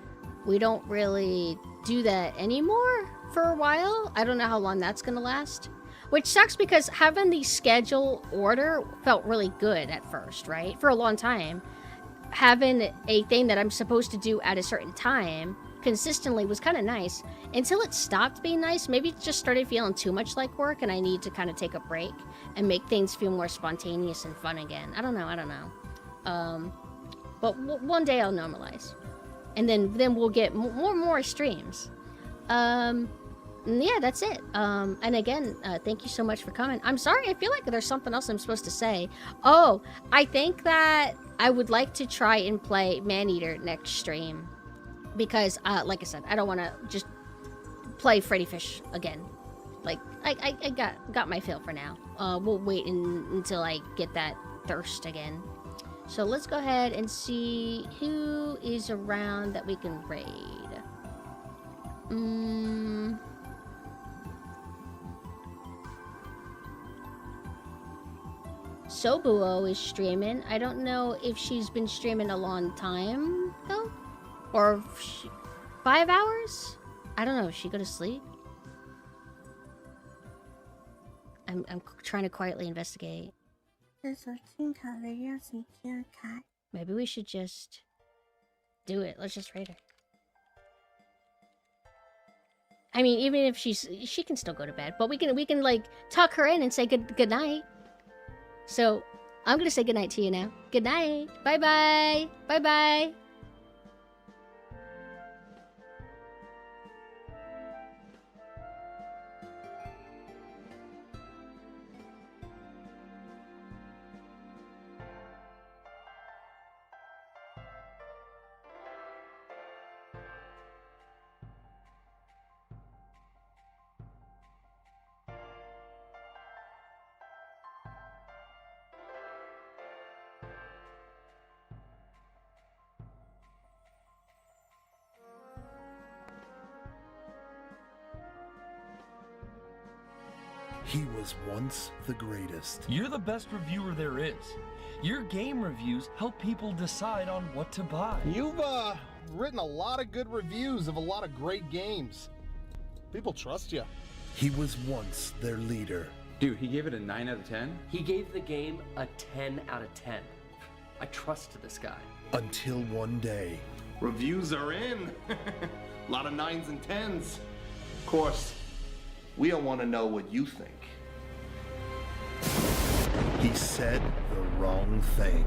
S1: we don't really do that anymore for a while. I don't know how long that's gonna last. Which sucks because having the schedule order felt really good at first, right? For a long time. Having a thing that I'm supposed to do at a certain time consistently was kind of nice until it stopped being nice. Maybe it just started feeling too much like work and I need to kind of take a break and make things feel more spontaneous and fun again. I don't know. But one day I'll normalize, and then we'll get more streams. Yeah, that's it. And again, thank you so much for coming. I'm sorry, I feel like there's something else I'm supposed to say. Oh, I think that I would like to try and play Maneater next stream. Because, like I said, I don't want to just play Freddy Fish again. Like, I got my fill for now. We'll wait until I get that thirst again. So let's go ahead and see who is around that we can raid. Sobuo is streaming. I don't know if she's been streaming a long time, though. Or 5 hours? I don't know. Did she go to sleep? I'm trying to quietly investigate. Maybe we should just do it. Let's just raid her. I mean, even if she can still go to bed, but we can like tuck her in and say good night. So I'm gonna say good night to you now. Good night. Bye bye. Bye bye.
S14: He was once the greatest.
S15: You're the best reviewer there is. Your game reviews help people decide on what to buy.
S16: You've written a lot of good reviews of a lot of great games. People trust you.
S14: He was once their leader.
S17: Dude, he gave it a 9 out of 10?
S18: He gave the game a 10 out of 10. I trust this guy.
S14: Until one day.
S19: Reviews are in. A lot of 9s and 10s. Of course, we don't want to know what you think.
S14: He said the wrong thing.